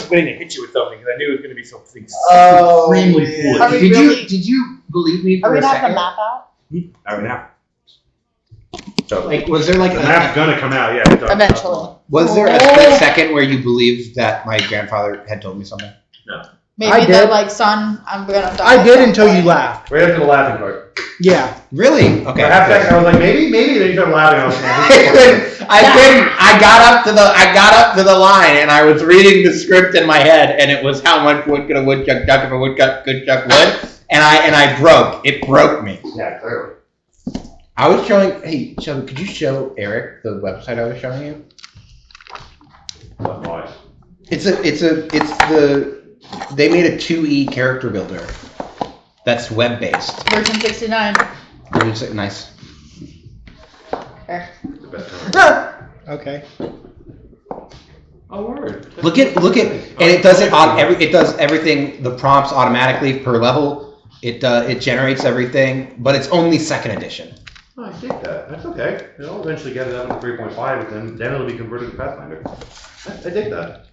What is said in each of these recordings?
just waiting to hit you with something because I knew it was going to be something extremely foolish. Did you believe me for Are we a gonna have second? the map out? Not right now. So, like, was there like the map's gonna come out? Yeah. Eventually. Was there a split second where you believed that my grandfather had told me something? No. Maybe they're like, son, I'm gonna die. I did until you laughed. Right up to the laughing part. Yeah. Really? Okay. For half a second, I was like, maybe. Then you started laughing. I was like, I couldn't. I got up to the line, and I was reading the script in my head, and it was how much wood could a woodchuck duck if a woodchuck would, and I broke. It broke me. Yeah, clearly. I was showing. Hey, Shelby, could you show Eric the website I was showing you? What? They made a 2E character builder that's web based. Version 69. Nice. Okay. Okay. Oh, word. Look at, and it does it does everything. The prompts automatically per level. It generates everything, but it's only 2nd edition. Oh, I dig that. That's okay. It'll eventually get it up to 3.5, and then it'll be converted to Pathfinder. I dig that.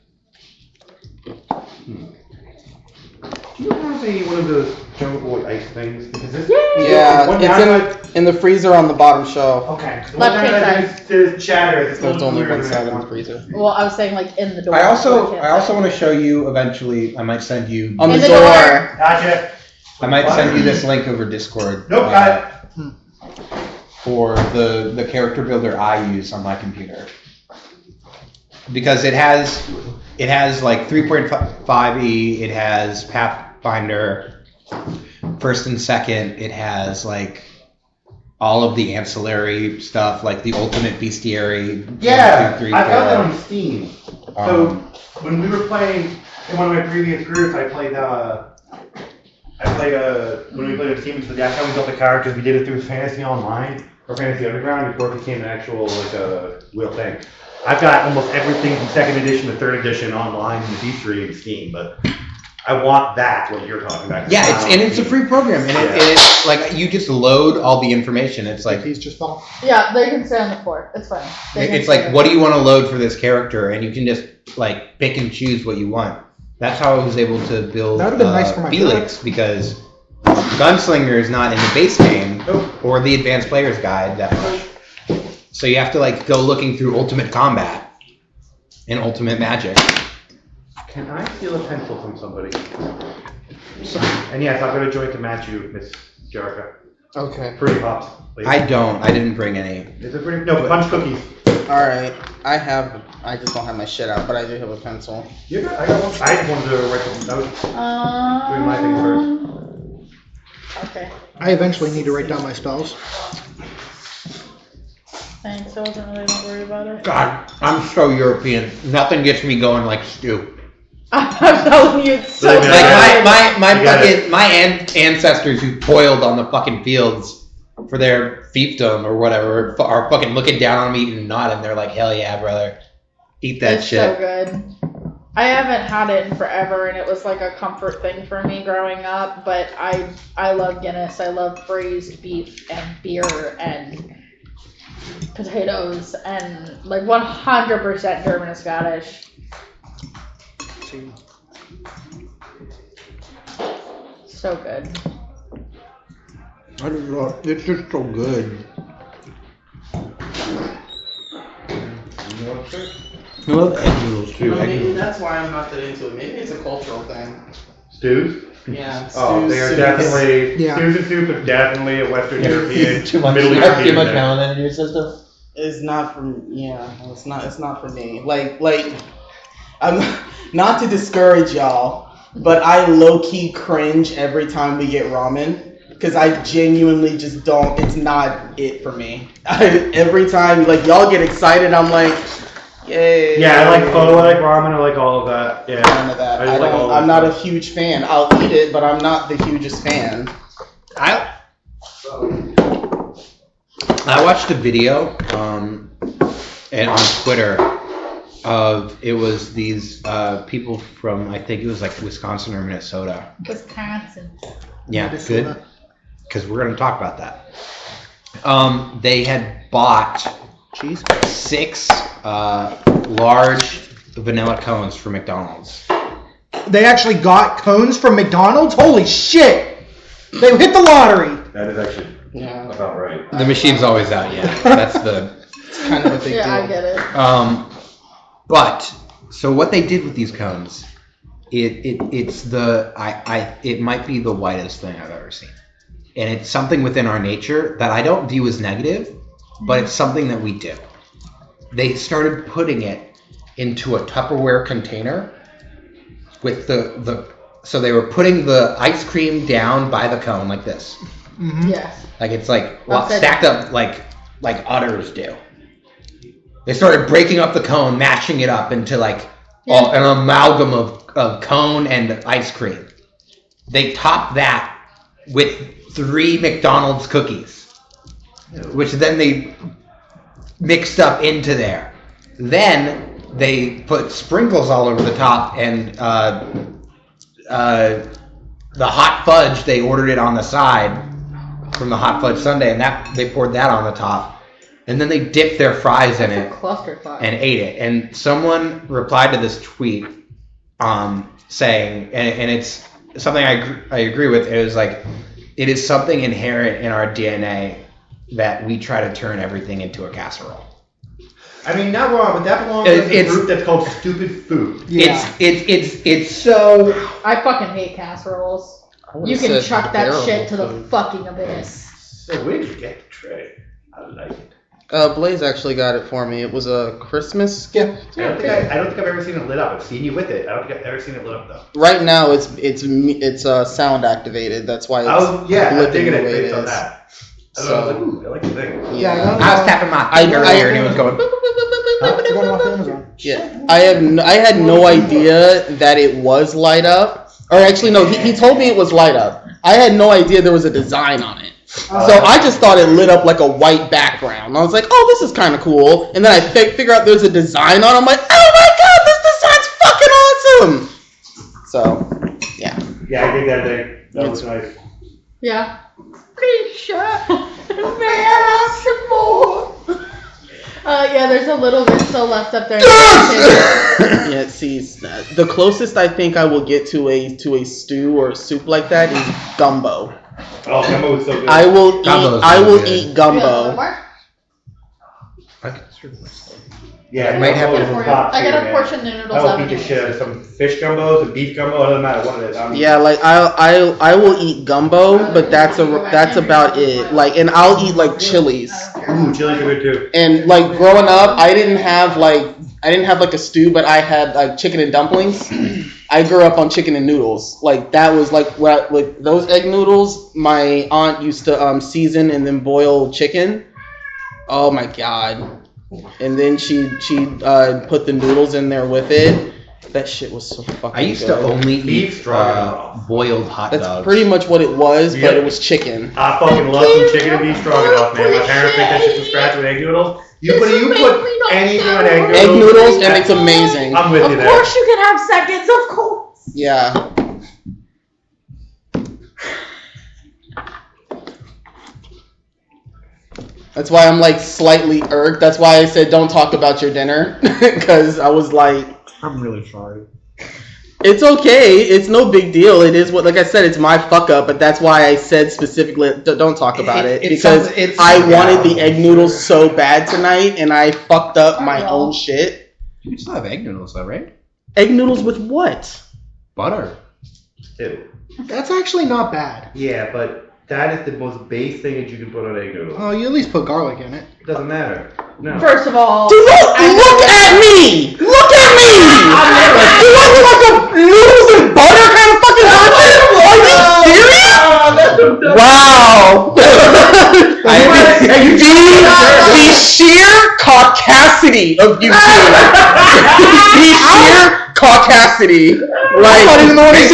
Do you have one of those Jungle Boy ice things? Yeah, it's in the freezer on the bottom shelf. Okay. Left-hand side. To chatter. There's only one side in the freezer. Well, I was saying like in the door. I also want to show you eventually. I might send you On the the door. Gotcha. I might send you this link over Discord. Nope, got it. For the character builder I use on my computer, because it has like 3.5e. It has Pathfinder 1st and 2nd. It has like all of the ancillary stuff, like the ultimate bestiary. Yeah, 1, 2, 3, I got that 4. on Steam. So when we were playing in one of my previous groups, I played when we played a team, so that's how we built the characters. We did it through Fantasy Online or Fantasy Underground before it became an actual real thing. I've got almost everything from 2nd edition to 3rd edition online in the D3 and Steam, but I want that, what you're talking about. Yeah, it's a free program, and it's like you just load all the information. It's like He's just fall. Yeah, they can stay on the floor. It's fine. It's like, what do you want to load for this character? And you can just like pick and choose what you want. That's how I was able to build That would've been nice for my Felix, because Gunslinger is not in the base game or the Advanced Player's Guide that much. So you have to like go looking through Ultimate Combat and Ultimate Magic. Can I steal a pencil from somebody? And yes, I've got a joint to match you, Miss Jerica. Okay. Pretty pops. Please. I didn't bring any. Is it pretty? No, punch cookies. Alright. I just don't have my shit out, but I do have a pencil. I got one. I just wanted to write some notes. Doing my thing first. Okay. I eventually need to write down my spells. Thanks. I wasn't really that worried about it. God, I'm so European. Nothing gets me going like stew. I'm telling you, it's so Like good. My ancestors who toiled on the fucking fields for their fiefdom or whatever are fucking looking down on me eating nut, and they're like, hell yeah, brother, eat that It's shit. so good. I haven't had it in forever, and it was like a comfort thing for me growing up. But I love Guinness. I love braised beef and beer and potatoes and like 100% German and Scottish. So good. I don't know. It's just so good. I love egg noodles too. Maybe that's why I'm not that into it. Maybe it's a cultural thing. Stews? Yeah. Oh, they are soups. definitely, Yeah. stews and soup is definitely a Western European, Too much Middle European thing. melanin in your system. It's not for it's not for me. Like I'm not to discourage y'all, but I low key cringe every time we get ramen because I genuinely just don't. It's not it for me. Every time like y'all get excited, I'm like, yay. Yeah, I like pho, I like ramen, I like all of that. Yeah. None of that. I like all of I'm that not a stuff. huge fan. I'll eat it, but I'm not the hugest fan. I watched a video and on Twitter of it was these people from, I think it was like Wisconsin or Minnesota. Wisconsin. Yeah, Minnesota. good. Because we're going to talk about that. They had bought Cheese. 6 large vanilla cones for McDonald's. They actually got cones from McDonald's? Holy shit! They hit the lottery! That is actually about right. The machine's always out, yeah. That's the... It's kind of a big Yeah, deal. I get it. But so what they did with these cones, it might be the whitest thing I've ever seen, and it's something within our nature that I don't view as negative, but it's something that we do. They started putting it into a Tupperware container with so they were putting the ice cream down by the cone like this, Yes. like it's like Upside stacked up like udders do. They started breaking up the cone, mashing it up into like an amalgam of cone and ice cream. They topped that with 3 McDonald's cookies, which then they mixed up into there. Then they put sprinkles all over the top and the hot fudge. They ordered it on the side from the hot fudge sundae, and that they poured that on the top. And then they dipped their fries in it and ate it. And someone replied to this tweet saying, and it's something I agree with, it was like, it is something inherent in our DNA that we try to turn everything into a casserole. I mean, not wrong, but that belongs in a group that's called stupid food. Yeah. It's so... I fucking hate casseroles. You can chuck that shit to the fucking abyss. So where did you get the tray? I like it. Blaze actually got it for me. It was a Christmas gift. I don't think I've ever seen it lit up. I've seen you with it. I don't think I've ever seen it lit up though. Right now, it's sound activated. That's why it's I'm blipping digging the it way based it on is. that. I was like, ooh, I like the thing. Yeah, I was tapping my finger earlier and he was going... It's going off Amazon. yeah. I had no idea that it was light up. Or actually, no, he told me it was light up. I had no idea there was a design on it. So I just thought it lit up like a white background. I was like, oh, this is kind of cool. And then I figure out there's a design on it. I'm like, oh my god, this design's fucking awesome. So, yeah. Yeah, I think that thing. That was nice. Yeah. Pretty sure. Some more. Yeah, there's a little bit still left up there. Yeah, see, the closest I think I will get to a stew or a soup like that is gumbo. Oh, gumbo is so good. I will good. eat gumbo. Yeah, I might have gumbo to- is a top I got tier, a man. portion of noodles I will out beat the anyways. shit out of some fish gumbo, some beef gumbo. It doesn't matter what it is. Yeah, like I will eat gumbo, but that's about it. Like, and I'll eat like chilies. Ooh, chilies are good too. And like growing up, I didn't have like a stew, but I had like chicken and dumplings. I grew up on chicken and noodles. Like that was like those egg noodles. My aunt used to season and then boil chicken. Oh my god! And then she put the noodles in there with it. That shit was so fucking good. I used to only Beef eat stroganoff. boiled hot That's dogs. pretty much what it was, but Yep. it was chicken. I fucking love some chicken and beef stroganoff, man. My parents make that shit from scratch with egg noodles. You put anything on egg noodles. Egg noodles, and it's amazing. I'm with you Of there. course you can have seconds, of course. Yeah. That's why I'm like slightly irked. That's why I said don't talk about your dinner. Because I was like, I'm really sorry. it's okay. It's no big deal. It is what, like I said, it's my fuck up. But that's why I said specifically don't talk about it. Because I wanted the egg noodles so bad tonight and I fucked up my own shit. You still have egg noodles though, right? Egg noodles with what? Butter. Ew. That's actually not bad. Yeah, but that is the most base thing that you can put on egg noodles. Oh, you at least put garlic in it. It doesn't matter. No. First of all, Look at me! Look at me! Do I look like a noodles and butter kind of fucking person? Are you serious? Wow! The sheer caucasity of you two. The sheer caucasity. Like, Make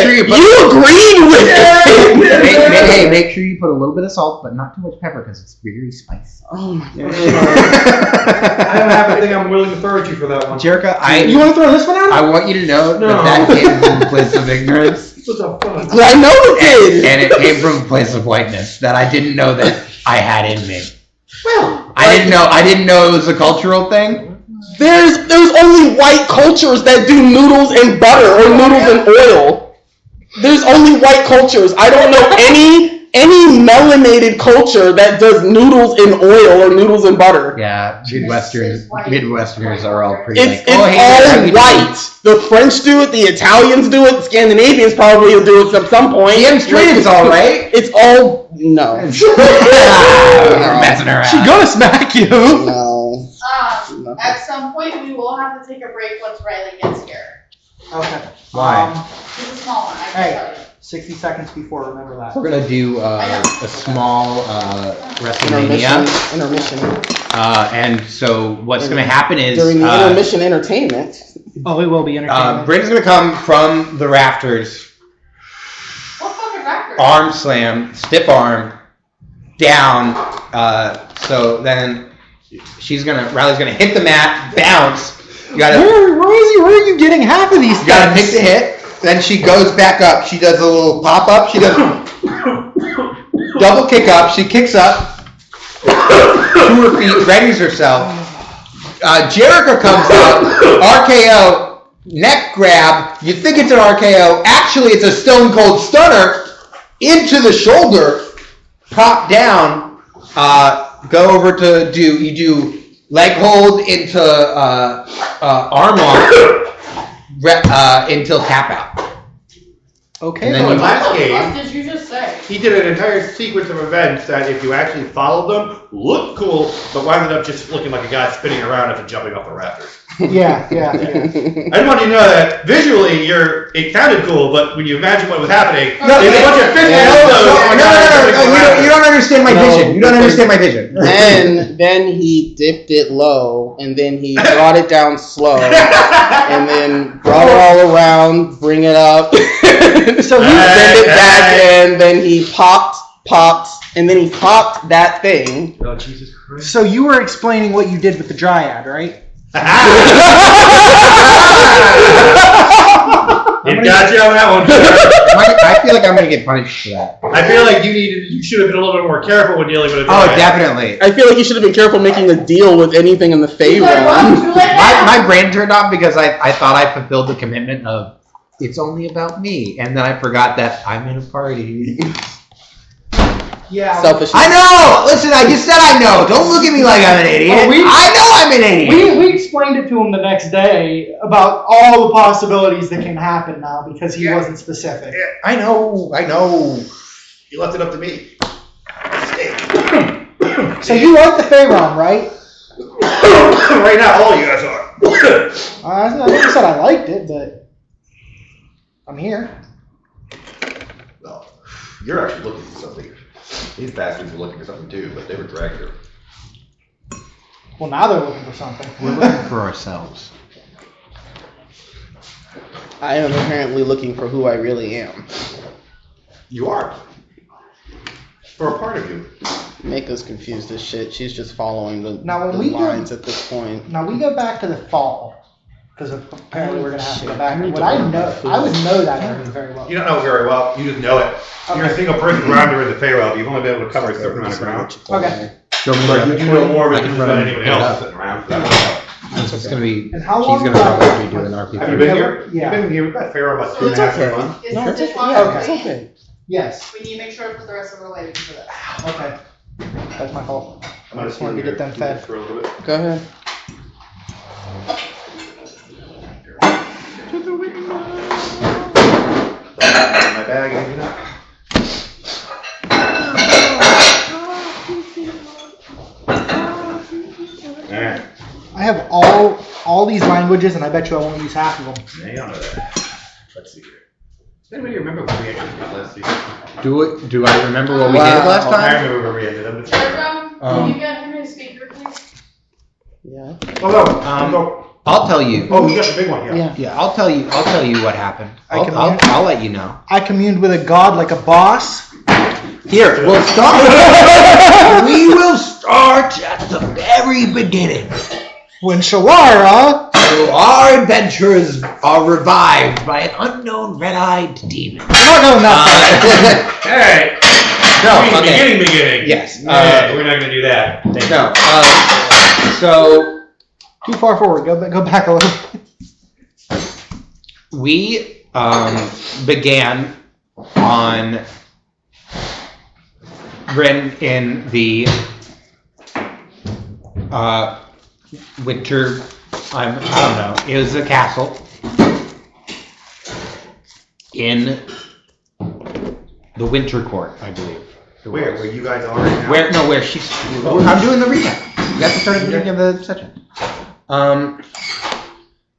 sure you put, you agreed with it. make sure you put a little bit of salt, but not too much pepper because it's very spicy. Oh my god. I don't have a thing I'm willing to throw at you for that one. Jerica, You want to throw this one out? I want you to know No. that came from a place of ignorance, What the fuck? I know it did. and it came from a place of whiteness that I didn't know that I had in me. Well, I didn't know it was a cultural thing. There's only white cultures that do noodles in butter or noodles in oil. There's only white cultures. I don't know any melanated culture that does noodles in oil or noodles in butter. Yeah, Midwesterners are all pretty It's like, all white. The French do it, the Italians do it, the Scandinavians probably will do it at some point. The M3 is all right. It's all no. We're messing around. She's gonna smack you. No. At some point, we will have to take a break once Riley gets here. Okay. Why? He's a small one, I can Hey. tell you. 60 seconds before, remember that. We're gonna do a small WrestleMania, Intermission. and so what's gonna happen is During the intermission entertainment. Oh, it will be entertaining. Britain's gonna come from the rafters, What fucking record? arm slam, stiff arm, down. So then Riley's gonna hit the mat, bounce. You gotta Where are you getting half of these You gotta things? pick the hit, then she goes back up. She does a little pop up. She does double kick up. She kicks up to her feet, readies herself. Jericho comes up, RKO, neck grab. You think it's an RKO. Actually, it's a Stone Cold Stunner into the shoulder, prop down. Go over to you do leg hold into arm lock. Until tap out. Okay. And then So in you- last What the game, fuck did you just say? he did an entire sequence of events that, if you actually followed them, looked cool, but wound up just looking like a guy spinning around after jumping off the rafters. Yeah. I just want you to know that visually, it sounded cool, but when you imagine what was happening, there's a bunch of fist elbows. You don't understand my No, vision. You don't understand my vision. Then he dipped it low, and then he brought it down slow, and then brought it all around, bring it up, So he bend it back, and then he popped, and then he popped that thing. Oh, Jesus Christ. So you were explaining what you did with the dryad, right? It got you on that one. I feel like I'm gonna get punished for that. I feel like you should have been a little bit more careful when dealing with a Oh, guy. definitely. I feel like you should have been careful making a deal with anything in the Fey realm. My brain turned off because I thought I fulfilled the commitment of it's only about me, and then I forgot that I'm in a party. Yeah. Selfish. I know. Listen, I just said I know. Don't look at me like I'm an idiot. Oh, I know I'm an idiot. We explained it to him the next day about all the possibilities that can happen now because he wasn't specific. I know. You left it up to me. So you like the Fey realm, right? Right now, all you guys are. I never said I liked it, but I'm here. No, you're actually looking for something. These bastards were looking for something too, but they were dragging her. Well, now they're looking for something. We're looking for ourselves. I am apparently looking for who I really am. You are. For a part of you. Make us confused as shit. She's just following the Now, when we lines at this point. Now we go back to the fall because apparently we're gonna have to go back. What I would know that area very well. You don't know it very well. You just know it. You're a single person grounder in the Feywild. You've only been able to cover a certain amount of ground. Okay. Show me But you do know more I than can just run about anyone it else up. sitting around. So that would help. It's gonna be. And how She's long gonna ago- probably be doing RP. Have you been here? Yeah. You've been here. We've got Feywild about So 2.5 okay. months. Is No, the it's dishwasher okay. It's clean? okay. Yes. We need to make sure to put the rest of the away for that. Okay. That's my fault. I'm I just wanted to get them fed. For a little bit. Go ahead. My bag, you know. Alright. I have all these languages, and I bet you I won't use half of them. Hang on to that. Let's see here. Does anybody remember what we actually did last season? Do I remember what we did Wow. last I time? remember where we ended up. Can you get him his speaker, please? Yeah. Oh no. Um, I'll tell you. Oh, you got the big one, yeah. Yeah, I'll tell you what happened. I I'll let you know. I communed with a god like a boss. Here, we'll start. We will start at the very beginning. When Shalara. So our adventurers are revived by an unknown red-eyed demon. We're not going that Alright. No, I mean, okay. beginning. Yes. Yeah, we're not gonna do that. No. So Too far forward. Go back a little bit. We began on Ren in the winter. I don't know. It was a castle in the Winter Court, I believe. Where you guys are right now? Where she's. I'm doing the recap. That's the start of the beginning of the session.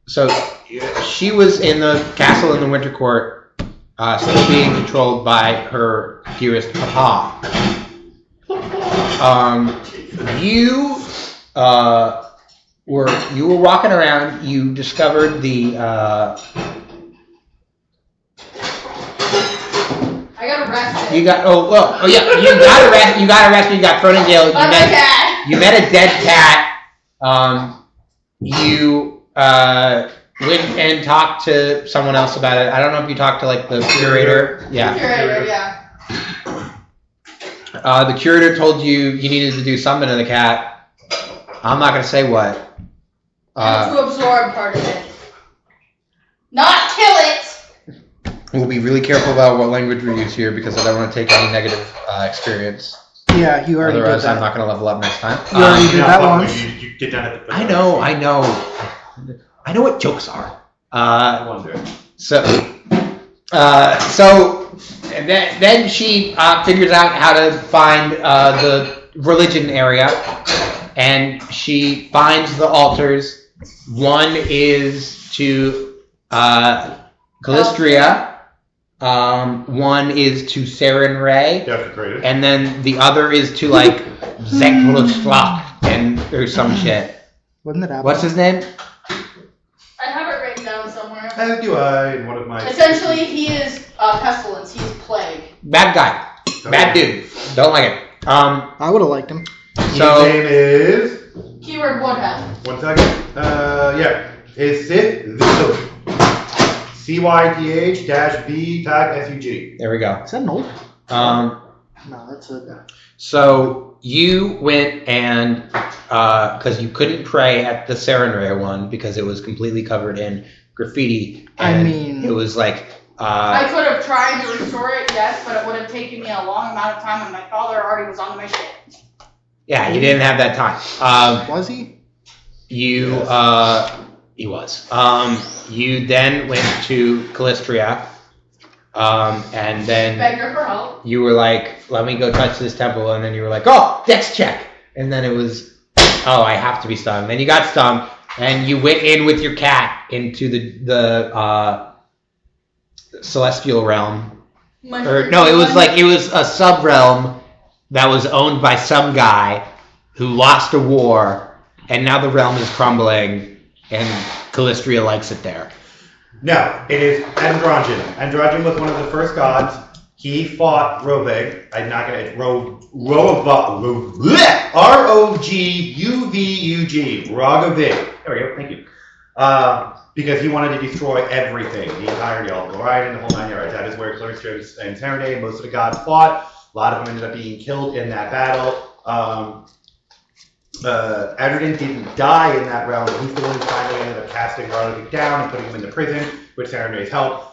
So she was in the castle in the Winter Court, still being controlled by her dearest papa. You were walking around. You discovered the. I got arrested. You got You got arrested. You got thrown in jail. You met a dead cat. You went and talked to someone else about it. I don't know if you talked to like the curator. Yeah. Curator, yeah. The curator told you needed to do something to the cat. I'm not gonna say what. And to absorb part of it. Not kill it! We'll be really careful about what language we use here because I don't want to take any negative experience. Yeah, you already Otherwise, did that. I'm not gonna level up next time. You already did that once. You get done at the. I know what jokes are. I wonder. So then she figures out how to find the religion area, and she finds the altars. One is to Calistria. One is to Saren Ray. Desecrated. And then the other is to like Zekluslak and or some shit. Wasn't it Apple? What's his name? I have it written down somewhere. As do I in one of my. Essentially, he is pestilence. He's plague. Bad guy. Bad dude. Don't like it. I would have liked him. His So name is. Keyword Woodhead. 1 second. Yeah. Is Sith Visug. CYTH-B-SUG. there we go. Is that an old? Um, No, that's a. so you went and because you couldn't pray at the Serenray one because it was completely covered in graffiti. I And mean- it was like I could have tried to restore it, yes, but it would have taken me a long amount of time, and my father already was on my shit. yeah, you didn't have that time. Was he? You he was. You then went to Calistria, and then Begged her for help. you were like, "Let me go touch this temple," and then you were like, "Oh, dex check," and then it was, "Oh, I have to be stung." Then you got stung, and you went in with your cat into the celestial realm. Or no, it was a sub realm that was owned by some guy who lost a war, and now the realm is crumbling, and Calistria likes it there. No, it is Androgen. Androgen was one of the first gods. He fought Roveg. I'm not gonna R-O-G-U-V-U-G. Rogavig. There we go. Thank you. Because he wanted to destroy everything, the entirety of Orion and the whole 9 yards. That is where Calistria and Serenade, most of the gods fought. A lot of them ended up being killed in that battle. Adrian didn't die in that realm. He's the one who finally ended up casting Roderick down and putting him into prison with Serenade's help.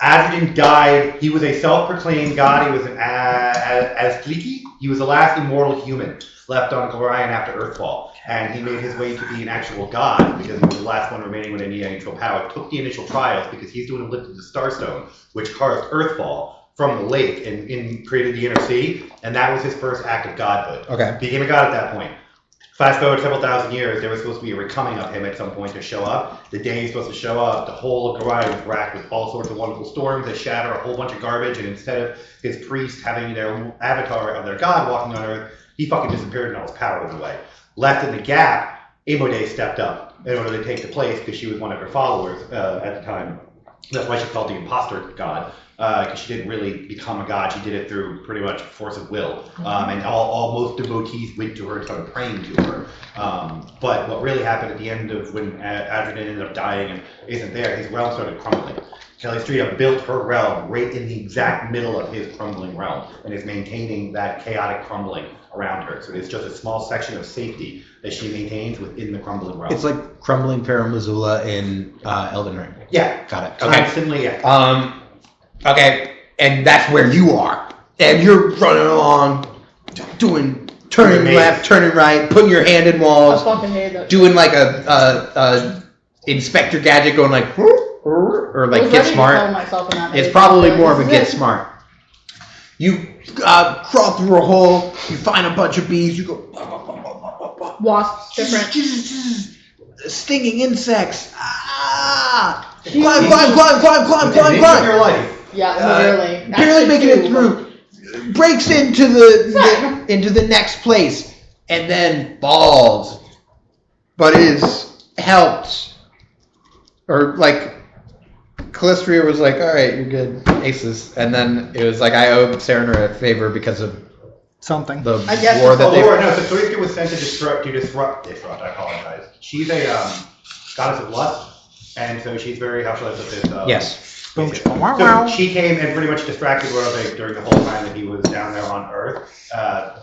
Adrian died. He was a self-proclaimed god. He was an Aztliki. He was the last immortal human left on Glorian after Earthfall. And he made his way to be an actual god because he was the last one remaining with any actual power. Took the initial trials because he's doing a lift of the Starstone, which caused Earthfall from the lake and created the inner sea. And that was his first act of godhood. Okay. Became a god at that point. Fast forward several thousand years, there was supposed to be a recoming of him at some point to show up. The day he's supposed to show up, the whole of Gorion was racked with all sorts of wonderful storms that shatter a whole bunch of garbage, and instead of his priests having their avatar of their god walking on Earth, he fucking disappeared and all his power went away. Left in the gap, Amode stepped up in order to take the place because she was one of her followers at the time. That's why she's called the imposter god, because she didn't really become a god. She did it through pretty much force of will. And most devotees went to her and started praying to her. But what really happened at the end of when Adrian ended up dying and isn't there, his realm started crumbling. Kelly Streetup built her realm right in the exact middle of his crumbling realm and is maintaining that chaotic crumbling around her. So it's just a small section of safety that she maintains within the crumbling realm. It's like crumbling Farum Azula in Elden Ring. Yeah. Got it. Okay. Constantly, yeah. Okay, and that's where you are. And you're running along, turning left, turning right, putting your hand in I walls, fucking hate that. doing like a Inspector Gadget going like, or like I was Get ready to Smart. kill myself in that It's movie. probably more of a This Get is it. Smart. You crawl through a hole, you find a bunch of bees, you go, Wasps, different. stinging insects. Ah! Jeez. Climb. Your life. Yeah, literally. Barely Actually, making it two. through. Breaks into the next place and then falls, but is helped. Or like Callistria was like, all right, you're good, aces, and then it was like I owe Serenor a favor because of Something. the I guess war it's that all they. Or no, so Callistria was sent to disrupt, I apologize. She's a goddess of lust, and so she's very, how shall I put this? Yes. So she came and pretty much distracted Rovic during the whole time that he was down there on Earth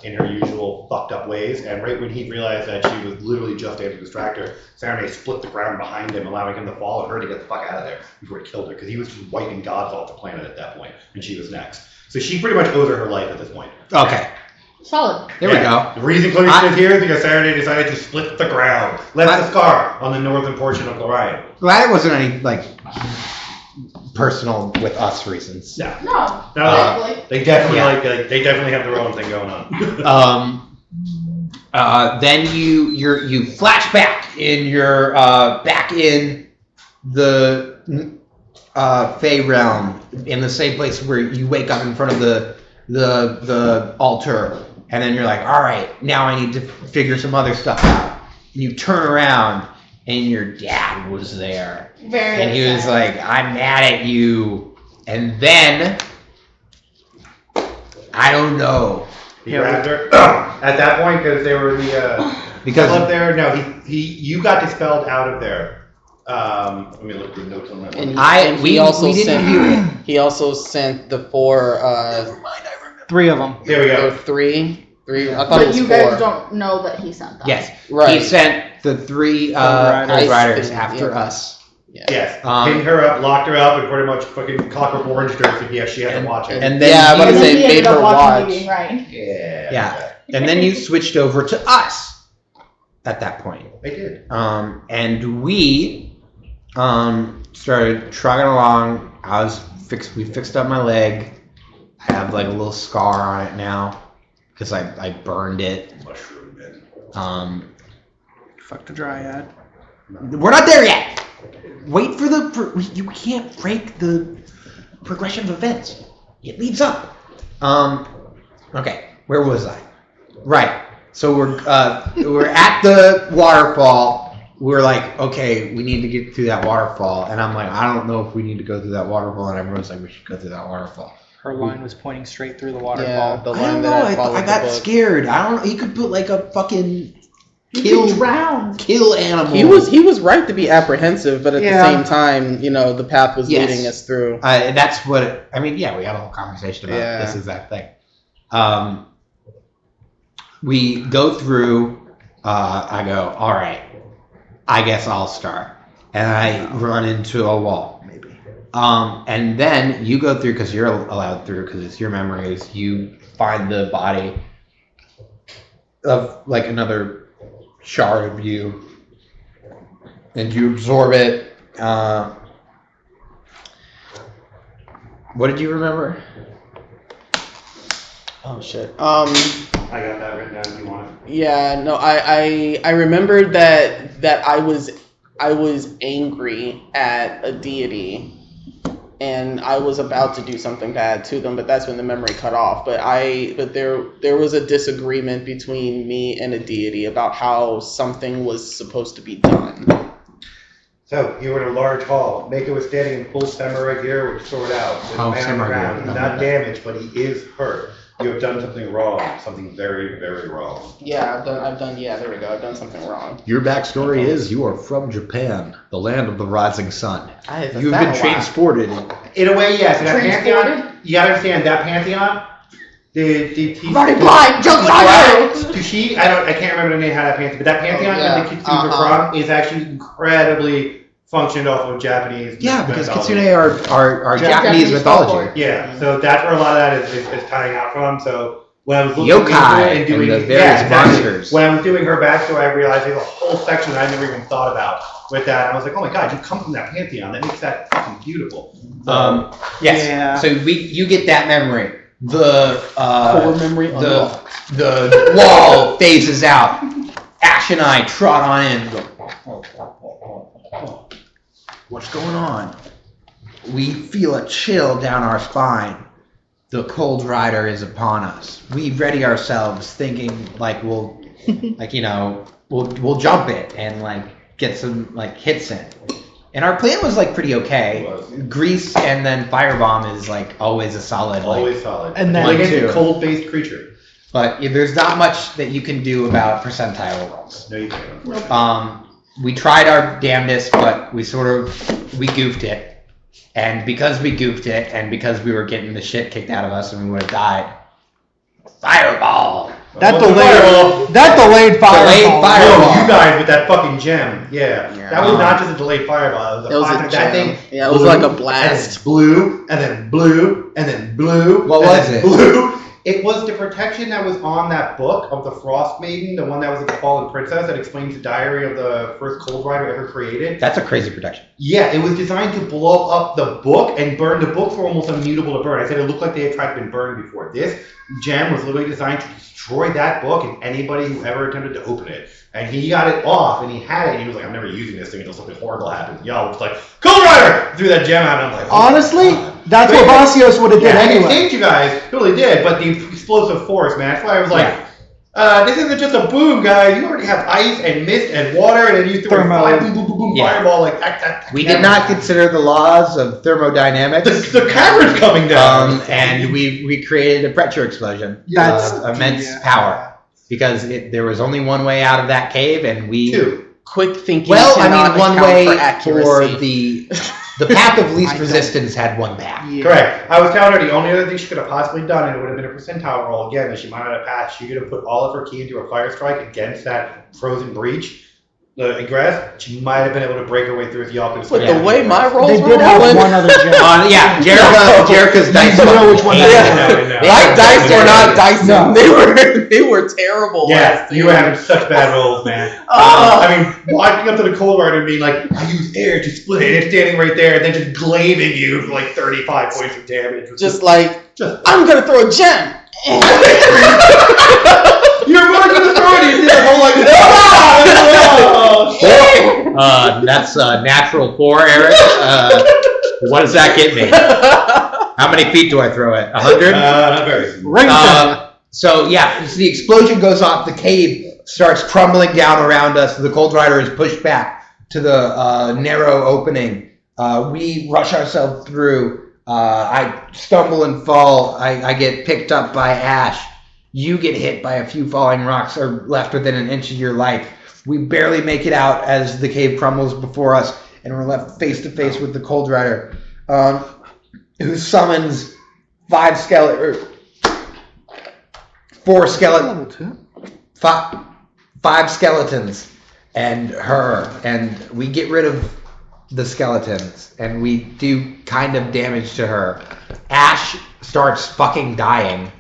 in her usual fucked up ways. And right when he realized that she was literally just able to distract her, Serenade split the ground behind him, allowing him to fall and her to get the fuck out of there before he killed her. Because he was just wiping gods off the planet at that point, and she was next. So she pretty much owes her life at this point. Okay. Solid. There we go. The reason Callistria is here is because Serenade decided to split the ground, left the scar on the northern portion of Lorraine. Glad it wasn't any like personal with us reasons. Yeah. No. No, they definitely Yeah. they definitely have their own thing going on. Then you flash back in your back in the Fey realm in the same place where you wake up in front of the altar, and then you're like, all right, now I need to figure some other stuff out. And you turn around, and your dad was there, Very and he was upset. like, I'm mad at you. And then I don't know. He grabbed her at that point because they were Because up there. No, you got dispelled out of there. Let me look at the notes on that one. And we didn't hear it. He also sent the four. Three of them. There we go. Three. I thought it But was you four. guys don't know that he sent them. Yes, Right. he sent the three Riders. riders Ice after thing, yeah. us. Yes, Um, pinned her up, locked her up, and pretty much fucking Clockwork Orange her. So yeah, she had to watch it. And then Yeah, I'm you, about to And then say, he made ended up her watching watch. the meeting, right? Yeah. and then you switched over to us at that point. I did. And we started trucking along. We fixed up my leg. I have like a little scar on it now because I burned it. Mushroom man. Fuck the dryad. We're not there yet. Wait for you can't break the progression of events. It leads up. Okay, where was I? Right. So we're at the waterfall. We're like, okay, we need to get through that waterfall, and I'm like, I don't know if we need to go through that waterfall, and everyone's like, we should go through that waterfall. Her line was pointing straight through the Yeah, waterfall. the I don't line know. that I I followed got the book. scared. I don't know. You could put like a fucking You kill drowned. animal. He was right to be apprehensive, but at Yeah. the same time, the path was Yes. leading us through. That's what I mean. Yeah, we had a whole conversation about Yeah. this exact thing. We go through. I go, all right. I guess I'll start, and I run into a wall, maybe. And then you go through because you're allowed through because it's your memories. You find the body of like another shard of you, and you absorb it. What did you remember? Oh shit. I got that written down if you want it. Yeah, no, I remembered that I was angry at a deity, and I was about to do something bad to them, but that's when the memory cut off. But there was a disagreement between me and a deity about how something was supposed to be done. So you were in a large hall. Mako was standing in full samurai gear with his sword out. There's a man on the samurai ground. gear. He's not damaged, but he is hurt. You have done something wrong. Something very, very wrong. Yeah, there we go. I've done something wrong. Your backstory is you are from Japan, the land of the rising sun. You've been been transported. In a way, yes. That Transported? Pantheon, you gotta understand that Pantheon. Running blind, jump on you! I can't remember the name how that Pantheon, but that Pantheon that the Kitsune are from is actually incredibly functioned off of Japanese. Yeah, because mythology. Kitsune are Japanese Japanese mythology. folklore. Yeah, so that's where a lot of that is tying out from. So when I was looking into Yokai it and doing and the various monsters. When I was doing her backstory, I realized there's a whole section that I never even thought about with that. And I was like, oh my god, you come from that Pantheon. That makes that fucking beautiful. Yes. Yeah. So you get that memory. The Core memory unlocked. the wall phases out. Ash and I trot on in. What's going on? We feel a chill down our spine. The cold rider is upon us. We ready ourselves, thinking like we'll jump it and like get some like hits in. And our plan was like pretty okay. Grease and then firebomb is like always a solid. Always solid. And then- like Too. a cold-based creature. But there's not much that you can do about percentile rolls. No, you can't. Unfortunately. We tried our damnedest, but we goofed it. And because we goofed it, and because we were getting the shit kicked out of us and we would have died, fireball! That Well, delayed fireball. Delayed fireball. Oh, you guys with that fucking gem. Yeah. Yeah. That was not just a delayed fireball. It was a that gem. thing. Yeah, it was blew, like a And blast. then blue, and then blue, and then blue. What and was then it? Blue. It was the protection that was on that book of the Frost Maiden, the one that was in the Fallen Princess that explains the diary of the first Cold Rider ever created. That's a crazy protection. Yeah, it was designed to blow up the book and burn. The books were almost immutable to burn. I said it looked like they had tried to be burned before. This gem was literally designed to destroy that book and anybody who ever attempted to open it. And he got it off, and he had it, and he was like, I'm never using this thing until something horrible happens. Y'all was like, Cold Rider! Threw that gem out, and I'm like, oh Honestly, my God. that's what Vasios would have did Yeah, it anyway. saved you guys. It really did. But the explosive force, man. That's why I was like, this isn't just a boom, guys. You already have ice and mist and water, and then you threw Thermo. a boom, boom, boom, boom, Yeah. fireball like that. We did not consider the laws of thermodynamics. The cavern's coming down. And we created a pressure explosion. That's Immense power. Because there was only one way out of that cave, and we... Two. Quick thinking. Well, I cannot mean, one account way for for accuracy. the path of least I know. resistance had one path. Yeah. Correct. I was telling her the only other thing she could have possibly done, and it would have been a percentile roll again, that she might not have passed. She could have put all of her key into a fire strike against that frozen breach, the ingress. She might have been able to break her way through if y'all could have. But the way my rolls They were did have rolling, one other gem. Yeah, Jerica's dice. You know which one that hated is. it. my dice were not dicing. No. They were terrible. Yeah, last you were year. having such bad rolls, man. Oh. I mean, walking up to the Cold Rider and being like, I use air to split it, and it's standing right there, and then just glazing you for like 35 points of damage. Just like, Just- I'm gonna throw a gem. You're really going to throw it, and you did the whole like, oh, That's natural 4, Eric. What does that get me? How many feet do I throw it? 100? not very. Ring center. So the explosion goes off. The cave starts crumbling down around us. The Cold Rider is pushed back to the narrow opening. We rush ourselves through. I stumble and fall. I get picked up by Ash. You get hit by a few falling rocks or left within an inch of your life. We barely make it out as the cave crumbles before us, and we're left face to face with the Cold Rider, who summons 5 skeletons and her, and we get rid of the skeletons, and we do kind of damage to her. Ash starts fucking dying,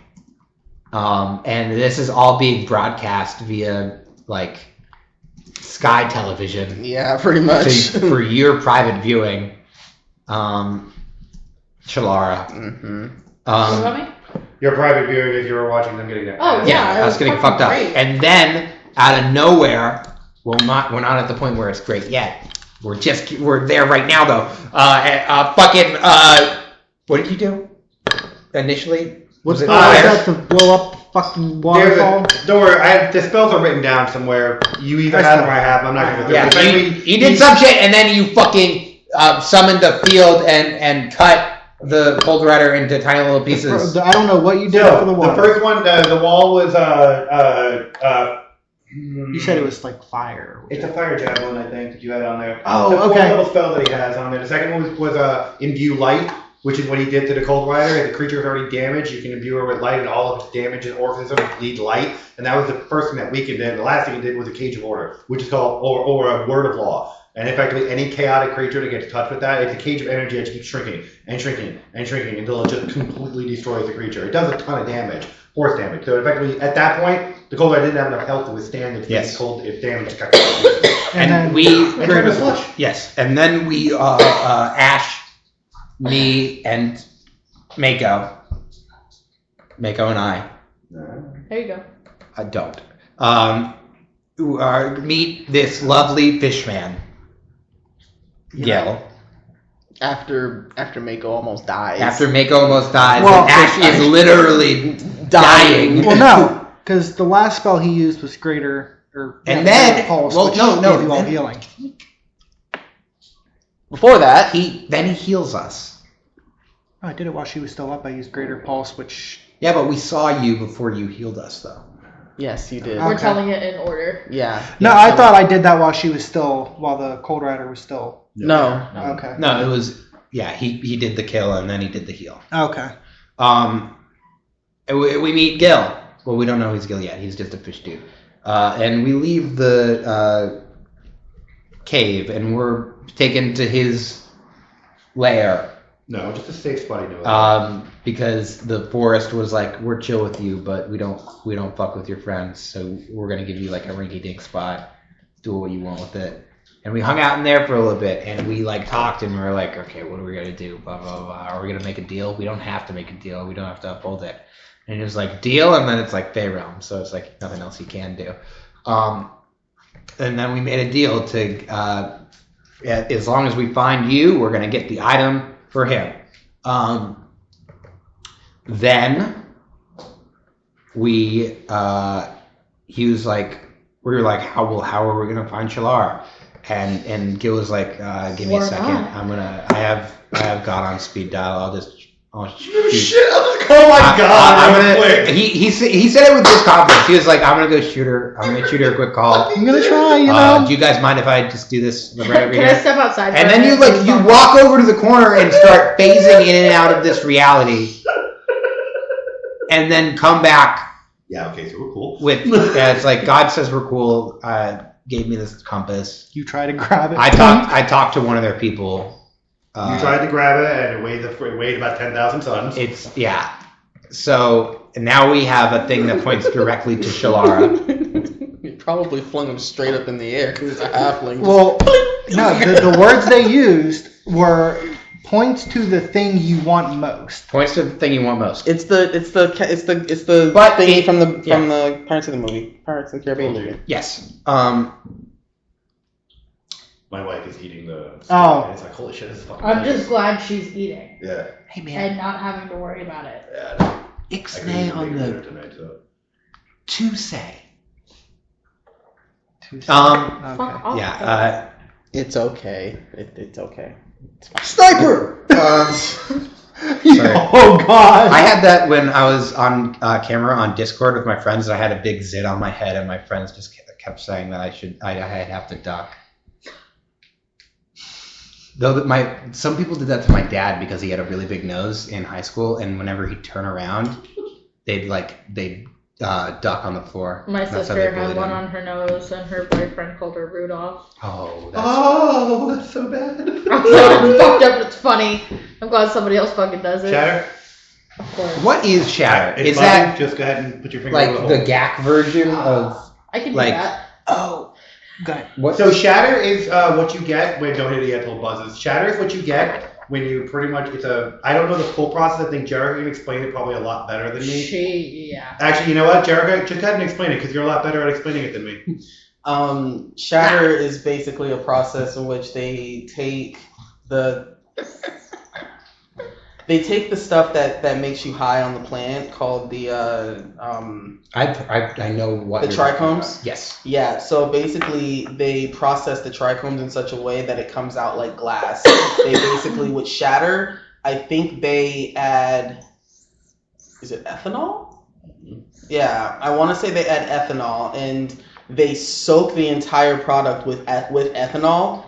and this is all being broadcast via like Sky Television Yeah, pretty much. for your private viewing. Shalara. Mm-hmm. What about me? Your private viewing if you were watching them getting that. Oh, Yeah, it I was was getting fucking fucked up. great. And then, out of nowhere, we're not at the point where it's great yet. We're there right now, though. What did you do initially? What's Was the it was fire? that to blow up fucking waterfall? Don't worry, the spells are written down somewhere. You either have them or I have them. I'm not going to Yeah, you did some shit, and then you fucking summoned a field and cut the Cold Rider into tiny little pieces. I don't know what you did So, for the wall. the first one, the wall was You said it was like fire. it's a fire javelin, I think, that you had on there. Oh, it's a okay. 4th level spell that he has on there. The second one was imbue light, which is what he did to the Cold Rider. If the creature is already damaged, you can imbue her with light, and all of its damage and organism bleed light. And that was the first thing that weakened it. The last thing he did was a Cage of Order, which is called, or a Word of Law. And effectively, any chaotic creature that gets touched with that, it's a cage of energy that keeps shrinking and shrinking and shrinking until it just completely destroys the creature. It does a ton of damage, force damage. So effectively, at that point, the Cold Rider didn't have enough health to withstand its its damage. And then- we turned to slush. Yes, and then we Ash, me, and Mako and I. There you go. I don't. Meet this lovely fishman. Gil. After Mako almost dies. After Mako almost dies, Well, and Ash is literally dying. Well, no, because the last spell he used was greater, And then- pulse, well, which no, gave you all then- healing. Before that, He heals us. Oh, I did it while she was still up. I used greater pulse, which Yeah, but we saw you before you healed us, though. yes, you did. Okay. We're telling it in order. Yeah. no, I thought I did that while she was still, while the Cold Rider was still. No. Okay. No, it was he did the kill and then he did the heal. Okay. And we meet Gil. Well, we don't know he's Gil yet. He's just a fish dude. And we leave the cave and we're taken to his lair. No, just a safe spot. You know. Because the forest was like, we're chill with you, but we don't fuck with your friends. So we're gonna give you like a rinky-dink spot. Do what you want with it. And we hung out in there for a little bit, and we like talked, and we were like, okay, what are we gonna do? Blah blah blah. Are we gonna make a deal? We don't have to make a deal. We don't have to uphold it. And it was like deal, and then it's like Fey Realm, so it's like nothing else you can do. And then we made a deal to, as long as we find you, we're gonna get the item for him. Then he was like, we were like, how are we gonna find Shalar? And Gil was like, give me a Or second. not. I have God on speed dial. I'll shoot. Shit! Oh my god! He said it with this confidence. He was like, I'm gonna go shoot her. I'm gonna shoot her a quick call. I'm gonna try, you know. Do you guys mind if I just do this right over Can I here? step outside? And for a then minute? you walk over to the corner and start phasing in and out of this reality, and then come back Yeah. Okay. So we're cool. with it's like God says we're cool. Gave me this compass. You try to grab it. I talked to one of their people. You tried to grab it, and it weighed about 10,000 tons. It's So now we have a thing that points directly to Shalara. You probably flung him straight up in the air because it's a halfling. Well, no, the words they used were points to the thing you want most. Points to the thing you want most. It's the But thingy it- from the yeah. Pirates of the movie, Pirates of the Caribbean movie. Yes. My wife is eating the. Oh. And it's like, holy shit, this is fucking. I'm delicious. just glad she's eating Yeah. Hey and not having to worry about it. Yeah. I know. I could Ixnay even on make dinner the tonight, so. Tuesday. Okay. Fuck off. Yeah. It's okay. It's okay. It's fine. Sniper. Sorry. Oh God. I had that when I was on camera on Discord with my friends. I had a big zit on my head, and my friends just kept saying that I'd have to duck. Though some people did that to my dad because he had a really big nose in high school, and whenever he'd turn around, they'd duck on the floor. My That's how sister they had bullied one him. on her nose, and her boyfriend called her Rudolph. Oh, That's so bad. I'm like, fucked up. It's funny. I'm glad somebody else fucking does it. Shatter? Of course. What is shatter? It's Is buzzing. that Just go ahead and put your finger like over the hole. GAC version of I can like- do that. Oh. Got it. what? So shatter is what you get. Wait, don't hit it yet till it buzzes. Shatter is what you get when you pretty much. I don't know the full process. I think Jericho can explain it probably a lot better than me. Yeah. Actually, you know what, Jericho, just go ahead and explain it because you're a lot better at explaining it than me. Shatter is basically a process in which they take the stuff that makes you high on the plant called the I know what the you're talking trichomes? about. Yes. Yeah, so basically they process the trichomes in such a way that it comes out like glass. They basically would shatter I think they add, is it ethanol? Yeah, I want to say they add ethanol, and they soak the entire product with ethanol,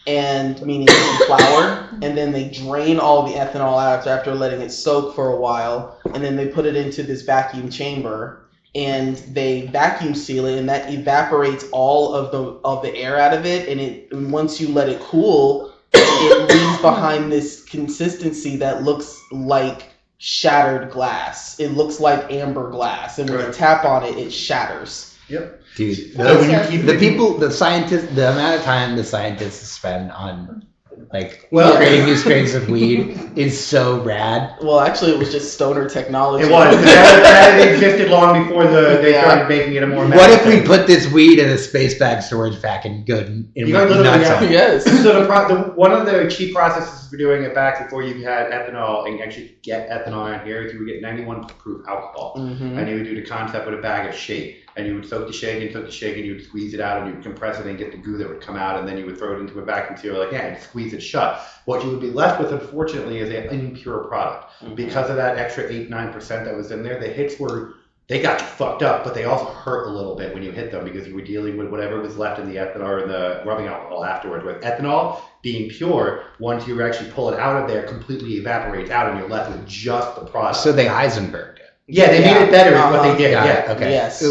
and meaning flour, and then they drain all the ethanol out after letting it soak for a while, and then they put it into this vacuum chamber, and they vacuum seal it, and that evaporates all of the air out of it, and once you let it cool, it leaves behind this consistency that looks like shattered glass. It looks like amber glass, and when you tap on it, it shatters. Yep. Dude, So when you keep the scientists, the amount of time the scientists spend on like Well- creating new strains of weed is so rad. Well, actually, it was just stoner technology. It was. That existed long before they Yeah. started making it a more. What if medical we thing. put this weed in a space bag storage pack and go and You got literally, nuts yeah. on it? Yes. So one of the cheap processes for doing it back before you had ethanol and actually get ethanol out here is you would get 91 proof alcohol, Mm-hmm. and you would do the concept with a bag of shake, and you would soak the shake and you would squeeze it out and you would compress it and get the goo that would come out, and then you would throw it into a vacuum sealer like and squeeze it shut. What you would be left with, unfortunately, is an impure product because of that extra 8-9% that was in there. The hits were. They got you fucked up, but they also hurt a little bit when you hit them because you were dealing with whatever was left in the ethanol or the rubbing alcohol afterwards. With ethanol being pure, once you actually pull it out of there, completely evaporates out and you're left with just the product. So they Heisenberged it. Yeah, they made it better is what they did. Got Yeah. it. Okay. Yes.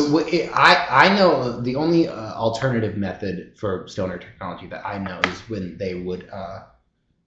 I know the only alternative method for stoner technology that I know is when they would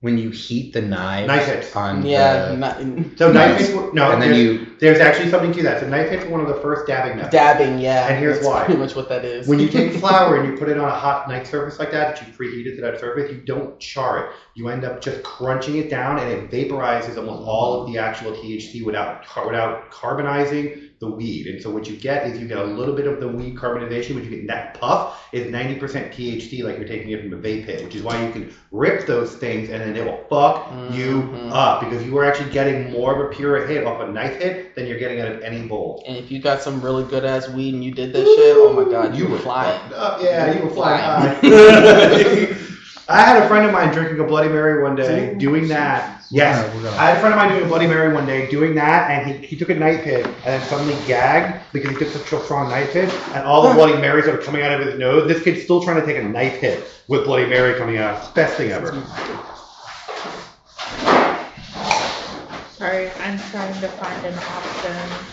when you heat the knives Knife hits. on Yeah, the, not, So knife hits were, no, and then there's actually something to that. So knife hits were one of the first dabbing methods. dabbing, yeah. And here's that's why. pretty much what that is. When you take flour and you put it on a hot knife surface like that you preheated to that surface, you don't char it. You end up just crunching it down, and it vaporizes almost all of the actual THC without carbonizing the weed. And so what you get is you get a little bit of the weed carbonization, which you get in that puff is 90% THC, like you're taking it from a vape hit, which is why you can rip those things and then it will fuck you up because you are actually getting more of a pure hit off a knife hit than you're getting out of any bowl. And if you got some really good ass weed and you did that shit, oh my god, you were flying. fucked up. Yeah, you were flying high. I had a friend of mine drinking a Bloody Mary one day, doing that. Yes, I had a friend of mine doing a Bloody Mary one day, doing that, and he took a knife hit and then suddenly gagged because he took such a strong knife hit, and all the Bloody Marys are coming out of his nose. This kid's still trying to take a knife hit with Bloody Mary coming out. Best thing ever. Sorry, I'm trying to find an option.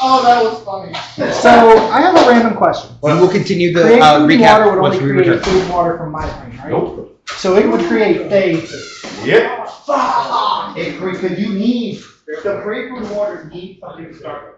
Oh, that was funny. So I have a random question. We will continue the Create food and recap water would once only we create return. food and water from my brain, right? Nope. So it would create phase. Yep. Because you need, the create food and water needs something to start with.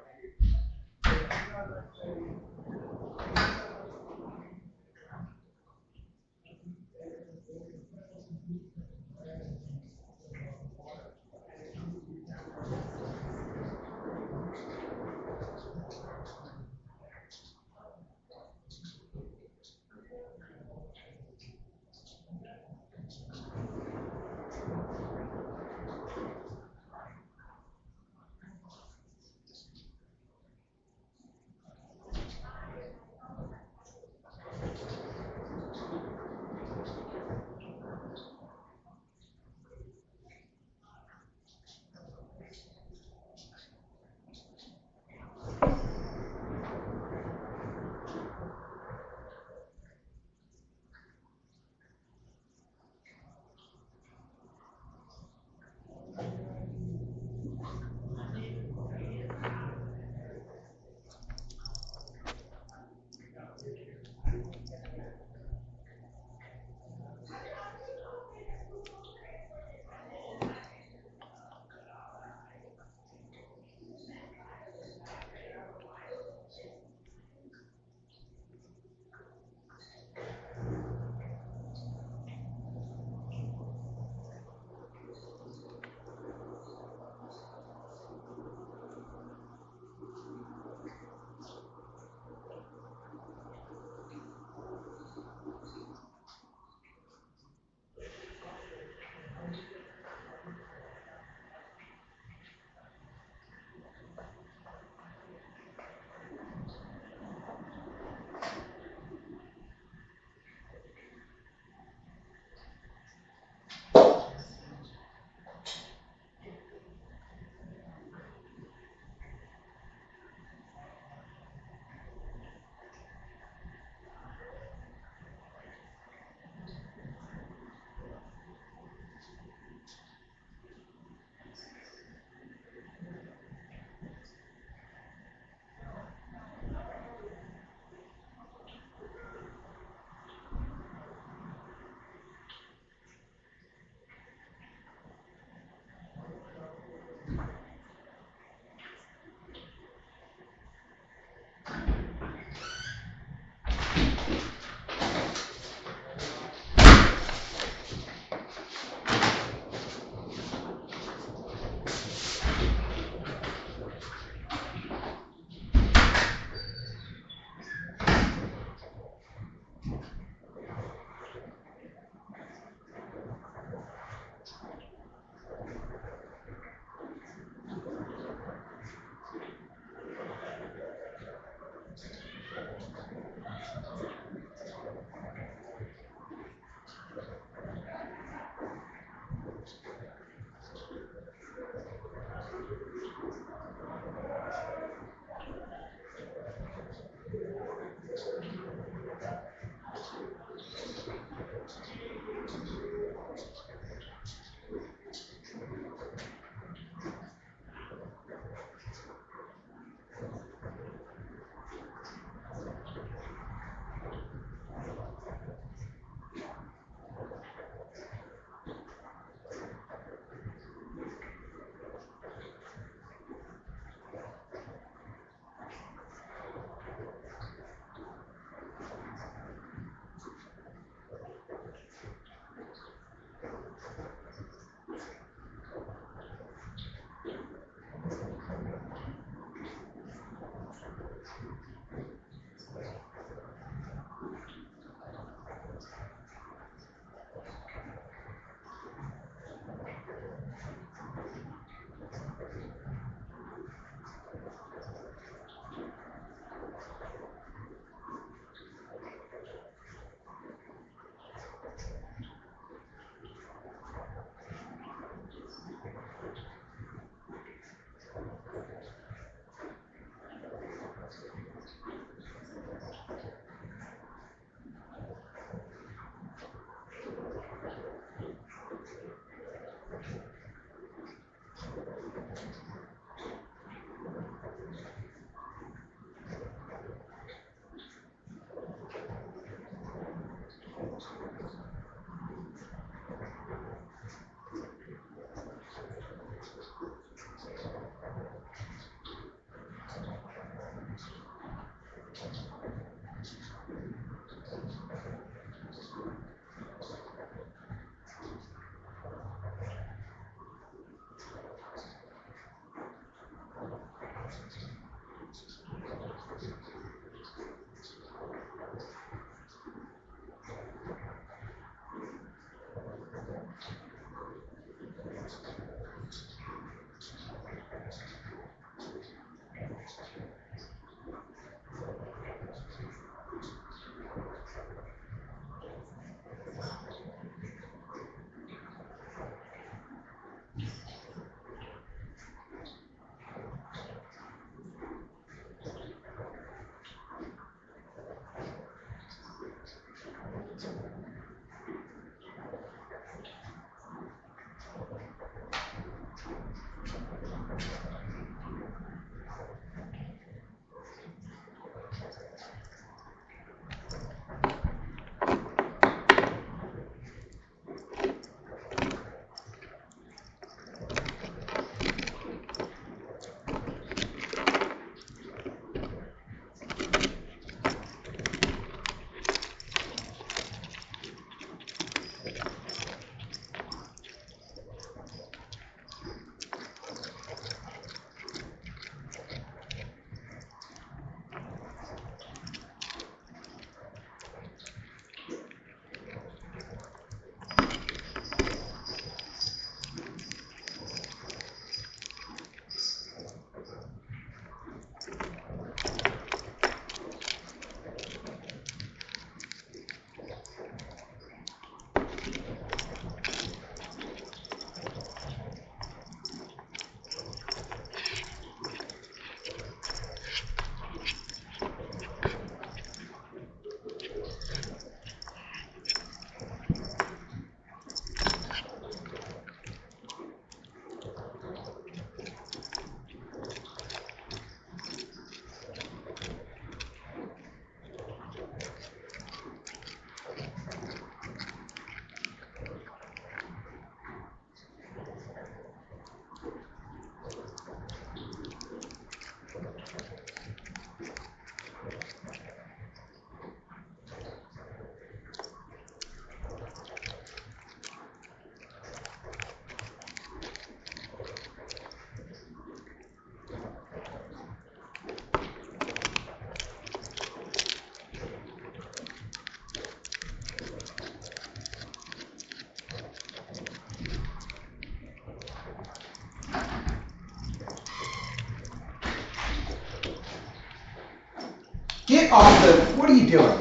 Get off the. What are you doing?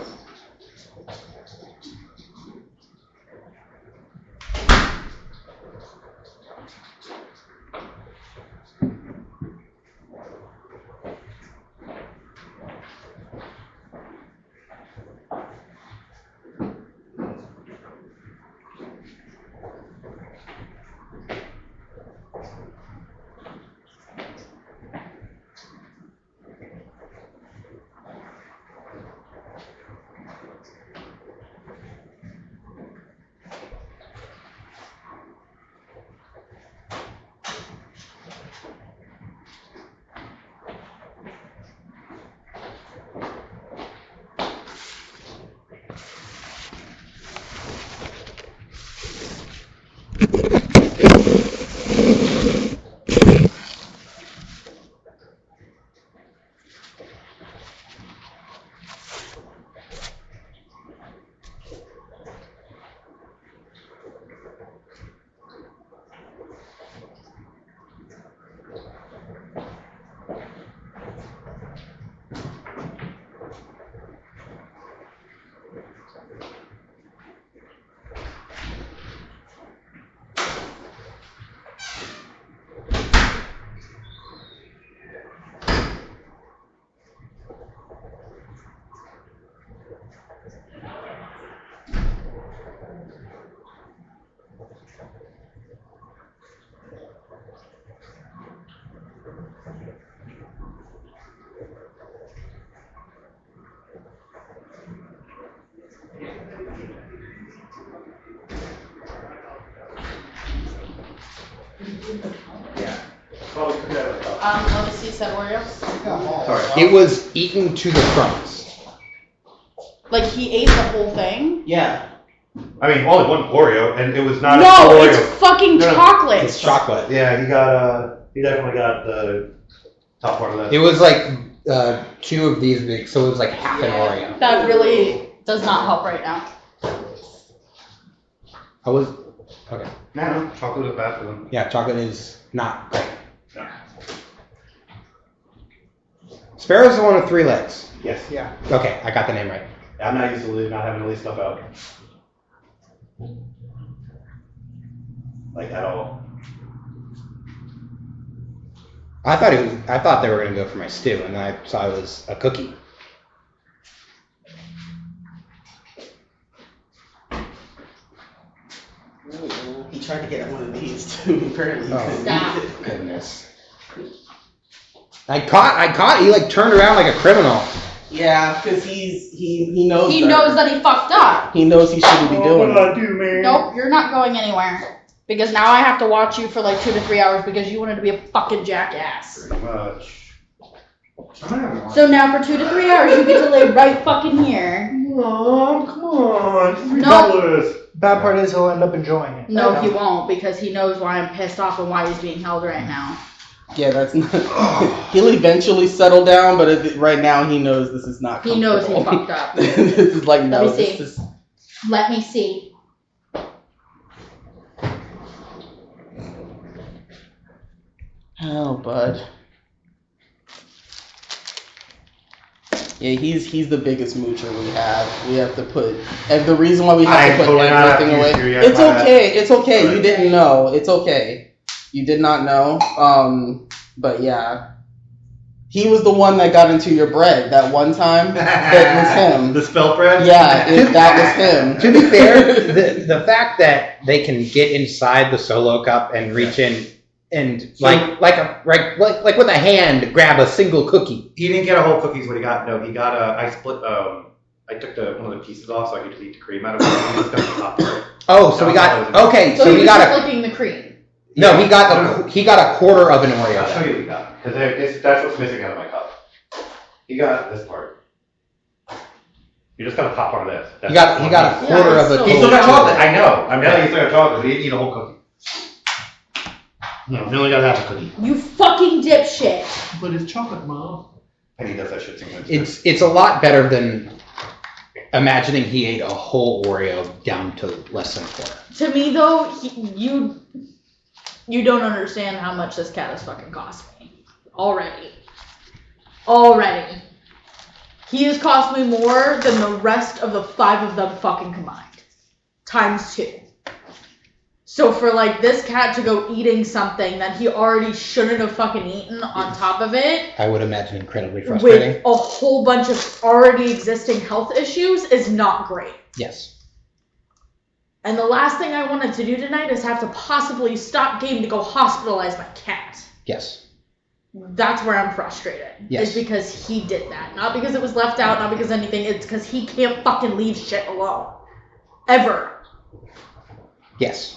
Let me see, said Oreos. Sorry. It was eaten to the crumbs. Like he ate the whole thing? Yeah. I mean, only one Oreo, and it was not a No, Oreo. it's fucking No, no, chocolate. It's chocolate. Yeah, he definitely got the top part of that. It was like 2 of these big, so it was like half an Oreo. That really does not help right now. I was okay. No, chocolate is bad for them. Yeah, chocolate is not great. No. Sparrow's the one with 3 legs. Yes. Yeah. Okay, I got the name right. I'm not used to not having to leave stuff out. Like, at all. I thought they were gonna go for my stew, and then I saw it was a cookie. He tried to get one of these too. Apparently. Oh, Stop. goodness. I caught. He like turned around like a criminal. Yeah, because he knows. He better. knows that he fucked up. He knows he shouldn't be doing What it. do I do, man? Nope, you're not going anywhere. Because now I have to watch you for like 2 to 3 hours because you wanted to be a fucking jackass. Pretty much. So now for 2 to 3 hours you get to lay right fucking here. Mom, come on. No. Bad part is he'll end up enjoying it. No, he won't because he knows why I'm pissed off and why he's being held right now. Yeah, that's not. He'll eventually settle down, but right now he knows this is not. He knows he comfortable. fucked up. This is like no. Let me see. This is. Let me see. Oh, bud. Yeah, he's the biggest moocher we have. We have to put, and the reason why we have to put totally not everything away. happy with you. It's My bad. okay. It's okay. You didn't know. It's okay. You did not know. But yeah, he was the one that got into your bread that one time. That was him. The spelt bread? Yeah, that was him. To be fair, the fact that they can get inside the solo cup and reach in and like with a hand grab a single cookie. He didn't get a whole cookies. What he got? No, he got I split. I took one of the pieces off so I could eat the cream out of it. He just got the top part. Oh, so we got okay. So So he we was got just a licking the cream. no. He got a quarter of an I'll Oreo. show you what he got because that's what's missing out of my cup. He got this part. You just got a top part of this. He got a quarter Yeah, of a. so- He still got total chocolate. I know. I'm telling you, he still got chocolate. But he didn't eat a whole cookie. No, he only got half a cookie. You fucking dipshit. But it's chocolate, Mom. And he does that shit sometimes. It's a lot better than imagining he ate a whole Oreo down to less than a quarter. To me though, you don't understand how much this cat has fucking cost me. Already. He has cost me more than the rest of the 5 of them fucking combined. Times 2. So for like this cat to go eating something that he already shouldn't have fucking eaten on top of it, I would imagine incredibly frustrating. with a whole bunch of already existing health issues is not great. Yes. And the last thing I wanted to do tonight is have to possibly stop game to go hospitalize my cat. Yes. That's where I'm frustrated. Yes. Is because he did that. Not because it was left out, not because anything. It's because he can't fucking leave shit alone. Ever. Yes.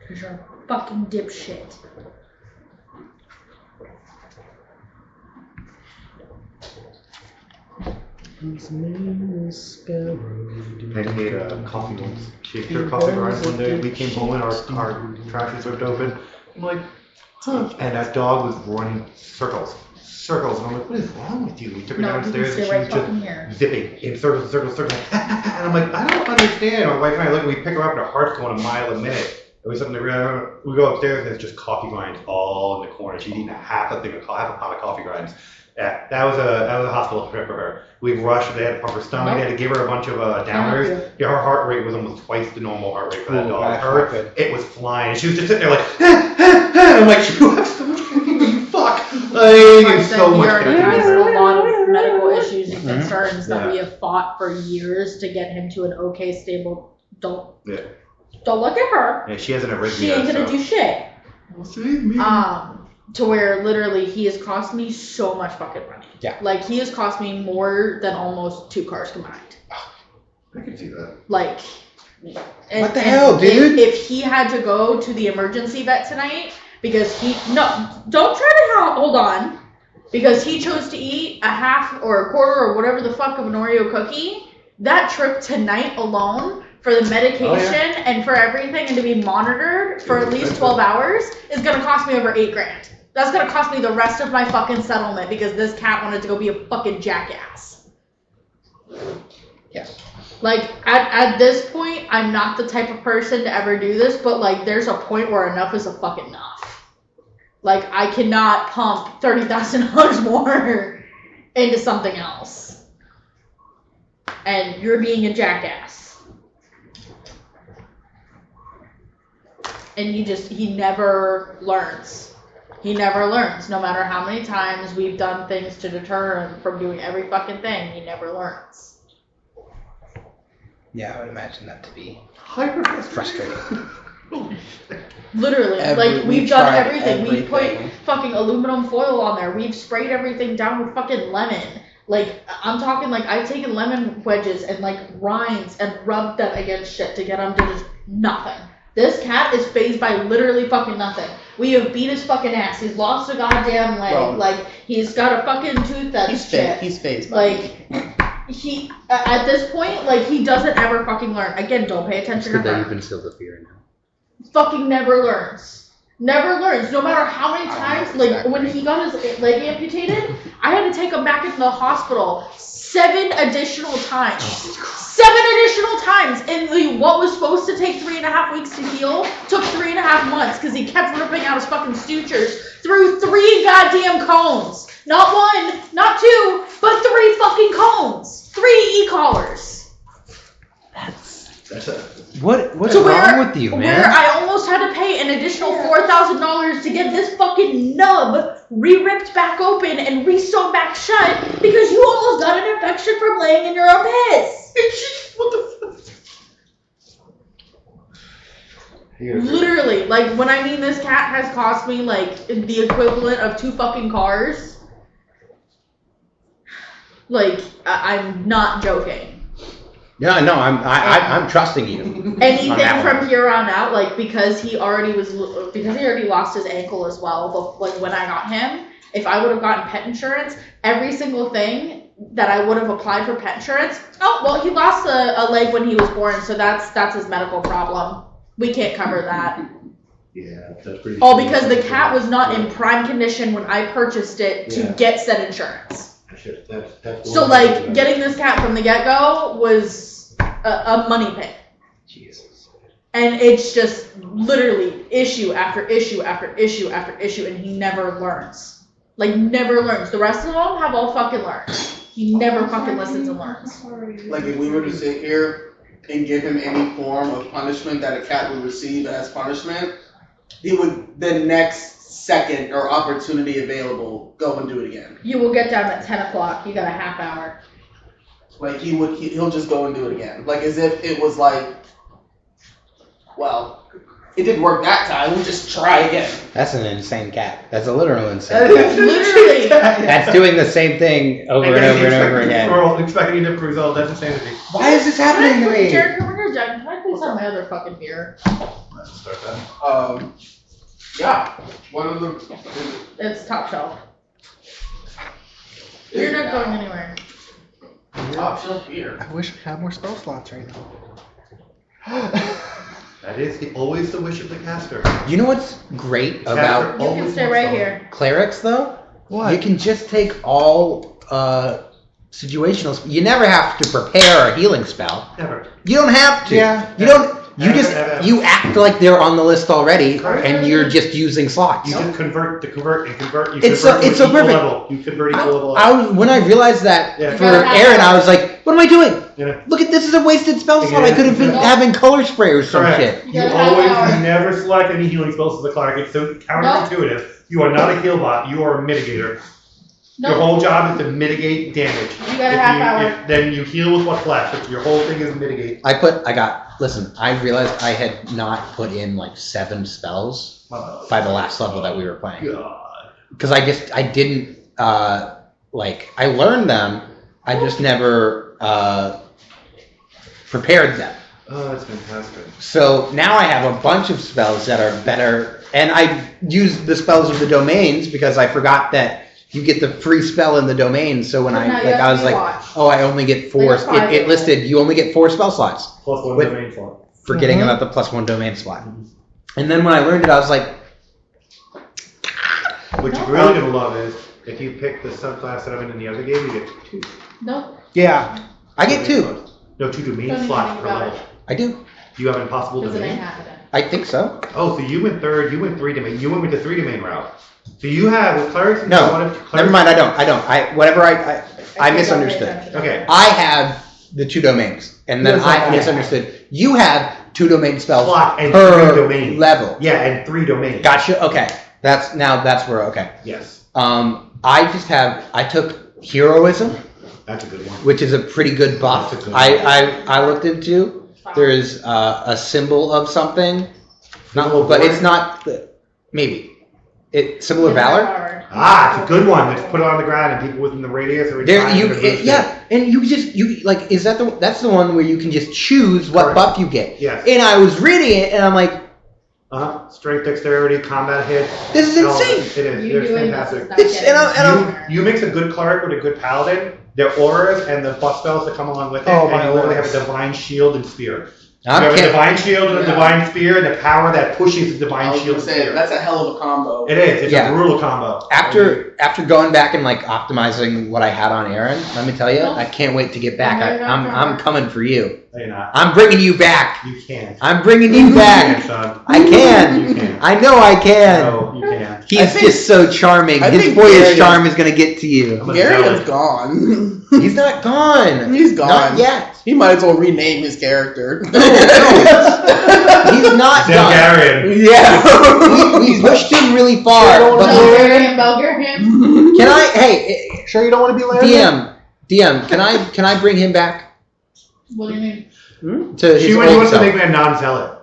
Because you're a fucking dipshit. His name is Sparrow. I made a coffee once. She took coffee grinds one day. We came home and our trash was ripped open. I'm like, huh. And that dog was running circles. And I'm like, what is wrong with you? We took her downstairs and she was just zipping in circles. And I'm like, I don't understand. My wife and I look and we pick her up and her heart's going a mile a minute. And we go upstairs and it's just coffee grinds all in the corner. She's eating half a pot of coffee grinds. Yeah, that was a hospital trip for her. We rushed. They had to pump her stomach. They had to give her a bunch of downers. Yeah, her heart rate was almost twice the normal heart rate for that dog. It was flying. She was just sitting there like, I'm like, you have so much fucking you fuck. Like, so much. He already has a lot of medical issues and concerns that we have fought for years to get him to an okay, stable. Don't look at her. Yeah, she has an arrhythmia. She ain't gonna do shit. Save me. To where literally he has cost me so much fucking money. Yeah. Like he has cost me more than almost 2 cars combined. I can see that. Like, what the hell, dude? If he had to go to the emergency vet tonight because don't try to hold on, because he chose to eat a half or a quarter or whatever the fuck of an Oreo cookie, that trip tonight alone for the medication and for everything and to be monitored for at least 12 hours is gonna cost me over $8,000. That's gonna cost me the rest of my fucking settlement because this cat wanted to go be a fucking jackass. Yes. Like, at this point, I'm not the type of person to ever do this, but, like, there's a point where enough is a fucking enough. Like, I cannot pump $30,000 more into something else. And you're being a jackass. And he never learns. He never learns. No matter how many times we've done things to deter him from doing every fucking thing, he never learns. Yeah, I would imagine that to be frustrating. Literally, we've done everything. We've put fucking aluminum foil on there. We've sprayed everything down with fucking lemon. Like, I'm talking like I've taken lemon wedges and like rinds and rubbed them against shit to get him to just nothing. This cat is fazed by literally fucking nothing. We have beat his fucking ass. He's lost a goddamn leg. Bro. Like, he's got a fucking tooth that's shit. He's fazed. Like, he, at this point, like, he doesn't ever fucking learn. Again, don't pay attention to Good that her. you've instilled the fear now. Fucking never learns. Never learns. No matter how many times, like, when he got his leg amputated, I had to take him back into the hospital 7 additional times. 7 additional times in what was supposed to take 3.5 weeks to heal took 3.5 months because he kept ripping out his fucking sutures through 3 goddamn cones. Not 1, not 2, but 3 fucking cones. 3 e-collars. That's it. What's wrong with you, man? Where I almost had to pay an additional $4,000 to get this fucking nub re-ripped back open and re-sewn back shut because you almost got an infection from laying in your own piss. What the fuck? Literally, like, when I mean this cat has cost me, like, the equivalent of 2 fucking cars. Like, I'm not joking. Yeah, no, I'm trusting you. Anything from here on out, like, because he already lost his ankle as well, but, like, when I got him, if I would have gotten pet insurance, every single thing that I would have applied for pet insurance, oh, well, he lost a leg when he was born, so that's his medical problem. We can't cover that. Yeah, that's pretty. All because the cat was not in prime condition when I purchased it to get said insurance. shit. That's So like getting this cat from the get-go was a money pit. Jesus. And it's just literally issue after issue after issue after issue, and he never learns. Like, never learns. The rest of them have all fucking learned. He never fucking listens and learns. Like, if we were to sit here and give him any form of punishment that a cat would receive as punishment, he would, the next second or opportunity available, go and do it again. You will get down at 10 o'clock. You got a half hour. Like, he'll just go and do it again. Like, as if it was like, well, it didn't work that time, we'll just try again. That's an insane cat. That's a literal insane cat. Literally. That's doing the same thing over and over and over again. Expecting a different result. That's insanity. Why is this happening to me? Jared, come here, Jack. Can I please have my other fucking beer? Let's start that. Yeah. One of the. It's top shelf. You're not going anywhere. Top shelf beer. I wish I had more spell slots right now. That is always the wish of the caster. You know what's great about You can stay right here. clerics, though? What? You can just take all situational. You never have to prepare a healing spell. Never. You don't have to. Yeah. You don't. You Never, just never. you act like they're on the list already, Correct. and you're just using slots. You can convert. You It's convert so- to it's so equal perfect. level. You convert equal level. When I realized that Yeah. for You gotta have Aaron, that. I was like, "What am I doing? Yeah. Look at this is a wasted spell slot. I Yeah. could have been Yeah. having color spray or some Correct. shit." You You gotta have always power. never select any healing spells as a cleric. It's so counterintuitive. You are not a heal bot. You are a mitigator. Your No. whole job is to mitigate damage. You got a If half hour. Then you heal with what's left. Your whole thing is mitigate. Listen, I realized I had not put in like 7 spells by the last level that we were playing. God. Because I didn't, I learned them, I just never prepared them. Oh, that's fantastic. So now I have a bunch of spells that are better, and I used the spells of the domains because I forgot that you get the free spell in the domain. So when But now you I have was to like, watch. oh, I only get 4. Like a 5 It listed you only get 4 spell slots. Plus one With- domain slot. Forgetting Mhm. about the plus 1 domain slot. And then when I learned it, I was like, What you're really gonna love is if you pick the subclass that I'm in the other game, you get 2. Nope. Yeah. I get 2. No, 2 domain Don't slots even per think about level. I do. You have an impossible Because it ain't domain. happening. I think so. Oh, so you went 3rd. You went 3 domain. You went with the 3 domain route. So you have with clerics. No, clerics, never mind. I don't. I misunderstood. Okay. I have the 2 domains, and then Yes, I I- misunderstood. You have 2 domain spells Slot and per 3 domains. level. Yeah, and 3 domains. Gotcha. Okay. That's where. Okay. Yes, I took heroism, that's a good one. which is a pretty good buff. That's a good I looked into. There's a symbol of something, Symbol of but war? it's not. Maybe symbol of valor. Ah, it's a good one. Let's put it on the ground and people within the radius are There, trying to boost it. and is that that's the one where you can just choose what Correct. buff you get. Yes. And I was reading it, and I'm like, Strength, dexterity, combat hits. this is insane. It is. You It's doing fantastic. this is not And I'm- getting You mix a good cleric with a good paladin, their auras and the buff spells that come along with it, Oh, and my you literally have auras. a divine shield and spear. I'm you have a kidding. divine shield and a Yeah. divine spear, and the power that pushes the I divine was shield gonna and say, spear. that's a hell of a combo. It is. It's Yeah. a brutal combo. After going back and like optimizing what I had on Aaron, let me tell you, I can't wait to get back. I'm coming for you. No, you're not. I'm bringing you back. You can't. I'm bringing you You back. can't, son. I can. You can't. I know I can. No, you can't. I He's think- just so charming. I His think boyish Gary- charm is gonna get to you. I'm a Gary zealot. is gone. He's not gone. He's gone. Not yet. He might as well rename his character. He's not gone. Zelgarian. Yeah. We pushed him really far. Sure, But Bulgarian. can I? Hey, Sure you don't want to be Larry? DM. Can I bring him back What do you mean? to his She old wants to self? make me a non-zealot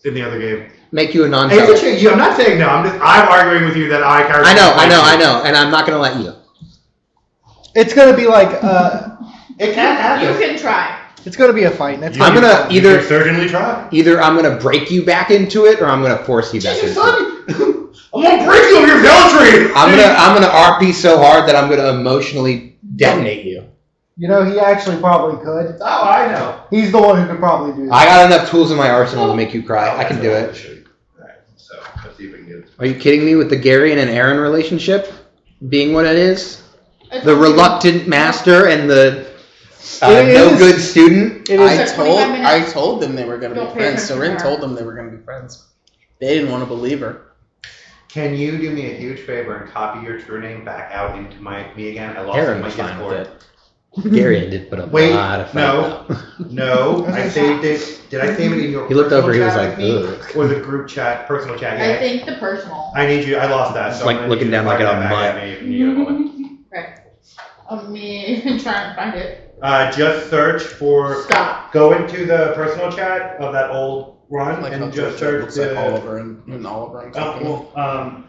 in the other game. Make you a Hey, non-self. I'm not saying no. I'm arguing with you that I character. I know, and I'm not gonna let you. It's gonna be like It can't happen. You can try. it's gonna be a fight. That's I'm gonna You either- can certainly try. Either I'm gonna break you back into it, or I'm gonna force you back Jesus, into it. son. I'm gonna break you of your zealotry. I'm gonna RP so hard that I'm gonna emotionally detonate you. You know, he actually probably could. Oh, I know. He's the one who could probably do that. I got enough tools in my arsenal to make you cry. I can do it. Alright, so let's see if we can get it. Are you kidding me with the Gary and Aaron relationship being what it is? The reluctant master and the It no is. good student. It I is. Like 25 I minutes. told them they were gonna Don't be pay friends. attention Soren to her. told them they were gonna be friends. They didn't want to believe her. Can you do me a huge favor and copy your true name back out into me again? I lost Aaron it in my was fine with Discord. it. Gary did put up Wait, a lot of fight, no. though. No, I saved it. Did I save it in your He looked personal over, he was chat like, with me? ugh. Or the group chat, personal chat? I Yeah. think the personal. I need you. I lost that. It's So like I'm gonna looking need you to down like fire a that back mutt. at me if you need a moment. Okay. Of me trying to find it. Just search for. Stop. Go into the personal chat of that old run Like how and just George search looks like the. Oliver and Oliver and something.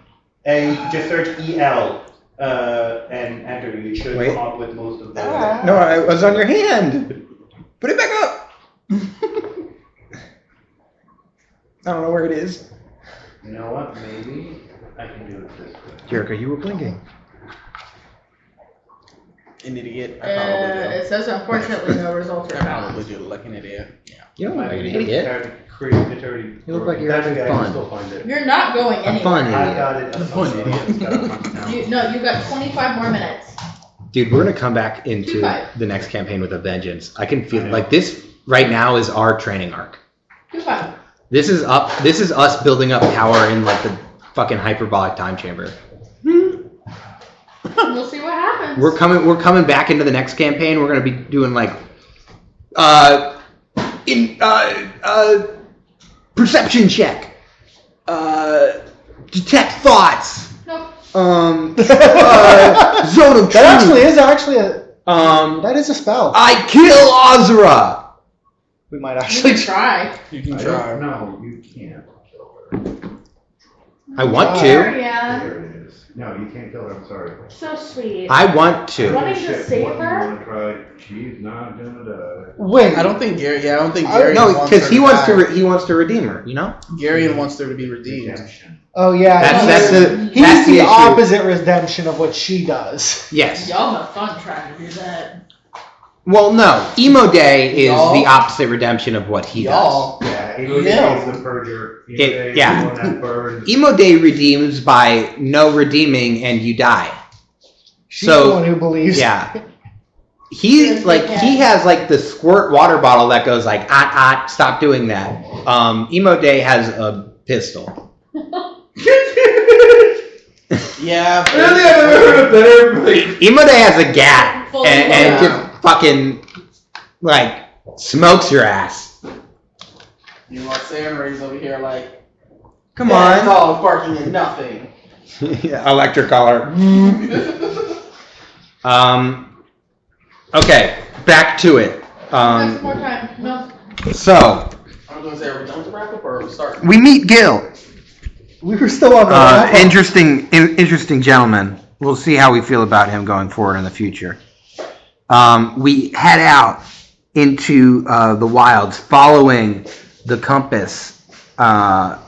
Just search EL and enter. You should Wait. come up with most of the. No, it was on your hand. Put it back up. I don't know where it is. You know what? Maybe I can do it this way. Jericho, you were blinking. An idiot. I probably do. It says unfortunately no results I are found. probably do like an idiot. Yeah. You don't look like an It's idiot. already. You look like you're That's having okay, I can fun. still find it. You're not going A anywhere. fun I idiot. got it. A fun idiot. You've got 25 more minutes. Dude, we're gonna come back into 2-5. the next campaign with a vengeance. I can feel I know. like this right now is our training arc. 2-5. This is us building up power in like the fucking hyperbolic time chamber. We'll see what happens. We're coming back into the next campaign. We're gonna be doing like perception check. Detect thoughts. Nope. Zone of truth. That actually is Um, that is a spell. I kill Azra. We might You actually can try. You can I try. don't know. You can't kill her. I want There, to. yeah. There it is. No, you can't kill her. I'm sorry. So sweet. I want to. Wanting to Shit, save what do you her? wanna try? She's not gonna die. Wait. I don't think Gary. Yeah, I don't think Gary. No, wants because her he wants die. to. He wants to redeem her. You know. Gary wants her to be redeemed. Redemption. Oh yeah. That's the. He's That's the the issue. opposite redemption of what she does. Yes. Y'all have fun trying to do that. Well, no. Emo Day is Y'all- the opposite redemption of what he Y'all. Yeah, Emo Yeah. Day is the purger. Emo It- Day is yeah. the one that burns. does. Emo Day redeems by no redeeming and you die. She's So- the one who believes. Yeah. He like he has like the squirt water bottle that goes like stop doing that. Emo Day has a pistol. Yeah. I don't think I've ever heard a better. Emo Day has a gat Fully and loaded. just fucking like smokes your ass. You want Sam Ray's over here like. Come "Yeah, on. dog barking and nothing. Electric collar. Okay, back to it. Have some more time. No. So I'm gonna say, are we done with the wrap up or are we starting? we meet Gil. We were still on the wrap up. Interesting gentleman. We'll see how we feel about him going forward in the future. We head out into the wilds, following the compass that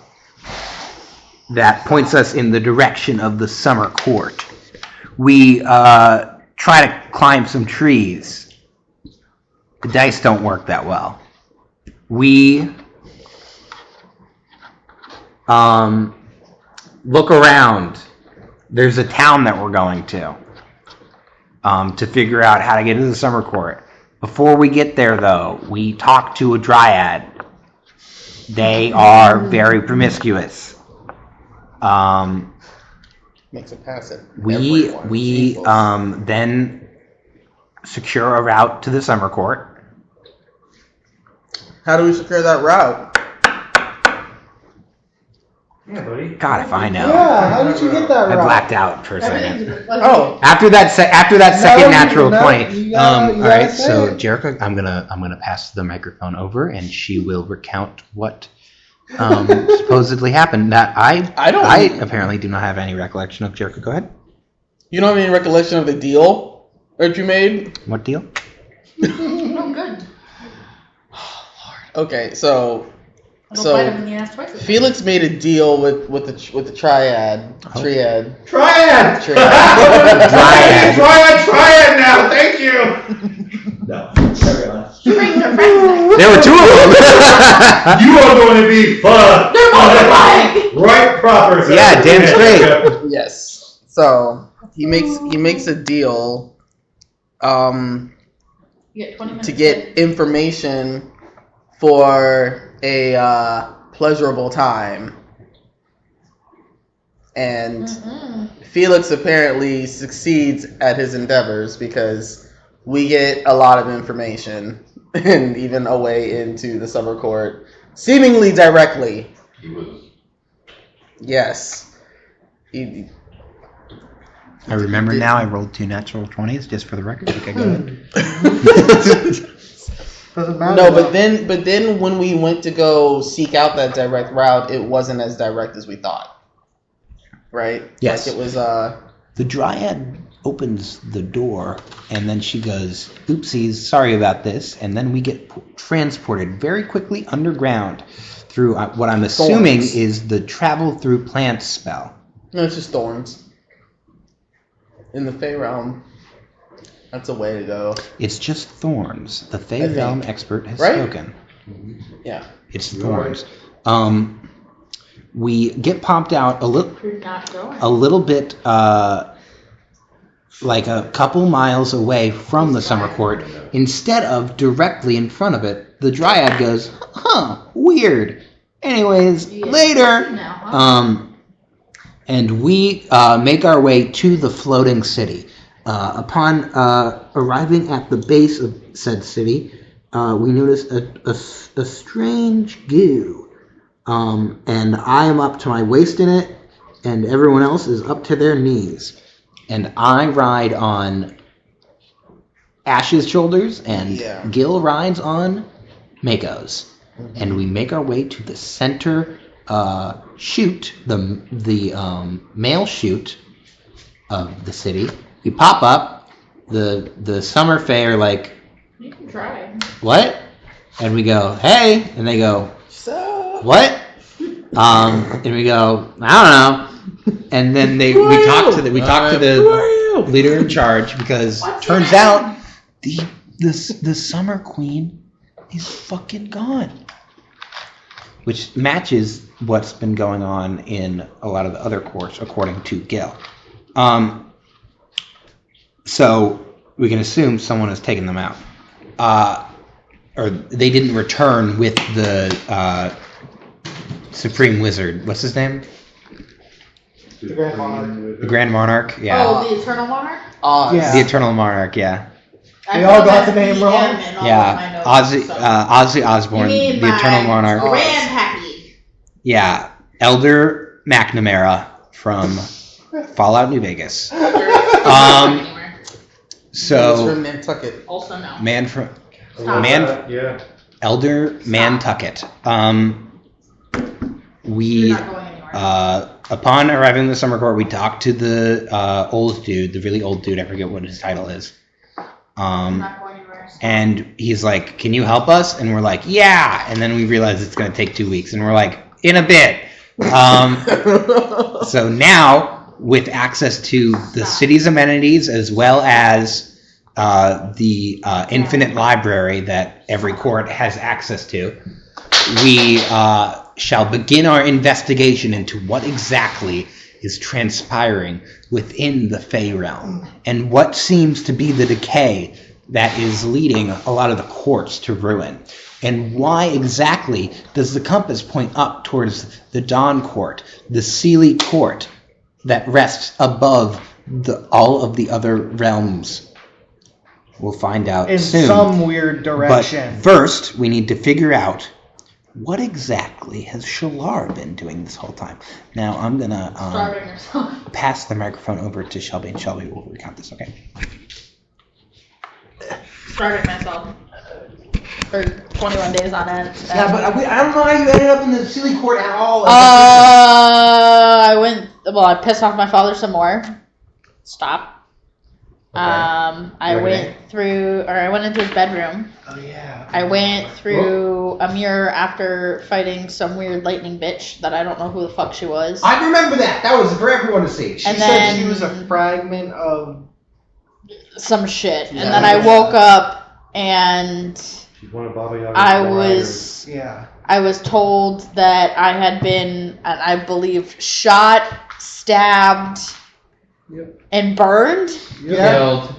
points us in the direction of the summer court. We try to climb some trees. The dice don't work that well. We look around. There's a town that we're going to figure out how to get into the summer court. Before we get there, though, we talk to a dryad. They are very promiscuous. Makes it passive. We Everyone. we then secure a route to the summer court. How do we secure that route? Yeah, buddy. God, if I know. Yeah, how did you get that I right? blacked out for a second. Everything's. Oh. After that second natural point. you gotta All right, say so it. Jericho, I'm gonna pass the microphone over, and she will recount what supposedly happened. That I apparently do not have any recollection of. Jericho, go ahead. You don't have any recollection of the deal that you made? What deal? Oh, good. Okay, so I don't So, bite him in the ass twice. Felix made a deal with the triad. Oh. Triad. Triad! Triad. Triad now, thank you! No, carry on. She brings her friends next. There were two of them. You are going to be fucked! They're multiplying! Right proper, sir. Yeah, damn straight. Yes. So he makes a deal You get 20 minutes to get information for a pleasurable time. And Mm-mm. Felix apparently succeeds at his endeavors because we get a lot of information and even a way into the summer court seemingly directly. He was. Yes. I remember now. I rolled 2 natural 20s just for the record. Okay, go ahead. Doesn't matter. No, but then when we went to go seek out that direct route, it wasn't as direct as we thought. Right? Yes. Like it was The Dryad opens the door, and then she goes, oopsies, sorry about this. And then we get transported very quickly underground through what I'm assuming Thorns. is the travel through plants spell. no, it's just thorns. In the Fey realm. That's a way to go. It's just thorns. The I Fey think. Realm expert has Right? spoken. Yeah. It's You're thorns. We get popped out You're not going. a little bit, like a couple miles away from the summer court. Instead of directly in front of it, the Dryad goes, huh, weird. Anyways, Yeah. later. Now, huh? And we make our way to the floating city. Upon arriving at the base of said city, we notice a strange goo. And I am up to my waist in it, and everyone else is up to their knees. And I ride on Ash's shoulders, and Yeah. Gil rides on Mako's. And we make our way to the center chute, the male chute of the city. We pop up. The summer fae are like, You can try. what? And we go, hey, and they go, So what? And we go, I don't know. And then we talk to the Who are you? leader in charge because What's turns your out the summer queen is fucking gone. Which matches what's been going on in a lot of the other courts, according to Gil. So we can assume someone has taken them out. Or they didn't return with the Supreme Wizard. What's his name? The Grand Monarch. The Grand Monarch? Yeah. Oh, the Eternal Monarch? Oz. Yeah. The Eternal Monarch, yeah. We all got the name wrong? Yeah. Ozzy Osbourne, the Eternal Monarch. Grandpappy. Yeah. Elder McNamara from Fallout New Vegas. It's from So, Nantucket. Also no. Yeah. Elder Nantucket. We, You're not going anywhere. upon arriving in the summer court, we talked to the old dude, the really old dude. I forget what his title is. I'm not going anywhere. And he's like, can you help us? And we're like, yeah. And then we realize it's going to take 2 weeks. And we're like, in a bit. So now, with access to the city's amenities as well as the infinite library that every court has access to, we shall begin our investigation into what exactly is transpiring within the Fey realm and what seems to be the decay that is leading a lot of the courts to ruin. And why exactly does the compass point up towards the Dawn Court, the Sealy Court that rests above all of the other realms? We'll find out In soon. some weird direction. But first, we need to figure out what exactly has Shalar been doing this whole time. Now, I'm going to Starving yourself. pass the microphone over to Shelby, and Shelby will recount this, okay? Starving myself. For 21 days on end. I don't know how you ended up in the Sealy Court at all. I pissed off my father some more. Stop. Okay. I went into his bedroom. Oh, yeah. I went through a mirror after fighting some weird lightning bitch that I don't know who the fuck she was. I remember that. That was for everyone to see. She And said then- she was a fragment of. Some shit. And Yeah. then I woke up and She's one of Baba Yaga's I riders. was told that I had been, and I believe, shot, stabbed, and burned. Killed.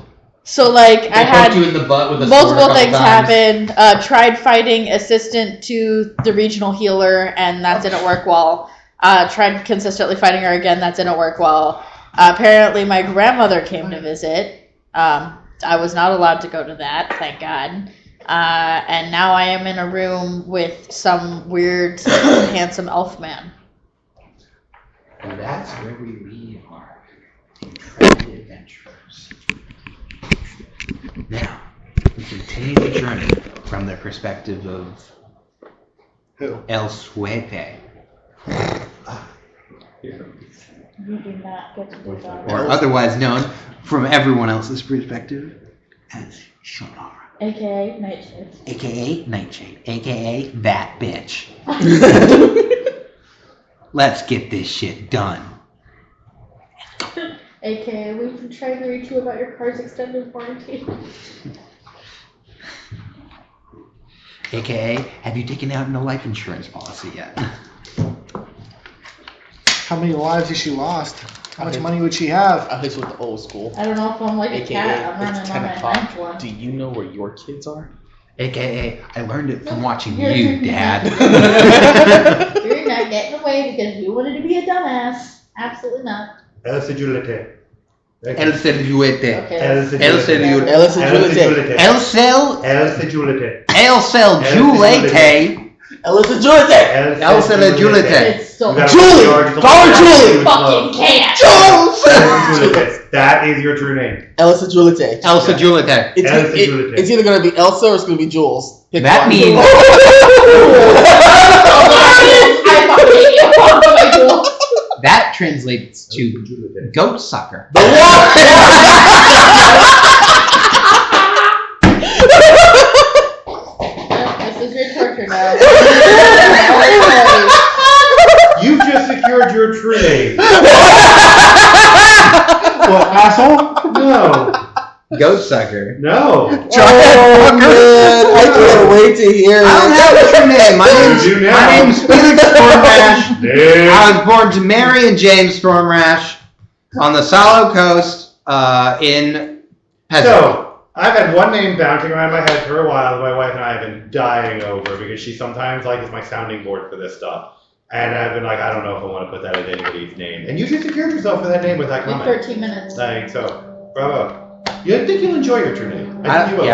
So like I had you in the butt with a multiple things happen. Tried fighting assistant to the regional healer, and that didn't work well. Tried consistently fighting her again, that didn't work well. Apparently, my grandmother came to visit. I was not allowed to go to that, thank God. And now I am in a room with some weird, handsome elf man. And that's where we leave our intrepid adventurers. Now, we continue the journey from the perspective of Who? El Suete, You do not get to do that. or otherwise known from everyone else's perspective as Shonara, AKA Nightshade. aka Nightshade, aka that bitch. Let's get this shit done. AKA, we've been trying to reach you about your car's extended warranty. AKA, have you taken out no life insurance policy yet? How many lives has she lost? How much money would she have? I'll hit you with the old school. I don't know if I'm like a AKA, cat. I'm it's running 10 on my o'clock. ninth one. Do you know where your kids are? AKA, I learned it from watching You're you, Dad. You're not getting away because you wanted to be a dumbass. Absolutely not. El Sedulete. El Serjuete. Okay. El El Sedulete. Serjuete. Ellis and Julite. El Cel. El Sedulete. El Cel Julete. Ellis and Julite. El Sedulete. It's so You gotta Julie! work hard. Call her Julie! fucking cat. That is your true name. Ellis and Julite. El Sedulete. It's, Ellis and Julite. it's either gonna be Elsa or it's gonna be Jules. Pick That one. means- I fucking hate you. Oh my God. That translates to goat sucker. The what? This is your torture now. You just secured your true name. What, asshole? No. Goat sucker. No. Oh man, I can't wait to hear I don't it. have a true name. My You do now. name's Felix Stormrash. Dude. I was born to Mary and James Stormrash on the Salo Coast in Pesach. So, I've had one name bouncing around my head for a while that my wife and I have been dying over because she sometimes is my sounding board for this stuff. And I've been like, I don't know if I want to put that as anybody's name. And you just secured yourself for that name with that With comment. 13 minutes. So, bravo. You think you'll enjoy your true name? I think you will.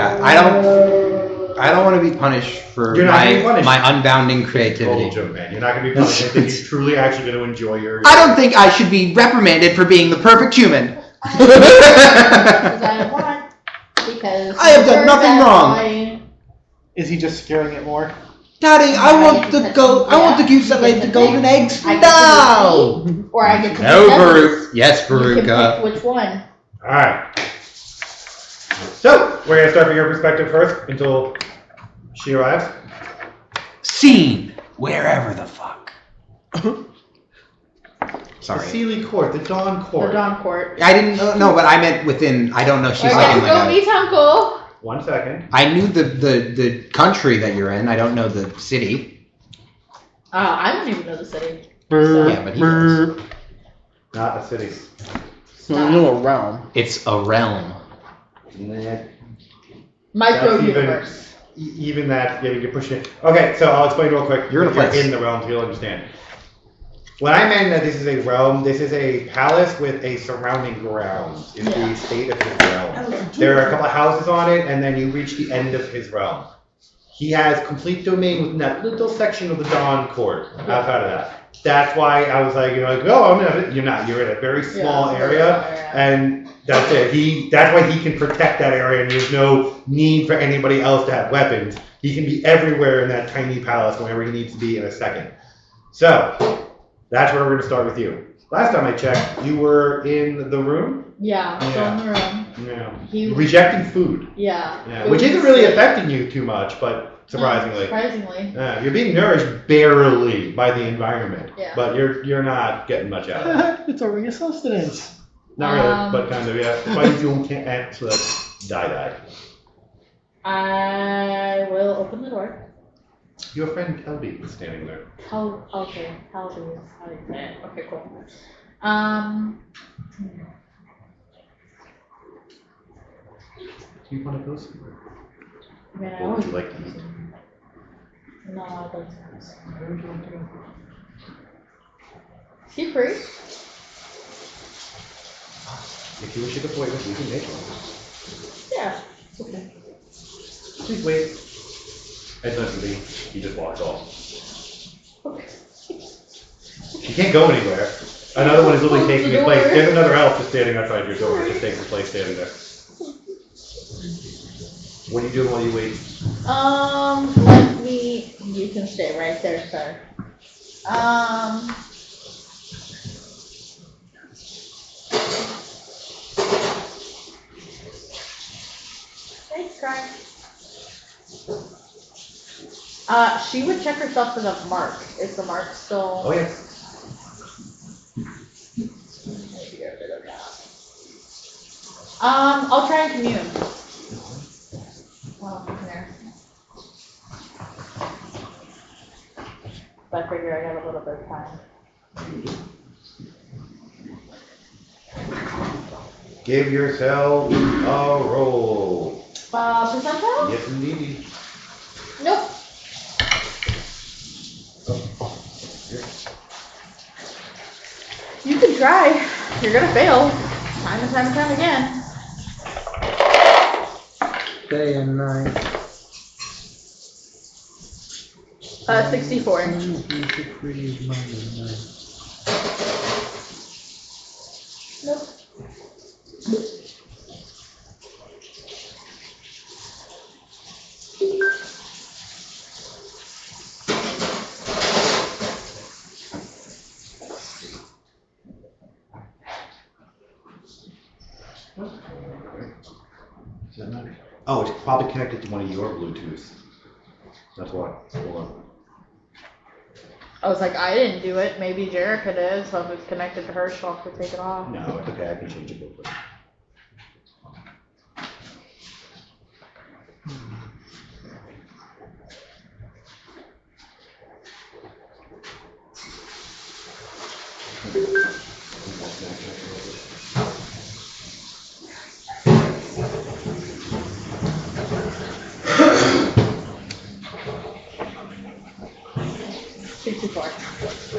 I don't want to be punished for You're not gonna be punished. my unbounding Total creativity. joke, man. You're not going to be punished. I think you're truly actually going to enjoy your... I don't think I should be reprimanded for being the perfect human. Because I want. Because I have done nothing wrong. Is he just securing it more? Daddy, I want the goose that laid the golden eggs I get now. to be, or I get to No, be Baruch. Yes, You can Baruch. pick which one. Alright. So, we're going to start from your perspective first until she arrives. Scene, wherever the fuck. The Sorry. Sealy Court, the Dawn The Court. Dawn Court. I didn't know, but I meant within, I don't know, she's We're like gonna in go like a, meet Uncle. 1 second. I knew the country that you're in, I don't know the city. I don't even know the city. Yeah, but he does. Not a city. So you know a realm. It's a realm. Micro That's universe. Even that, yeah, you're pushing it. Okay, so I'll explain real quick. You're in a place. in the realm, so you'll understand. When I meant that this is a realm, this is a palace with a surrounding grounds. Is Yeah. the state of his realm. There are a couple of houses on it, and then you reach the end of his realm. He has complete domain within that little section of the Dawn Court. Outside of that, that's why I was like, oh, I'm in it. You're not. You're in a very small Yeah, area, area. and that's it. That's why he can protect that area, and there's no need for anybody else to have weapons. He can be everywhere in that tiny palace whenever he needs to be in a second. So that's where we're going to start with you. Last time I checked, you were in the room. Yeah, still in the room. Yeah. He- Rejecting food. Yeah. Yeah. Which isn't really affecting you too much, but surprisingly. Surprisingly. Yeah, you're being nourished barely by the environment, Yeah. but you're not getting much out of it. It's a ring of sustenance. Not really, but kind of, yeah. Why you can't actually die. I will open the door. Your friend Kelby was standing there. Okay, Halby is how you say it. Okay, cool. Do you want those? I mean, I What would always you like to eat? No, I'd like to. Where would you like to go? Is he free? If you wish to appointment, we can make one. Yeah. Okay. Please wait. It's not me. He just walks off. Okay. You can't go anywhere. Another one is literally Close the taking his place. door. There's another elf just standing outside your door. Just taking his place standing there. What are you doing while you wait? Let me. You can stay right there, sir. Thanks, Craig. She would check herself for the mark. Is the mark still? Oh yeah. Maybe get rid of that. I'll try and commune. Oh, there. But I figure I got a little bit of time. Give yourself a roll. Percentile? Yes, indeed. Nope. You can try. You're gonna fail. Time and time and time again. Day and night. 64. Nope. Is that not? Oh, it's probably connected to one of your Bluetooths. That's why. Hold on. I was like, I didn't do it. Maybe Jerica did, so if it's connected to her, she'll have to take it off. No, it's okay. I can change it real quick.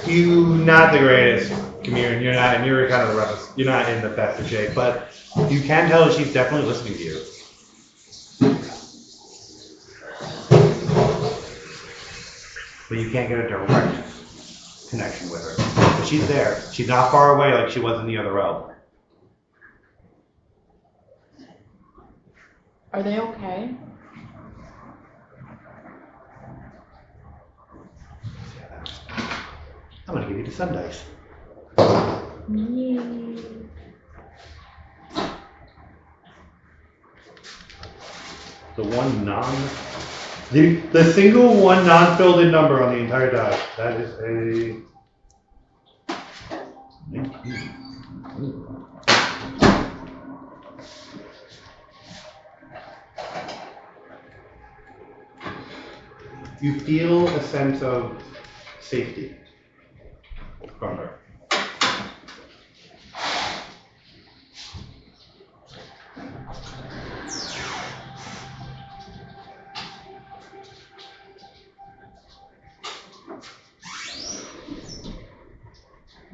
You not the greatest commune. You're not, and you're kind of the roughest. You're not in the best of shape, but you can tell that she's definitely listening to you. But you can't get a direct connection with her. But she's there. She's not far away like she was in the other realm. Are they okay? I'm gonna give you the sun dice. Yay. The single one non-filled in number on the entire die. That is a 19. You feel a sense of safety from her.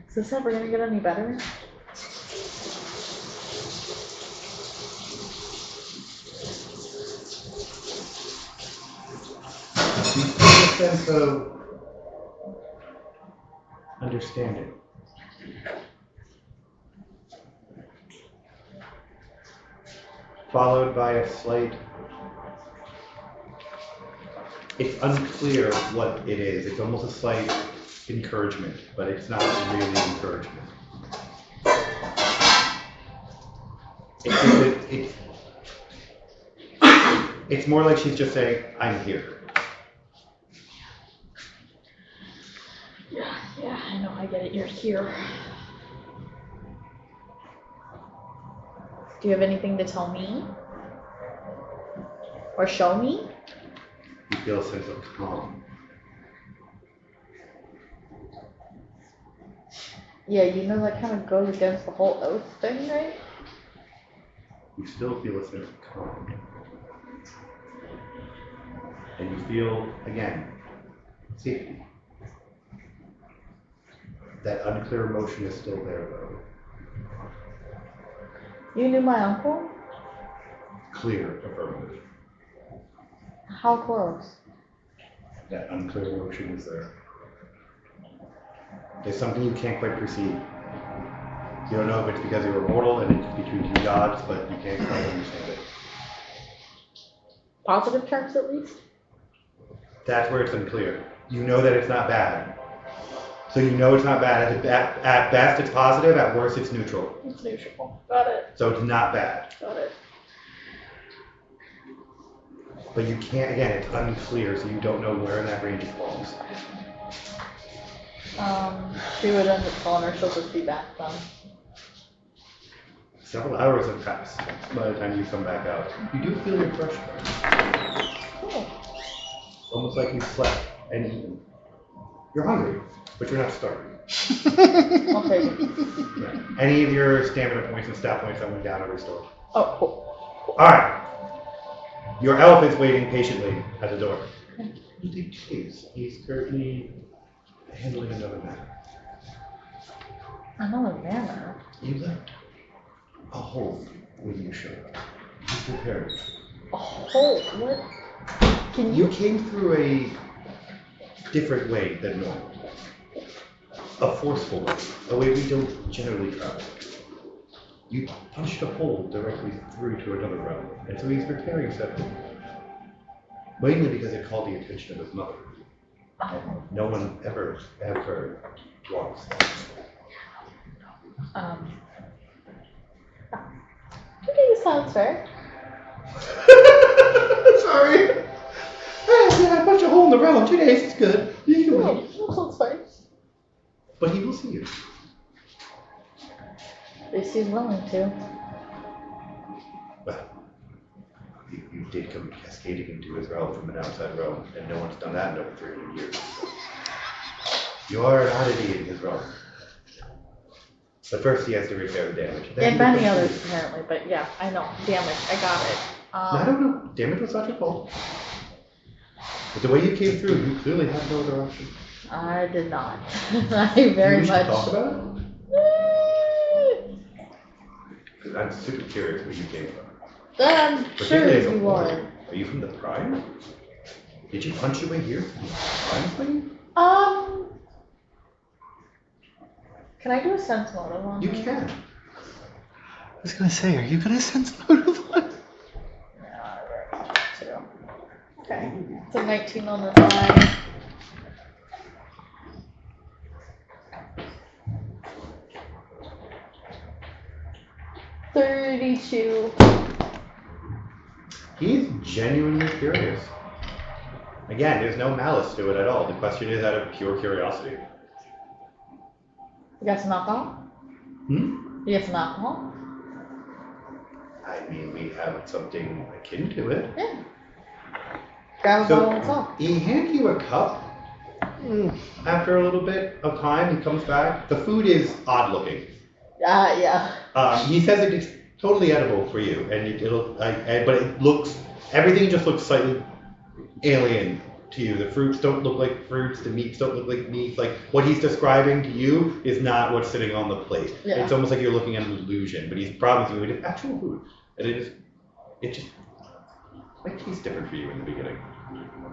Is this ever gonna get any better? You feel a sense of understanding. Followed by a slight, it's unclear what it is. It's almost a slight encouragement, but it's not really encouragement. It's more like she's just saying, I'm here. Yeah, I know, I get it, you're here. Do you have anything to tell me? Or show me? You feel a sense of calm. Yeah, you know that kind of goes against the whole oath thing, right? you still feel a sense of calm. And you feel, again, safety. That unclear emotion is still there, though. You knew my uncle? Clear affirmative. How close? That unclear emotion is there. There's something you can't quite perceive. You don't know if it's because you were mortal and it's between two gods, but you can't quite understand it. Positive terms, at least? That's where it's unclear. You know that it's not bad. So you know it's not bad. At best, it's positive. At worst, it's neutral. It's neutral. Got it. So it's not bad. Got it. But you can't, again, it's unclear, so you don't know where in that range it falls. She would end up calling her, she'll just be back then. Several hours have passed by the time you come back out. You do feel refreshed, though. Cool. Almost like you slept and eaten. You're hungry, but you're not starving. I'll take it. Yeah. Any of your stamina points and stat points that went down are restored. Oh, cool. Alright. Your elf is waiting patiently at the door. He's currently handling another matter. Another manner. You left a hole when you showed up. He's prepared. A hole? What? Can You you? came through a different way than normal. A forceful way. A way we don't generally travel. You punched a hole directly through to another realm. And so he's preparing something. Mainly because it called the attention of his mother. Oh, No one ever wants that. 2 days sounds fair. Sorry. Yeah, I punched a hole in the realm. 2 days, it's good. You can No, wait. that sounds fair. But he will see you. They seem willing to. Well, you did come cascading into his realm from an outside realm, and no one's done that in over 300 years. You are an oddity in his realm. But first he has to repair the damage. Then And he many will come others, to you. apparently, but yeah, I know. Damage, I got it. I don't know. Damage was not your fault. But the way you came through, you clearly had no other option. I did not. I very We should much. talk about it? 'Cause I'm super curious where you came from. I'm sure Particularly as a you warrior. are. Are you from the Prime? Did you punch your way here from the Prime thing? Can I do a sense motive on You him? can. I was gonna say, are you gonna sense motive one? Yeah, I very much want to. Okay. It's a 19 on the die. $32. He's genuinely curious. Again, there's no malice to it at all. The question is out of pure curiosity. You got some alcohol? Hmm? You got some alcohol? I mean, we have something akin to it. Yeah. Grab a bottle and talk. He hands you a cup. After a little bit of time, he comes back. The food is odd looking. Yeah. He says it's totally edible for you, and but it looks, everything just looks slightly alien to you. The fruits don't look like fruits. The meats don't look like meats. Like what he's describing to you is not what's sitting on the plate. Yeah. It's almost like you're looking at an illusion, but he's promising you it's actual food, and it just might taste different for you in the beginning.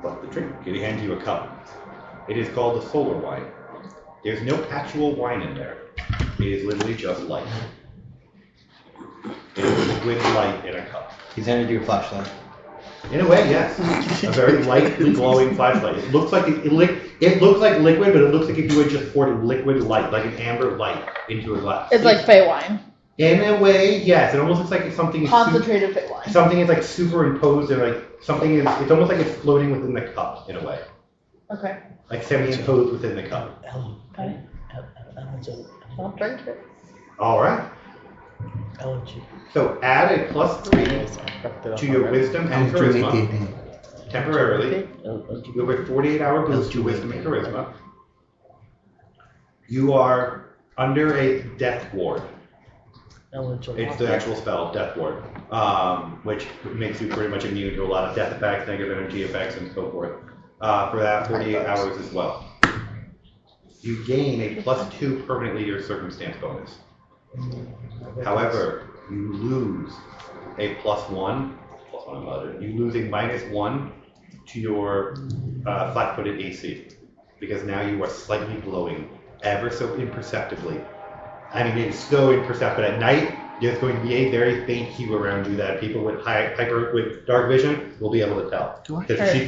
But the drink, he hands you a cup. It is called the solar wine. There's no actual wine in there. It is literally just light. It is liquid light in a cup. He's handed you a flashlight. In a way, yes. A very lightly glowing flashlight. It looks like it looks like liquid, but it looks like if you had just poured liquid light, like an amber light, into a glass. It's like Fey wine. In a way, yes. It almost looks like something is Concentrated Fey wine. something is like superimposed, or like something is. It's almost like it's floating within the cup in a way, Okay. like semi-imposed within the cup. Okay. I'll drink it. All right. So add a +3 to your wisdom and charisma temporarily. You have a 48-hour boost to wisdom and charisma. You are under a death ward. It's the actual spell, Death Ward, which makes you pretty much immune to a lot of death effects, negative energy effects, and so forth. For that, 48 hours as well. You gain a +2 permanently to your circumstance bonus. However, you lose a +1 you lose a -1 to your flat-footed AC, because now you are slightly glowing ever so imperceptibly. I mean, it's so imperceptible. At night, there's going to be a very faint hue around you that people with with dark vision will be able to tell. Because she's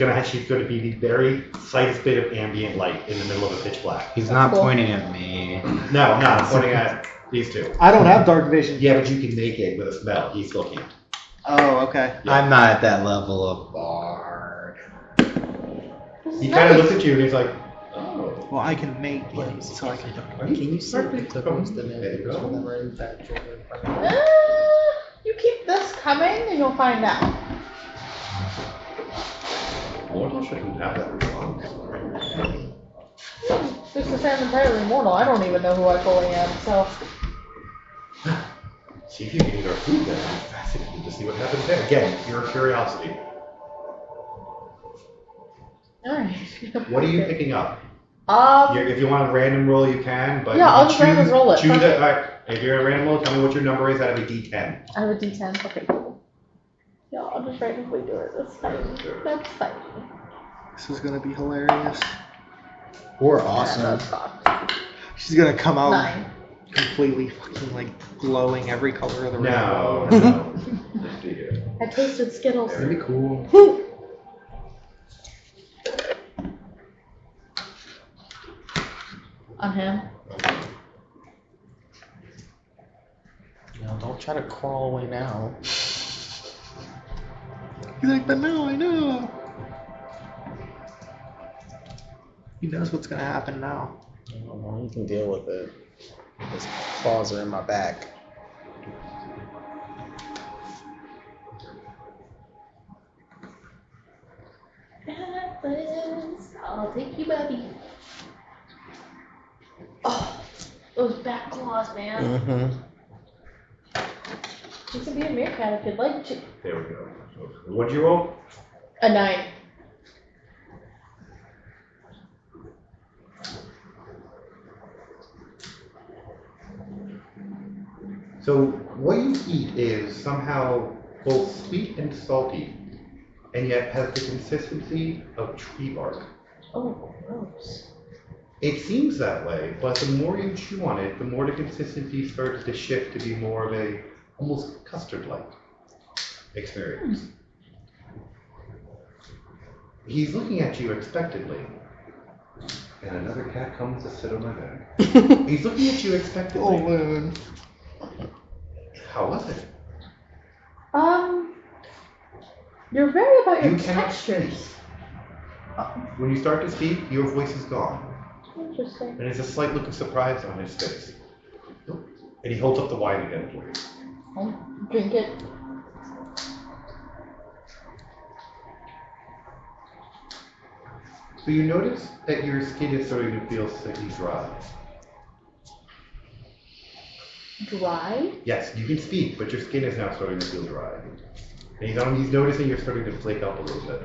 going to be the very slightest bit of ambient light in the middle of a pitch black. He's not pointing at me. No, I'm not. I'm pointing at these two. I don't have dark vision. Yeah, but you can make it with a spell. He still can't. Oh, okay. Yeah. I'm not at that level of bard. He kind of looks at you and he's like, oh. Well, I can make it so I can. Can you see the tokens the There you go. whenever that children You keep this coming and you'll find out. Mortal shouldn't have that response. Just to say I'm entirely mortal, I don't even know who I fully am, so. See if you can eat our food then. I'm fascinated to see what happens there. Again, pure curiosity. Alright. What are you picking up? Um, If you want a random roll, you can, but Yeah, I'll just random roll it. Choose Fuck it. it. All right. If you're a random roll, tell me what your number is out of a D10. I have a D10. Okay, cool. Yeah, I'll just randomly do it. That's fine. That's fine. This is gonna be hilarious. Or Yeah, awesome. that's fucked. She's gonna come out 9. completely fucking like glowing every color of the No, rainbow. no. Let's see here. I tasted Skittles. Very cool. On him. Don't try to crawl away now. He's like, but no, I know. He knows what's gonna happen now. I don't know, you can deal with it. His claws are in my back. I'll take you, buddy. Oh, those back claws, man. Mm-hmm. You can be a meerkat if you'd like to. There we go. What'd you roll? A 9. So what you eat is somehow both sweet and salty, and yet has the consistency of tree bark. Oh, gross. It seems that way, but the more you chew on it, the more the consistency starts to shift to be more of a almost custard-like experience. He's looking at you expectantly. And another cat comes to sit on my back. He's looking at you expectantly. Oh man. How was it? You're very about your You cannot textures. When you start to speak, your voice is gone. Interesting. And there's a slight look of surprise on his face. And he holds up the wine again for you. I'll drink it. So you notice that your skin is starting to feel slightly dry. Dry? Yes, you can speak, but your skin is now starting to feel dry. And he's noticing you're starting to flake up a little bit.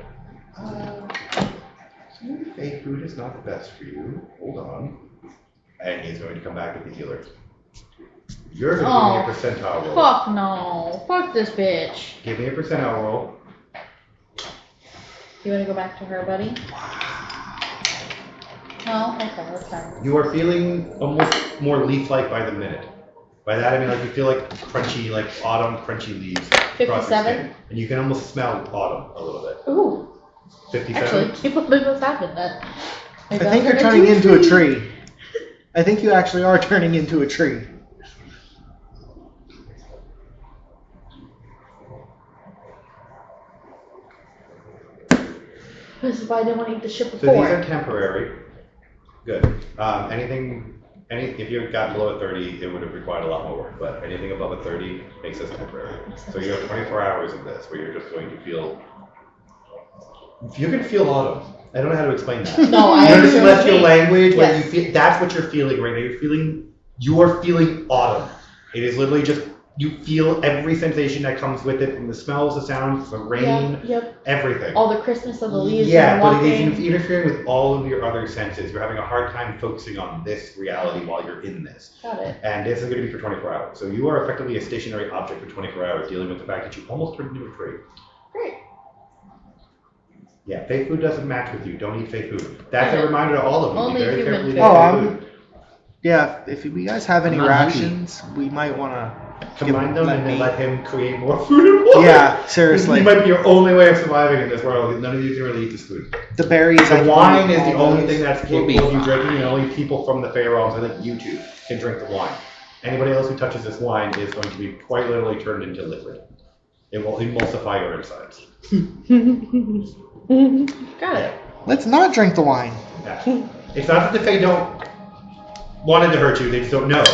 Fake food is not the best for you. Hold on. And he's going to come back with the healer. You're going to give me a percentile roll. Fuck no. Fuck this bitch. Give me a percentile roll. You wanna go back to her, buddy? No? Okay, that's fine. You are feeling almost more leaf-like by the minute. By that I mean like you feel like crunchy, like autumn crunchy leaves across your 57? skin. And you can almost smell autumn a little bit. Ooh. 57? Actually, keep letting this happen then. I think you're turning into a tree. I think you actually are turning into a tree. This is why I didn't want to eat the shit So these before. are temporary. Good. If you got below a 30, it would have required a lot more work, but anything above a 30 makes this temporary. So you have 24 hours of this where you're just going to feel, you can feel autumn. I don't know how to explain that. No, I You know the understand what you celestial mean. language where Yes. you feel, that's what you're feeling right now. You are feeling autumn. It is literally just You feel every sensation that comes with it, from the smells, the sounds, the rain, Yep. everything. All the Christmas of the leaves. Yeah, and but walking. it is interfering with all of your other senses. You're having a hard time focusing on this reality while you're in this. Got it. And this is going to be for 24 hours. So you are effectively a stationary object for 24 hours, dealing with the fact that you almost turned into a tree. Great. Yeah, fake food doesn't match with you. Don't eat fake food. That's Okay. a reminder to all of you. Only Be very human careful food. eating Oh, fake food. Yeah, if you guys have any I'm not hungry. rations, we might want to Combine them let and then me- let him create more food and water. Yeah, seriously. He might be your only way of surviving in this world. None of you can really eat this food. The berries. I The can wine eat is the all only those. thing that's We'll be capable of you fine. drinking, and only people from the Fae realms, I think you two, can drink the wine. Anybody else who touches this wine is going to be quite literally turned into liquid. It will emulsify your insides. Got it. Let's not drink the wine. Yeah. It's not that the Fae don't wanted to hurt you, they just don't know.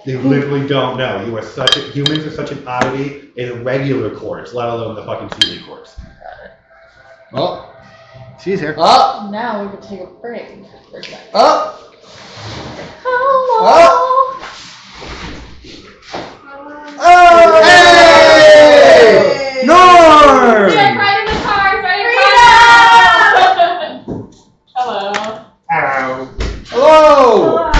They literally don't know. Humans are such an oddity in regular courts, let alone the fucking sealy courts. Well, She's here. Up, Now we can take a break for a second. up, Hello. oh, Hey! Norm! Yeah, right in the car, right in the car. Hello. Hello! Hello.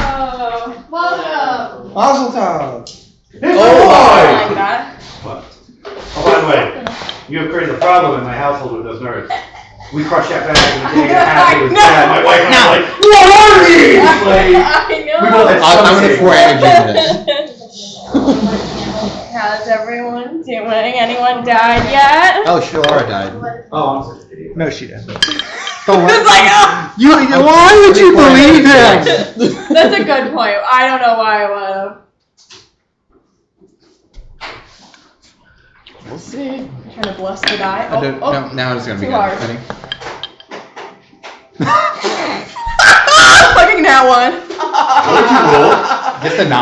Welcome. Mazel tov! It's Oh, a I wine! like that. What? Oh, by the way, you have created a problem in my household with those nerds. We crushed that bag and we didn't get half. It was No. bad. My wife and I were like, what are these? Like, I know. we both had I'm gonna something. pour energy into this. How's everyone doing? Anyone died yet? Oh, sure, Laura died. Oh, I'm such an idiot. No, she didn't. It's like, oh, Why would you believe him? that's a good point. I don't know why I would have. we'll see. I'm trying to bless the die. I don't, no, now it's gonna be too good. hard. Ready? Fucking that one. Just a 9. No,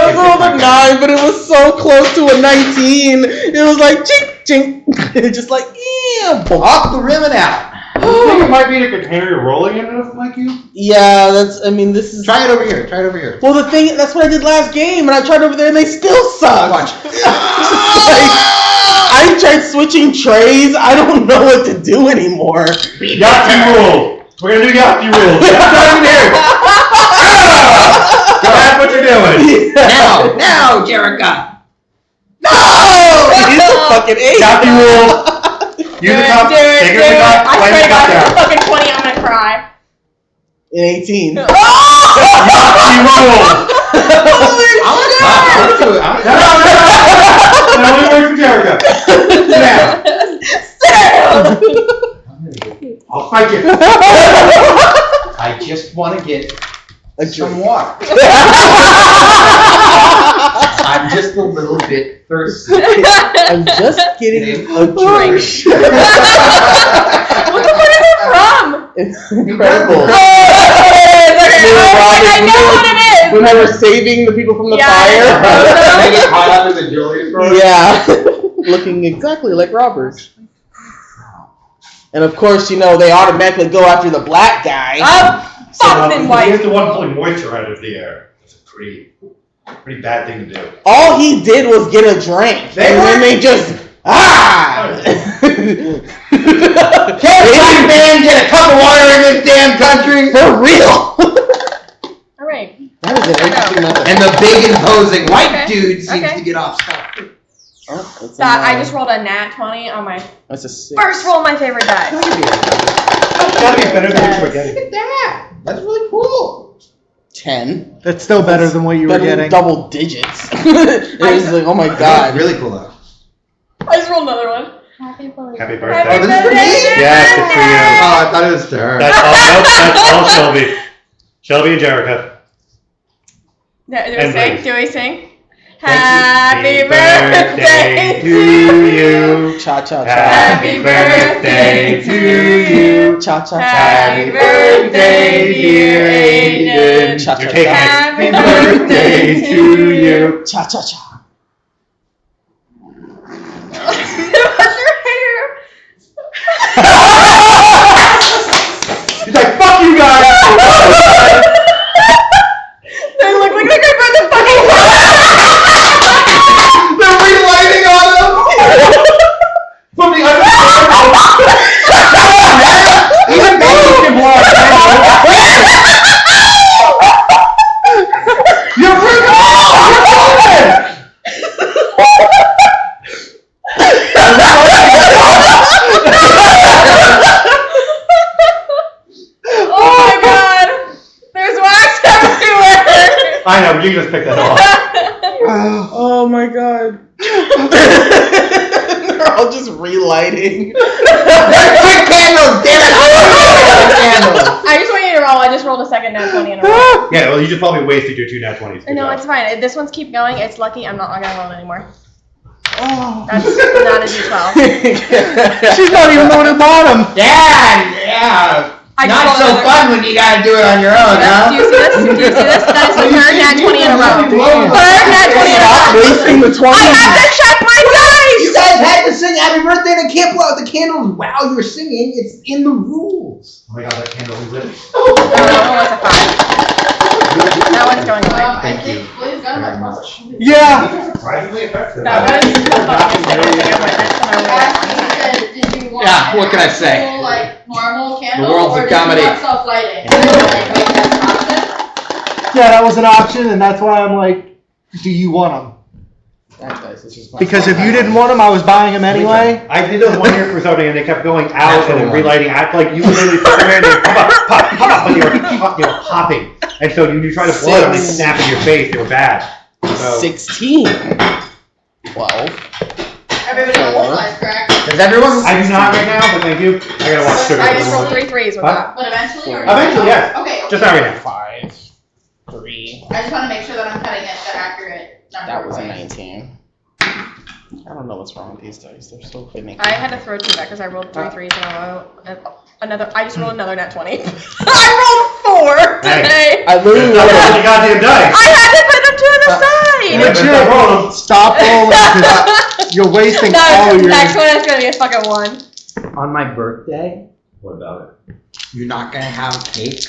it was rolled a 9, but it was so close to a 19. It was like chink, chink. Just like, yeah. Off the rim and out. Do you think it might be the container you're rolling in enough, like you? Yeah, this is. Try it over here. Try it over here. Well, the thing, that's what I did last game, and I tried over there, and they still suck. Watch. I tried switching trays. I don't know what to do anymore. Yahtzee rule! We're gonna do Yahtzee rule! Get down here! That's what you're doing! Now, Jerica. No! He's a fucking 8. Yahtzee rule! Use the cup, take it from the cup, I slam swear the to God, cup it's a down. fucking 20, I'm gonna cry. In 18. Yahtzee rule! I'll do it. No! That only works for Jericho. Sit down! I'll fight you. I just want to get A some drink. water. I'm just a little bit thirsty. I'm just getting a drink. What the fuck is it from? It's incredible. I know what it is. When they were saving the people from the Yeah, fire. They get caught under the jewelry store. Yeah. Looking exactly like robbers. And of course, they automatically go after the black guy. Fuck then He white. is the one pulling moisture out of the air. That's a pretty bad thing to do. All he did was get a drink. And then they just, Can't black man get a cup of water in this damn country? For real. Alright. That is an interesting method. And the big imposing white Okay. dude seems Okay. to get off scot. Oh, that's a That, I nine. just rolled a nat 20 on my That's a 6. first roll of my favorite die. Gotta be better than spaghetti. Look at that. That's really cool. 10. That's still better than what you were Better than getting. double digits. It was like, oh my god. Really cool though. I just rolled another one. Happy birthday. Happy Happy birthday. Oh, this is for me? Yes, it's for you. Oh, I thought it was to her. That's all, nope, that's all Shelby. Shelby and Jericho. Do we And sing? Bruce. Do we sing? Thank Happy you. birthday to you. Cha cha cha. Happy birthday to you. Cha cha cha. Happy birthday, dear Aiden. Cha cha You're taking cha. it. Happy birthday to you. Cha cha cha. What's your hair? He's like, fuck you guys. They look like they're gonna burn the fucking you just picked that off. Oh my god. They're all just relighting. Quick candles, damn it! I just want you to roll. I just rolled a second nat 20 in a row. Yeah, well, you just probably wasted your 2 nat 20s. Good No, job. it's fine. This one's keep going. It's lucky. I'm not gonna roll it anymore. Oh. That's not a D12. She's not even going to the bottom. Yeah. I just Not rolled so another- fun when you gotta do it on your own, huh? Do you see this? Do you see this? That is the third nat 20 in a row. Third nat 20 in a Stop row. wasting the 20. I have to check my You dice. guys had to sing happy birthday and can't blow out the candles while you're singing. It's in the rules. Oh my god, that candle is lit. Oh, that was a 5. That one's going away. Thank you Blaze got very him a much. Yeah. Surprisingly effective. That was the fucking second thing of my next one. Did you want Yeah, what can I say? actual, like normal candle, world's a or did comedy. you want self-lighting? Like, make that an option? Yeah, that was an option, and that's why I'm like, do you want them? That dice is just Because if you didn't want them, I was buying them anyway. I did those one year for something, and they kept going out That's and then the one. relighting. Act like you literally put them in and pop, but they were popping. And so you try to blow them, and they snap in your face. They were bad. So, 16. 12. Everybody got one size crack, Does everyone? I do not right now, but thank you. I gotta watch sugar. I just rolled 3 threes with Huh? that. but eventually, or Eventually, yes. Okay. Just not right now. 5. 3. I just want to make sure that I'm cutting it the accurate number. That was a of ways. 19. I don't know what's wrong with these dice. They're so finicky. I had to throw 2 back because I rolled 3 threes in a row. I just rolled another nat 20. I rolled 4 today. I literally That's not the goddamn dice. I had to put them to the side. Yeah, but stop rolling. Stop rolling, 'cause you're wasting No, all your. next one is gonna be a fucking 1. On my birthday, What about it? you're not gonna have cake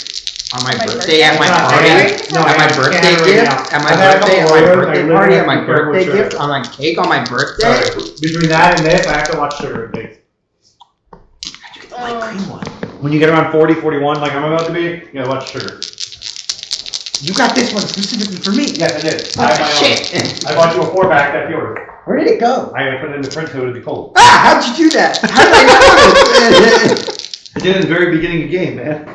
on my My birthday at my birthday? party. No, At my I birthday can't right gift, now. at my I've had a birthday, at couple my of birthday those. I party, literally at my have to be careful birthday with gift, sugar. on my cake on my birthday. Sorry. Between that and this, I have to watch sugar and things. Light cream one. When you get around 40, 41, like I'm about to be, you gotta watch sugar. You got this one specifically for me. Yes, I did. I have my own. Shit. I bought you a 4-pack, that's yours. Where did it go? I put it in the fridge so it would be cold. Ah, how'd you do that? How did I notice? I did it at the very beginning of the game, man.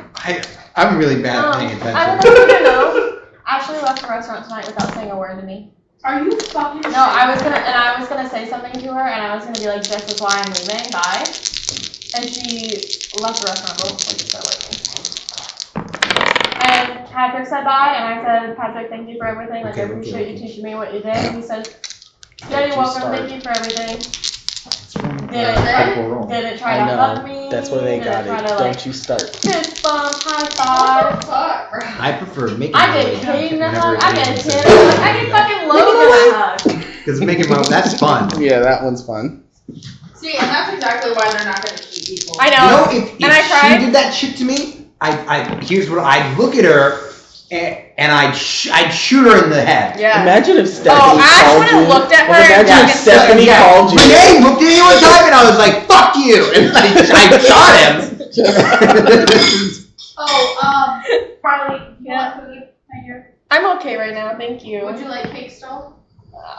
I'm really bad at paying I don't attention. know if you know. Ashley left the restaurant tonight without saying a word to me. Are you fucking? No, I was gonna say something to her, and I was gonna be like, "This is why I'm leaving. Bye." And she left the restaurant before she started working. And Patrick said bye, and I said, "Patrick, thank you for everything. Like, I appreciate you teaching me what you did." And he says, "Yeah, you're welcome. Thank you for everything." Didn't try to hug me. That's where they got didn't it. try to, Don't like, you start. fist bump, high What five. the fuck, bro? I prefer making I my get way down Kaden to whenever hug. I get it's Tim to hug. I get fucking Logan to hug. Because making my that's fun. Yeah, that one's fun. See, and that's exactly why they're not gonna keep people. I You know. know, if And I she tried. did that shit to me, here's what I'd look at her and I'd shoot her in the head. Yeah. Imagine if Stephanie Oh, Ash called would you. have looked at her Imagine and if fucking Stephanie Yeah. called you. Renee looked at me one time and I was like, "Fuck you!" and I shot him. Oh, Farley, you Yeah. want food? Right here. I'm okay right now, thank you. Would you like cake still?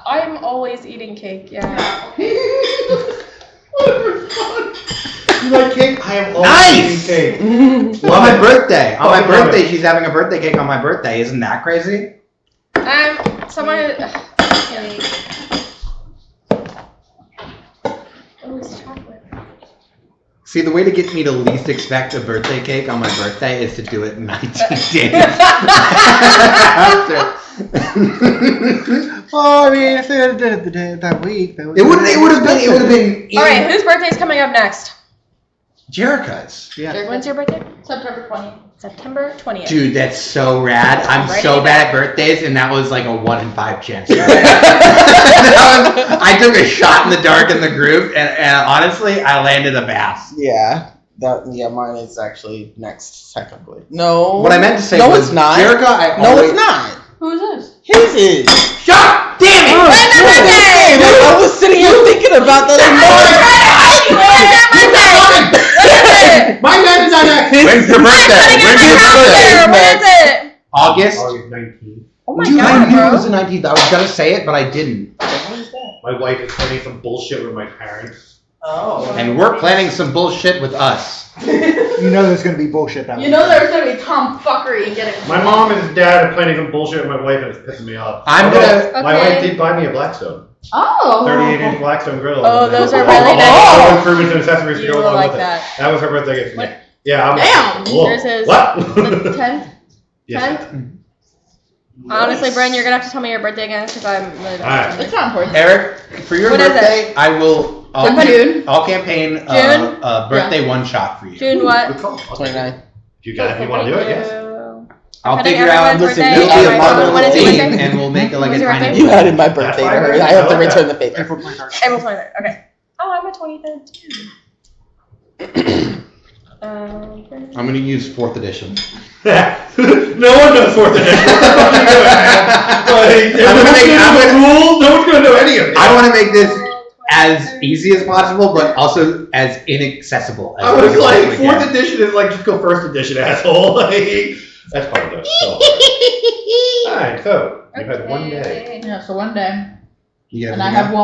I'm always eating cake, yeah. You like cake? I am always Nice! eating cake. On my birthday. On my Fucking love birthday, it. she's having a birthday cake on my birthday. Isn't that crazy? Someone. Oh, it's chocolate. See, the way to get me to least expect a birthday cake on my birthday is to do it 19 days after. Well, I mean, if they had did it the day that week, that It would have been. All right, whose birthday's coming up next? Jerica's. Yeah. When's your birthday? September 20th. September 20th. Dude, that's so rad. I'm Writing so it bad at birthdays, and that was like a 1 in 5 chance. I took a shot in the dark in the group, and honestly, I landed a bass. Yeah. Mine is actually next technically. No. What I meant to say No, was it's not. Jerica, No, it's not. Who's this? His is. Shut! Damn it! When's your birthday? Like, I was sitting here thinking about that. My name is on that. When's your I'm birthday? putting it in When's my your calendar. birthday? When is it? August. August 19th. Oh my Dude, I god, knew it bro. was the 19th. I was gonna say it, but I didn't. My wife is planning some bullshit with my parents. Oh. And we're planning some bullshit with us. You know there's gonna be bullshit that You know there's gonna be tomfuckery getting. My mom and his dad are planning some bullshit with my wife, and it's pissing me off. I'm Although, gonna- My Okay. wife did buy me a Blackstone. Oh. 38-inch Blackstone grill. Oh, those are All- really all- nice. all improvements and accessories to You go will along like with that. it. That was her birthday gift to me. What? Yeah, I'm Damn. like, whoa. Yours is What? the 10th? Yes. 10th? Honestly, Bren, you're gonna have to tell me your birthday again because I'm really bad. Alright. It's not important. Eric, for your What is birthday, I will. June? I'll campaign June? a birthday one shot for you. June what? Good call. 29. If you want to do it, yes. I'll Depending figure on out. everyone's listen, birthday, you It'll be are a my when bundle is of your theme, birthday? and we'll make it like When's a your tiny. birthday? You added my birthday to her. I have to I like return that. the favor. April 23rd. April 23rd. Okay. Oh, I'm a 23rd too. I'm gonna use 4th edition. No one knows 4th edition. What the fuck are you doing, man? Like, I'm gonna make- I'm gonna- rule. No one's gonna know any of it. I want to make this as easy as possible, but also as inaccessible as I was like, possibly 4th can. edition is like, just go 1st edition, asshole. Like, that's probably good. Alright, so, you had one day. Yeah, so one day. You And gotta I figure have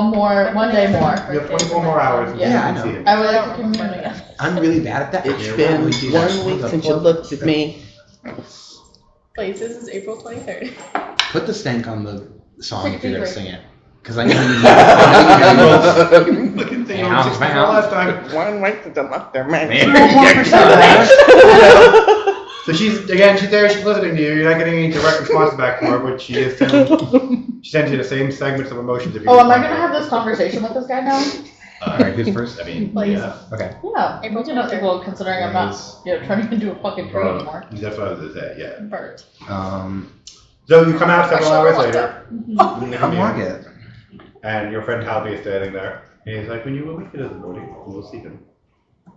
one day more. You have 24 more hours. Yeah, I know. See it. I would like to communicate. out. I'm really bad at that. It's Yeah, been we do that. 1 week since you looked at me. Please, this is April 23rd. Put the stank on the song if you're gonna sing it. Because I know you Fucking thing Bounce, on 64 bounce. last time. 1 week since I left there, man. So she's there, she's listening to you. You're not getting any direct response back from her, but she is sending you the same segments of emotions. If you Oh, am I gonna have this conversation with this guy now? Alright, who's first? I mean, Please. yeah. Okay. Yeah. April You know, 23rd. well, considering I'm not, trying to do a fucking tree anymore. That's what I was gonna say, yeah. Bert. So you come out several hours later, Come walk it. and your friend Halby is standing there. And he's like, when you awaken in the morning, you will see him.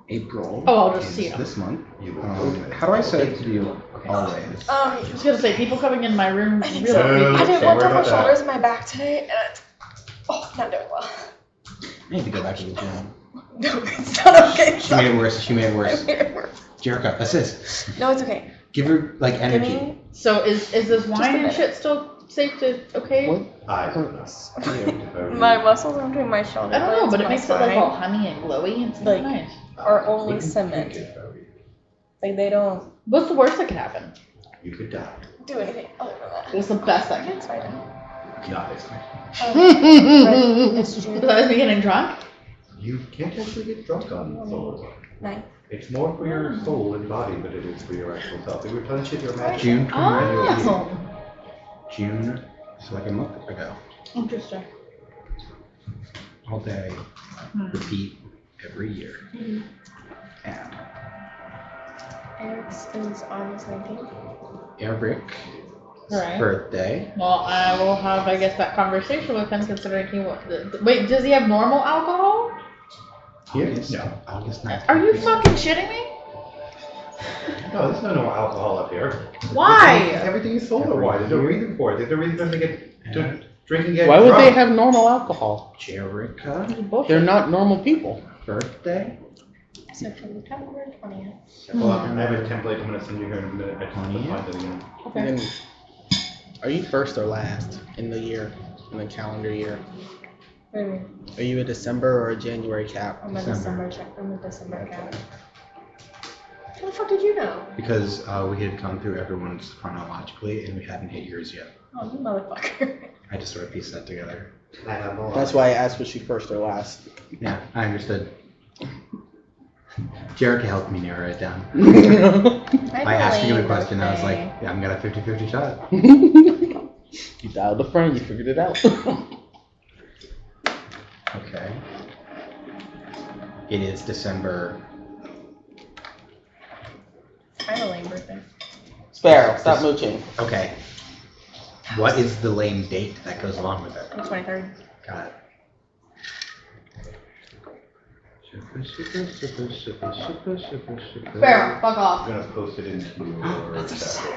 April. Oh, I'll just is see him. This month. You will How do I set it to do always? I was gonna say, people coming in my room I think really. so. No, I did don't one worry on my about that. shoulders and my back today, and it's not doing well. I need to go back to the gym. No, it's not okay. She made it worse. She made it I worse. made it worse. Jericho, assist. No, it's okay. Give her like Give energy. me. So is this wine and minute. shit still safe to okay? What? I don't know. My muscles are between my shoulders. I don't know, but it makes it like all honey and glowy. It's Like- nice. Are only cement. Like they don't What's the worst that could happen? You could die. do anything other than that. What's the best that could It's fine. Not It's June Besides me getting drunk? You can't actually get drunk on soul. 9th. It's more for your soul and body than it is for your actual self. It replenishes your imagination. June 29th. Oh, June. So like a month ago. interesting. All day. Repeat every year. And Eric's is August 19th. Eric's Alright. birthday. Well, I will have, I guess, that conversation with him considering he wants. Wait, does he have normal alcohol? Yes. No. August 9th. Are you fucking shitting me? No, there's no alcohol up here. Why? Everything is solar wine. There's no reason for it. There's no reason for them to get to drink and get Why would drunk. they have normal alcohol? Jericho They're not normal people. birthday. September 20th. Well, I have a template I'm going to send you here in a minute. I just have to find it again. Okay. And then, are you first or last in the year, in the calendar year? What do you mean? Are you a December or a January cap? I'm a December. December cat. How the fuck did you know? Because we had gone through everyone's chronologically and we hadn't hit yours yet. Oh, you motherfucker. I just sort of pieced that together. That's why I asked was she first or last. Yeah, I understood. Jericho helped me narrow it down. I asked you the question, I was like, yeah, I'm gonna 50-50 shot. You dialed a friend, you figured it out. Okay. It is December. I have a lame birthday. Sparrow, stop mooching. Okay. What is the lame date that goes along with it? The 23rd. Got it. Fair. Fuck off. I'm going to post it into your chat real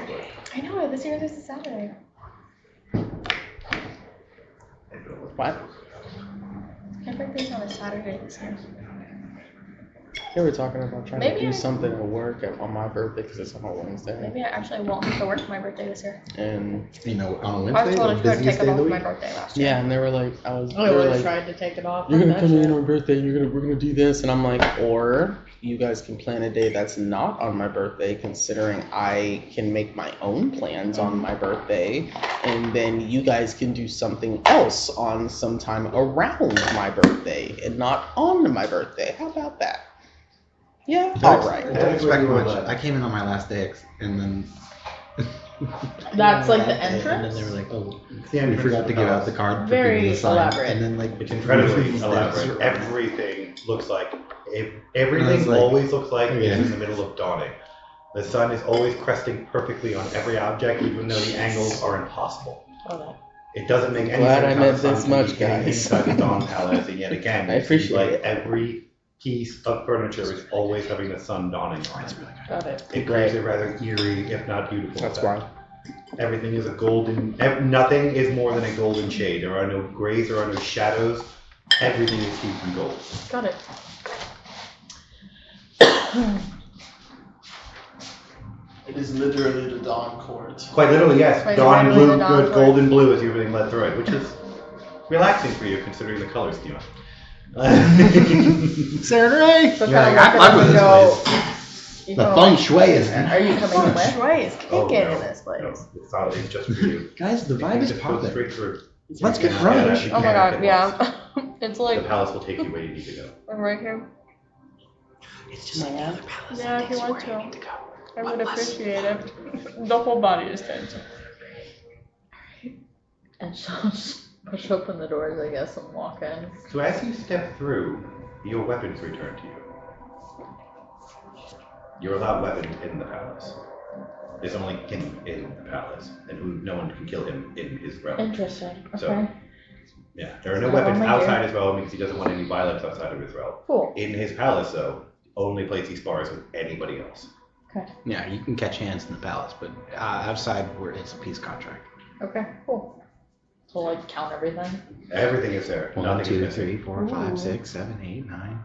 quick. I know, this year this is Saturday. What? My birthday's on a Saturday this year. They were talking about trying Maybe to do I- something at work on my birthday because it's on a Wednesday. Maybe I actually won't have to work for my birthday this year. And You know, on a I was Wednesday, told the I could busiest take day it of the off my week. birthday last year. yeah, and they were like, I they were always like, tried to take it off. you're like gonna that come in shit. on my birthday. We're gonna do this, and I'm like, or you guys can plan a day that's not on my birthday, considering I can make my own plans on my birthday, and then you guys can do something else on some time around my birthday and not on my birthday. How about that? Yeah, all right. Don't expect much. I came in on my last day, and then. That's like the And then entrance? they were like, "Oh, It's the we entrance forgot to to the give out palace. the card for Very people to sign." elaborate. And then like It's incredibly these elaborate. desks- Everything looks like I everything was like, always looks like yeah. it's in the middle of dawning. The sun is always cresting perfectly on every object, even though the angles are impossible. Okay. It doesn't make any Glad sense I how met the sun this can be much, hitting guys. inside the Dawn Palace, and yet again, I it seems appreciate like it. every piece of furniture is always having the sun dawning on it. Got it. It creates a rather eerie, if not beautiful That's effect. why. Everything is a golden. Nothing is more than a golden shade. There are no grays. There are no shadows. Everything is steeped in gold. Got it. It is literally the Dawn Court. Quite literally, yes. Quite Dawn literally blue, the dawn good court. golden blue as you're being led through it, which is relaxing for you considering the color scheme. Saturday. So Yeah, kind I of love recommend this go. place. You The go feng like- shui is Are you coming with? Shui is kicking Oh, no. in this place. No, it's not. It's just for you. Guys, the You vibe can is just go popping. straight through. Let's get You brunch. cannot- you Oh my cannot god, get lost. yeah. It's The like palace will take you where you need to go. right here. It's just like the other palace. Yeah, if you want to. I would appreciate it. The whole body is tense. And she'll just push open the doors, I guess, and walk in. So as you step through, your weapons return to you. You're allowed weapons in the palace. There's only him in the palace, and no one can kill him in his realm. Interesting. Okay. So- Yeah, there are no So weapons only outside his realm because he doesn't want any violence outside of his realm. Cool. In his palace, though, only place he spars with anybody else. Yeah, you can catch hands in the palace, but outside where it's a peace contract. Okay. Cool. So like count everything. Everything is there. 1, Nothing is 2, missing. 3, 4, 5, Ooh. 6, 7, 8, 9.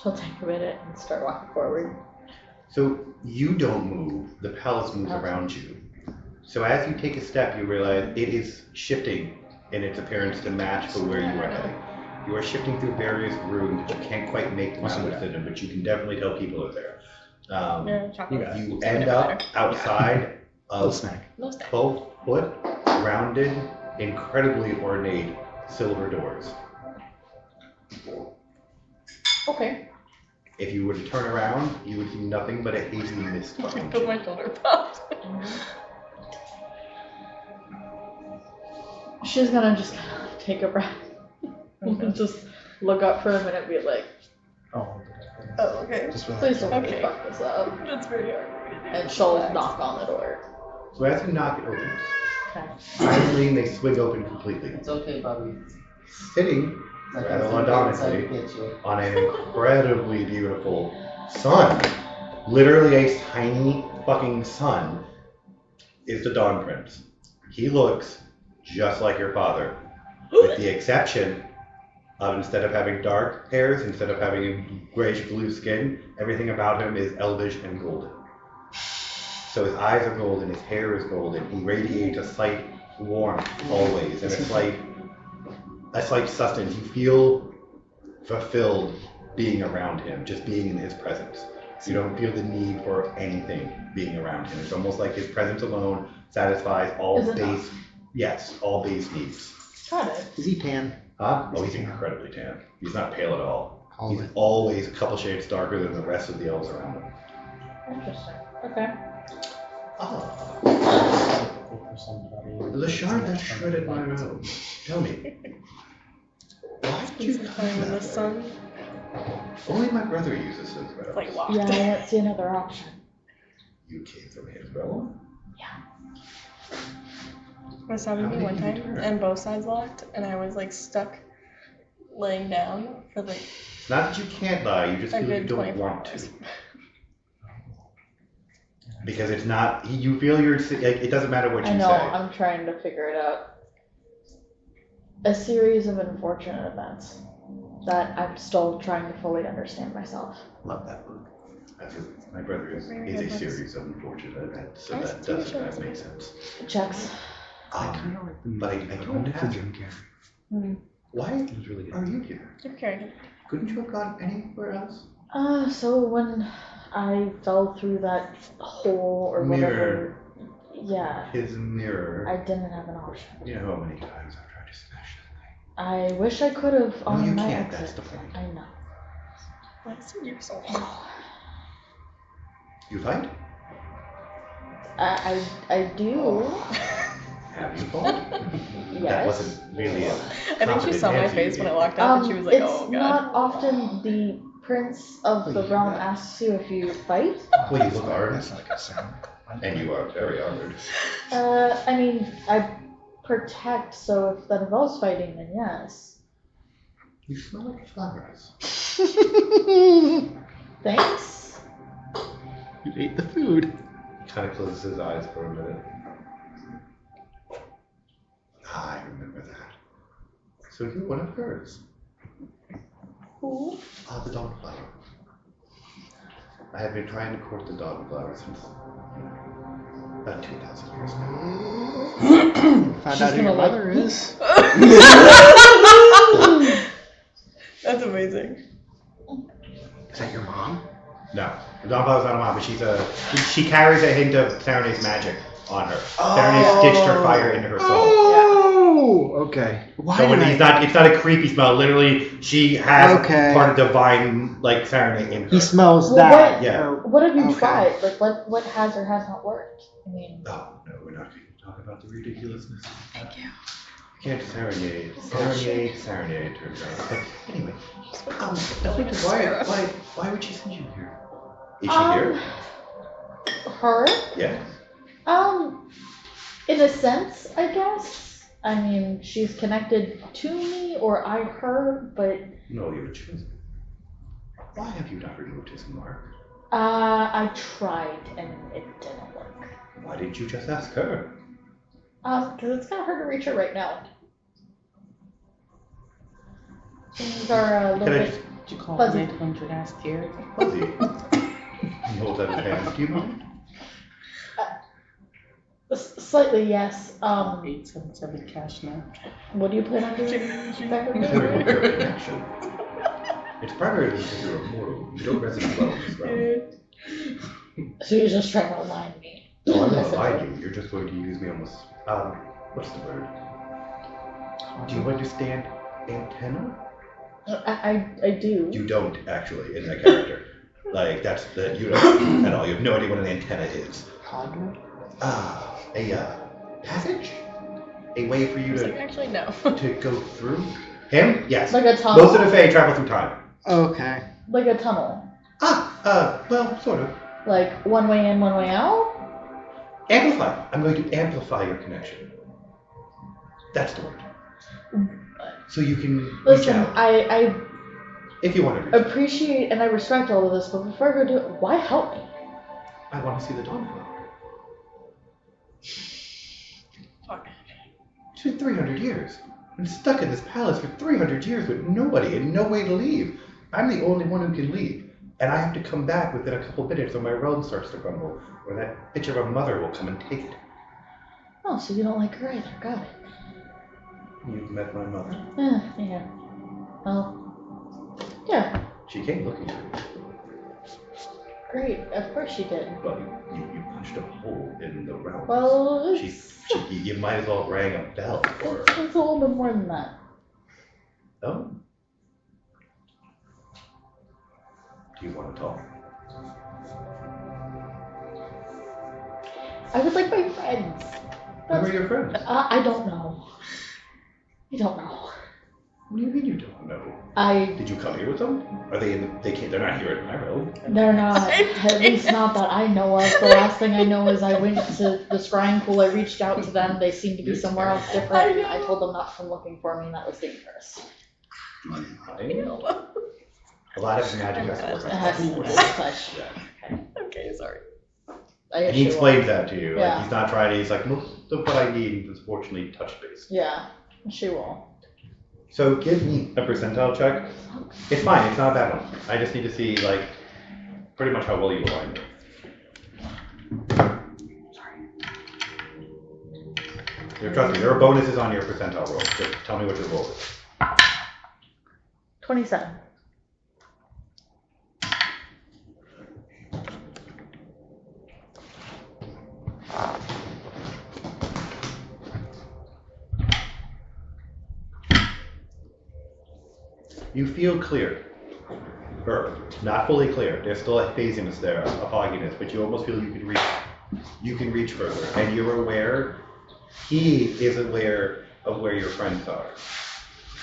She'll take a minute and start walking forward. So you don't move, the palace moves Okay. around you. So as you take a step, you realize it is shifting in its appearance to match for where you are heading. You are shifting through various rooms that you can't quite make them out within them, but you can definitely tell people are there. Yeah, chocolate. You end up outside Little of snack. No snack. 12-foot, rounded, incredibly ornate silver doors. Okay. If you were to turn around, you would see nothing but a hazy mist behind Put you. my shoulder popped. She's gonna just kind of take a breath and just look up for a minute and be like, Oh. Oh, okay. Just please don't let me Okay. fuck this up. That's very hard. And she'll knock on the door. So as you knock, it opens. Okay. Finally, they swing open completely. It's okay, Bobby. Sitting Like rather I said, inside laudonically get you. on an incredibly beautiful sun, literally a tiny fucking sun, is the Dawn Prince. He looks just like your father, with the exception of instead of having dark hairs, instead of having grayish blue skin, everything about him is elvish and golden. So his eyes are golden, his hair is golden, he radiates a slight warmth always, and a slight sustenance. You feel fulfilled being around him, just being in his presence. You don't feel the need for anything being around him. It's almost like his presence alone satisfies all Is it base, yes, all base needs. Got it. Is he tan? Huh? Oh, he's incredibly tan. He's not pale at all. All He's of it. always a couple shades darker than the rest of the elves around him. Interesting. Okay. Oh, For somebody. the shard that shredded my robe. Tell me, why did you He's come playing in that the way? sun. Only my brother uses those robes. Like locked. Yeah, I don't see another option. You came from his realm? I was having me one time and both sides locked and I was like stuck laying down for like It's not that you can't lie, you just a feel you good don't 24 want to. hours. Because it's not, you feel you're, like, it doesn't matter what you I know, say. I'm trying to figure it out. A series of unfortunate events. that I'm still trying to fully understand myself. Love that book. My brother is a series of unfortunate events, so that doesn't make sense. Checks. But I don't have Jim Carrey. Why are you here? Jim Carrey. Couldn't you have gone anywhere else? So when I fell through that hole or Mirror. whatever, yeah, His mirror. I didn't have an option. You know how many times I've tried to smash that thing? I wish I could have No, on you my can't. exit. That's the point. I know. You're so You fight? I do. Have you fought? Yes. That wasn't really a I think she saw my face when I walked out and she was like, It's oh god. not often the prince of the realm asks you if you fight. Well, you look armed, That's not a good sound. and you are very armored. I mean, I protect, so if that involves fighting, then yes. You smell like flowers. Thanks. You ate the food. He kind of closes his eyes for a minute. I remember that. So you're one of hers. Who? The Dawnflower. I have been trying to court the Dawnflower since about 2,000 years ago. Found She's out who your gonna like- mother is. That's amazing. Is that your mom? No, the Dawnflower's not a mom, but she carries a hint of Serenade's magic on her. Serenade stitched her fire into her soul. Oh, okay. Why So when did it's not a creepy smell. Literally, she has Okay. part of divine like Serenade in her. He smells Well, that. what- Yeah. What have you Okay. tried? Like, what has or has not worked? I mean, Oh no, we're not going to talk about the ridiculousness. Thank you. You can't serenade. Serenade turns out. But anyway, why would she send you here? Is she here? her? Yeah. In a sense, I guess. I mean, she's connected to me, or I her, but No, you were chosen. Why have you not removed his mark? I tried and it didn't work. Why didn't you just ask her? Because it's kind of hard to reach her right now. Things are a little Can I bit. just Did you call Fuzzy. me 800 ass tears? fuzzy? He holds out his hand. Do you mind? Slightly, yes. 877 cash now. What do you plan on doing? Considering your connection. It's primarily because you're immortal. You don't resonate well in this realm. So you're just trying to align me. Oh, I'm not lying. You're just going to use me almost. What's the word? Do you understand antenna? I do. You don't actually in that character. Like that's that you don't at all. You have no idea what an antenna is. Conduit? A passage, a way for you It's like, to actually, no. go through. Him? Yes. Like a tunnel. Most of the Fae travel through time. Okay. Like a tunnel. Well, sort of. Like one way in, one way out. Amplify. I'm going to amplify your connection. That's the word. So you can reach Listen, out I if you want to reach out. appreciate and I respect all of this, but before I go do it, why help me? I want to see the Dawnflower. Fuck. She's been 300 years. I'm stuck in this palace for 300 years with nobody and no way to leave. I'm the only one who can leave. And I have to come back within a couple minutes or my realm starts to crumble. Or that bitch of a mother will come and take it. Oh, so you don't like her either. Got it. You've met my mother. Yeah. Well, yeah. She came looking for you. Great. Of course she did. Well, you punched a hole in the realm. Well, it's, You might as well rang a bell for her. it's a little bit more than that. Oh? Do you want to talk? I would like my friends. Who are your friends? I don't know. I don't know. What do you mean you don't know? I. Did you come here with them? Are they in the, they can't, they're not here in my realm. They're not. At least not that I know of. The last thing I know is I went to the scrying pool. I reached out to them. They seemed to be somewhere else different. I told them not to come looking for me, and that was dangerous. Do you mind? A lot of magic has to work It has to on be touch. touch. Yeah. Okay, sorry. I And he issue explains that to you. Yeah. Like he's not trying to, he's like, most of what I need is fortunately touch based. Yeah, she will. So give me a percentile check. It's fine, it's not a bad one. I just need to see, like, pretty much how well you align. Trust me, there are bonuses on your percentile roll. Just tell me what your roll is. 27. You feel clear. Or not fully clear. There's still a phasiness there, a fogginess, but you almost feel you can reach further. And you're aware, he is aware of where your friends are,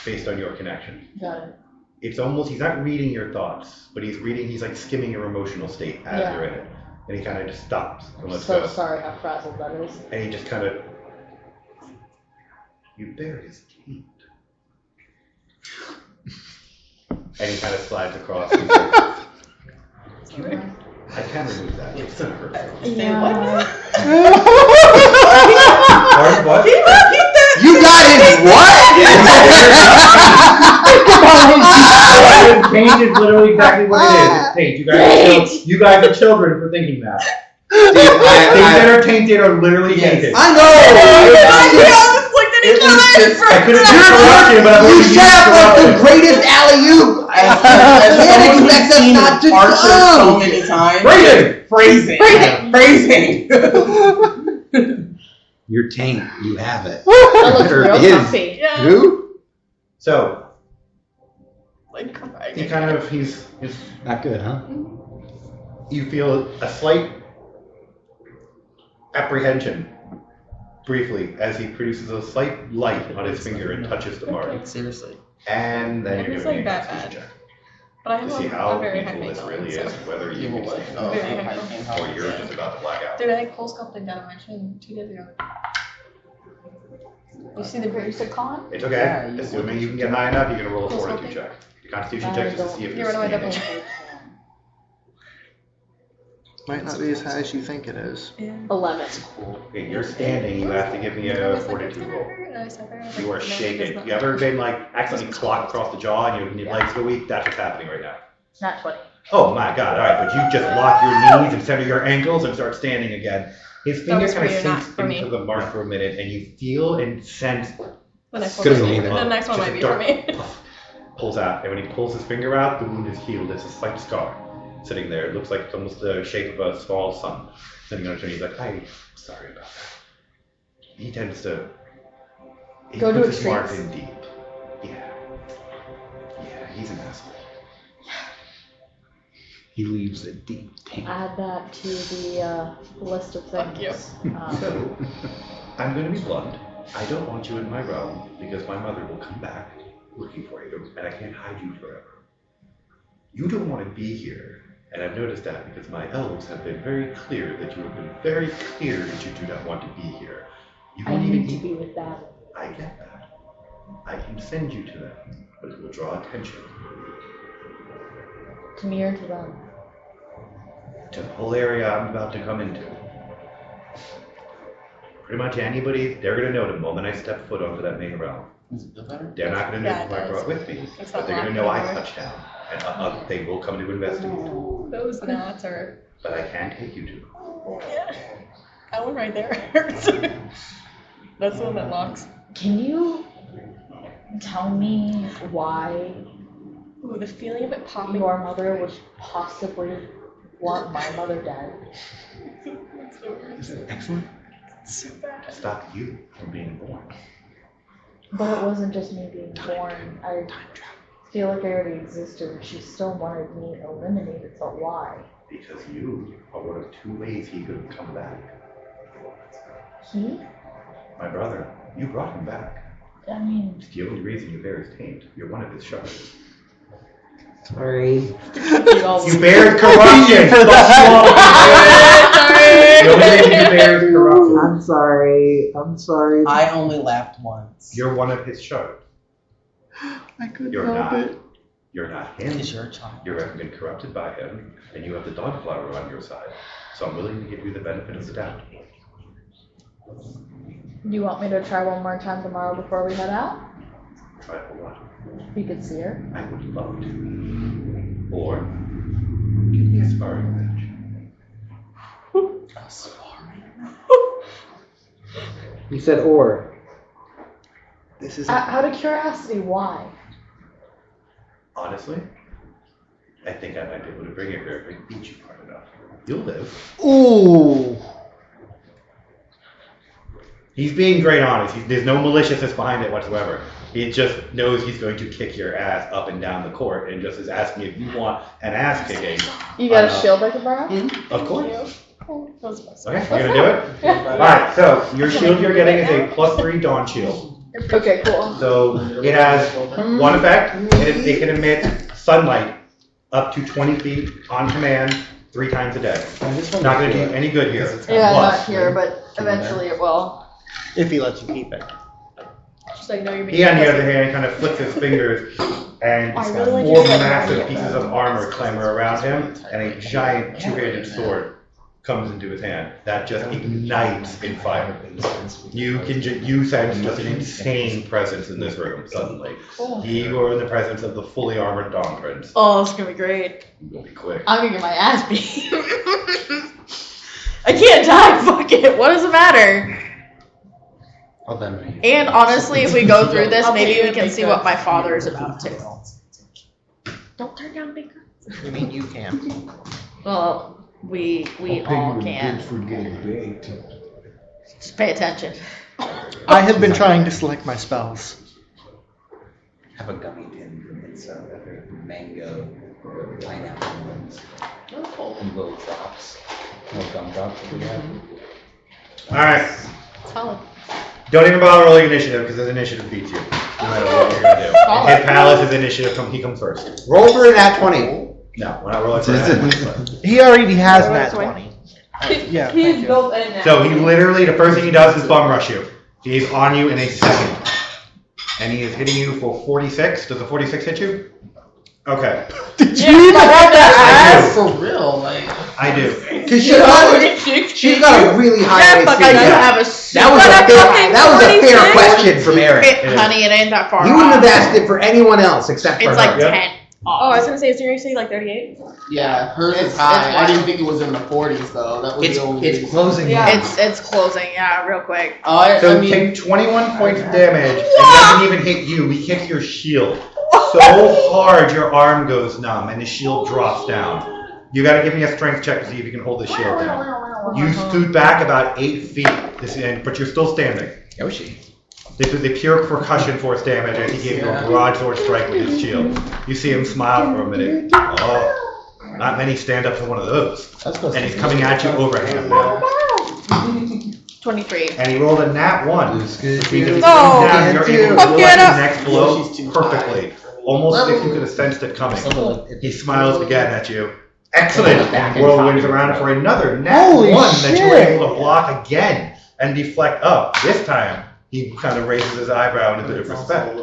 based on your connection. Got it. It's almost, he's not reading your thoughts, but he's like skimming your emotional state as Yeah. you're in it. And he kind of just stops and I'm lets so go. sorry how frazzled that is. And he just kind of, you bear his taint. And he kind of slides across. He's like, I can remove that. It's gonna hurt. Yeah. Pardon, what? You got his what? Taint is literally exactly what it is. It's taint. You guys are children for thinking that. Things that are tainted are literally tainted. I know. It was just, I could have used corruption, but You set up like the greatest alley-oop. Can't expect us not to so come. many times. Phrasing! Phrasing! Your taint, you have it. That looks Or real his. comfy. Yeah. Who? So, Like, he's Not good, huh? you feel a slight apprehension briefly as he produces a slight light on his finger and touches the mark. Seriously. And then It you're is doing like a that constitution bad. check But I to have see a how very high painful pain this really tolerance, is, whether you can stand Oh, Very high high pain or tolerance. you're just about to black out. Dude, I cold sculpted down my chin 2 days ago. You see the grease of con? It's okay. Yeah, you Assuming want you can get high enough, you're gonna roll a Cool fortitude sculpting. check. Your constitution check just to see if Get you're rid of my standing. double. Might not be as high as you think it is. Yeah. 11. Okay, you're standing, you have to give me a fortitude roll. You are shaking. You ever been like accidentally clocked across the jaw and your legs go weak? That's what's happening right now. Not 20. Oh my god, alright, but you just lock your knees and center your ankles and start standing again. His finger was kind for of you, not sinks for me. into the mark for a minute and you feel and sense The next Good one, as me, the then. next one just might a be for dark me. puff pulls out, and when he pulls his finger out, the wound is healed. It's a slight scar sitting there. It looks like it's almost the shape of a small sun sitting on his chin. He's like, I'm sorry about that. He tends to Go to puts his mark extremes. in deep. Yeah, he's an asshole. He leaves a deep taint. Add that to the list of Fuck things. So, I'm going to be blunt. I don't want you in my realm because my mother will come back looking for you, and I can't hide you forever. You don't want to be here, and I've noticed that because my elves have been very clear that you have been very clear that you do not want to be here. You I won't even need to eat. be with Dad. I get that. I can send you to them, but it will draw attention To me or to them. to the whole area I'm about to come into. Pretty much anybody, they're going to know the moment I step foot onto that main realm. They're not going to know Yeah, who I it brought does. with me, It's but not they're going to locked know I anymore. touched down, and they will come to investigate. Those knots are. But I can take you to. Yeah. That one right there hurts. That's the one that locks. Can you tell me why Ooh, the feeling of it popping. your mother would possibly want my mother dead? That's the worst. Excellent. It's so bad. To stop you from being born. But it wasn't just me being born. I feel like I already existed and she still wanted me eliminated, so why? Because you are one of two ways he could have come back. He? My brother, you brought him back. I mean, It's the only reason you bear his taint. You're one of his shards. Sorry. you all You bear corruption! The only reason you bear is corruption. I'm sorry. I'm sorry. I only laughed once. You're one of his shards. I couldn't You're help not. it. You're not him. It's your child. You haven't been corrupted by him, and you have the dog flower on your side. So I'm willing to give you the benefit of the doubt. You want me to try one more time tomorrow before we head out? Try to hold on. You could see her. I would love to. Or give me a sparring match. You said or. This is. Out of curiosity, why? Honestly, I think I might be able to bring it here if I beat you hard enough. You'll live. Ooh. He's being great honest. There's no maliciousness behind it whatsoever. He just knows he's going to kick your ass up and down the court and just is asking if you want an ass kicking. You got a shield I can borrow? Of course. Okay. Okay, you're gonna do it? Alright, so your shield you're getting is a +3 Dawn shield. Okay, cool. So it has one effect, it can emit sunlight up to 20 feet on command 3 times a day. Not gonna do you any good here. Yeah, Plus, not here, but eventually it will. If he lets you keep it. Just like, no, you're being he, on the other hand, kind of flicks his fingers, and I really like 4 your massive idea. pieces of armor clamber around him, and a giant 2-handed sword comes into his hand that just ignites in fire. You sense just an insane presence in this room suddenly. You are in the presence of the fully armored Dawn Prince. Oh, it's gonna be great. You'll be quick. I'm gonna get my ass beat. I can't die, fuck it. What does it matter? And honestly, if we go through this, I'll maybe take we it, can big see guns. what my father is about too. Don't turn down big guns. I mean, you can. Well, we all can. Just pay attention. I have been trying to select my spells. Have a gummy pin from inside of it. Mango, pineapple ones. And little drops. No gum drops that we have. Alright, Solid. don't even bother rolling initiative because his initiative beats you. No matter what you're gonna do. Solid. His palace, his initiative, he comes first. Roll for an at 20. No, we're not rolling for that. He already has Roll that this way. 20. Yeah, He's thank you. built in now. So he literally, the first thing he does is bum rush you. He's on you in a second. And he is hitting you for 46. Does the 46 hit you? Okay. Did you even have that I ass? For real, like. I do. Because she's got a really high Yeah, AC. fuck, I do have a That was a fair question from Eric. Honey, it ain't that far You wouldn't have off. asked it for anyone else except for It's her. like 10 Oh, I was gonna say, seriously, like 38? Yeah, hers It's- is high. it's I didn't think it was in the 40s though. That was It's the only reason. closing Yeah. in. It's closing, yeah, real quick. Oh, I So mean, take 21 points of damage, and it doesn't even hit you. We kick your shield so hard your arm goes numb, and the shield drops down. You gotta give me a strength check to see if you can hold the shield down. You scoot back about 8 feet, but you're still standing. Yoshi. This is a pure percussion force damage as he gave you a broadsword strike with his shield. You see him smile for a minute. Oh, not many stand up to one of those. And he's coming at you overhand now. 23. And he rolled a nat 1. Which means if he's No. coming down, you're able to Fuck block it the up. next blow Yoshi's too perfectly. Almost as if you could have sensed it coming. He smiles again at you. Excellent! And whirlwinds around for another nat Holy 1 that you were shit. able to block again and deflect up. This time, he kind of raises his eyebrow in a bit of respect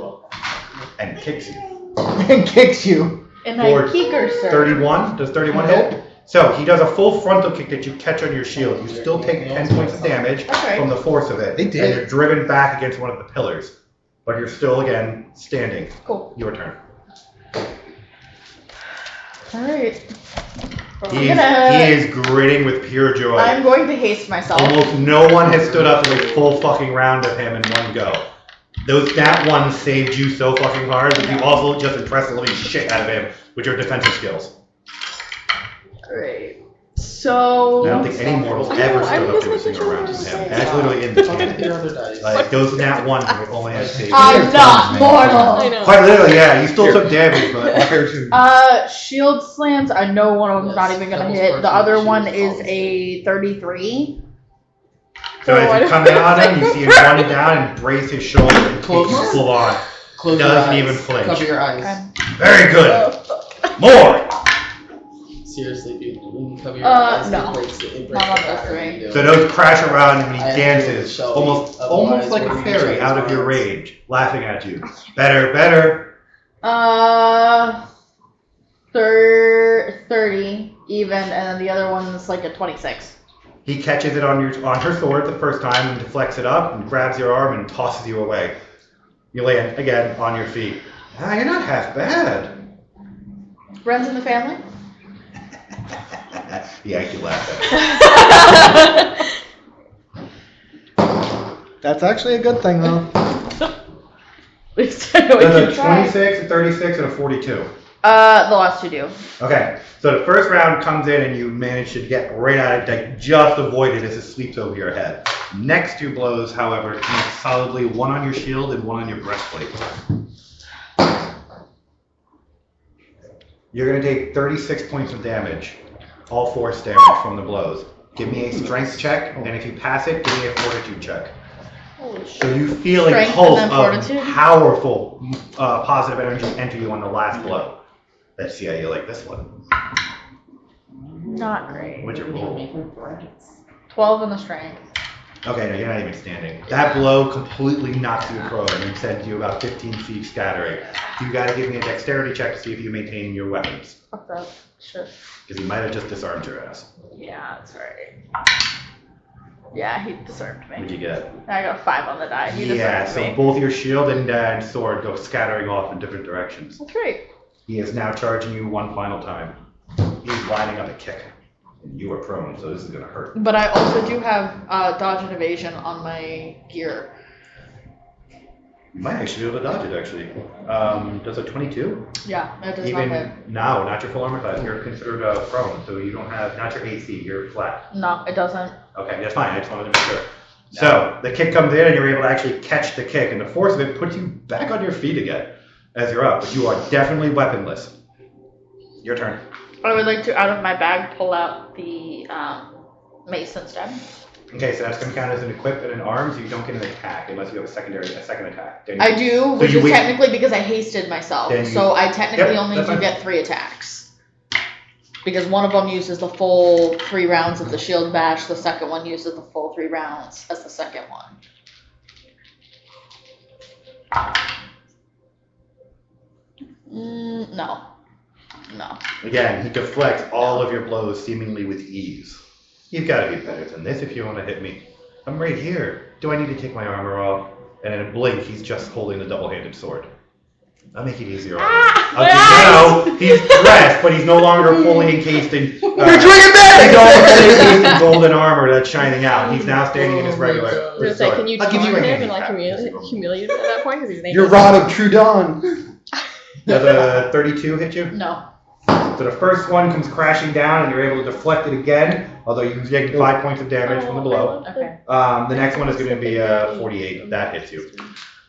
and kicks you. And kicks you. And Or I kick her, sir. 31? Does 31 hit? So he does a full frontal kick that you catch on your shield. You still take 10 points of damage Okay. from the force of it. They did. And you're driven back against one of the pillars. But you're still, again, standing. Cool. Your turn. Alright. He is grinning with pure joy. I'm going to haste myself. Almost no one has stood up to a full fucking round of him in one go. Those nat ones saved you so fucking hard, but you also just impressed the living shit out of him with your defensive skills. Great. So. I don't think any mortals ever stood up to a single round of him. That's literally in the canon. your other dice. Like, those nat ones would only have saved you. I'm not I mortal. know. Quite literally, yeah, you still took damage, but... Shield slams. I know one of them's not even gonna hit. The other one is a 33. So as you come out on him, you see him run down and brace his shoulder and kick you full on. Close your Doesn't eyes. even flinch. Cover your eyes. Very good. More! Seriously, dude. When you cover your eyes, no. it breaks it. It breaks Not on the those pattern three. you do. So those crash around him and he I have dances, to show almost you, otherwise like a we're fairy gonna out of your change rage, laughing at you. Better. 30 even, and then the other one's like a 26. He catches it on her sword the first time and deflects it up and grabs your arm and tosses you away. You land again on your feet. Ah, you're not half bad. Runs in the family? Yeah, I can laugh at That's actually a good thing, though. There's a 26, a 36, and a 42. The last two do. Okay, so the first round comes in and you manage to get right at it, like just avoid it as it sweeps over your head. Next two blows, however, come solidly, one on your shield and one on your breastplate. You're going to take 36 points of damage, all force damage from the blows. Give me a strength check, and if you pass it, give me a fortitude check. Holy shit. So you feel a Strength pulse and then of fortitude? powerful positive energy enter you on the last blow. Let's see how you like this one. Not great. What'd you roll? 12 in the strength. Okay, no, you're not even standing. That blow completely knocks you prone and sends you about 15 feet scattering. You gotta give me a dexterity check to see if you maintain your weapons. Fuck that shit. Because he might have just disarmed your ass. Yeah, that's right. Yeah, he disarmed me. What'd you get? I got 5 on the die. He Yeah, disarmed so me. both your shield and sword go scattering off in different directions. That's great. He is now charging you one final time. He's lining up a kick. And you are prone, so this is gonna hurt. But I also do have dodge and evasion on my gear. You might actually be able to dodge it, actually. Does a 22? Yeah, it does not hit. No, not your full armor class. You're considered prone, so you don't have, not your AC, you're flat. No, it doesn't. Okay, that's fine. I just wanted to make sure. So the kick comes in, and you're able to actually catch the kick, and the force of it puts you back on your feet again as you're up. But you are definitely weaponless. Your turn. I would like to, out of my bag, pull out the mace instead. Okay, so that's going to count as an equip and an arm, so you don't get an attack unless you have a second attack. Then I do, which you is wait- technically because I hasted myself. Then you- So I technically Yep, only that's do fine. get 3 attacks. Because one of them uses the full 3 rounds of the shield bash, the second one uses the full 3 rounds as the second one. No. No. Again, he deflects all of your blows seemingly with ease. You've got to be better than this if you want to hit me. I'm right here. Do I need to take my armor off? And in a blink, he's just holding the double-handed sword. I'll make it easier on you. He's dressed, but he's no longer fully encased in. You're drinking He's all fully encased in golden armor that's shining out. He's now standing in his regular. I was gonna say, can you I'll give you a taunt him handicap. and like humiliate him at that point because he's naked? Your rod of true dawn. Does a 32 hit you? No. So the first one comes crashing down, and you're able to deflect it again, although you take 5 points of damage from the blow. Okay. The next one is going to be 48. That hits you.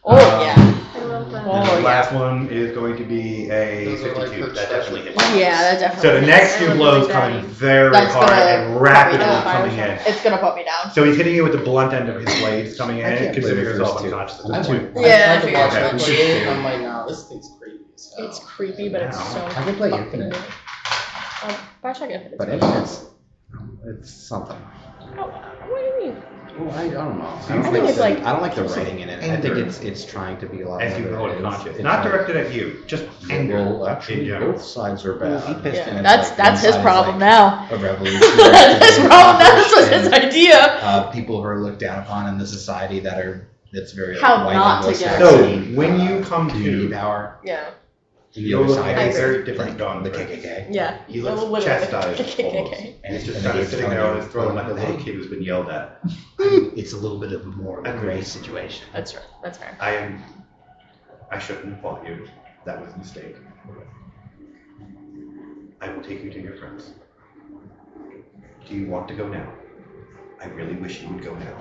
Oh, yeah. I love that. And Oh, the yeah. last one is going to be a Those are like 52. the That definitely hits you. Yeah, that definitely. So the next I two love blows the come daddy. in very That's hard gonna and rapidly put me coming down. in. It's gonna put me down. So he's hitting you with the blunt end of his blades coming I in. can't Consider play the yourself first two. unconscious. I At went, Yeah, I tried to I watch figured. that play it, and I'm like, no, this thing's creepy as hell. It's creepy, but it's so. I can play fucking Infinite. good. Bash Infinite. But it's something. What do you mean? Well, I don't know. I think it's like- I don't like the writing in it. I think it's trying to be a lot As you more grow than it is. unconscious. It's Not like- directed at you, just anger. Well, actually, in general. both sides are Well, he bad. pissed Yeah. and it's That's like that's one his side is problem like now. A revolution. That's his problem. That was his and, idea. people who are looked down upon in the society that's very like, How white not to Anglo-Saxon. get So when you come community to, power, Yeah. and the you're other looking side at a is very different like Don. the KKK. Yeah. He Well, looks literally. chastised almost. And he's just And kind then of he's sitting telling there on you, his throne like a little hey. kid who's been yelled at. It's a little bit of more of a gray situation. That's right. That's fair. I shouldn't have fought you. That was a mistake. I will take you to your friends. Do you want to go now? I really wish you would go now.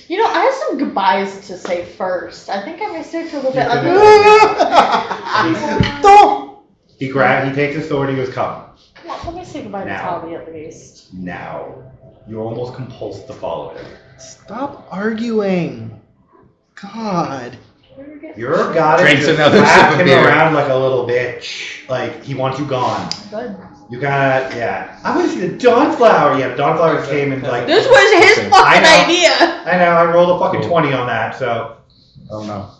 You know, I have some goodbyes to say first. I think I may stay for a little bit. He takes his sword and he goes, come. Let me say goodbye to Now. Talby at least. Now. You're almost compulsed to follow him. Stop arguing. God. Your goddess Drinks just another slapped sip of him beer. around like a little bitch. Like, he wants you gone. Good. You gotta, yeah. I want to see the Dawnflower. Yeah, the Dawnflower came and like. This was his I fucking know. idea. I know, I rolled a fucking Cool. 20 on that, so. Oh no.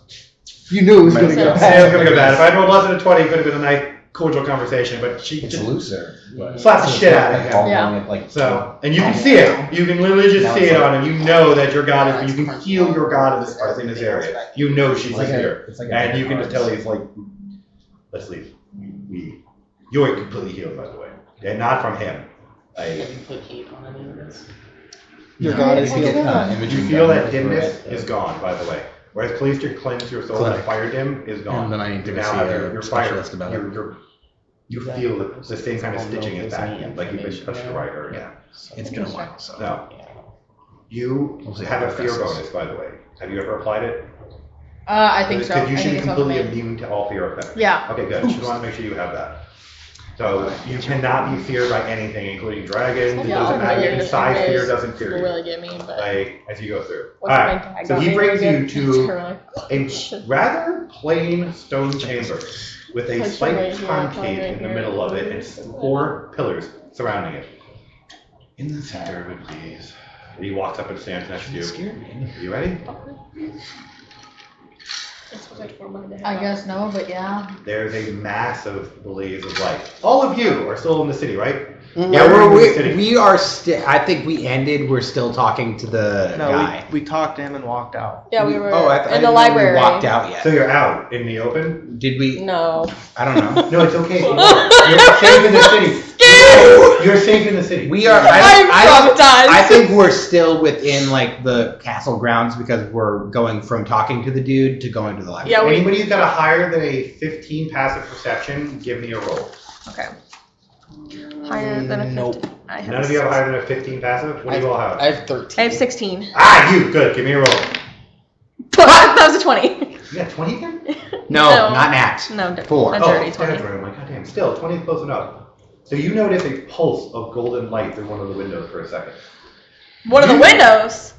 You knew it was going to Yeah, go Yeah, bad. it's gonna go bad. If I rolled less than a 20, it could have been a nice cordial conversation, but she It's just looser. But slaps the shit out of him. Yeah. So, and you can see it. You can literally just see it on him. You know that your god is. You can feel your god is in this area. You know she's here, and you can just tell he's like, let's leave. You're completely healed, by the way, and not from him. Have you put heat on any of this? Your god is healed. You feel that dimness is gone, by the way. Whereas Cleaster cleanse your soul, that fire dim is gone. And then I need to You go now see have a your specialist fire. about it. You feel the same kind of stitching is back, like you've been touched the right area. Yeah. It's been a while, so. No. You have a fear bonus, by the way. Have you ever applied it? I think so. Because you I should think be it's on completely me. immune to all fear effects. Yeah. Okay, good. Just want to make sure you have that. So you cannot be feared by anything, including dragons. It Yeah, doesn't matter. really Even size different fear ways. doesn't fear Will you. really get me, but Like as you go through. What's All my right. tag So on he me? brings you It's to curly. a rather plain stone chamber with a Punch slight right here, concave right in the here. middle of it and 4 pillars surrounding it. In the center of it, please. And he walks up and stands next to you. Are you ready? I guess no, but yeah. There's a massive blaze of light. All of you are still in the city, right? Yeah, we are still. I think we ended. We're still talking to the guy. No, we talked to him and walked out. Yeah, we were I in didn't the know library. We walked out yet. So you're out in the open? Did we? No. I don't know. No, it's okay. You're safe in the city. You're safe in the city. We are. I think we're still within like the castle grounds because we're going from talking to the dude to going to the library. Yeah, we. Anybody who's got a higher than a 15 passive perception, give me a roll. Okay. Higher than a 50. Nope. I have None of you have higher than a 15 passive? What do you all have? I have 13. I have 16. Ah, you! Good, give me a roll. That was a 20. You got 20 again? No, No. not Nat. No, 4. a Oh, dirty 20. that's right. I'm like, goddamn. Still, 20 is close enough. So you notice a pulse of golden light through one of the windows for a second. One of the windows.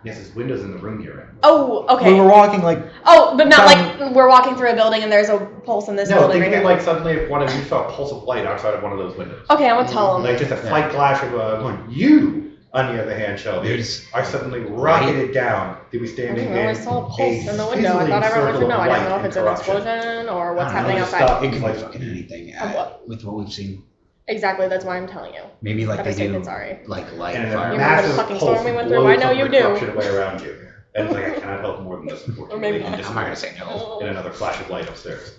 Yes, there's windows in the room you're in. Oh, okay. We were walking like Oh, but not like we're walking through a building and there's a pulse in this No, building. think of right it here. like suddenly if one of you saw a pulse of light outside of one of those windows. Okay, I'm gonna tell him. Like just a slight flash of one. You, on the other hand, Shelby, There's are suddenly rocketed down to be standing I didn't know I in saw a pulse in the window. I sizzling thought everyone circle would know. of I don't light know if and it's an corruption. explosion or what's I don't know, happening just outside. stuff. It could be Like- fucking anything. Of what? With what we've seen, Exactly, that's why I'm telling you. maybe like That they is safe do, and sorry. like light And a fire. You remember the massive fucking pulse storm we went through? blows I know from you the do. corruption way around you. And it's like, I cannot help more than this, unfortunately. Or maybe And not. just I'm not gonna say no. in another flash of light upstairs.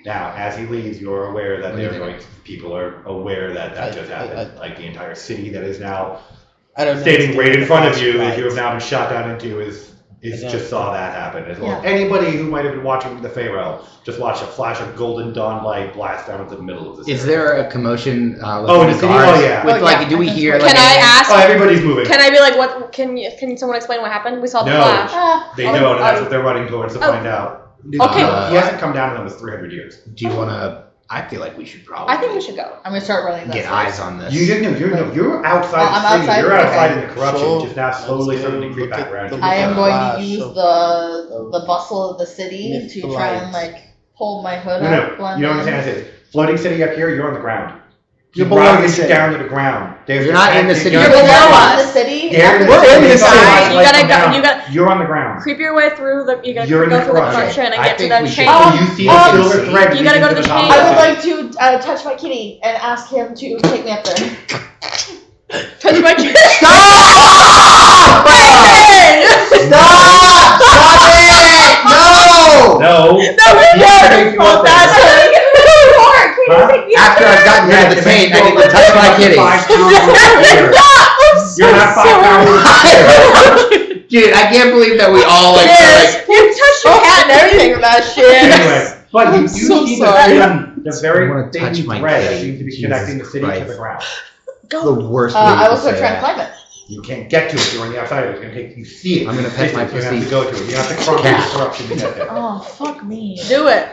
Now, as he leaves, you're aware that they're going. People are aware that just happened. Like the entire city that is now I don't know. standing right in front of you, Right. that you have now been shot down into, is I know. just saw that happen as well. Yeah. Anybody who might have been watching the Feyreal just watched a flash of golden dawn light blast down into the middle of the city. Is there a commotion? With Oh, in the the city? guards? Oh, yeah. With Oh, like, yeah. do we hear? Can like, I ask? Oh, everybody's moving. Can I be like, what? Can someone explain what happened? We saw the No. flash. They Oh, don't, and that's oh. what they're running towards to Oh. find out. Okay. He hasn't come down in almost 300 years. Do you want to? I feel like we should probably. I think we should go. I'm gonna start running get this. eyes on this. You're outside Oh, I'm the city. outside? You're outside Okay. in the corruption, So, just now slowly let's starting to go creep look back at around the you. I am going Flash to use of- the bustle of the city Lift to the try light. and like pull my hood No, up. no, blend you don't in. understand this. Floating city up here, you're on the ground. You're He below the rises city. down to the ground. There's You're not in the city. You're You're below below us. the city. They're We're in the There's city. light You gotta come go- down. you gotta- You're on the ground. Creep your way through the. You gotta You're in go the through the corruption. corruption and I get to think the we should- chain. So you see the silver thread. You gotta go to leading the top chain. of I the would city. like to touch my kitty and ask him to take me up there. Touch my kid. Stop! Stop it! No! No. That was He has to take you up there. Huh? After I've gotten rid of the taint, I need to touch my kitty. You're not 5 pounds. Dude, I can't believe that we all like. You touched your cat and everything with that shit. Anyway, but you do so see sorry. the very I wanna touch thin my thread that kitty. seems to be Jesus connecting the city to Christ. the ground. the worst way I to was gonna say try and that. climb it. You can't get to it. You're on the outside of it. It's gonna take you see it. I'm gonna pet my You're gonna have pussy. to go to it. You have to cross Cat. the corruption to get there. Oh fuck me. Do it.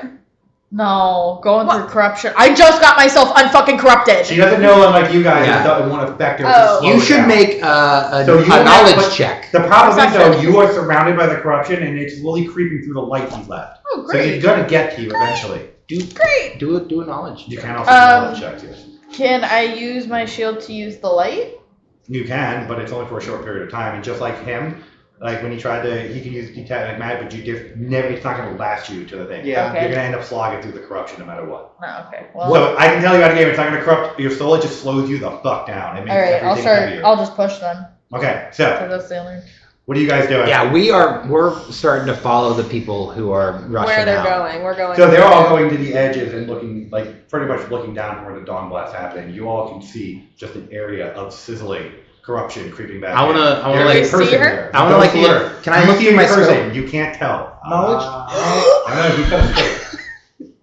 No, going through corruption. I just got myself unfucking corrupted. She doesn't know, unlike you guys, Yeah. it won't affect her. Oh. Slow You it should down. make a So you have- knowledge but check. The problem is, though, Perception. you are surrounded by the corruption, and it's slowly creeping through the light he's left. Oh So great. it's gonna get to you eventually. Do a knowledge. You check. can also do knowledge Um, checks, yes. Can I use my shield to use the light? You can, but it's only for a short period of time. And just like him, Like when he tried to, he could use detect like magic, but you just never. It's not going to last you to the thing. Yeah. Okay. You're going to end up slogging through the corruption no matter what. No, okay. Well, So I can tell you out of game, it's not going to corrupt your soul. It just slows you the fuck down. It makes all right. I'll everything start. heavier. I'll just push then. Okay, So so that's the only. what are you guys doing? Yeah, we're starting to follow the people who are rushing Where they're out. going. We're going. So they're all going to the edges and looking, like, pretty much looking down from where the dawn blast's happening. You all can see just an area of sizzling corruption creeping back. I wanna- in. I wanna, There's like, a person see her? there. I wanna, You like, don't see look- her. can I You look see through the my person? You can't tell. Knowledge? I don't know. You kind of straight.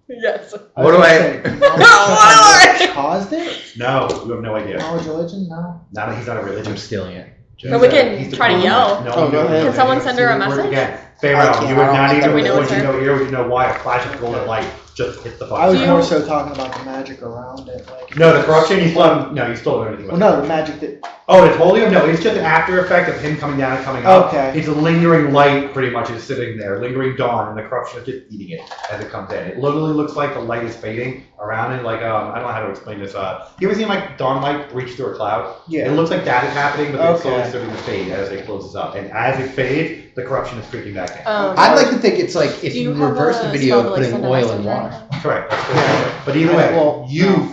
Yes. What do I- Knowledge caused it? No, you have no idea. Knowledge religion? No. Not that he's not a religion. I'm stealing it. But we can try to yell. No, Oh, go ahead. Can someone send her a message? Again, I Pharaoh, can't. you would I don't not have even, that. We know would it's you her. know here, would you know why a flash of golden light just hit the I was fire. more so talking about the magic around it. Like, No, the corruption, you still haven't, no, you still don't know anything well, about no, the the magic that. Oh, it's holy? No, it's just an after effect of him coming down and coming up. Okay. It's a lingering light, pretty much, is sitting there, lingering dawn, and the corruption is just eating it as it comes in. It literally looks like the light is fading around it, like, I don't know how to explain this. You ever seen, like, dawn light reach through a cloud? Yeah. It looks like that is happening, but it's slowly Okay. starting to fade as it closes up. And as it fades, the corruption is creeping back in. I'd like to think it's like if Do you you have reverse a the video spell of to, like, putting send a oil in message or water. anything? Correct. That's correct. But either way, Well,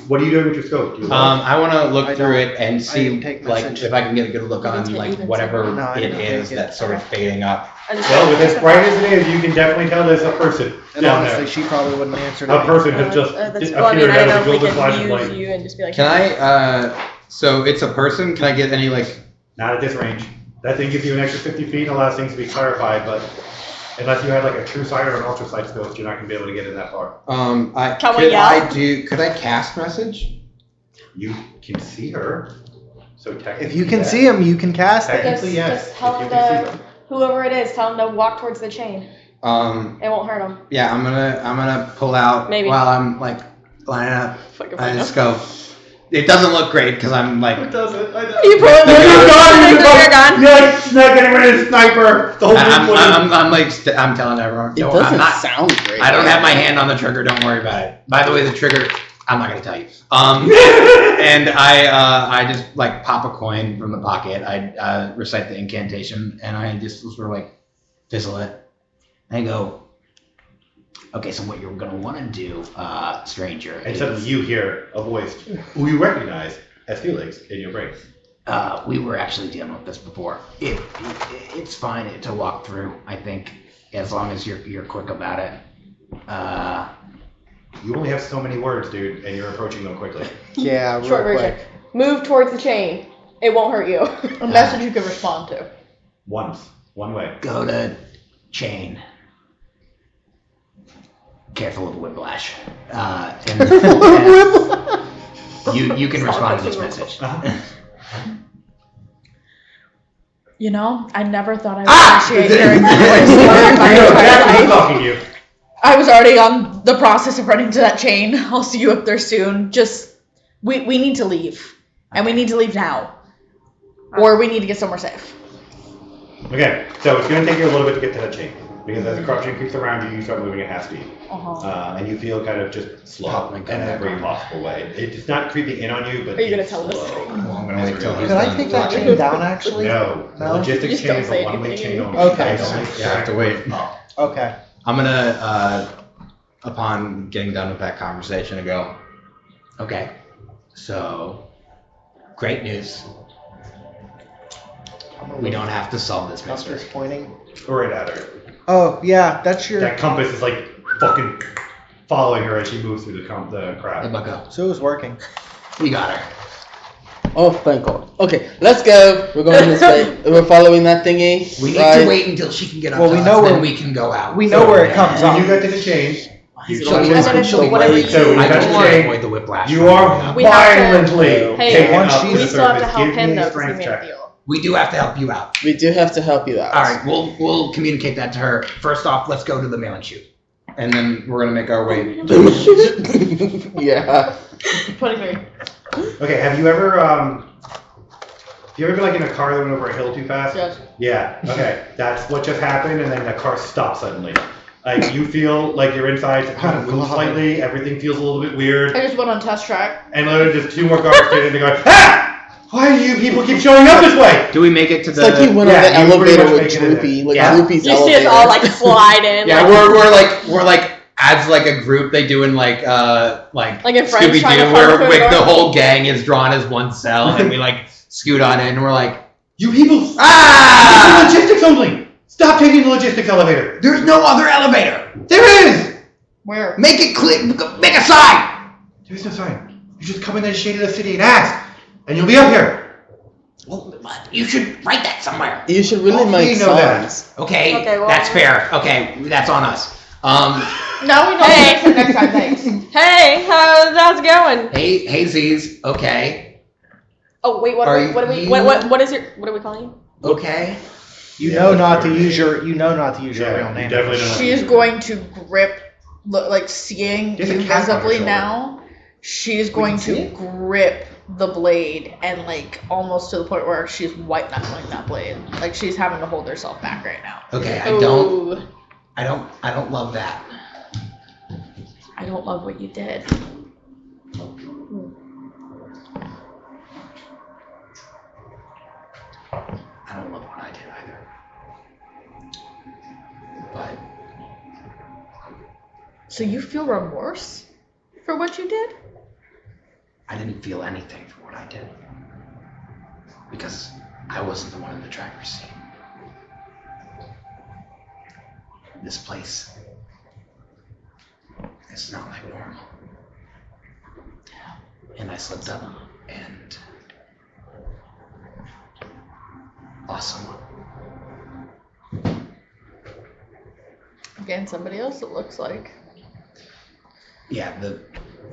what are you doing with your scope? Do you I want to look I through don't- it and see didn't take like message. if I can get a good look You on didn't like even whatever send it. No, I it didn't is take it. that's sort of fading up. I just Well, with as bright as it is, you can definitely tell there's a person And down honestly, there. she probably wouldn't answer to A me. person has just that's, appeared well, I mean, I out don't know of if the we golden flash of can light. use you and just be like. Can I? So it's a person. Can I get any like? Not at this range. That thing gives you an extra 50 feet and allows things to be clarified, but unless you had like a true sight or an ultra sight scope, you're not gonna be able to get in that far. Can we could yell? I do? Could I cast message? You can see her, so technically. If you can yeah. see him, you can cast it. Technically, yes. Just tell if you him can see to, them. whoever it is, tell him to walk towards the chain. It won't hurt him. Yeah, I'm gonna pull out Maybe. while I'm like lining up. Fucking I find just out. go. It doesn't look great because I'm like. It doesn't. I know. You pull it. You're You're gone. You're like getting rid of the sniper. The whole I'm like I'm telling everyone. It No, doesn't I'm not. sound great. I don't have my hand on the trigger. Don't worry about it. By the way, the trigger. I'm not gonna tell you. And I just like pop a coin from the pocket. I recite the incantation and I just sort of like fizzle it. And I go. Okay, so what you're gonna want to do, stranger? And is- suddenly you hear a voice who you recognize as Felix in your brain. We were actually dealing with this before. It's fine to walk through, I think, as long as you're quick about it. You only have so many words, dude, and you're approaching them quickly. Yeah, real Short quick. version. Move towards the chain. It won't hurt you. A message you can respond to. Once. One way. Go to chain. Careful of whiplash. And you can respond to this message. You know, I never thought I would Ah! appreciate hearing your voice more in my entire Who's life. talking to you? I was already on the process of running to that chain. I'll see you up there soon. Just, we need to leave. And we need to leave now. Or we need to get somewhere safe. Okay, so it's going to take you a little bit to get to that chain. Because as the corruption creeps around you, you start moving at half speed. And you feel kind of just slow in every possible way. It's not creeping in on you, but Are you gonna it's tell us? slow. Well, I'm gonna wait till he's Could I done take that talking. chain down actually? No, the No? logistics Just chain don't is say a one-way anything. chain only. Okay. It's only Yeah, I have to wait. up. Okay. I'm gonna, upon getting done with that conversation, to go. Okay. So, great news. We don't have to solve this I'm mystery. just pointing. Right at her. Oh, yeah, that's your. That compass is like fucking following her as she moves through the Hey, crowd. Bucko. So it was working. We got her. Oh, thank God. Okay, let's go. We're going this way. We're following that thingy. We need right? to wait until she can get up Well, to we us, know then where- we can go out. We know where it comes When up. you get to the chain, you So touch we it. have to She'll whatever wait. So when you I touch don't the want to chain, avoid the whiplash. you from are going up. We have to- violently Hey, taken once up to she's- the We still have to surface. help Give him me a though, because he strength made a check. deal. We do have to help you out. We do have to help you out. All right, we'll communicate that to her. First off, let's go to the mail and shoot. And then we're gonna make our way. Yeah. 23. Okay, have you ever been like in a car that went over a hill too fast? Yes. Yeah, okay. That's what just happened, and then the car stopped suddenly. Like, you feel like your insides kind of move slightly, everything feels a little bit weird, I just went on test track. and literally just two more cars get in and they go, ah! Why do you people keep showing up this way? Do we make it to It's the? like he went Yeah, on the you pretty elevator much with make it in Droopy, like Yeah. Droopy's You see elevator. us all like slide in. Yeah, like, we're like as like a group they do in like in Friends Scooby trying to Doo park where for like the the door. whole gang is drawn as one cell and we like scoot on in and we're like You people. ah! It's a logistics only. Stop taking the logistics elevator. There's no other elevator. There is. Where? Make it clear. Make a sign. There's no sign. You just come in the shade of the city and ask, and you'll be up here. Well, you should write that somewhere. You should really Oh, make we know that. signs. Okay, Okay, well- that's fair. Okay, that's on us. Now we know Hey. what to next time. Thanks. Hey, how's it going? hey Z's. Okay, Oh wait, what Are are we? What are we? you- What is your? What are we calling you? okay. You Yeah, know that's not to fair. use your real You name. definitely don't. She is going to grip, like seeing There's a you cap on her visibly shoulder. now. She's going to grip the blade and like almost to the point where she's white knuckling that blade. Like she's having to hold herself back right now. Okay, Ooh. I don't love that. I don't love what you did. I don't love what I did either. But So you feel remorse for what you did? I didn't feel anything for what I did. Because I wasn't the one in the driver's seat. This place is not like normal. And I slipped up and lost someone. Again, somebody else it looks like. Yeah, the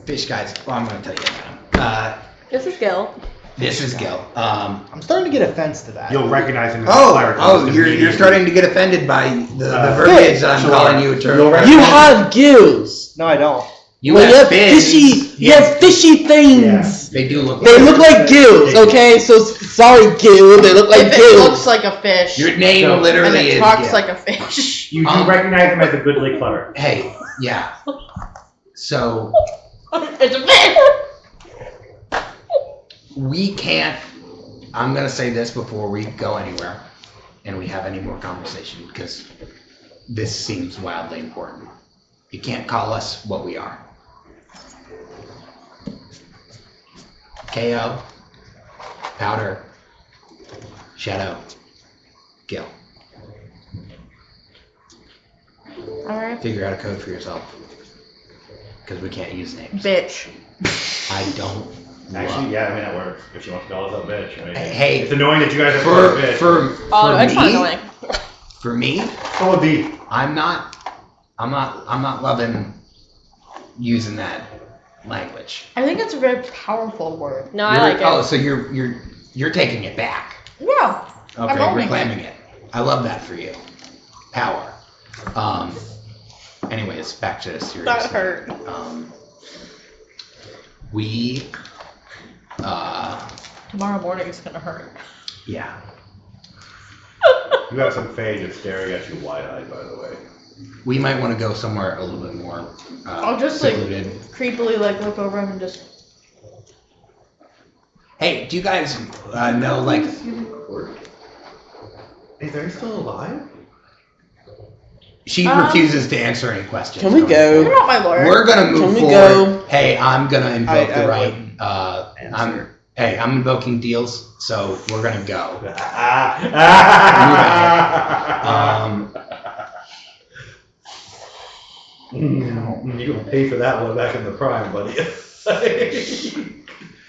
fish guys, well, I'm going to tell you about him. This is Gil. This is Gil. I'm starting to get offense to that. You'll recognize him as the fire comes you're immediately. starting to get offended by the verbiage that I'm sure. calling you a term. You'll You have gills. No, I don't. You Well, have you have fins. fishy. You have fishy things. They do look. They look like gills. Okay, so sorry, Gil. They look like If it gills. looks like a fish Your name So- and literally it is. talks Gil. like a fish. You do recognize him as a good lake clutter. Hey, yeah. So It's a fish. we can't. I'm gonna say this before we go anywhere, and we have any more conversation because this seems wildly important. You can't call us what we are. KO, Powder, Shadow, Gil. Alright. Figure out a code for yourself. Because we can't use names. Bitch. I don't. Actually, yeah, I mean that works. If she wants to call us a bitch. I mean, Hey, it's annoying that you guys have to call her a bitch. for Oh, no, it's not me, annoying. for me, So would be. I'm not loving using that language. I think it's a very powerful word. No, I like it. Oh, so you're taking it back. Yeah. I'm Okay, owning you're claiming it. I love that for you. Power. Anyways, back to serious. That hurt. We Tomorrow morning is gonna hurt. yeah. You have some fade just staring at you wide-eyed, by the way. We might want to go somewhere a little bit more I'll just like secluded. creepily like look over him and just. Hey, do you guys know like Is Larry still alive? she Um, refuses to answer any questions. Can we going go? You're forward. not my lawyer. We're gonna move Can we forward. go? Hey, I'm gonna invoke I the right. answer. I'm invoking deals, so we're gonna go. You gonna pay for that one back in the prime, buddy.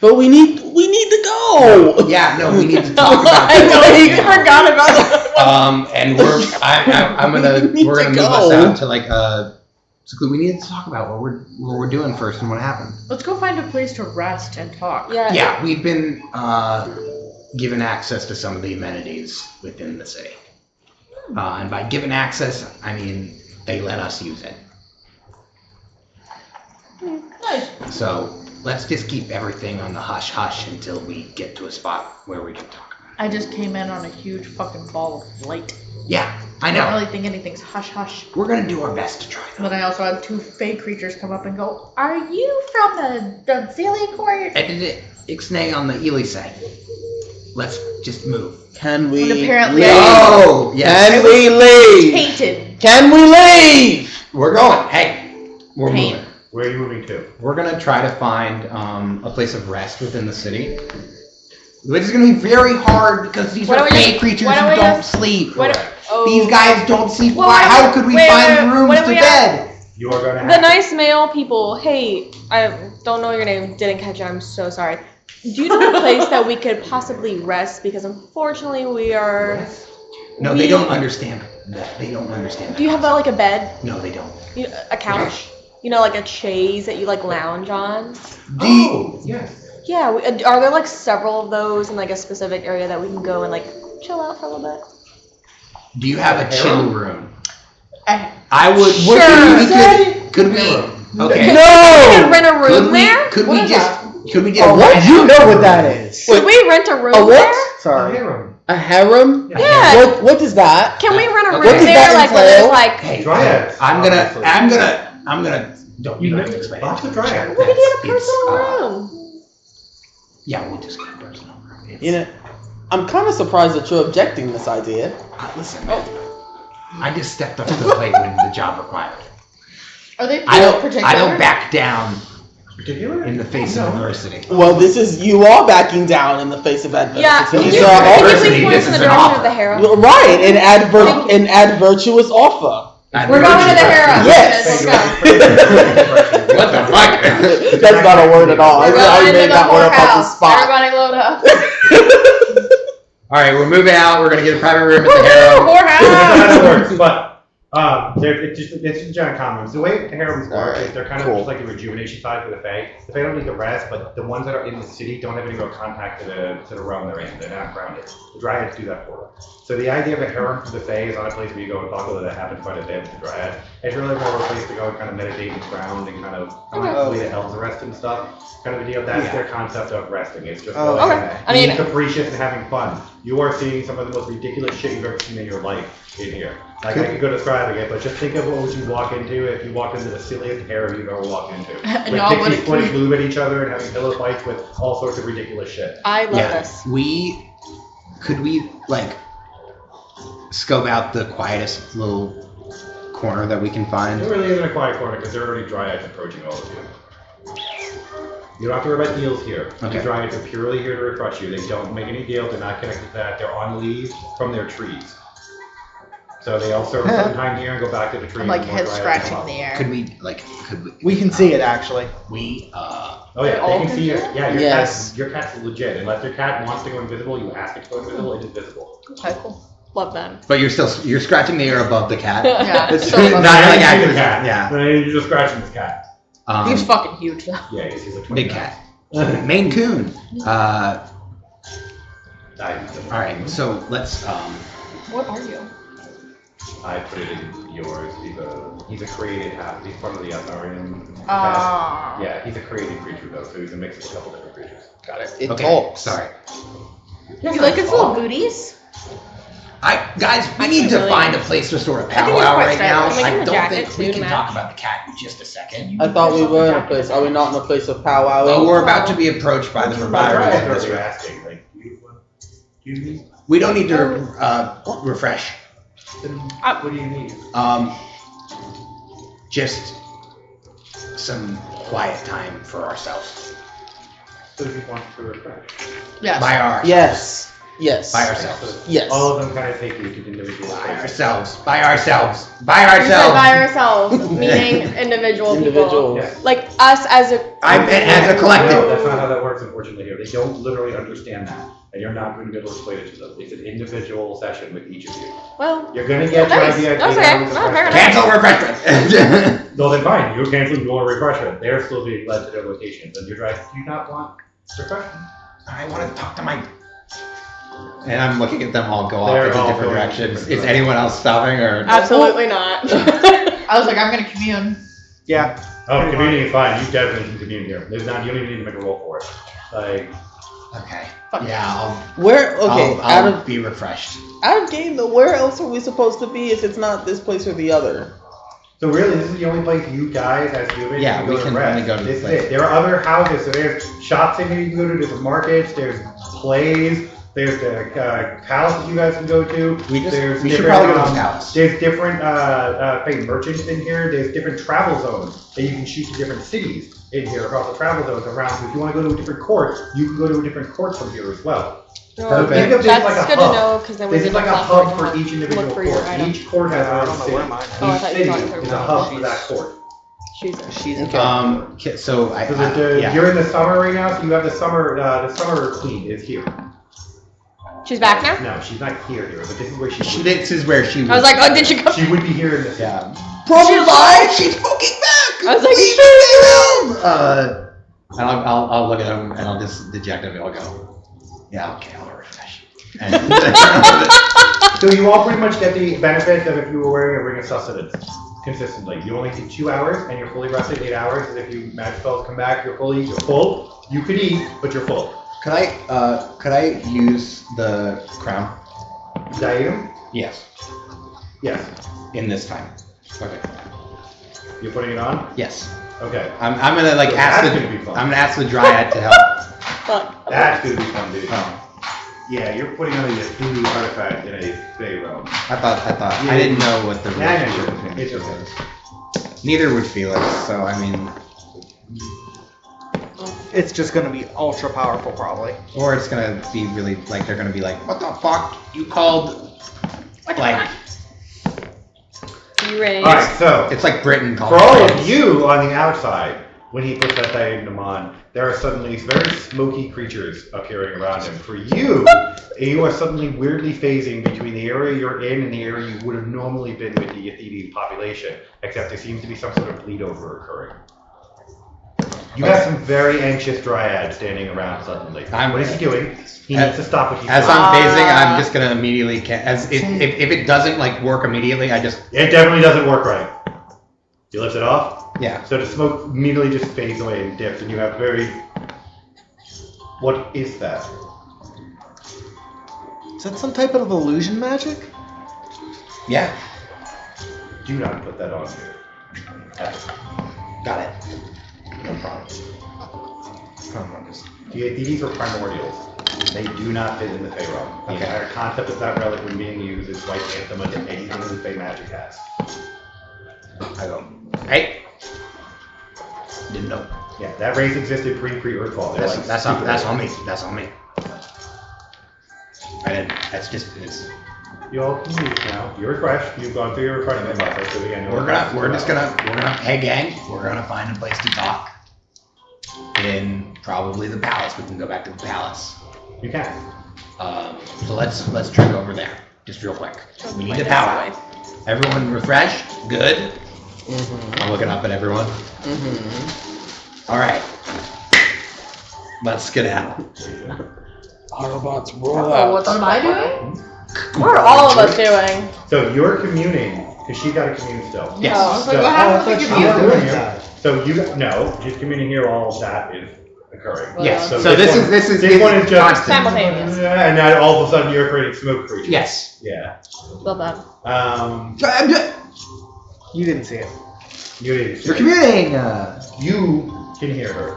But we need to go. Yeah, no, we need to talk about I know, this. you forgot about that. And we're gonna move us out to like so we need to talk about what we're doing first and what happened. Let's go find a place to rest and talk. Yeah. Yeah, we've been given access to some of the amenities within the city. And by given access, I mean they let us use it. Nice. So let's just keep everything on the hush hush until we get to a spot where we can talk about I just came in on a huge fucking ball of light. it. Yeah, I I don't know. really think anything's hush hush. We're gonna do our best to try But though. then I also had two fey creatures come up and go, "Are you from the Zilly Court?" Ixnay on the Ely side. Let's just move. Can we And apparently leave? Oh, yes. Can we leave? Painted. Can we leave? We're going. Hey, we're Paint. moving. Where are you moving to? We're gonna try to find a place of rest within the city. Which is gonna be very hard because these Why are don't we fey just- creatures why who don't we don't just- sleep. Oh. These guys don't sleep. Well, Why? why How don't- could we wait, find wait, rooms what to if we bed? You are going to have The nice male people, hey, I don't know your name, didn't catch it, I'm so sorry. Do you know a place that we could possibly rest? Because unfortunately we are... No, they don't understand that. They don't understand that. Do you have like a bed? No, they don't. A couch? You know, like a chaise that you like lounge on? Oh, yes. Yeah, are there like several of those in like a specific area that we can go and like chill out for a little bit? Do you have a chill room? I would. Sure. Could we? Okay. Can we No! rent a room Could we? there? Could What we is just? Could we Oh, just? what? You know what that is. Could we rent a room A what? there? Sorry. A harem? Yeah. What is that? Can we rent a room What does there? that Like where entail? there's like Hey, Dryads, I'm gonna. Don't You you know, know? explain Lots it. of dryads. we could get a It's, personal room. Yeah, we'll just get a personal room. It's- You know, I'm kind of surprised that you're objecting this idea. Listen, man. I just stepped up to the plate when the job required. Are they I don't particular? back down Particular? in the face of adversity. Well, you are backing down in the face of adversity. Yeah, can you So please Adversity, point this us in is the an direction offer. of the harem? You're right, an virtuous offer. We're going to the harem. Yes. Let's go. What the fuck? That's not a word at all. We're I going to made the that word up on the whorehouse. spot. Everybody load up. All right, we're moving out. We're gonna get a private room at the Woohoo, harem. That's how whorehouse. it works, but it's just giant commons. The way the harems work is they're kind of Cool. just like the rejuvenation side for the Fae. The Fae don't need the rest, but the ones that are in the city don't have any real contact to the realm they're in. They're not grounded. The Dryads do that for them. So the idea of a harem for the Fae is not a place where you go and talk with it. That happens quite a bit with the Dryad. It's really more of a place to go and kind of meditate and ground and kind of the way the elves rest and stuff. Kind of a deal. That's their concept of resting. It's just Oh, going okay. and being I mean- capricious and having fun. You are seeing some of the most ridiculous shit you've ever seen in your life in here. Like, I could go describing it, but just think of what would you walk into if you walked into the silliest harem you've ever walked into. And With all pixies would- pointing blue at each other and having pillow fights with all sorts of ridiculous shit. I love Yeah, this. could we like scope out the quietest little corner that we can find? It really isn't a quiet corner because there are already dryads approaching all of you. You don't have to worry about deals here. Okay. The dryads are purely here to refresh you. They don't make any deals. They're not connected to that. They're on leave from their trees. So they all serve a certain time here and go back to the tree. I'm like and more head dryads scratching come up. the air. Could We can see it actually. Oh yeah, they can see you. Yeah, your Yes. cat's legit. Unless your cat wants to go invisible, you ask it to go invisible, it is visible. Okay, cool. Love them. But you're scratching the air above the cat. Yeah. It's So not love like You see acting. the cat. Yeah. You're just scratching this cat. He's fucking huge though. Yeah, he's like 20 Big cat. Maine Coon. All All right, so let's. What are you? I put it in yours. He's a created half. He's part of the Atharian. Ah. Yeah, he's a created creature though, so he's a mix of a couple different creatures. Got it. It okay. talks. Sorry. You like his little booties? Guys, we need to really- find a place to sort of I think powwow it's quite right now. stylish. I'm I making the don't jacket think we too can to talk match. about the cat in just a second. I thought we were in a place. Are we not in a place of powwow? Well, we're about to be approached by the provider. Dryads of are this you room. asking? Like, do you need? We don't need to refresh. What do you need? Just some quiet time for ourselves. So he wants to refresh. Yes. By ourselves. Yes. Yes. By ourselves. Yes. All of them kind of take you to individual By places. ourselves. By ourselves. By You said by ourselves. ourselves, meaning individual people. Individuals. Yeah. Like us as a. I meant as a No, collective. that's not how that works, unfortunately, here. They don't literally understand that. And you're not going to be able to explain it to them. It's an individual session with each of you. Well, You're going to get your Nice. idea. That's taken okay. out of the No, fair refreshment. Cancel refreshment. No, then fine. You cancel your refreshment. They're still being led to their locations. And you're driving. Do you not want refreshment? I want to talk to my. And I'm looking at them all go off They're into all different going directions. different Is anyone else stopping or? absolutely not. I was like, I'm gonna commune. Yeah. Oh, communing is fine. You definitely can commune here. There's not. You don't even need to make a roll for it. Like, Okay. Yeah, Where? Okay. I'll be refreshed. Out of game though. Where else are we supposed to be if it's not this place or the other? so really, this is the only place you guys as humans Yeah, can we go can to rest. only go to this This is place. it. There are other houses. So there's shops in here you can go to. There's markets. There's plays. There's the palace that you guys can go to. We There's should different, probably go to the palace. There's different merchants in here. There's different travel zones that you can shoot to different cities in here across the travel zones around. So if you want to go to a different court, you can go to a different court from here as well. Perfect. Think of this That's like a good to hub. know because then we This is can like a hub for each individual look for your court. item. Each court has I their don't own know city. where mine is. Oh, I Each thought you city were talking is a about hub for that court. She's She's So yeah. You're in the summer right now, so you have the summer queen is here. She's back now? No, she's not here, but this is where she would This is where she. I was like, oh, did she come? She would be here in this. Yeah. Problem live. She's fucking back. I was like, And I'll look at him and I'll just dejectedly I'll go. Yeah. Okay. I'll refresh. And So you all pretty much get the benefits of if you were wearing a ring of sustenance consistently. You only take 2 hours and you're fully rested 8 hours. And if you magic spells come back, you're full. You could eat, but you're full. could I use the crown? Diadem? Yes. Yes. In this time. Okay. You're putting it on? Yes. Okay. I'm gonna like So ask that's the gonna be fun. I'm gonna ask the dryad to help. Fuck. That's gonna be fun, dude. Oh, Yeah, you're putting on a Cthulhu artifact in a Fey realm. I thought Yeah. I didn't know what the Yeah, relationship yeah, between it's the two okay. was. Neither would Felix, so I mean, It's just gonna be ultra powerful, probably. or it's gonna be really like they're gonna be like, what the fuck you called like You ready? Alright, so it's like Britain called. for all France. of you on the outside, when he puts that diadem on, there are suddenly these very smoky creatures appearing around him. For you, you are suddenly weirdly phasing between the area you're in and the area you would have normally been with the Athenian population, except there seems to be some sort of bleed over occurring. You have some very anxious dryads standing around suddenly. What is he doing? He needs to stop what he's As doing. I'm phasing, I'm just gonna immediately if it doesn't like work immediately, I just It definitely doesn't work right. You lift it off? yeah. So the smoke immediately just fades away and dips, and you have very... What is that? Is that some type of illusion magic? Yeah. Do not put that on here. Got it. No problem. These are primordials. They do not fit in the Fey realm. The Okay. entire concept of that relic when being used is like anthem to anything that Fey magic has. I go. Hey. Didn't know. Yeah, that race existed pre-Earthfall. They're like That's super on old. me. That's on me. I didn't. That's just it's. You all can leave now. You're refreshed. You've gone through your refreshment process. So again, We're just gonna hey gang, we're gonna find a place to talk. In probably the palace. We can go back to the palace. You can. So let's trek over there. Just real quick. We need the power. Everyone refreshed? Good. I'm looking up at everyone. All right. Let's skedaddle. Autobots roll Oh, out. what am I doing? What are all of us doing? So you're communing, because she's got a commune still. Yes. Oh, I was like, So- what happened to She's the computer? doing that. So no, she's communing here while all of that is occurring. Well, Yes. So So this one is just constant. Simultaneous. and now all of a sudden you're creating smoke creatures. Yes. Yeah. Love that. You didn't see it. You did. You're commuting. You can hear her.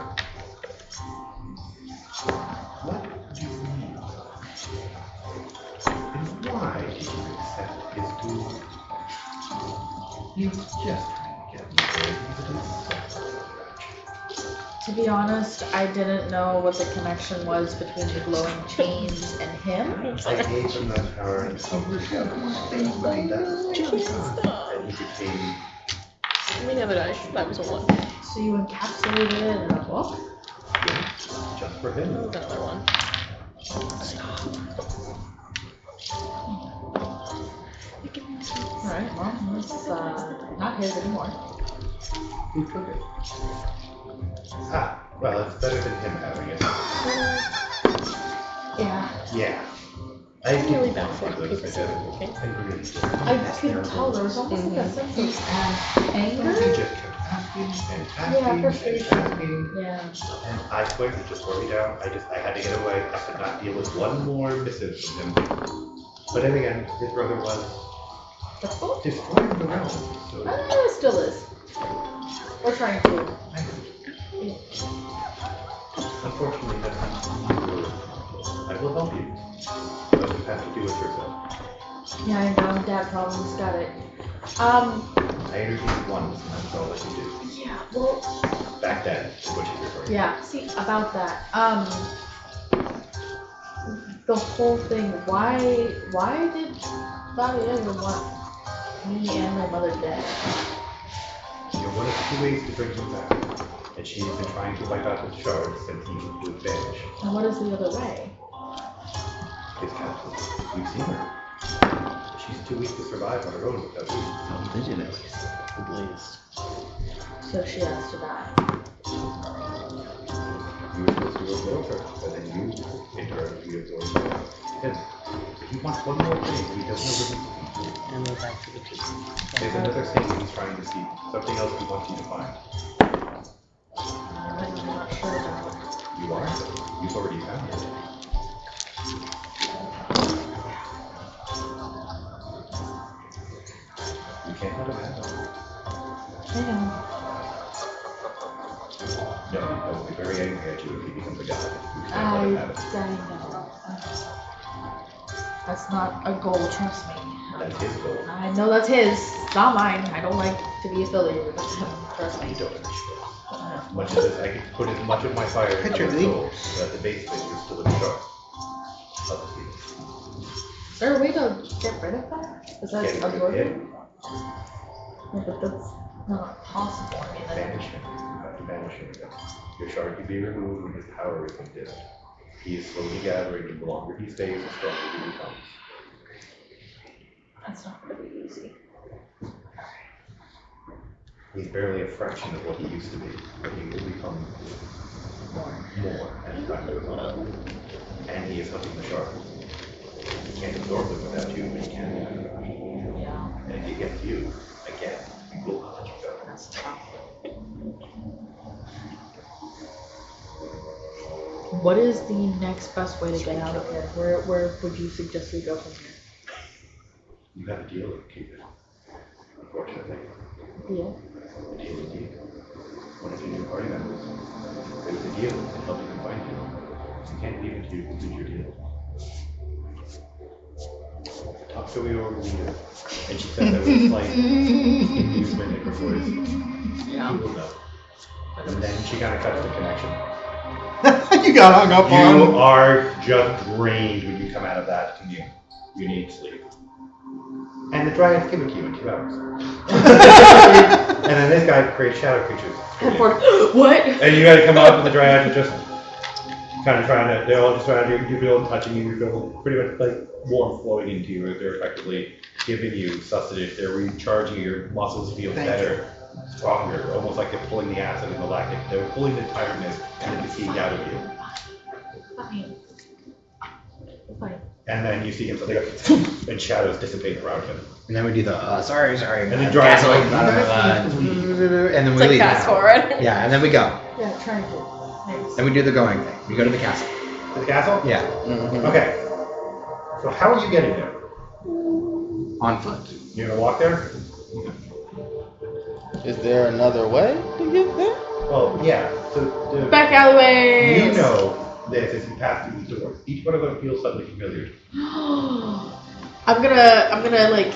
What do you mean? And why did you accept his duel? He was just trying to get me there. He was To be honest, I didn't know what the connection was between the glowing chains and him. I gave him that power and overshadowed things like that. And he became... Me neither did. That was a one. So you encapsulated it in a book? just for him. Another one. Alright, well, it's not his anymore. Who took it? Ah, well, it's better than him having it. Yeah. Yeah. I I'm really didn't bad want for to do this, papers. I did. Okay. I really did. I could tell there was almost like a sense of He anger. just kept asking and Yeah, asking frustration. and asking. Yeah. And I quit, it just wore me down. I had to get away. I could not deal with one more missive from him. But then again, his brother was Difficult? destroying the realm. So It still is. We're trying to. unfortunately, that's not I will help you. But you have to do it yourself. Yeah, I know, dad problems, got it. I introduced you once, and that's all that you do. Yeah, well, Back then, is what you're referring to. yeah, see, about that, the whole thing, why did Bobby ever want me and my mother dead? You're one of 2 ways to bring him back. And she's been trying to wipe out the shards since he was banished. And what is the other way? His captain. You've seen her. She's too weak to survive on her own without you. Double digit at least. At least. So she has to die. You were supposed to absorb her, and then you indirectly absorb him. But he wants one more thing, but he doesn't know what it is. And we're back to the kitchen. There's another thing he's trying to see. Something else he wants you to find. I'm not sure about. You are? You've already found it. You can't let him have it. I know. No, I will be very angry at you if he becomes a god. You can't let him have it. I know. That's not a goal, trust me. That's his goal. I know that's his, it's not mine. I don't like to be affiliated with him, trust me. You don't understand. Much as this, I could put as much of my fire into Picture your me. soul, so at the base of it, you're still in charge. Other people. Is there a way to get rid of that? Is that Get rid of absorbing? him. Yeah, but that's not possible. I mean, Banishment. You have to banish him again. Your shard can be removed when his power is dimmed. He is slowly gathering, and the longer he stays, the stronger he becomes. that's not gonna be easy. He's barely a fraction of what he used to be, but he will become more as time goes on. And he is helping the shard. He can't absorb them without you, but he can. Yeah, And if he gets you, again, he will not let you go. that's tough. What is the next best way to get out of here? Where would you suggest we go from here? You have a deal with Cupid, unfortunately. Deal? A deal with you. One of your new party members. There was a deal to help you find him. You can't leave until you complete your deal. Talk to your leader. And she said there was a slight amusement in her voice. Yeah. You will know. And then she kind of cuts the connection. You got hung up You on. are just drained when you come out of that commune. You need sleep. And the Dryads give it to you in 2 hours. And then this guy creates shadow creatures. What? And you gotta come up and the Dryads are just kind of trying to, they're all just trying to, you feel touching you, you feel pretty much like warmth flowing into you. They're effectively giving you sustenance, they're recharging you, your muscles feel better, stronger, almost like they're pulling the acid and the lactic. They're pulling the tiredness and the fatigue out of you. Fine. Fine. And then you see him suddenly go, and shadows dissipate around him. And then we do the sorry. And then dry gasoline, out. blah, blah, blah, and then It's we like leave. fast forward. Yeah, and then we go. Yeah, trying to. Nice. Then we do the going thing. We go to the castle. To the castle? Yeah, Okay. So how are you getting there? on foot. You're gonna walk there? Is there another way to get there? Well, yeah. So Back alleyways. you know this as you pass through these doors. Each one of them feels suddenly familiar. I'm gonna like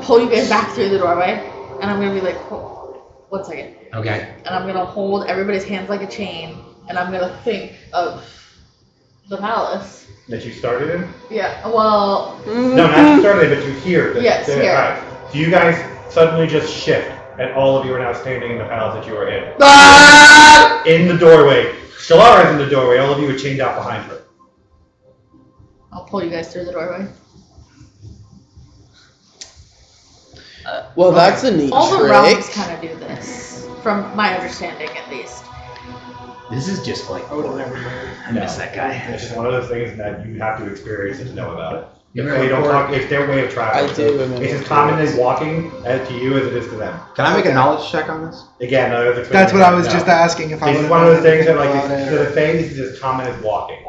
pull you guys back through the doorway, and I'm gonna be like, oh, 1 second, Okay. and I'm gonna hold everybody's hands like a chain, and I'm gonna think of the palace. That you started in? Yeah. Well. No, not you started in, but you hear. Yes, here. Right. So you guys suddenly just shift, and all of you are now standing in the palace that you are in. Ah! In the doorway. Shalara's in the doorway. All of you are chained out behind her. I'll pull you guys through the doorway. Well, that's a neat All the trick. realms kind of do this, from my understanding at least. This is just like. I would have never known. I miss that guy. It's just one of those things that you have to experience it to know about it. You If remember they don't before- talk, it's their way of traveling. I do remember It's as common as walking to you as it is to them. Can I make a knowledge check on this? Again, That's what I was just asking. asking if I This would is have one of those things that, like, about to it. the Fae, this is as common as walking.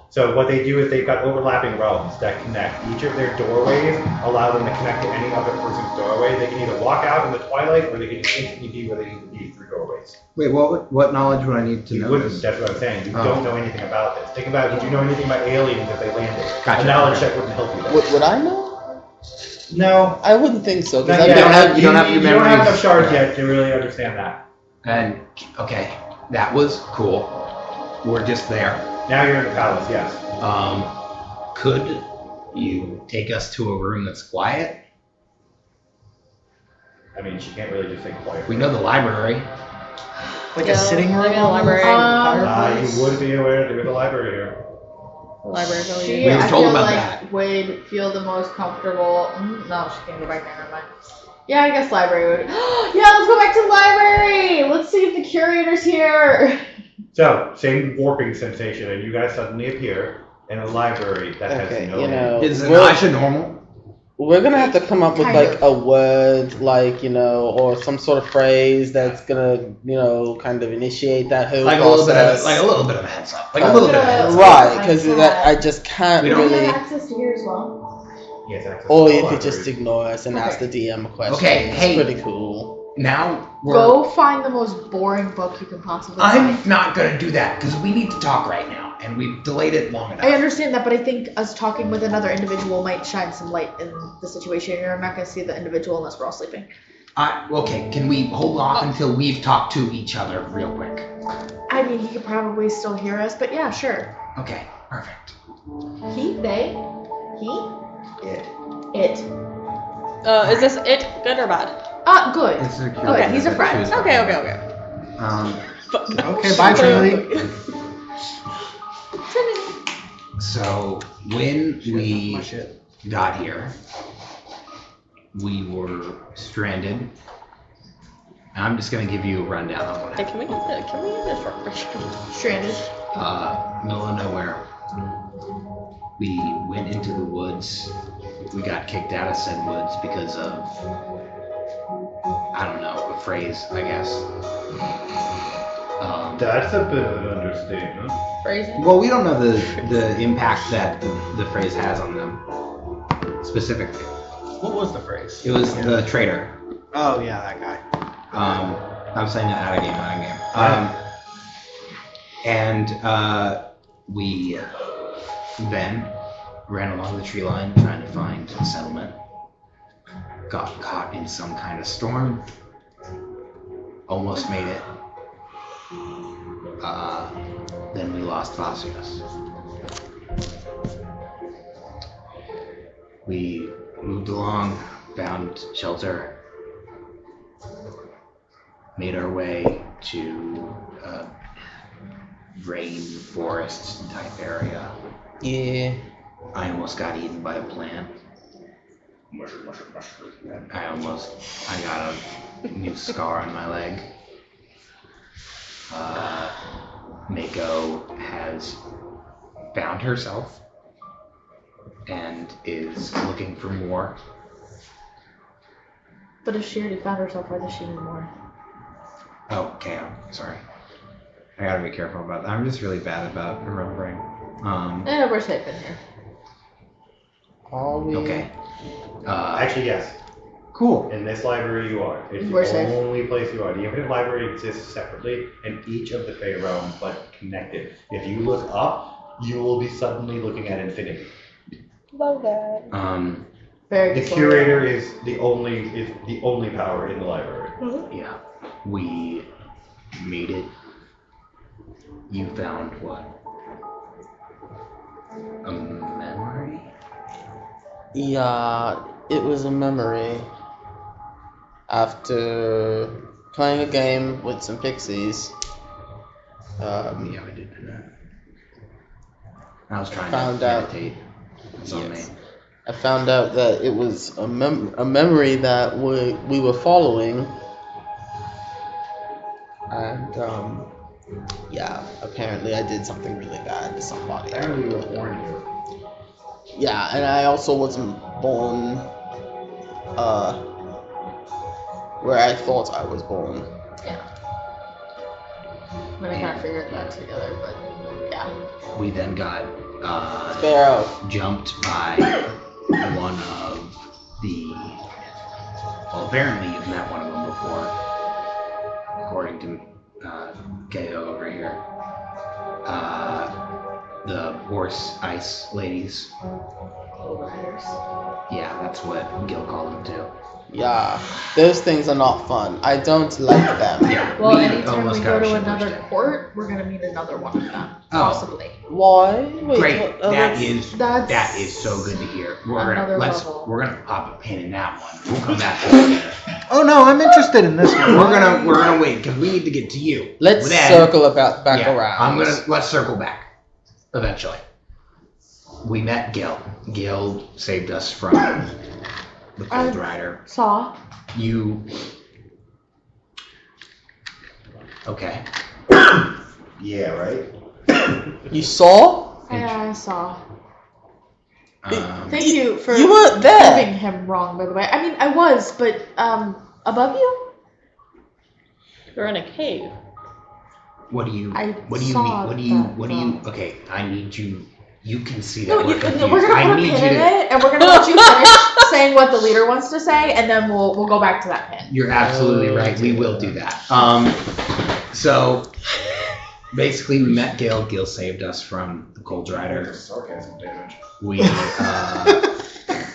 So what they do is they've got overlapping realms that connect. Each of their doorways allow them to connect to any other person's doorway. They can either walk out in the twilight, or they can just instantly be where they need to be be through doorways. Wait, what knowledge would I need to You know? wouldn't, that's what I'm saying. You Oh. don't know anything about this. Think about, did you know anything about aliens if they landed? Gotcha. A knowledge Okay. check wouldn't help you there. Would I know? No. I wouldn't think so. 'Cause Not I've yet. been- you don't have your You don't have memories. enough shards yet to really understand that. And, okay, that was cool. We're just there. Now you're in the palace, yes. Could you take us to a room that's quiet? I mean, she can't really just say quiet. We know the library. Like Yeah, a sitting room? maybe a library. You would be aware there is a library here. Library. She, We were I told feel about like, that. would feel the most comfortable. No, she can't go back there. Never mind. Yeah, I guess library would. Yeah, let's go back to the library. Let's see if the curator's here. So, same warping sensation, and you guys suddenly appear in a library that Okay, has no you know, Is we're, Natasha normal? we're gonna have to come up with Kind like of. a word, like, you know, or some sort of phrase that's gonna, you know, kind of initiate that whole Like a little process. bit of a heads up. Like a little bit of a heads up. Right, because I just can't We don't really. access to here as well. Yes, access Or to you all could just libraries. ignore us and ask the DM a question. Okay, hey. It's pretty cool. Now we're. Go find the most boring book you can possibly I'm find. not gonna do that because we need to talk right now, and we've delayed it long enough. I understand that, but I think us talking with another individual might shine some light in the situation. You're not going to see the individual unless we're all sleeping. Okay, can we hold off until we've talked to each other real quick? I mean, he could probably still hear us, but yeah, sure. Okay, perfect. He, they, he, it. Is this it good or bad? Good. It's a Okay, he's a friend. Okay. Okay, bye, Trinity. So when we got here, we were stranded. I'm just gonna give you a rundown on what Hey, happened. can we get a short version? Stranded. Middle of nowhere. We went into the woods. We got kicked out of said woods because of, I don't know, a phrase, I guess. That's a bit of an understatement. Phrasing? Well, we don't know the impact that the phrase has on them specifically. What was the phrase? It was the traitor. Oh, yeah, that guy. I'm saying that out of game. We then ran along the tree line trying to find a settlement. Got caught in some kind of storm. Almost made it. Then we lost Vasius. We moved along, found shelter, made our way to a rain forest type area. Yeah. I almost got eaten by a plant. I got a new scar on my leg. Mako has found herself and is looking for more. But if she already found herself, why does she need more? Oh, okay, I'm sorry. I gotta be careful about that. I'm just really bad about remembering. We're safe in here. Are we? Okay. Actually, yes. Cool. In this library, you are. It's We're the safe. only place you are. The Infinite Library exists separately in each of the Fey realms, but connected. If you look up, you will be suddenly looking at infinity. Love that. Very The good. curator is the only power in the library. Yeah. We made it. You found what? A memory? Yeah, it was a memory. After playing a game with some pixies, Yeah, we did do that. I was trying Found to out. meditate. It's on me. Yes. I found out that it was a memory that we were following, and yeah, apparently I did something really bad to somebody. Apparently, we were warned you. Yeah, and I also wasn't born where I thought I was born. I mean, I kind of figured that together, but yeah. We then got Fair out. jumped by one of the. Well, apparently you've met one of them before. according to KO over here. The horse ice ladies. Yeah, that's what Gil called them too. Yeah, those things are not fun. I don't like them. Yeah. Well, we anytime almost we got go our to shit another pushed in. court, we're gonna meet another one of them, Oh. possibly. Why? Wait, Great. what- That that's is so good to hear. another level. We're gonna pop a pin in that one. We'll come back to it later. Oh no, I'm interested in this one. We're gonna wait because we need to get to you. Let's Then- circle back yeah, around. let's circle back. Eventually. We met Gil. Gil saved us from the Cold Rider. Saw. You. Okay. Yeah, right? You saw? Yeah, I saw. Um, Thank you for You weren't there. proving him wrong, by the way. I mean, I was, but above you. You're in a cave. what do you? I What do you saw mean? What do you? that What do you? from- Okay, I need you. You can see that No, we're confused. we're gonna I put a need pin you in to. it, and we're gonna let you finish saying what the leader wants to say, and then we'll go back to that pin. You're absolutely right. We will do that. So basically, we met Gil. Gil saved us from the Cold Rider. Sarcasm damage. We.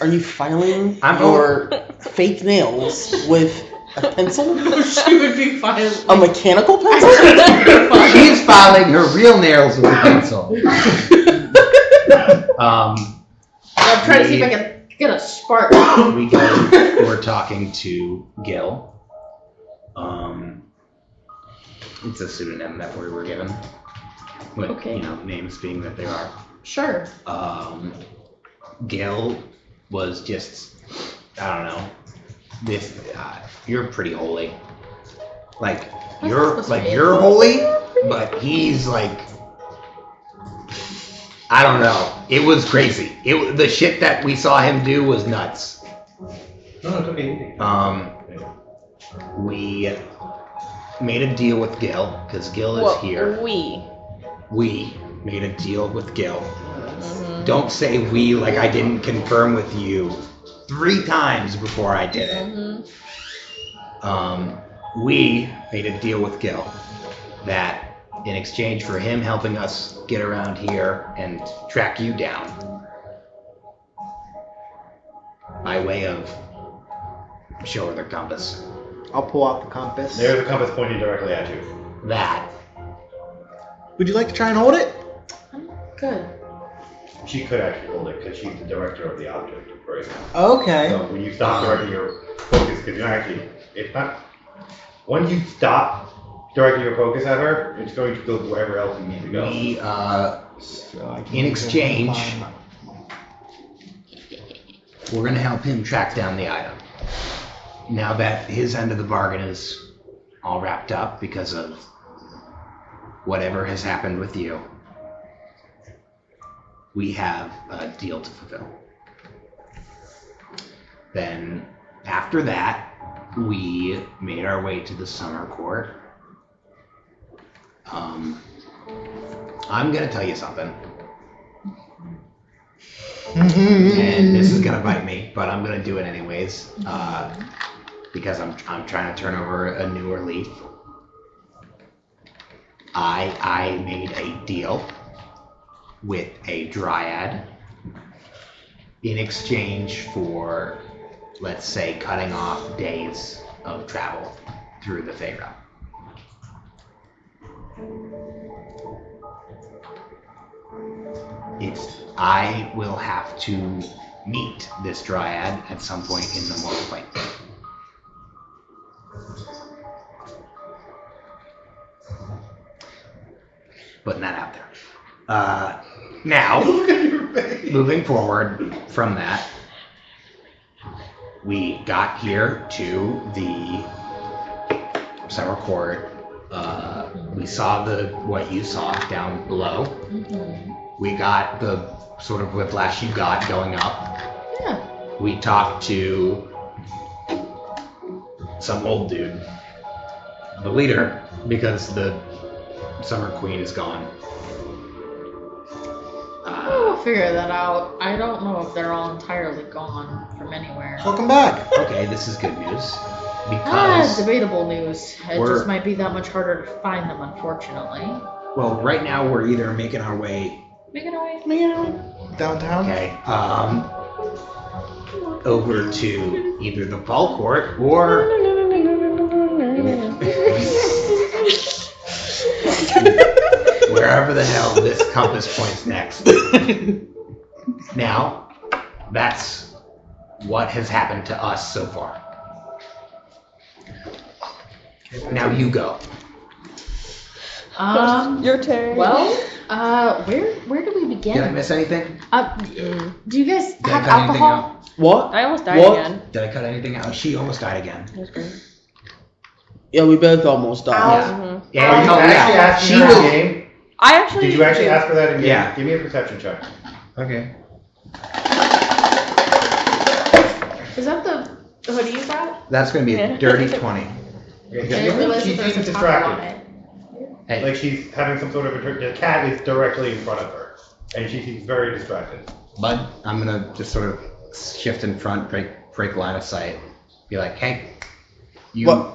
Are you filing I'm your fake nails with a pencil? She would be fine. A mechanical pencil? She's filing her real nails with a pencil. I'm trying to see if I can get a spark. We're talking to Gil. It's a pseudonym that we were given. With, Okay. names being that they are. Sure. Gil was just, I don't know. This, you're pretty holy. Like you're holy, but he's like, I don't know. It was crazy. The shit that we saw him do was nuts. No, it's okay. We made a deal with Gil because Gil is here. We made a deal with Gil. Mm-hmm. Don't say we like I didn't confirm with you 3 times before I did it. Mm-hmm. We made a deal with Gil that in exchange for him helping us get around here and track you down by way of show her the compass. I'll pull out the compass. There's a compass pointing directly at you. That Would you like to try and hold it? Good. She could actually hold it because she's the director of the object right now. Okay. So when you stop directing your focus, because you're actually, it's not, when you stop directing your focus at her, it's going to go wherever else you need to go. we So I can in exchange, find- we're going to help him track down the item. Now that his end of the bargain is all wrapped up because of whatever has happened with you, we have a deal to fulfill. Then, after that, we made our way to the summer court. I'm going to tell you something. And this is gonna bite me, but I'm gonna do it anyways, because I'm trying to turn over a newer leaf. I made a deal with a dryad in exchange for, let's say, cutting off days of travel through the Feyre. I will have to meet this dryad at some point in the mortal plane. Putting that out there. Now, moving forward from that, we got here to the summer court. We saw what you saw down below. We got the sort of whiplash you got going up. Yeah. We talked to some old dude, the leader, because the summer queen is gone. We'll figure that out. I don't know if they're all entirely gone from anywhere. Welcome back. Okay, this is good news. because debatable news. It We're- just might be that much harder to find them, unfortunately. well, right now we're either making our way Make it away. Downtown? okay over to either the ball court or wherever the hell this compass points next. Now, that's what has happened to us so far. Now you go. Your turn. Well, where do we begin? Did I miss anything? Do you guys Did I have cut anything alcohol? What? I almost died What? again. Did I cut anything out? She almost died again. It was great. Yeah, we both almost died. Ow. Mhm. Yeah, Are you oh, actually yeah. asking She her in was. game? I actually. Did you actually ask for that in game? Yeah. Give me a perception check. Okay. Is that the hoodie you brought? That's gonna be a Yeah. dirty 20. I didn't realize She that there was seems a taco on distracted. it. Hey, Like she's having some sort of the cat is directly in front of her, and she seems very distracted. bud, I'm gonna just sort of shift in front, break line of sight. Be like, hey, you. What?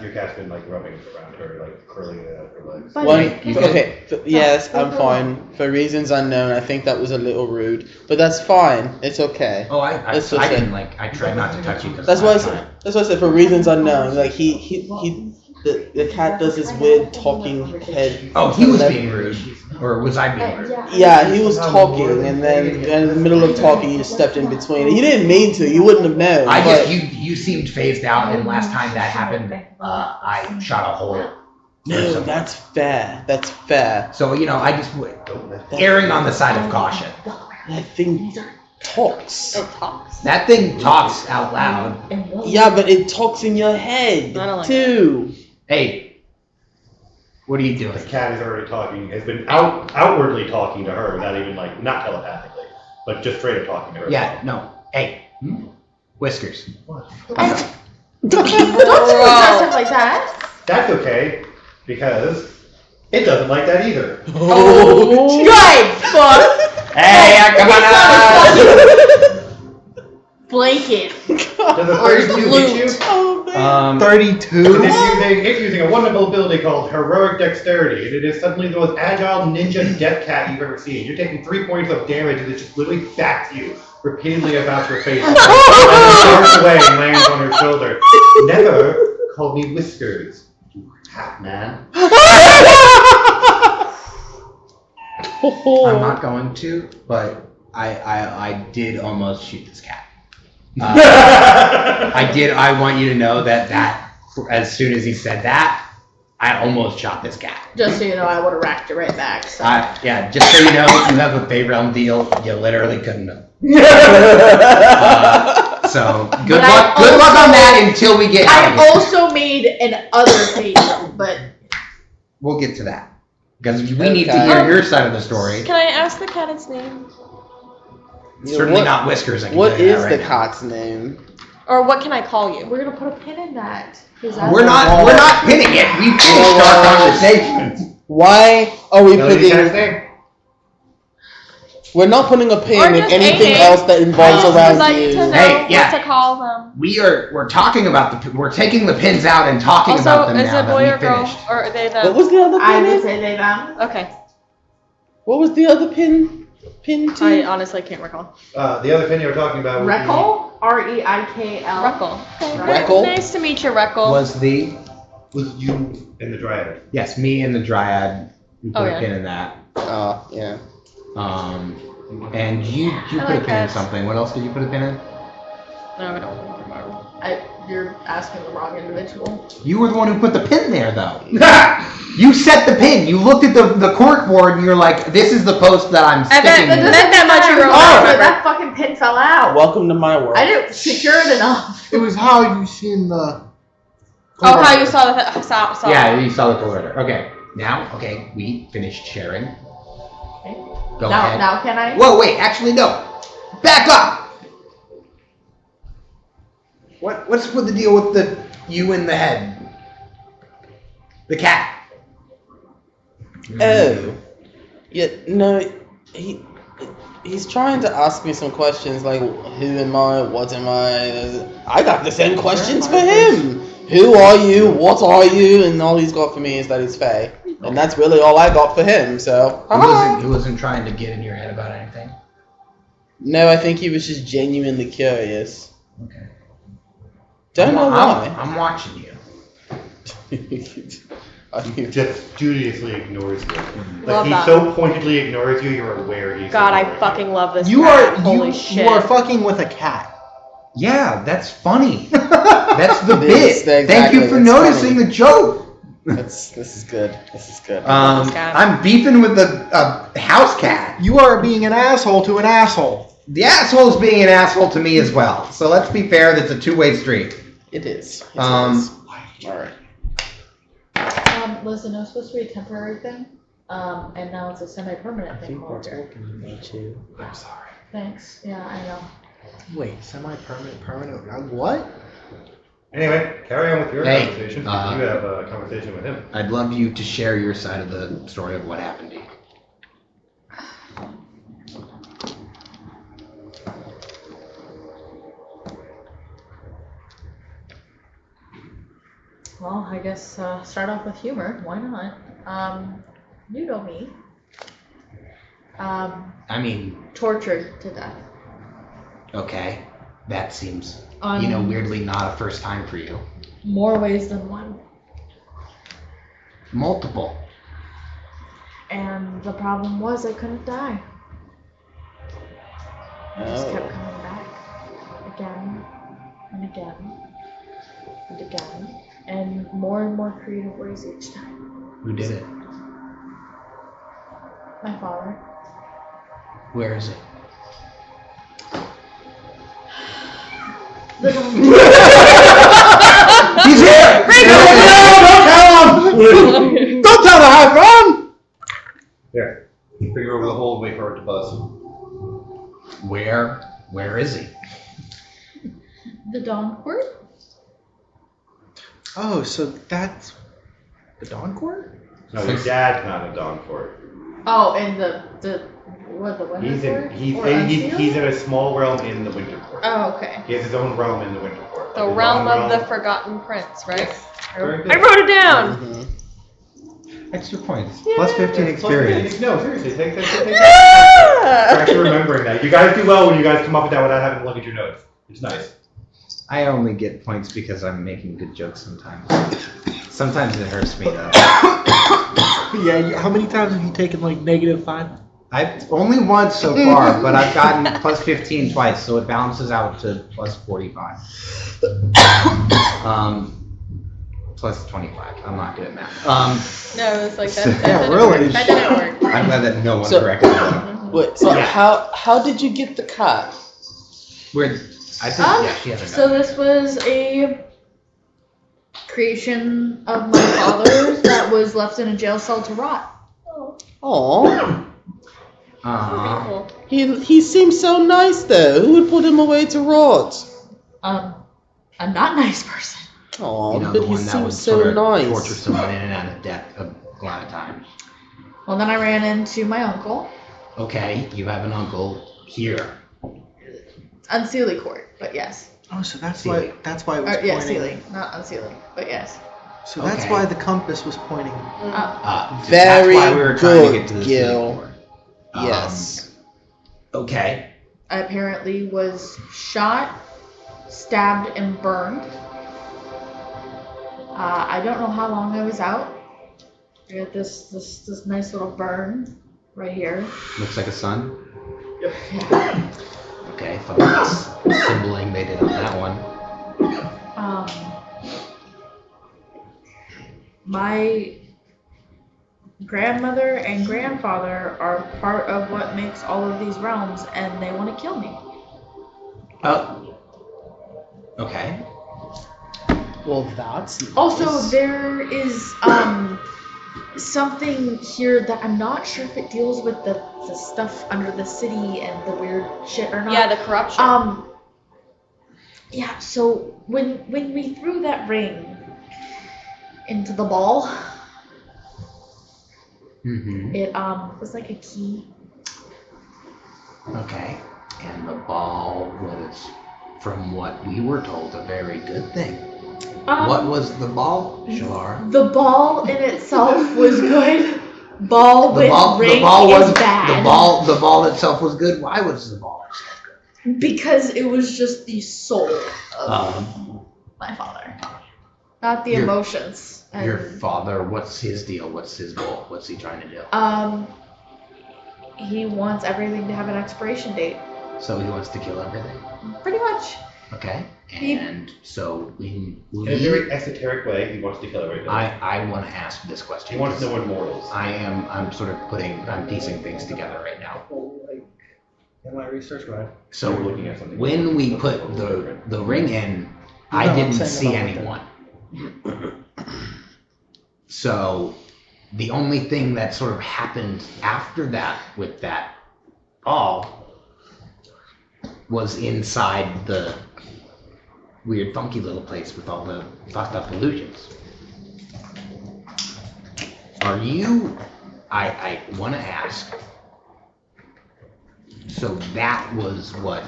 Your cat's been like rubbing around her, like curling it out her legs. But- One, You good? okay, yes, I'm fine. For reasons unknown, I think that was a little rude, but that's fine. It's okay. Oh, I That's what I didn't said. like. I tried not to touch you. 'Cause That's why I last said. time- That's why I said for reasons unknown. Like the cat does this weird talking head. Oh, he was being rude, or was I being rude? Yeah, he was talking, and then in the middle of talking, you just stepped in between. He didn't mean to. You wouldn't have known. I but- just you seemed phased out, and last time that happened, I shot a hole. No, that's fair. That's fair. So you know, I just erring on the side of caution. That thing talks. It talks. That thing talks out loud. Yeah, but it talks in your head I don't like too. Hey, what are you doing? The cat is already talking, has been outwardly talking to her without even like, not telepathically, but just straight up talking to her. Yeah, no. Hey, Whiskers. Don't you aggressive like that. That's okay, because it doesn't like that either. Good fuck. Hey, come on Blanket. Does a Or 32 hit you? Oh man. out. 32. It's using a wonderful ability called Heroic Dexterity, and it is suddenly the most agile ninja death cat you've ever seen. You're taking 3 points of damage, and it just literally bats you repeatedly about your face, and then starts away and lands on your shoulder. Never call me Whiskers, you cat man. I'm not going to, but I did almost shoot this cat. I did. I want you to know that as soon as he said that, I almost shot this cat. Just so you know, I would have racked it right back. So. Yeah, just so you know, you have a Bay Realm deal. You literally couldn't have. So good But luck. Good luck on that until we get out of I here. also made an other page, but We'll get to that because we need to Okay. hear your side of the story. Can I ask the cat its name? Certainly What- not Whiskers. I can What tell you that is right the now. cat's name? Or what can I call you? we're gonna put a pin in that. We're not pinning it. We finished our conversation. Why are we Know the cat's putting? name? We're not putting a Or pin in just anything a name. else that involves Because around I need you. to know Hey, yeah. what to call them. We're talking about we're taking the pins out and talking about Also, them is now it that boy we or girl? finished. Or are they What them? was the other I pin? would say they them. Okay. What was the other pin? Pin to? I honestly can't recall. The other thing you were talking about was Reckle? R-E-I-K-L. Reckle. Reckle? Nice to meet you, Reckle. Was the was you and the Dryad. yes me and the Dryad? We put Oh, a yeah. pin in that. Yeah. And you I put like a pin in cats. something. What else did you put a pin in? No, I don't remember. You're asking the wrong individual. You were the one who put the pin there, though. You set the pin. You looked at the cork board and you're like, "This is the post that I'm And sticking then- with." that much you Oh, remember. that fucking pin fell out. Welcome to my world. I didn't secure it enough. It was how you seen the. Oh, how you saw the saw. Yeah, you saw the co-writer. Okay, now, we finished sharing. Okay. Go ahead. Now can I? Whoa, wait, actually, no. Back up! What's with the deal with the you in the head? The cat. Oh. Yeah. No. He. He's trying to ask me some questions like, who am I? What am I? I got the same questions for him. Who are you? What are you? And all he's got for me is that he's Faye. And that's really all I got for him, so. He wasn't trying to get in your head about anything. No, I think he was just genuinely curious. Okay. Don't know why. I'm watching you. He just studiously ignores you. Like Love he that. so pointedly ignores you, you're aware he's God, I ignoring fucking love this You cat. are Holy you, shit. you are fucking with a cat. Yeah, that's funny. That's the It bit. is, Thank exactly, you for it's noticing funny. the joke. This is good. This is good. love this cat. I'm beefing with a house cat. You are being an asshole to an asshole. The asshole's being an asshole to me as well. So let's be fair. That's a two-way street. It is. It is. All right. Listen, it was supposed to be a temporary thing, and now it's a semi-permanent thing. I'm sorry. Thanks. Yeah, I know. Wait, semi-permanent, permanent? What? Anyway, carry on with your Hey, conversation. You have a conversation with him. I'd love you to share your side of the story of what happened to you. Well, I guess start off with humor. Why not? You know me. I mean, Tortured to death. okay, that seems, On weirdly not a first time for you. more ways than one. Multiple. And the problem was I couldn't die. I just kept Oh. coming back again and again and again, and more creative ways each time. Who did it? My father. Where is it? Little He's here! Don't tell him! Don't tell the high ground! There. Figure over the hole, wait for it to buzz. Where is he? the Dawn Court. Oh, so that's the Dawn Court? No, your dad's not in Dawn Court. Oh, and the Winter He's Court? in Or he's Unsealed? in a small realm in the Winter Court. Oh, okay. He has his own realm in the Winter Court. The His realm own of the realm. Forgotten Prince, right? Very good. I wrote it down! Mhm. Extra points. Plus 15 Plus, experience. no, seriously, take that. Ah! Actually remembering that. You guys do well when you guys come up with that without having to look at your notes. It's nice. I only get points because I'm making good jokes sometimes. Sometimes it hurts me though. Yeah, how many times have you taken like -5? I've only once so far, but I've gotten plus 15 twice, so it balances out to plus 45. Plus 25. I'm not good at math. No, it's like that. Yeah, That didn't really? work. That didn't work. I'm glad that no one So- corrected that. Wait, so Yeah. how did you get the cat? Where I think yeah, she has a So this was a creation of my father's that was left in a jail cell to rot. Oh, Cool. he seems so nice though. Who would put him away to rot? A not nice person. Oh, You know, but the he one that would seems so sort of nice. torture someone in and out of death a lot of times. Well, then I ran into my uncle, Okay, you have an uncle here. Unsealy Court, but yes. Oh, so that's Sealy. why it was Yeah, pointing. Sealy, not Unsealy, but yes. So that's Okay. why the compass was pointing. Very that's why we were trying to good, get to this Gil. before. Yes. Okay. I apparently was shot, stabbed, and burned. I don't know how long I was out. I got this nice little burn right here. Looks like a sun. Yeah. Okay, thought that's symboling they did on that one. My grandmother and grandfather are part of what makes all of these realms, and they want to kill me. Oh. Okay. Well, that's Also, nice. there is something here that I'm not sure if it deals with the stuff under the city and the weird shit or not. Yeah, the corruption. Yeah, so when we threw that ring into the ball, Mm-hmm. it was like a key. Okay. And the ball was, from what we were told, a very good thing. What was the ball, Shalar? The ball in itself was good. Ball with ring is bad. The ball itself was good. Why was the ball itself good? Because it was just the soul of my father, not the emotions. And, Your father, what's his deal? What's his goal? What's he trying to do? He wants everything to have an expiration date. So he wants to kill everything. Pretty much. Okay. And so in a very esoteric way, he wants to kill everything. I want to ask this question. He wants to know what mortals. I'm sort of I'm piecing things together right now. In my research, right? So You're looking at something. when we put the ring in, I I'm didn't saying see about anyone. So the only thing that sort of happened after that with that ball was inside the weird funky little place with all the fucked up illusions. Are you, I want to ask, so that was what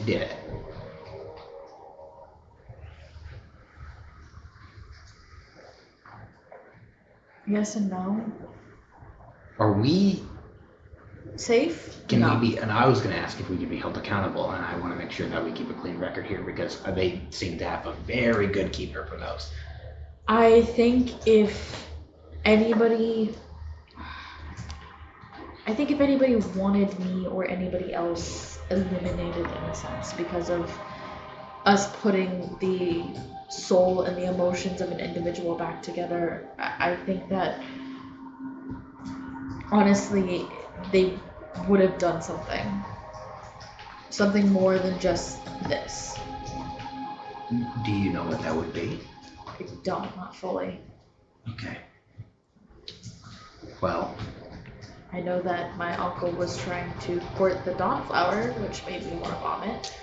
did it? Yes and no. Are we, Safe? can No. we be, and I was going to ask if we could be held accountable, and I want to make sure that we keep a clean record here because they seem to have a very good keeper for those. I think if anybody wanted me or anybody else eliminated in a sense because of us putting the soul and the emotions of an individual back together, I think that honestly they would have done something more than just this. Do you know what that would be? I don't, not fully. Okay. Well, I know that my uncle was trying to court the Dawnflower, which made me want to vomit.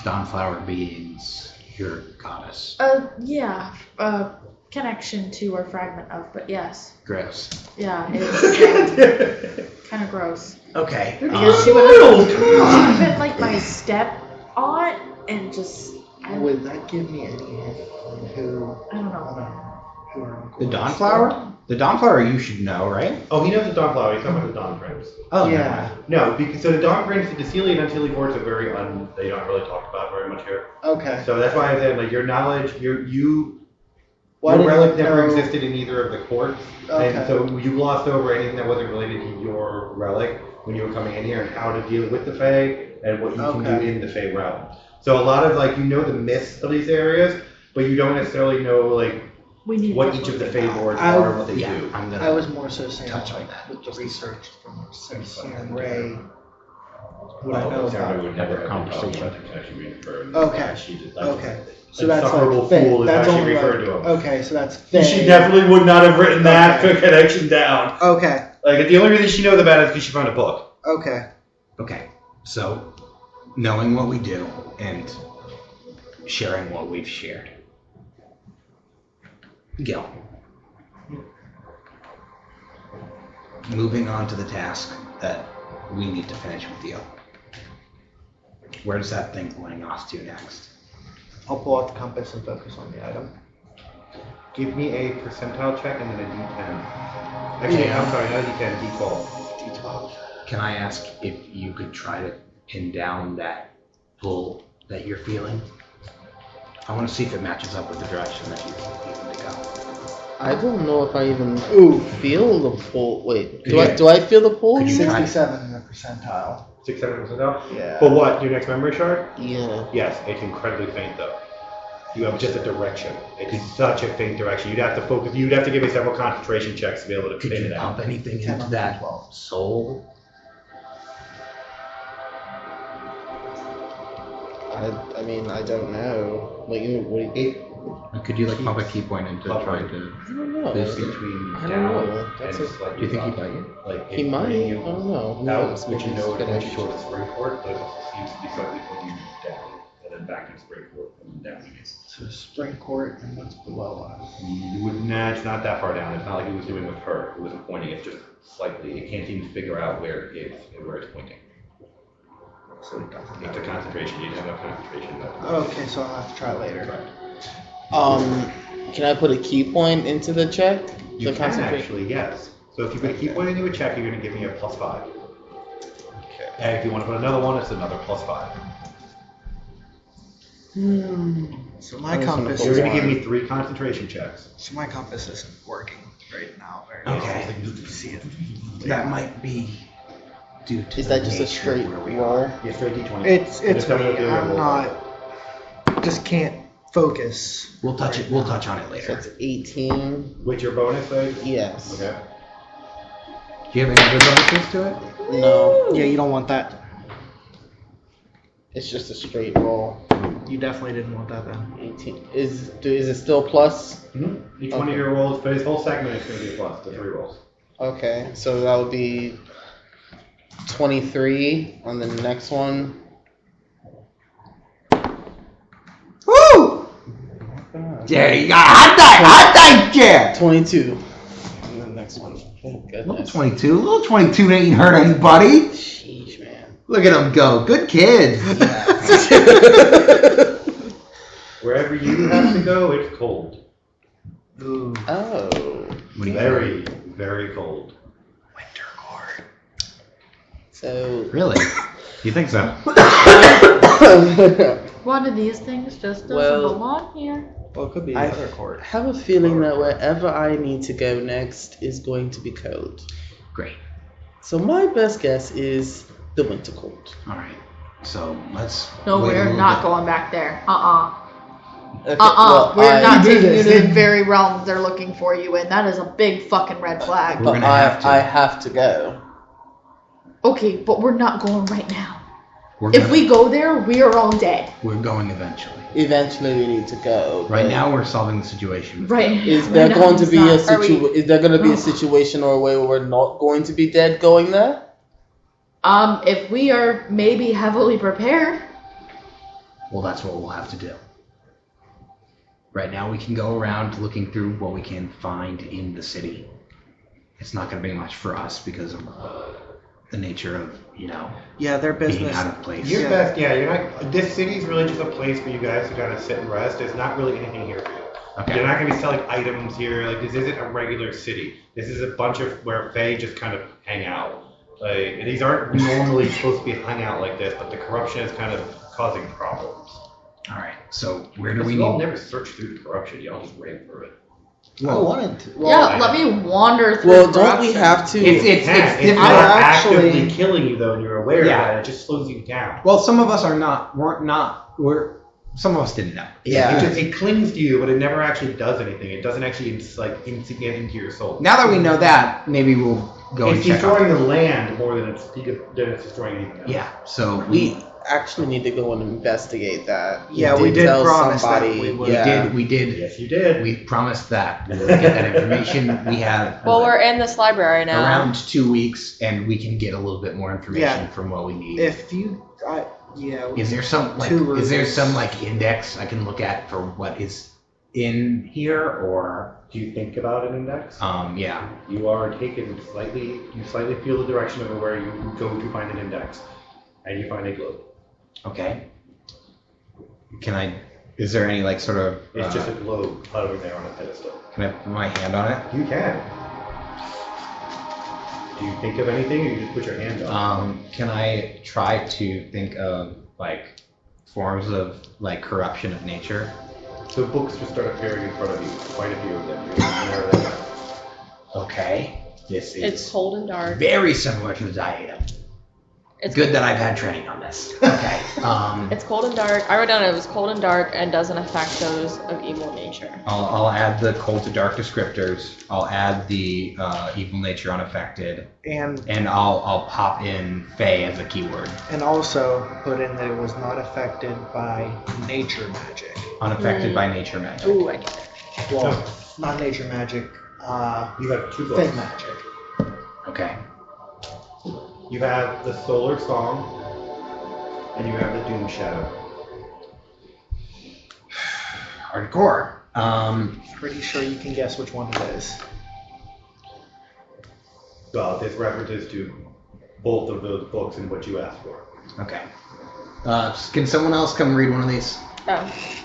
Dawnflower beings, your goddess. Yeah, connection to or fragment of, but yes. Gross. Yeah, it's kind of gross. Okay. Because she would have been like my step aunt and just, Would that give me any hint on who? I don't know. Who are The Dawnflower? The Dawnflower you should know, right? Oh, he knows the Dawnflower. He's talking about the Dawn Prince. Oh, Yeah. No, because so the Dawn Prince, the Deceilia and Unseelie Forts are very they don't really talk about very much here. Okay. So that's why I said like your knowledge, your Well, I didn't relic never know- existed in either of the courts, Okay. and so you glossed over anything that wasn't related to your relic when you were coming in here and how to deal with the Fae and what you can do Okay. in the Fae realm. So a lot of like you know the myths of these areas, but you don't necessarily know like We need what to each of the look Fae at that. boards I- are and what they Yeah, do. I'm gonna. I was more so saying touch on like that. with the research from Simpson and Ray. What I know Sarah about. would never Have a conversation. conversation. Okay. She did, Okay. So a that's insufferable like Fae. fool is That's how she only referred like, to him. okay, so that's Fae. She definitely would not have written that Okay. connection down. Okay. Like the only reason she knows about it is because she found a book. Okay. Okay, so knowing what we do and sharing what we've shared. Gil. Moving on to the task that we need to finish with you. Where does that thing pointing us to next? I'll pull out the compass and focus on the item. Give me a percentile check and then a D10. Actually, I'm sorry, not a D10, D12. D12. Can I ask if you could try to pin down that pull that you're feeling? I want to see if it matches up with the direction that you need to go. I don't know if I even Ooh. feel the pull. Wait, Could you- do I feel the pull? could you try- 67 in the percentile. 6, 7 percentile? Yeah. For what? Your next memory shard? Yeah. Yes, it's incredibly faint though. You have just a direction. It's such a faint direction. You'd have to focus. You'd have to give me several concentration checks to be able to Could pin you it out. pump anything 10 into on that 12. soul? I mean, I don't know. Like, what do you, Could you like pump a key point into Pump trying it. to? I don't know. It's between I don't down know. That's and a- slightly Do you think he up. might you? Like He it's might. pointing I you don't know. out, which you He's know gonna once you shoot. go to Springport, but it also seems to be slightly pointing you down and then back to Springport and then down again. So spring court and what's below us? You would, nah, it's not that far down. It's not like it was doing with her. It wasn't pointing. It's just slightly. It can't seem to figure out where it's pointing. So it doesn't It's a matter. concentration. You didn't have enough concentration. Okay, so I'll have to try later. Can I put a key point into the check? You The can concentration? actually, yes. So if you put a key point into a check, you're going to give me a +5. And if you want to put another one, it's another +5. So my I'm just gonna compass. put You're going to give one. me 3 concentration checks. So my compass isn't working right now. Very Okay. That might be due to Is the that just a nature straight where we roll? are. Yeah, straight D20. It's Just tell me what me. the I'm roll not. is. Just can't focus. We'll touch it. We'll touch on it So later. it's 18. With your bonus, right? Yes. Okay. Do you have any other bonuses to it? No, Yeah, you don't want that. it's just a straight roll. You definitely didn't want that then. 18. Is it still plus? Each one of your rolls, for this whole segment, is going to be a plus, the 3 rolls. Okay, so that would be 23 on the next one. Woo! There you go. Hot dive chair. 22 on the next one. Thank Little goodness. 22. Little 22 ain't hurt anybody. Sheesh, man. Look at them go. Good kids. Wherever you have to go, it's cold. Ooh. Oh. What do you Very, very cold. Winter court. So. Really? You think so? One of these things just doesn't Well, belong here. Well, it could be the I other court. have a feeling that wherever I need to go next is going to be cold. Great. So my best guess is the winter court. All right. So let's. No, wait a we're little not bit. going back there. Okay, We're not You do taking you this. to the very realms they're looking for you in. That is a big fucking red flag. We're But gonna have to. I have to go. Okay, but we're not going right now. We're If gonna- we go there, we are all dead. We're going eventually. Eventually, we need to go. Right but now, we're solving the situation. Right. is right there now going to it's be not. a Is there going to be a situation or a way where we're not going to be dead going there? If we are maybe heavily prepared. Well, that's what we'll have to do. Right now, we can go around looking through what we can find in the city. It's not going to be much for us because of the nature of, Yeah, their being business. out of place. You're best, yeah, you're not, this city's really just a place for you guys to kind of sit and rest. There's not really anything here for you. Okay. You're not going to be selling items here. Like, this isn't a regular city. This is a bunch of where Fae just kind of hang out. Like, and these aren't normally supposed to be hung out like this, but the corruption is kind of causing problems. All right. So where do Because we you all need? never searched through the corruption. Y'all just ran through it. I wanted to. Yeah, let me wander through. Well, don't we corruption. have to? It's It's different. not actually- actively killing you though, and you're aware Yeah. of that. It just slows you down. Well, some of us some of us didn't know. Yeah. It clings to you, but it never actually does anything. It doesn't actually get into your soul. Now that we know that, maybe we'll go It's and check destroying out. the land more than it's destroying anything else. Yeah. So We actually need to go and investigate that. Yeah, we did tell promise that somebody. we would. Yeah. we did. Yes, you did. We promised that we would get that information. We have Well, we're in this library now. around 2 weeks, and we can get a little bit more information Yeah. from what we need. If you, yeah. Is there some index I can look at for what is in here, or Do you think about an index? yeah. You are taken slightly. You slightly feel the direction of where you go to find an index, and you find a globe. Okay. Is there any sort of? It's just a globe hovering there on a pedestal. Can I put my hand on it? You can. Do you think of anything, or you just put your hands on it? Can I try to think of forms of corruption of nature? So books just start appearing in front of you. Quite a few of them. You can narrow that down. Okay. This is It's cold and dark. very similar to the diadem. It's Good that I've had training on this. Okay. It's cold and dark. I wrote down it was cold and dark and doesn't affect those of evil nature. I'll add the cold to dark descriptors. I'll add the evil nature unaffected, And and I'll pop in Fey as a keyword. also put in that it was not affected by nature magic. Unaffected by nature magic. Ooh, I get it. Well, not nature magic. You have two books. Thing magic. Okay. You have the Solar Song, and you have the Doom Shadow. Hardcore. Pretty sure you can guess which one it is. Well, this references to both of those books and what you asked for. Okay. Can someone else come read one of these? Oh,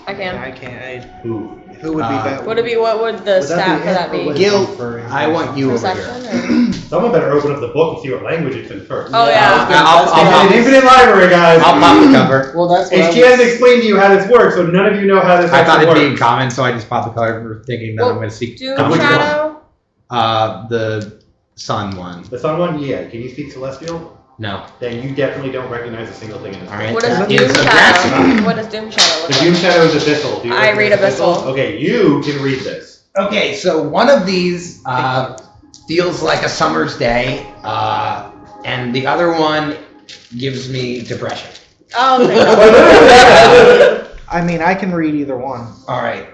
I can. I can't. Who? Who would be better? What would the stat for that be? Gil, I want you over Perception here. or? Someone better open up the book and see what language it's in first. Oh yeah. It's an infinite library, guys. I'll pop the cover. Well, that's what And she hasn't explained to you how this works, so none of you know how this I thought actually it'd be in works. common, so I just popped the cover thinking that I'm going to see. Doom Which one? Shadow. The sun one. The sun one, yeah. Can you speak Celestial? No. Then you definitely don't recognize a single thing in this All book. right. What is That Doom is Shadow? What does Doom Shadow look The like? Doom Shadow is Abyssal. Do you I read recognize Abyssal. Okay, you can read this. Okay, so one of these feels like a summer's day, and the other one gives me depression. Oh, okay. I mean, I can read either one. All right.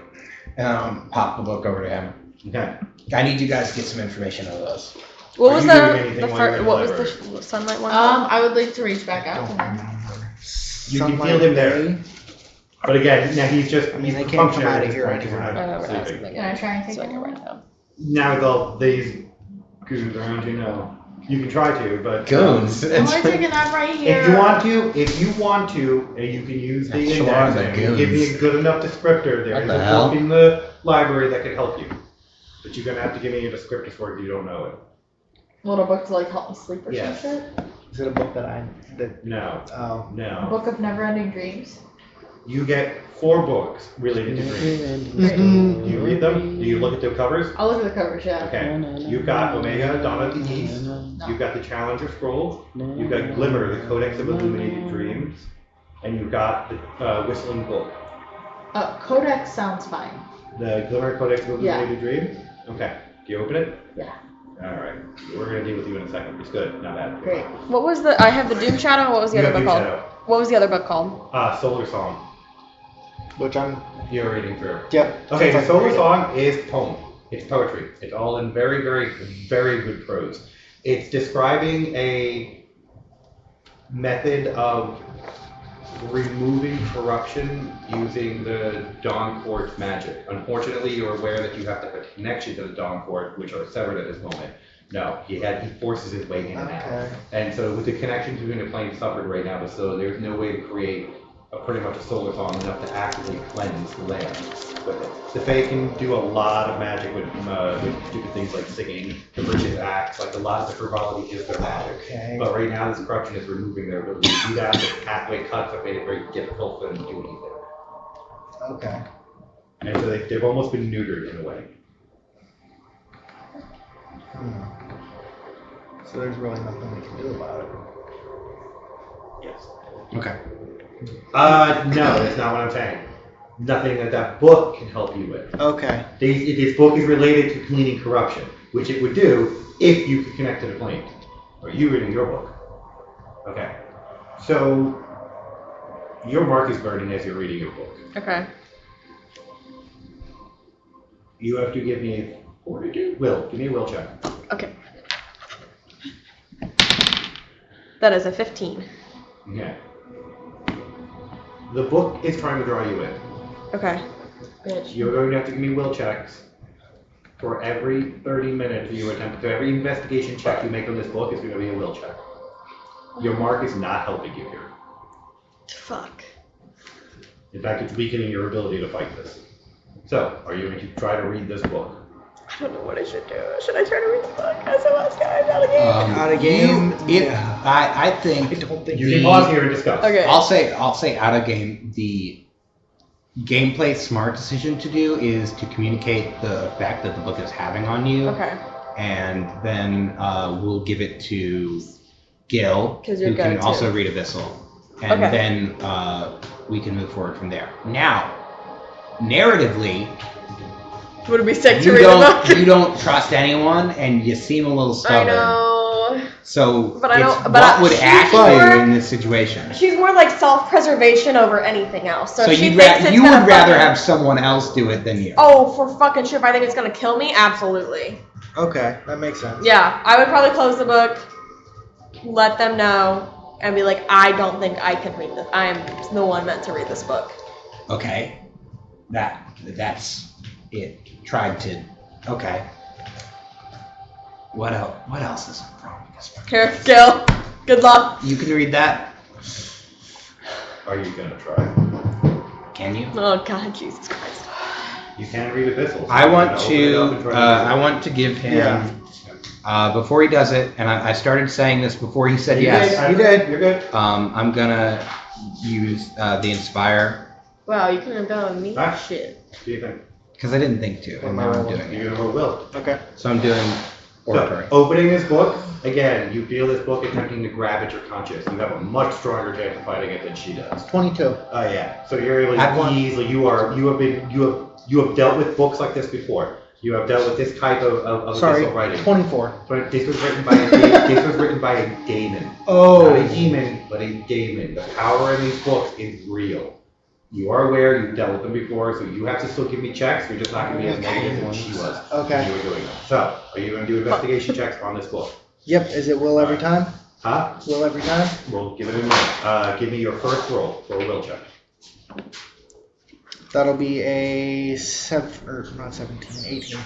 Pop the book over to him. Okay. I need you guys to get some information out of those. What Are was you doing anything the while you're first? in What the was the sunlight one? I would like to reach back out to him. You can feel him there. But again, now he's just, I mean, he's they can't come functionary out at of this here point, 'cause anyway. we're not We're not sleeping. sleeping. Can I try and take So I it can away? write it down. Now with all these goons around you, no. You can try to, but Goons. I'm only taking that right here. if you want to, and you can use the Sure, index the and you give me goons. a good enough descriptor. There What is the a hell? book in the library that could help you. But you're gonna have to give me a descriptor for it if you don't know it. Little book to like help me sleep or Yes. some shit. Is it a book that No. oh. A No. book of never-ending dreams. You get 4 books related to dreams. Great. Do you read them? Do you look at the covers? I'll look at the covers, yeah. Okay. You've got Omega, Dawn of the East. No. You've got the Challenger Scroll. You've got Glimmer, the Codex of Illuminated Dreams. And you've got the Whistling Book. Codex sounds fine. The Glimmer Codex of Illuminated Dreams? Okay. Do you open it? Yeah. Alright. We're going to deal with you in a second. It's good. Not bad. Great. What was the? I have the Doom Shadow. What was the You other have book Doom called? Shadow. What was the other book called? Solar Song. Which I'm. You're reading through. Yep. Okay, the It's Solar like- Song is poem. It's poetry. It's all in very, very, very good prose. It's describing a method of removing corruption using the Dawn Court magic. Unfortunately, you're aware that you have to have a connection to the Dawn Court, which are severed at this moment. No, he forces his way in and out. Okay. And so with the connections between the planes suffered right now, so there's no way to create pretty much a solar song enough to actively cleanse the land with it. The Fae can do a lot of magic with stupid things like singing, the bridges acts, like a lot of the frivolity is their magic. Okay. But right now this corruption is removing their ability to do that. The pathway cuts have made it very difficult for them to do anything. Okay. And so they've almost been neutered in a way. So there's really nothing we can do about it. Yes. Okay. No, that's not what I'm saying. Nothing that book can help you with. Okay. This book is related to cleaning corruption, which it would do if you could connect to the plane. Or you reading your book. Okay. So, your mark is burning as you're reading your book. Okay. You have to give me a fortitude? Will. Give me a will check. Okay. That is a 15. Okay. The book is trying to draw you in. Okay. Bitch. You're going to have to give me will checks for every 30 minutes you attempt. So every investigation check you make on this book is going to be a will check. Your mark is not helping you here. Fuck. In fact, it's weakening your ability to fight this. So, are you going to try to read this book? I don't know what I should do. Should I try to read the book? SOS guys, out of game. Out of game? I think. I don't think You can pause here and discuss. Okay. I'll say out of game, the gameplay smart decision to do is to communicate the effect that the book is having on you. Okay. And then we'll give it to Gil, 'Cause you're who can good, too. also read Abyssal. And Okay. then we can move forward from there. Now, narratively, Would it be sick to you read the book? you don't trust anyone, and you seem a little I stubborn. know. So, But I it's don't- but what would she's act more- you in this situation? She's more like self-preservation over anything else. So, So if she you thinks it's would gonna rather fucking- have someone else do it than you. Oh, for fucking sure. If I think it's gonna kill me, absolutely. Okay, that makes sense. Yeah, I would probably close the book, let them know, and be like, I don't think I can read this. I am the one meant to read this book. Okay, that's it. Tried to. Okay. What else? What else is wrong with this book? Here, Gil. Good luck. You can read that. Are you gonna try? Can you? Oh God, Jesus Christ. You can read epistles. I want Open it up and to. try to read it. I want to give him. Yeah. Before he does it, and I started saying this before he said yes. You did. You're good. I'm gonna use the inspire Wow, you couldn't have done it with me. Ah. Shit. What do you think? because I didn't think to, and now I'm doing it. You're gonna roll will. Okay. So I'm doing oratory. So, opening this book, again, you feel this book attempting to grab at your conscience. You have a much stronger chance of fighting it than she does. 22. Oh yeah. So you're able At to one- easily. You have dealt with books like this before. You have dealt with this type of Sorry, epistle writing. 24. But this was written by a daemon. Not a Oh. demon, but a daemon. The power in these books is real. You are aware, you've dealt with them before, so you have to still give me checks. You're just not going to be as negative as she was Okay. when you were doing them. So, are you going to do investigation checks on this book? Yep. Is it will every time? Huh? Will every time? We'll give it a minute. Give me your first roll for a will check. That'll be a 18.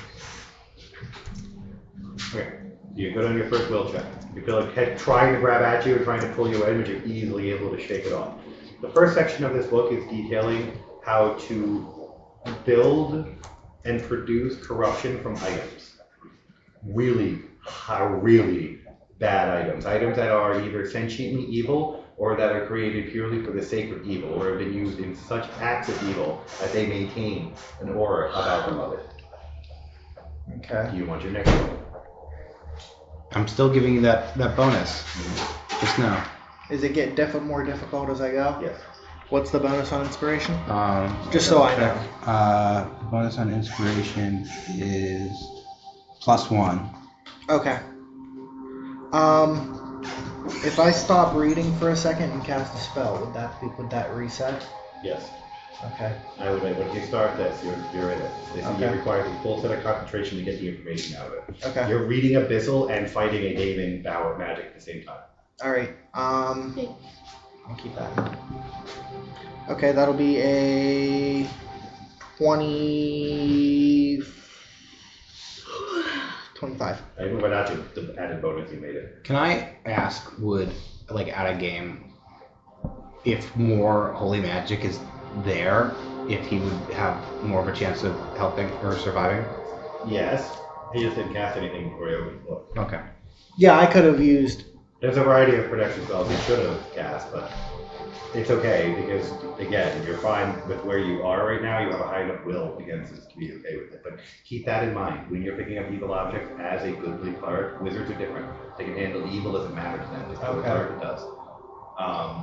Okay. You're good on your first will check. You feel like head trying to grab at you and trying to pull you in, but you're easily able to shake it off. The first section of this book is detailing how to build and produce corruption from items. Really bad items. Items that are either sentiently evil or that are created purely for the sake of evil, or have been used in such acts of evil that they maintain an aura about them of it. Okay. Do you want your next one? I'm still giving you that bonus. Just now. Is it getting more difficult as I go? Yes. What's the bonus on inspiration? Um, Just so I know. Bonus on inspiration is +1. Okay. If I stop reading for a second and cast a spell, would that reset? Yes. Okay. I would. When you start this, you're in it. This Okay. requires a full set of concentration to get the information out of it. Okay. You're reading Abyssal and fighting a daemon power magic at the same time. All right. I'll keep that. Okay, that'll be a 25. Even without the added bonus, you made it. Can I ask, would, like, at a game, if more holy magic is there, if he would have more of a chance of helping or surviving? Yes. He just didn't cast anything before he opened the book. Okay. Yeah, I could have used. There's a variety of protection spells he should have cast, but it's okay because, again, you're fine with where you are right now. You have a high enough will against this to be okay with it. But keep that in mind when you're picking up evil objects as a goodly cleric. Wizards are different. They can handle evil, doesn't matter to them. It's what a cleric does.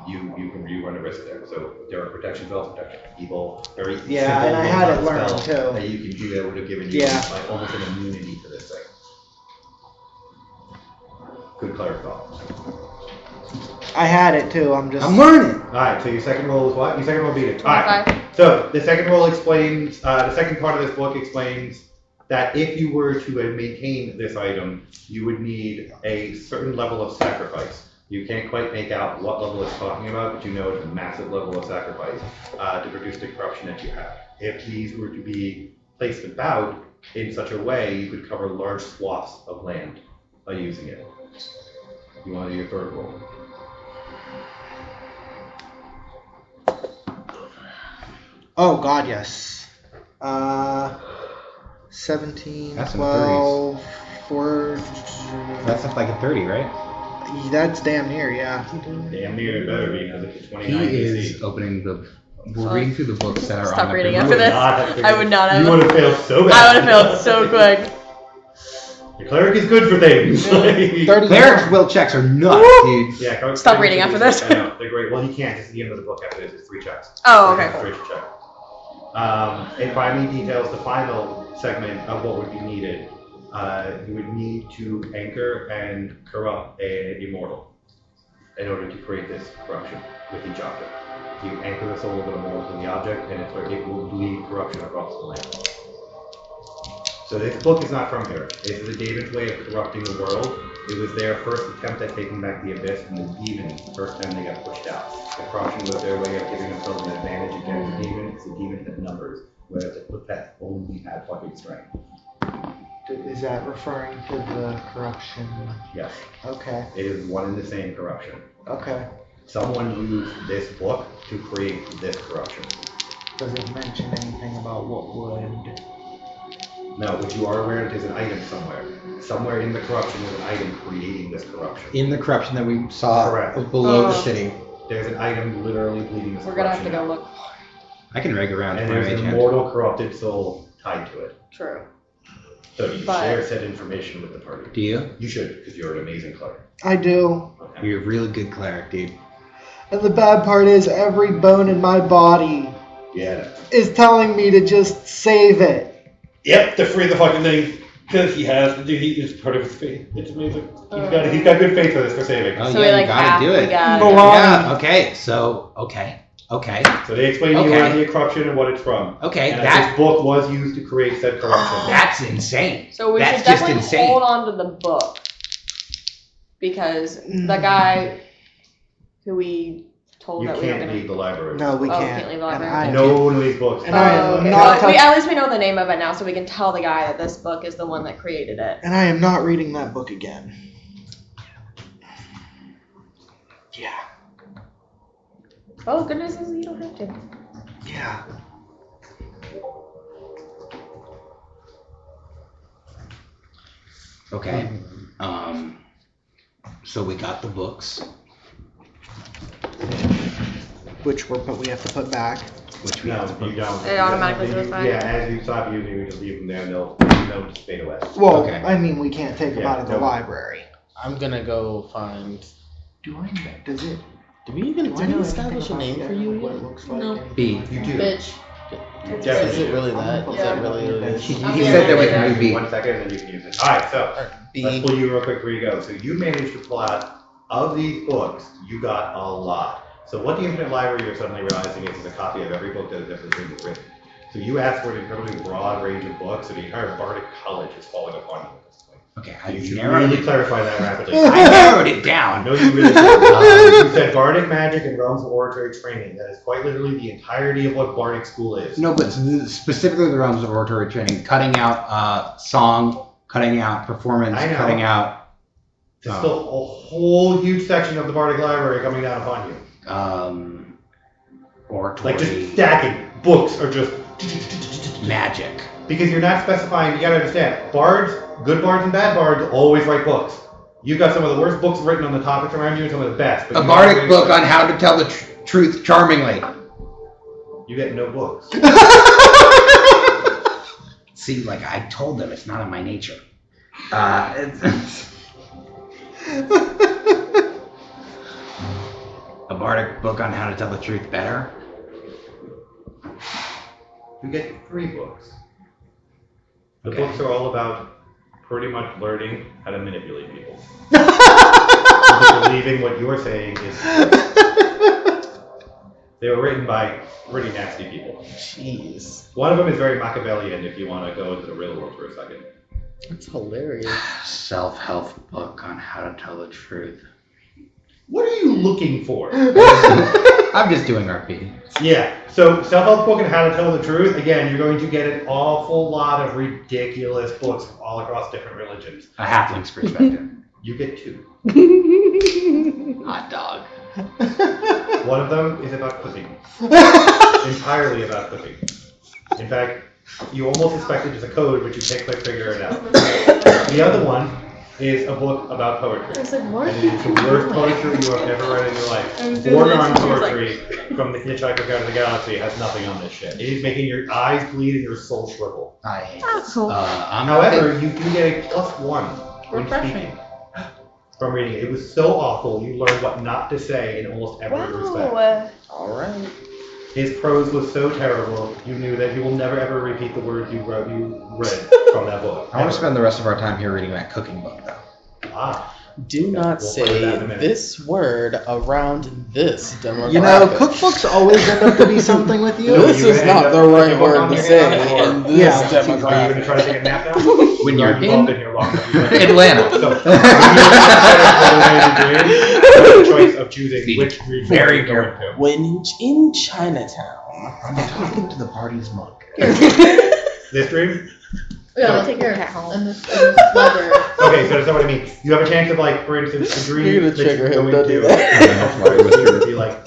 You run a risk there. So there are protection spells, protection evil, very Yeah, simple and I had it one-time learned, spell too. that you can do that would have given you Yeah. like almost an immunity to this thing. Good cleric thought. I had it too. I'm learning. All right, so your second roll is what? Your second roll beat it. All right. 25. So the second roll explains, the second part of this book explains that if you were to maintain this item, you would need a certain level of sacrifice. You can't quite make out what level it's talking about, but you know it's a massive level of sacrifice to produce the corruption that you have. If these were to be placed about in such a way, you could cover large swaths of land by using it. You want to do your third roll? Oh God, yes. 17, That's in the 12, 4. That's like a 30, right? That's damn near, yeah. Damn near it better be because it's a 29 He DC. is opening the. We're reading through the books that are Stop on reading the after would this. not have figured- I would not have. You would have failed so bad. I would have failed so quick. Your cleric is good for things. 30. Cleric's will checks are nuts, dude. Yeah, cleric- Stop cleric reading is after good. this. I know, they're great. Well, you can't. It's the end of the book after this. It's 3 checks. Oh, okay. Straight to check. And finally details the final segment of what would be needed. You would need to anchor and corrupt an immortal in order to create this corruption with each object. You anchor the soul of an immortal to the object, and it will bleed corruption across the land. So this book is not from here. This is a daemon's way of corrupting the world. It was their first attempt at taking back the abyss from the demons the first time they got pushed out. The corruption was their way of giving themselves an advantage against the demon. It's a demon that numbers, whereas the Clipchamp only had fucking strength. Is that referring to the corruption? Yes. Okay. It is one and the same corruption. Okay. Someone used this book to create this corruption. Does it mention anything about what would? No, but you are aware that there's an item somewhere. Somewhere in the corruption there's an item creating this corruption. In the corruption that we saw Correct. below the city. There's an item literally bleeding this We're corruption. gonna have to go look. I can rig around And for there's my an agent. immortal corrupted soul tied to it. True. So you But- share said information with the party. Do you? You should, because you're an amazing cleric. I do. Okay. You're a really good cleric, dude. And the bad part is every bone in my body Yeah. is telling me to just save it. Yep, to free the fucking thing. Because he is part of his faith. It's amazing. He's got good faith for this, for saving. Oh So yeah, we, like, you gotta have- do we it. got- Yeah, okay, so, okay. So they explain to you Okay. the corruption and what it's from. Okay, And that- this book was used to create said corruption. That's insane. So we That's should just definitely insane. hold on to the book because the guy who we told You that we were can't gonna. leave the library. No, we Oh, can't. can't leave the And library? I- No one leaves books. And I am Okay. not Well, touch- at least we know the name of it now, so we can tell the guy that this book is the one that created it. And I am not reading that book again. Yeah. Oh, good news is you don't have to. Yeah. Okay. So we got the books, Which we have to put back. which we No, have to put. you don't. It automatically goes back? Yeah, as you stop using, we just leave them there and they'll just fade away. Well, Okay. I mean, we can't take them Yeah, out of the no. library. I'm gonna go find. Do I? Does it? Did we even Do I know establish a anything name about for you what yet? it looks like? No. Anything? B. You do. Bitch. Is Definitely. it really that? Is that really what it is? He said that we can move B. 1 second and then you can use it. Alright, so let's B. pull you real quick before you go. So you managed to pull out, of these books, you got a lot. So what the Infinite Library you're suddenly realizing is a copy of every book that has ever been written. So you asked for an incredibly broad range of books, so the entire Bardic College is falling upon you at this point. Okay, You I should narrowed really it. clarify that rapidly. I narrowed it I down. know you really should. You said Bardic Magic and Realms of Oratory Training. That is quite literally the entirety of what Bardic School is. No, but specifically the realms of oratory training, cutting out song, cutting out performance, I know. cutting out There's still a whole huge section of the Bardic Library coming down upon you. oratory Like just stacking. Books are just... magic. Because you're not specifying, you gotta understand, bards, good bards and bad bards, always write books. You've got some of the worst books written on the topics around you and some of the best. But A you bardic always- book on how to tell the truth charmingly. You get no books. See, like I told them, it's not in my nature. A bardic book on how to tell the truth better. You get 3 books. The Okay. books are all about pretty much learning how to manipulate people. Because believing what you're saying is... They were written by pretty nasty people. Jeez. One of them is very Machiavellian, if you want to go into the real world for a second. That's hilarious. Self-help book on how to tell the truth. What are you looking for? I'm just doing RP. Yeah, so self-help book and how to tell the truth, again, you're going to get an awful lot of ridiculous books from all across different religions. A halfling's perspective. You get 2. Hot dog. One of them is about cooking. Entirely about cooking. In fact, you almost suspect it is a code, but you can't quite figure it out. The other one is a book about poetry. I was like, what And are it you is the worst poetry you have ever read in your life. I was doing Forearm this, and he was like- poetry from the Hitchhiker's Guide to the Galaxy has nothing on this shit. It is making your eyes bleed and your soul shrivel. I hate That's this. cool. I'm However, you do get a +1 when Refreshing. speaking from reading it. It was so awful, you learned what not to say in almost every respect. Wow. Alright. His prose was so terrible, you knew that you will never ever repeat the words you read from that book. I want to spend the rest of our time here reading that cooking book, though. Ah, Do not We'll find that in a say minute. this word around this demographic. You know, cookbooks always end up to be something with you. This you is gonna not end the up right with word on to the say internet, or- in this Yeah. are you going to demographic. try to take a nap now? When You you're already involved in in here long enough. Atlanta. So, you have a choice of choosing which dream Very to go careful. into. When in Chinatown. I'm talking to the party's monk. This dream? Yeah, So- let's take care Cat of home. in this library. Okay, so that's not what I mean. You have a chance of like, for instance, the dream You're gonna that trigger you go him, don't do into. that. It would be like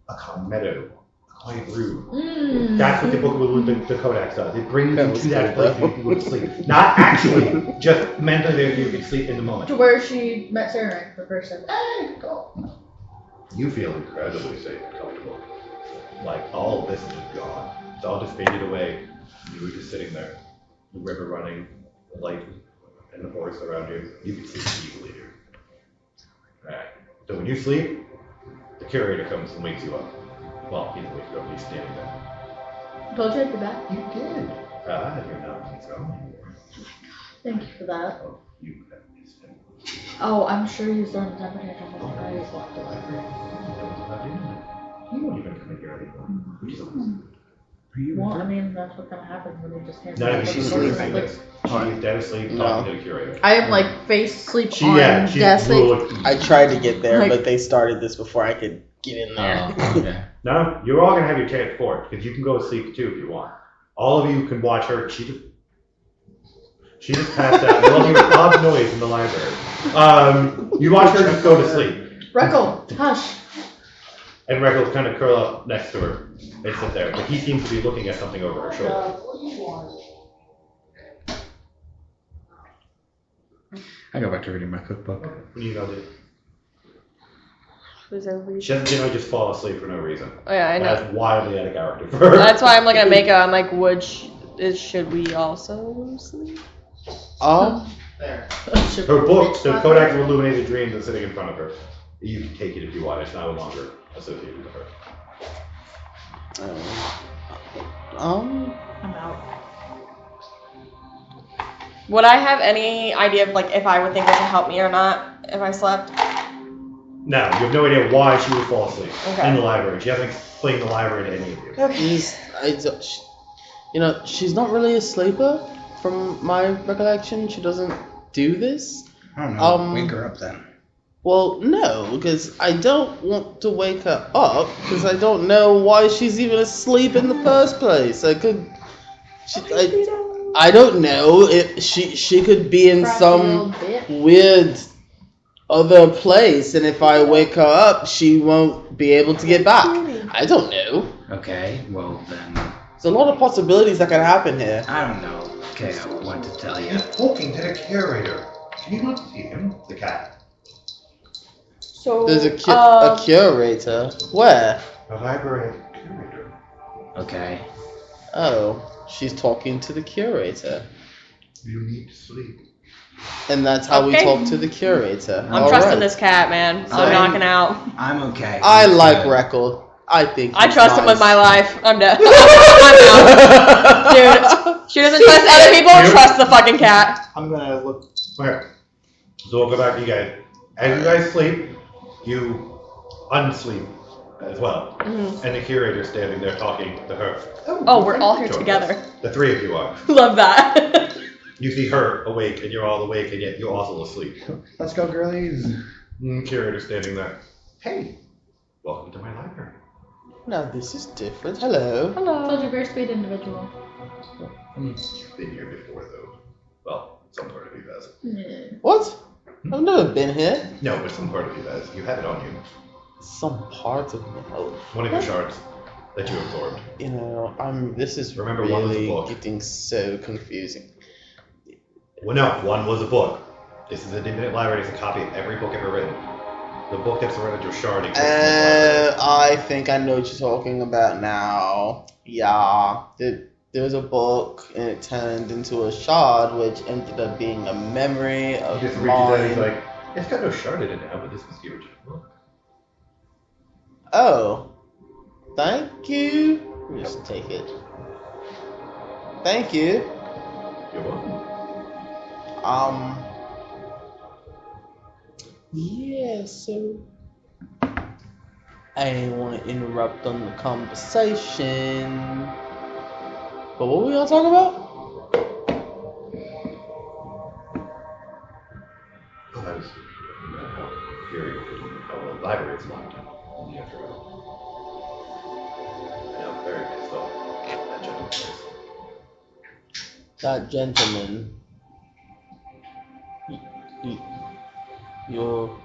a calm meadow, a quiet room. Mm. That's what the book with the Codex does. It brings That you was to that good, place where you can go to sleep. Not actually, just mentally there you can sleep in the moment. To where she met Sarah the first time. Hey, go. You feel incredibly safe and comfortable. Like all of this is just gone. It's all just faded away. You were just sitting there. The river running, the light, and the forest around you. You can sleep easily here. Alright. So when you sleep, the curator comes and wakes you up. Well, he doesn't wake you up, he's standing there. Told you I'd be back. You did. You're not going. Thank you for that. Oh, you have missed him. Oh, I'm sure he's done the temperature check. Oh, no, he's locked the library. That was not in there. He won't even come in here anymore. Which is awesome. Well, I mean, that's what kind of happens when they just can't. No, I mean, She's she's sleeping. sleeping. She's dead asleep, No. talking to the curator. I am like face sleep She, on yeah, she's desk. ruling. I tried to get there, Like- but they started this before I could get in there. Oh, okay. No, you're all gonna have your chance for it, because you can go to sleep too if you want. All of you can watch her. She just passed out. You're all hearing odd noise in the library. You watch her just go to sleep. Reckle, hush. And Reckles kind of curl up next to her and sit there. But he seems to be looking at something over her shoulder. I go back to reading my cookbook. What do you know, dude? Who's over She doesn't generally just fall asleep for no reason. Oh yeah, I know. That's wildly out of character for her. That's why I'm looking at makeup. I'm like, should we also sleep? There. Her book, the Codex of Illuminated Dreams, is sitting in front of her. You can take it if you want. It's no longer associated with her. I'm out. Would I have any idea of like if I would think it would help me or not if I slept? No, you have no idea why she would fall asleep Okay. in the library. She hasn't explained the library to any of you. Okay. She's not really a sleeper from my recollection. She doesn't do this. I don't know. Wake her up then. Well, no, because I don't want to wake her up because I don't know why she's even asleep in the first place. I don't know if she could be in some weird other place, and if I wake her up, she won't be able to get back. I don't know. Okay, well then, There's a lot of possibilities that could happen here. I don't know. Okay, what to tell you. He's talking to the curator. Can you not see him? The cat. So There's a curator. Where? The library curator. Okay. Oh, she's talking to the curator. You need to sleep. And that's how we Okay. talk to the curator. I'm All trusting right. this cat, man. So I'm- knocking out. I'm okay. I I'm like good. Record. I think I he's trust him with my nice. life. I'm dead. I'm out. Dude, she doesn't trust other people. You- Trust the fucking cat. I'm gonna look. Okay. So we'll go back to you guys. As you guys sleep, you unsleep as well. Mhm. And the curator's standing there talking to her. Oh, we're all here Join together. us. The three of you are. Love that. You see her awake, and you're all awake, and yet you're also asleep. Let's go, girlies. Curator's standing there. Hey, welcome to my library. Now this is different. Hello. Told Hello. you, very sweet individual. You've been here before, though. Well, some part of you has. Yeah. What? I've never been here. No, but some part of you has. You have it on you. Some part of me. Oh, One of your shards that you absorbed. you know, This is Remember, one was a really book. getting so confusing. Well, no, one was a book. This is an infinite library. It's a copy of every book ever written. The book that's surrounded your shard exists in this library. I think I know what you're talking about now. Yeah, there was a book and it turned into a shard, which ended up being a memory He of just reaches out and he's mine. like, it's got no shard in it now, but this was the original book. Oh, thank you. Just take it. Thank you. You're welcome. Yeah, so I didn't want to interrupt on the conversation. But what were we all talking about? Oh, I was how how the library is locked in the afternoon. I know, very pissed off. That gentleman is. that gentleman, your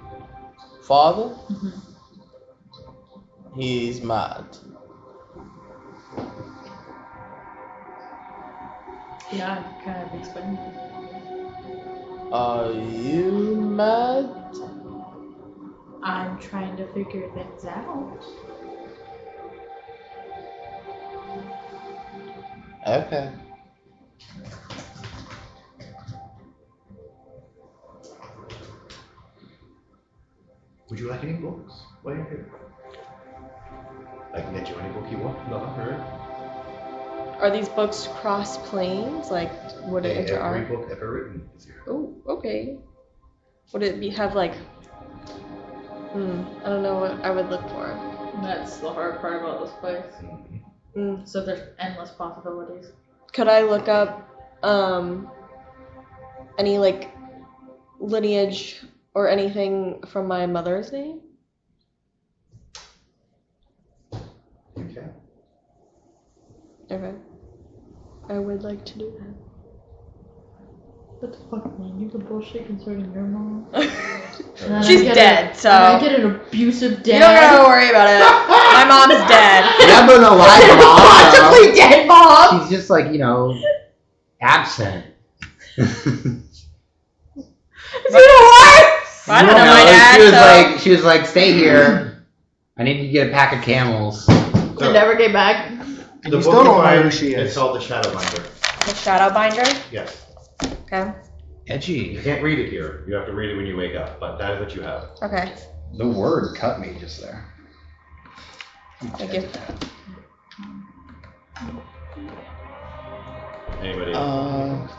father, he's mad. Yeah, kind of explain. Are you mad? I'm trying to figure things out. Okay. Would you like any books? What are you here? I can get you any book you want. No, heard. Are these books cross planes? Like, would it Every interact? book ever written is here. Oh, okay. Would it be have like? I don't know what I would look for. That's the hard part about this place. Mm-hmm. So there's endless possibilities. Could I look up any like lineage or anything from my mother's name? You can. Okay. I would like to do that. What the fuck, man? You can bullshit concerning your mom. She's dead, so I get an abusive dad. you don't gotta worry about it. My mom's dead. Yeah, but no, live mom. Possibly dead mom. She's just like, absent. Is it worse? I don't know my dad. She was like, stay here. I need to get a pack of camels. I never came back. The You book still don't know find who she is. It's called The Shadowbinder. The Shadowbinder. Yes. Okay. You Edgy. can't read it here. You have to read it when you wake up, but that is what you have. Okay. The word cut me just there. Thank you. Anybody? I'm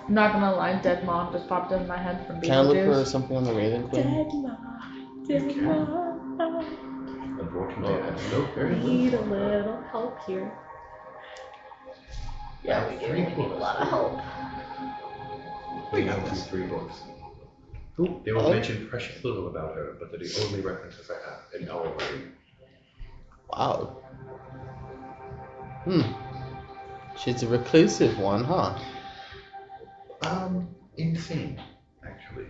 not gonna lie, dead mom just popped in my head from Can I look for Beetlejuice. something on the Raven Queen? Dead mom. Dead mom. Unfortunately, I have no very Need a little help here. Yeah, we do need a lot of help. We got these 3 books. They will mention precious little about her, but they're the only references I have in our brain. Wow. She's a reclusive one, huh? Insane, actually.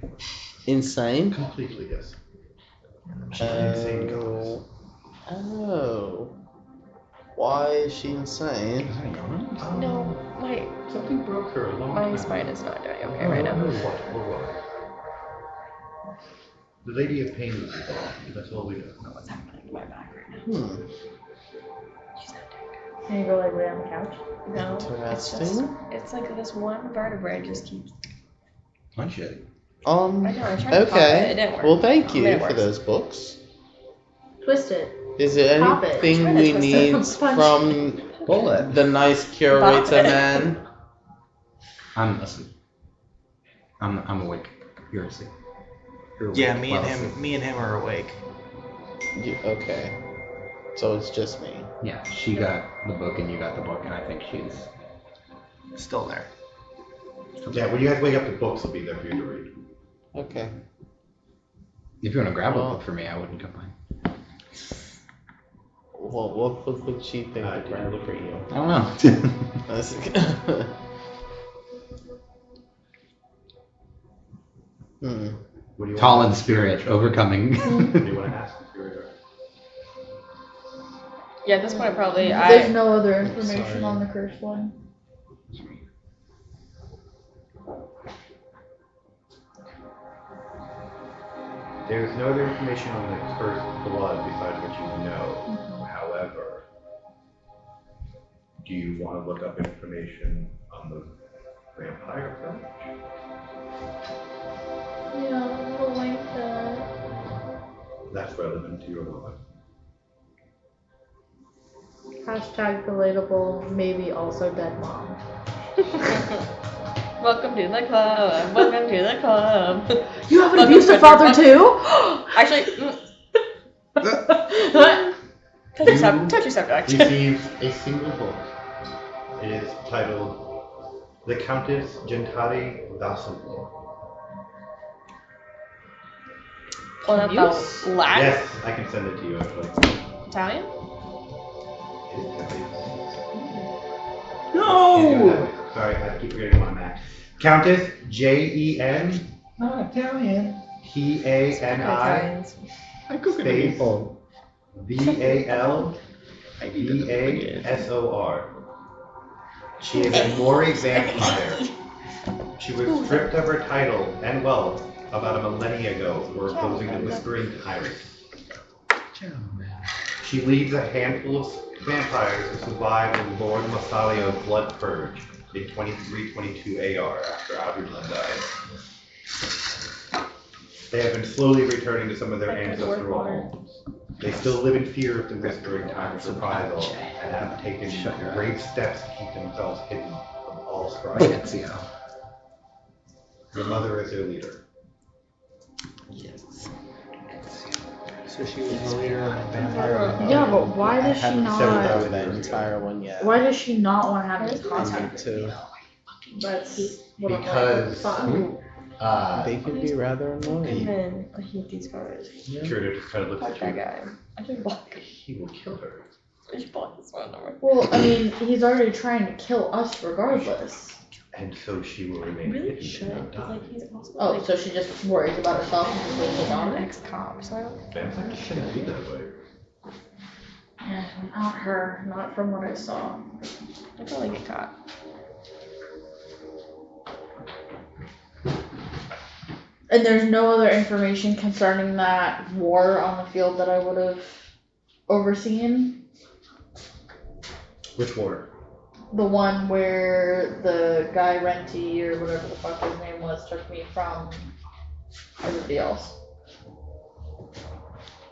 Insane? Completely, yes. She's an insane goddess. Oh. Why is she insane? No, my Something broke her a long time spine ago. is not doing okay right now. What? Or why? The Lady of Pain was involved. That's all we know. What's happening to my back right now? She's not doing good. Can you go like lay on the couch? No, it's just, Interesting. it's like this one vertebrae just keeps. Punch it. I know, I tried to pop it, it Okay. didn't work. Well, thank I mean, you it for works. those books. Twist it. Is there Pop it. anything Try to we twist it. need Punch. from Bullet. the nice curator it. man? I'm asleep. I'm awake. You're asleep. You're Yeah, awake. me and Well, him are awake. Okay. So it's just me. Yeah, she got the book and you got the book, and I think she's Still there. Yeah, when you guys wake up, the books will be there for you to read. Okay. If you want to grab a Well- book for me, I wouldn't complain. Well, what book would she think to Did you grab look for at you? I don't know. That's- What do you Tall want in spirit, overcoming. What do you want to ask the curator? Yeah, at this point, probably There's no other information on the cursed one. There's no other information on the cursed blood besides what you know. However, do you want to look up information on the vampire village? Yeah, I don't like that. That's relevant to your life. Hashtag relatable, maybe also dead mom. Welcome to the club. Welcome to the club. You have an Welcome abusive to father the too? Actually, touchy subject. Receives a single book. It is titled The Countess Gentari Vassalor. Well, that's the Latin? Yes, I can send it to you actually. Italian? It is Italian. No! You do have it. Sorry, I keep forgetting what I'm at. Countess, Jen. Not Italian. Pani Italians. space VALVASOR. She is a Mori vampire. She was stripped of her title and wealth about a millennia ago for opposing the Whispering Tyrant. She leads a handful of vampires who survived the Lord Masalio's blood purge in 2322 AR after Algernon died. They have been slowly returning to some of their ancestral homes. They still live in fear of the Whispering Tyrant's reprisal and have taken brave steps to keep themselves hidden from all strife. Your mother is their leader. So she was the leader of the vampire. Yeah, but why does she haven't not? started that entire one yet. Why does she not want to have any I need contact? to. That's what I'm Because They can be rather annoying. Man, I hate these guys. Traitor just kind of looks Fuck at that you. guy. I just bought He will kill her. this phone number. Well, I mean, he's already trying to kill us regardless. And so she will remain Really hidden should, and but not like he's also Oh, like so she just worries about herself and just leaves it an on? ex-cop, so I don't. Vampires shouldn't be that way. Yeah, not her. Not from what I saw. I probably get caught. And there's no other information concerning that war on the field that I would have overseen. Which war? The one where the guy Renty or whatever the fuck his name was took me from everybody else.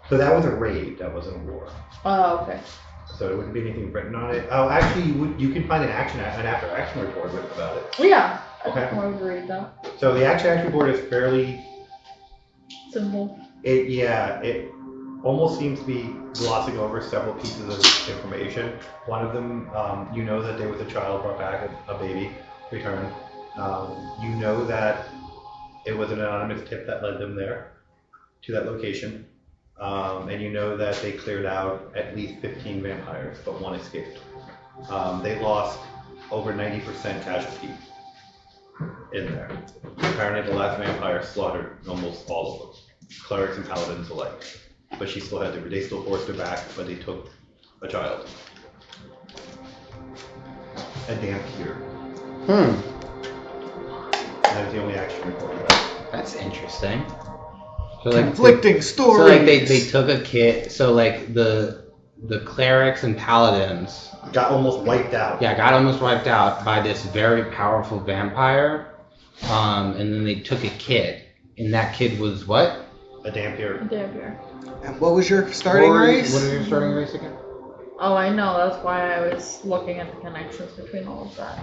So that was a raid. That wasn't a war. Oh, okay. So it wouldn't be anything written on it. Oh, actually, you can find an after action report written about it. Yeah. Okay. I would read that. So the action report is fairly. Simple. It almost seems to be glossing over several pieces of information. One of them, you know that there was a child brought back, a baby returned. You know that it was an anonymous tip that led them there, to that location. And you know that they cleared out at least 15 vampires, but one escaped. They lost over 90% casualty in there. Apparently the last vampire slaughtered almost all of them, clerics and paladins alike. But they still forced her back, but they took a child. A damp cure. That was the only action report we got. That's interesting. So like Conflicting So stories. like they took a kid. So like the clerics and paladins Got almost wiped out. got almost wiped out by this very powerful vampire. And then they took a kid, and that kid was what? A damp cure. Damn here. And what was your starting race? What is your starting race again? Oh, I know. That's why I was looking at the connections between all of that.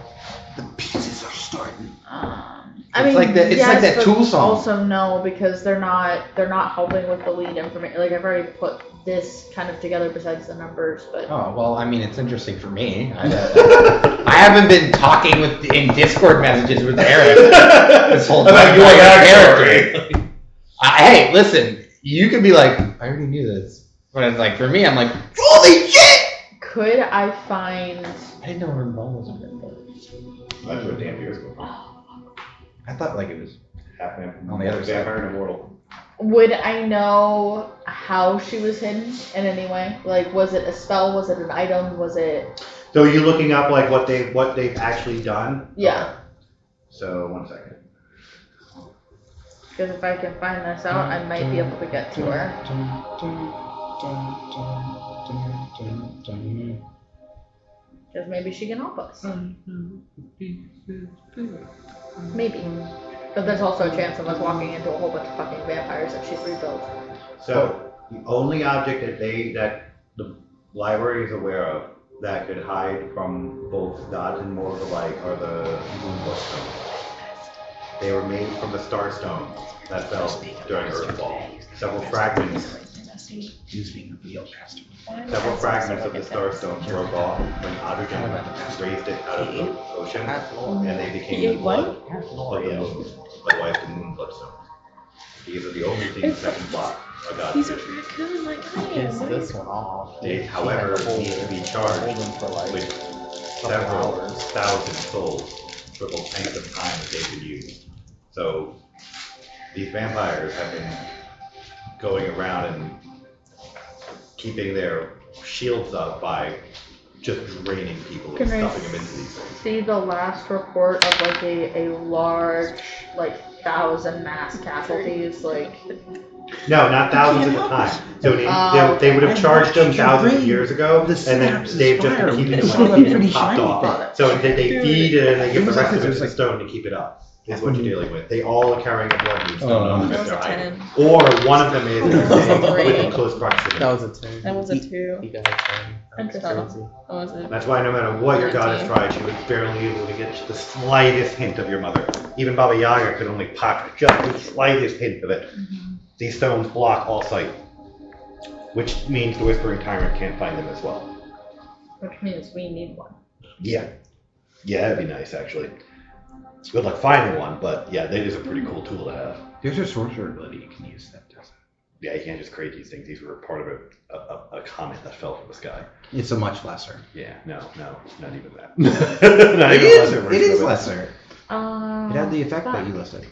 The pieces are starting. I mean, like that- it's yes, like that but Tool song. Also, no, because they're not helping with the lead information. Like I've already put this kind of together besides the numbers, but Oh well, I mean it's interesting for me. I haven't been talking in Discord messages with Eric this whole time. About your character. Hey, listen, you can be like, I already knew this, but it's like for me, I'm like, holy shit! could I find? I didn't know her mom was a vampire. That's what damp cure is. I thought like it was Half man. On the other side. Vampire and immortal. Would I know how she was hidden in any way? Like, was it a spell? Was it an item? Was it? So are you looking up like what they've actually done? Yeah. So 1 second. Because if I can find this out, I might be able to get to her. Because maybe she can help us. Maybe. But there's also a chance of us walking into a whole bunch of fucking vampires if she's rebuilt. So the only object that the library is aware of that could hide from both gods and mortals alike are the Moonblood stones. They were made from the Star Stone that fell during Earthfall. Several fragments of the Star Stone broke off when hydrogen raised it out of the ocean, and they became the blood of the moon, like the Moonblood stones. These are the only things that can block a god. He's a raccoon like I Piss am. this one off. They, however, need to be charged Hold him for like with a couple several hours. thousand souls triple length of time that they could use. So these vampires have been going around and keeping their shields up by just draining people and Can I stuffing them into these things. see the last report of like a large, like 1,000 mass casualties? Like, No, not thousands at the time. So they okay. would have charged them thousands of years ago, The and then synapses they've just fire. been keeping It's them like a getting pretty popped shiny off. So they feed it and they give It the was rest like- of it it was to the like- stone to keep it up. Is what you're dealing with. They all are carrying a blood moon stone on That them was they're a hiding. 10. Or one of them is That was a within three. close proximity. That was a 10. That was a 2. He got a 10. That's Interesting. crazy. What was it? That's why no matter what your goddess 19. tried, she was barely able to get the slightest hint of your mother. Even Baba Yaga could only pocket just the slightest hint of it. These stones block all sight, which means the Whispering Tyrant can't find them as well. which means we need one. Yeah. Yeah, that'd be nice, actually. Good luck finding one, but yeah, that is a pretty cool tool to have. There's a sorcerer ability you can use that does. Yeah, you can't just create these things. These were part of a comet that fell from the sky. It's a much lesser. Yeah, no, not even that. Not It even is. a lesser It version is of lesser. It had the effect that Fine. you listed.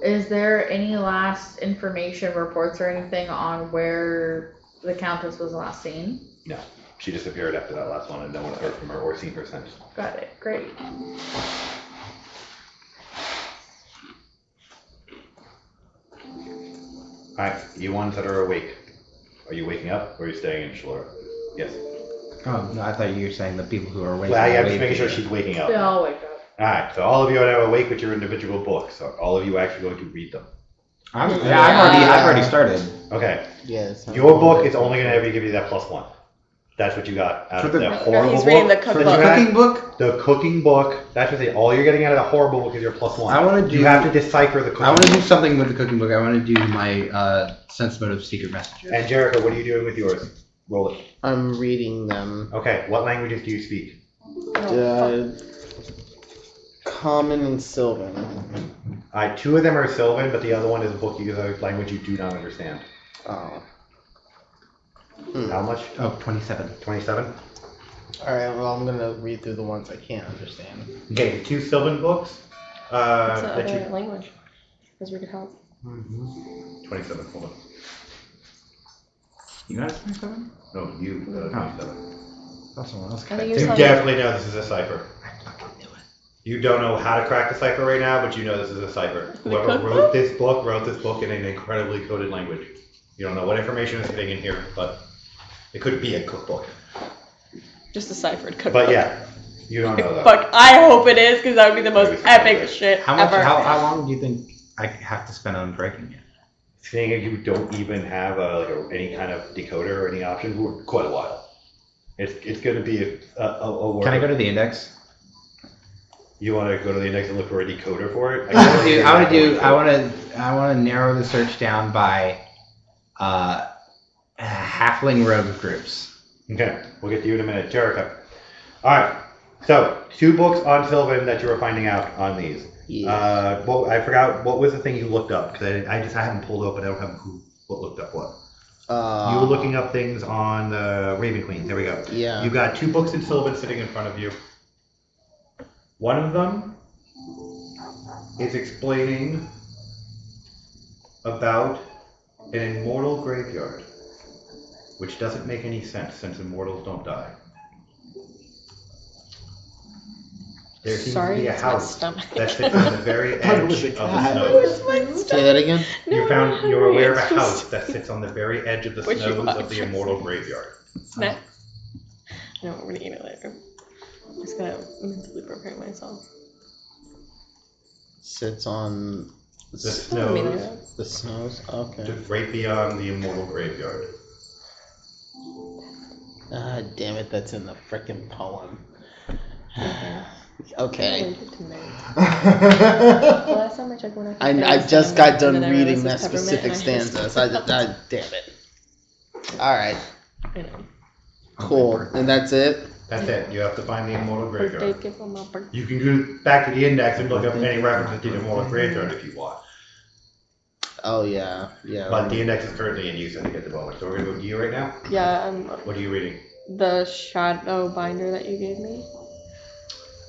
Is there any last information, reports, or anything on where the Countess was last seen? No, she disappeared after that last one, and no one heard from her or seen her since. Got it. Great. Alright, you ones that are awake. Are you waking up, or are you staying in Shalora? Yes. Oh, no, I thought you were saying the people who are waiting. Well, yeah, I'm just making sure she's waking up. They all wake up. Alright, so all of you are now awake with your individual books. So all of you are actually going to read them. I've already started. Okay. Yes. Your book is only going to ever give you that +1. That's what you got out For of the- the No, horrible he's reading book. the For the cookbook. cooking book, The cooking book, that's what they, all you're getting out of the horrible book is your +1. I wanna do- You have to decipher the cooking I want to do book. something with the cooking book. I want to do my sense motive secret messages. And Jericho, what are you doing with yours? Roll it. I'm reading them. Okay, what languages do you speak? Common and Sylvan. Alright, 2 of them are Sylvan, but the other one is a book a language you do not understand. Oh. How much? Oh, 27. 27? Alright, well, I'm gonna read through the ones I can't understand. Okay, 2 Sylvan books. What's the That other you. language? Because we could help. 27, hold on. You got it, 27? No, you, 27. That's someone else. I think You you're telling definitely know this is a cipher. You don't know how to crack the cipher right now, but you know this is a cipher. The Whoever cookbook? wrote this book in an incredibly coded language. You don't know what information is sitting in here, but it could be a cookbook. just deciphered cookbook. But yeah, you don't know that. Fuck, I hope it is, because that would be the most Maybe epic it's shit How much? ever. How long do you think I have to spend on breaking it? Seeing as you don't even have any kind of decoder or any option for quite a while. It's going to be a word. Can I go to the index? You want to go to the index and look for a decoder for it? I want to narrow the search down by halfling rogue groups. Okay, we'll get to you in a minute. Jericho. Alright, so 2 books on Sylvan that you were finding out on these. Yeah. Well, I forgot, what was the thing you looked up? Because I haven't pulled open, I don't have what looked up what. You were looking up things on the Raven Queen, there we go. Yeah. You got 2 books in Sylvan sitting in front of you. One of them is explaining about an immortal graveyard, which doesn't make any sense since immortals don't die. There seems Sorry, to be a it's my house stomach. that sits on the very thought it was edge a of cat. the snows. Say that again? You're aware of a house that sits on the very edge of the What you snows want? of the immortal graveyard. Snack. No, we're gonna eat it later. I'm just gonna mentally prepare myself. Sits on The Don't mean like snows, that. the snows? Okay. just right beyond the immortal graveyard. Ah, damn it, that's in the frickin' poem. I Okay. linked it to Meg. The last time I checked when I just got done reading that specific stanza, so damn it. Alright, I know. cool. And that's it? That's it. You have to find the immortal Birthday graveyard. gift for my birthday. You can go back to the index and look up any references to the immortal graveyard if you want. Oh, yeah. Yeah. But the index is currently in use, I think, at the moment. So we're going to go to you right now. Yeah, What are you reading? the shadow binder that you gave me.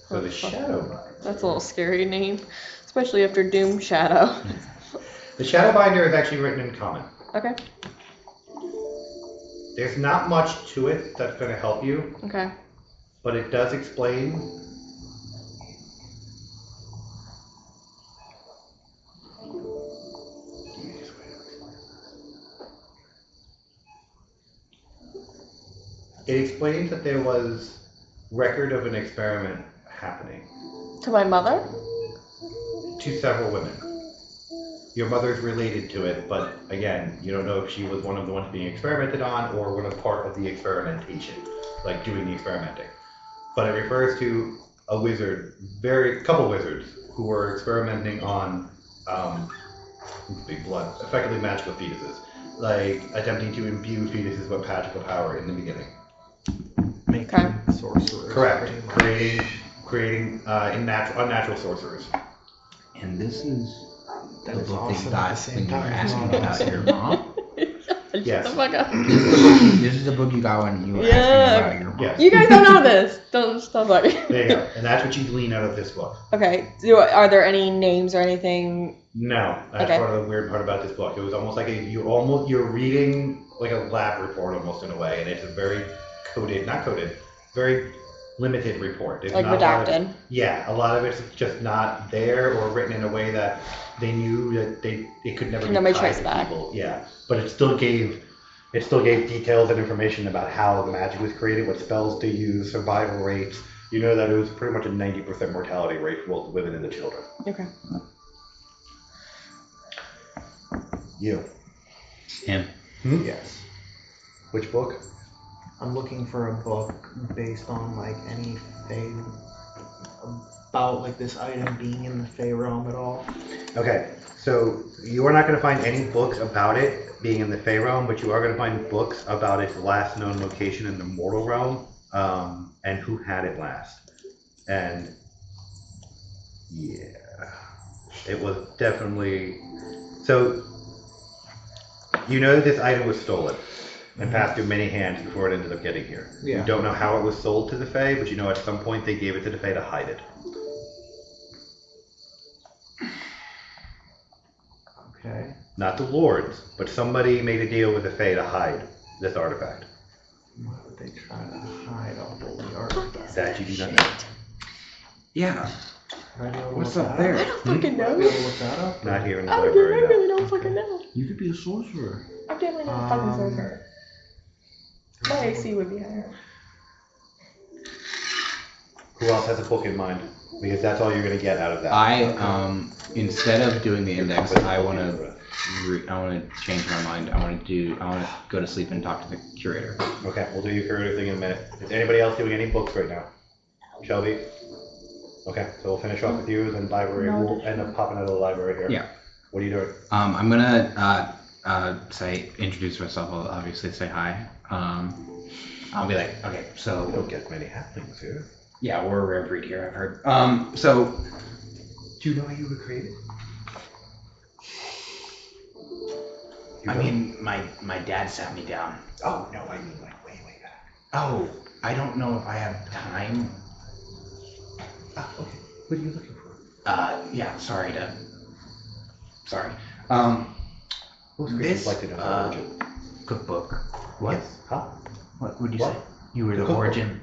So the Shadow Binder. That's a little scary name, especially after Doom Shadow. The Shadow Binder is actually written in common. Okay. There's not much to it that's going to help you, Okay. but it does explain. It explains that there was record of an experiment happening To my mother? to several women. Your mother's related to it, but again, you don't know if she was one of the ones being experimented on or one of part of the experimentation, like doing the experimenting. But it refers to a wizard, couple wizards, who were experimenting on big blood, effectively magical fetuses, like attempting to imbue fetuses with magical power in the beginning. Okay. Sorcerers. Correct. Creating unnatural sorcerers. And this is That the is book awesome that at the you got when same you were time. asking about your mom. Yes. Shut the fuck up. This is the book you got when you were Yeah. asking about your mom. Yes. You guys don't know this. Don't stop talking. There you go. And that's what you glean out of this book. Okay. Are there any names or anything? No, that's Okay. part of the weird part about this book. It was almost like you're reading like a lab report almost in a way, and it's a very very limited report. There's Like not a lot of- redacted. yeah, a lot of it's just not there or written in a way that they knew that it could never Can be nobody tied trace to back. people. Yeah, but it still gave details and information about how the magic was created, what spells to use, survival rates. You know that it was pretty much a 90% mortality rate for both the women and the children. Okay. You. Him. Yes. Which book? I'm looking for a book based on like any Fey about like this item being in the Fey realm at all. Okay, so you are not going to find any books about it being in the Fey realm, but you are going to find books about its last known location in the mortal realm, and who had it last. And yeah, it was definitely. So you know this item was stolen and passed through many hands before it ended up getting here. Yeah. You don't know how it was sold to the Fae, but you know at some point they gave it to the Fae to hide it. Okay. Not the lords, but somebody made a deal with the Fae to hide this artifact. Why would they try to hide a holy artifact? That you do not know. Yeah. Should I be able to What's look up that there? I don't fucking Would I know. be able to look that up? Not here in the I library. no. really don't fucking know. You could be a sorcerer. I'm definitely not a fucking sorcerer. My AC would be higher. Who else has a book in mind? Because that's all you're going to get out of that. Instead of doing the index, I want to change my mind. I want to go to sleep and talk to the curator. Okay, we'll do your curator thing in a minute. Is anybody else doing any books right now? Shelby? Okay, so we'll finish off with you, and then library. We'll end up popping out of the library here. Yeah. What are you doing? I'm gonna introduce myself. I'll obviously say hi. I'll be like, okay, We so don't get many halflings here. yeah, we're a rare breed here. I've heard. So Do you know how you were created? You I don't? mean, my dad sat me down. Oh, no, I mean like way, way back. Oh, I don't know if I have time. Ah, okay. What are you looking for? Yeah, sorry. Most creatures This like to know the origin. cookbook. What? Yes. Huh? What would you What? say? You were The the cookbook. origin.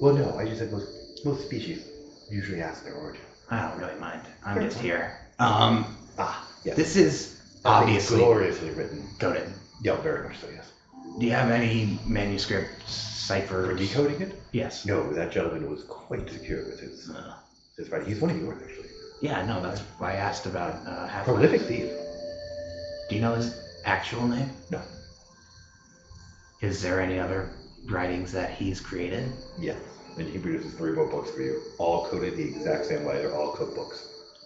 Well, no, I just said most species usually ask their origin. I don't really mind. I'm just here. Ah, yes. This is I think obviously gloriously written. coded. Yeah, very much so, yes. Do you have any manuscript For ciphers? decoding it? Yes. No, that gentleman was quite secure with his writing. He's one of yours, actually. Yeah, no, that's why I asked about half. Prolific thief. Do you know his actual name? No. Is there any other writings that he's created? Yes. And he produces 3 more books for you, all coded the exact same way. They're all cookbooks.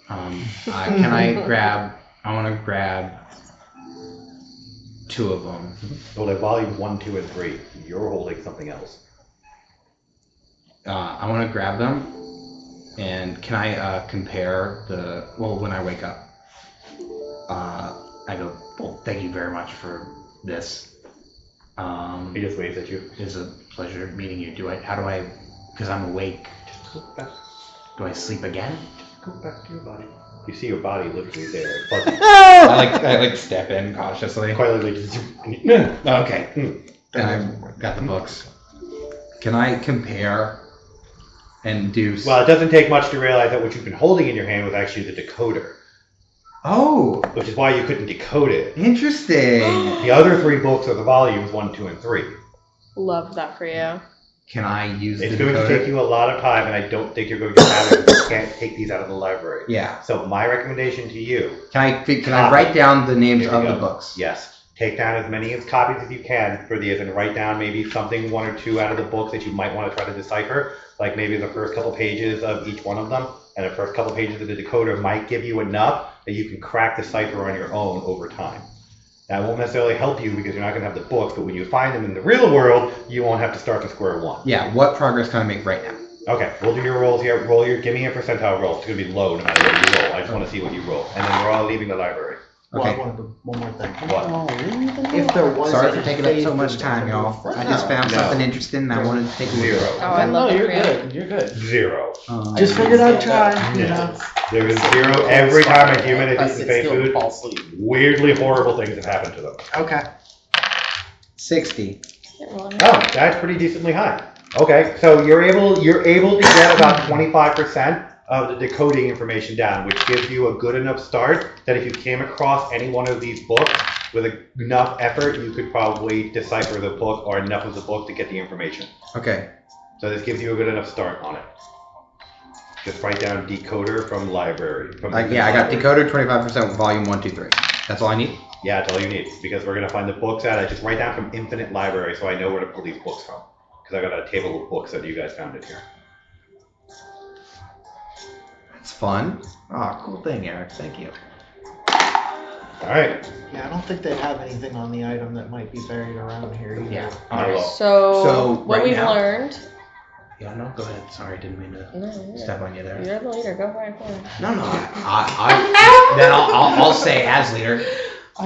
Can I grab? I want to grab 2 of them. Well, they're volumes 1, 2, and 3. You're holding something else. I want to grab them, and can I compare when I wake up, I go, well, thank you very much for this. He just waves at you. It's a pleasure meeting you. How do I, because I'm awake. Just look back. Do I sleep again? Go back to your body. You see your body literally there. But I like step in cautiously. quite literally just... Okay. And I've got the books. Can I compare and do? Well, it doesn't take much to realize that what you've been holding in your hand was actually the decoder. Oh, Which is why you couldn't decode it. interesting. The other 3 books are the volumes 1, 2, and 3. Love that for you. Can I use It's the going decoder? to take you a lot of time, and I don't think you're going to have it. You can't take these out of the library. Yeah. So my recommendation to you, Can I write down the names Here we of the go. books? yes, take down as many copies as you can for these, and write down maybe something 1 or 2 out of the books that you might want to try to decipher, like maybe the first couple pages of each one of them, and the first couple pages of the decoder might give you enough that you can crack the cipher on your own over time. That won't necessarily help you because you're not going to have the books, but when you find them in the real world, you won't have to start from square one. Yeah. What progress can I make right now? Okay, we'll do your rolls here. Give me a percentile roll. It's going to be low no matter what you roll. I just want to see what you roll. And then we're all leaving the library. Well, I Okay. wanted to, one more thing. What? If there was Sorry a for taking up so fate much in time, the y'all. I front- just found No. something interesting and I wanted to take a look. Zero. Oh, I No, love that you're for you. good. You're good. 0. Just figured I'd try, you Yeah. know. There is 0 every time a human I has eaten sit fake still and food. fall asleep. Weirdly horrible things have happened to them. Okay. 60. Oh, that's pretty decently high. Okay, so you're able to get about 25% of the decoding information down, which gives you a good enough start that if you came across any one of these books with enough effort, you could probably decipher the book or enough of the book to get the information. Okay. So this gives you a good enough start on it. Just write down decoder from library. Yeah, I got decoder 25% volume 1, 2, 3. That's all I need. Yeah, that's all you need because we're gonna find the books at it. Just write down from infinite library so I know where to pull these books from. Because I got a table of books that you guys found in here. It's fun. Oh, cool thing, Eric. Thank you. All right. Yeah, I don't think they'd have anything on the item that might be buried around here either. Yeah. Not at all. So right what we've now- learned. Yeah, no, go ahead. Sorry, didn't mean to No, step on you there. you're the leader. Go for it. No. Then I'll say as leader.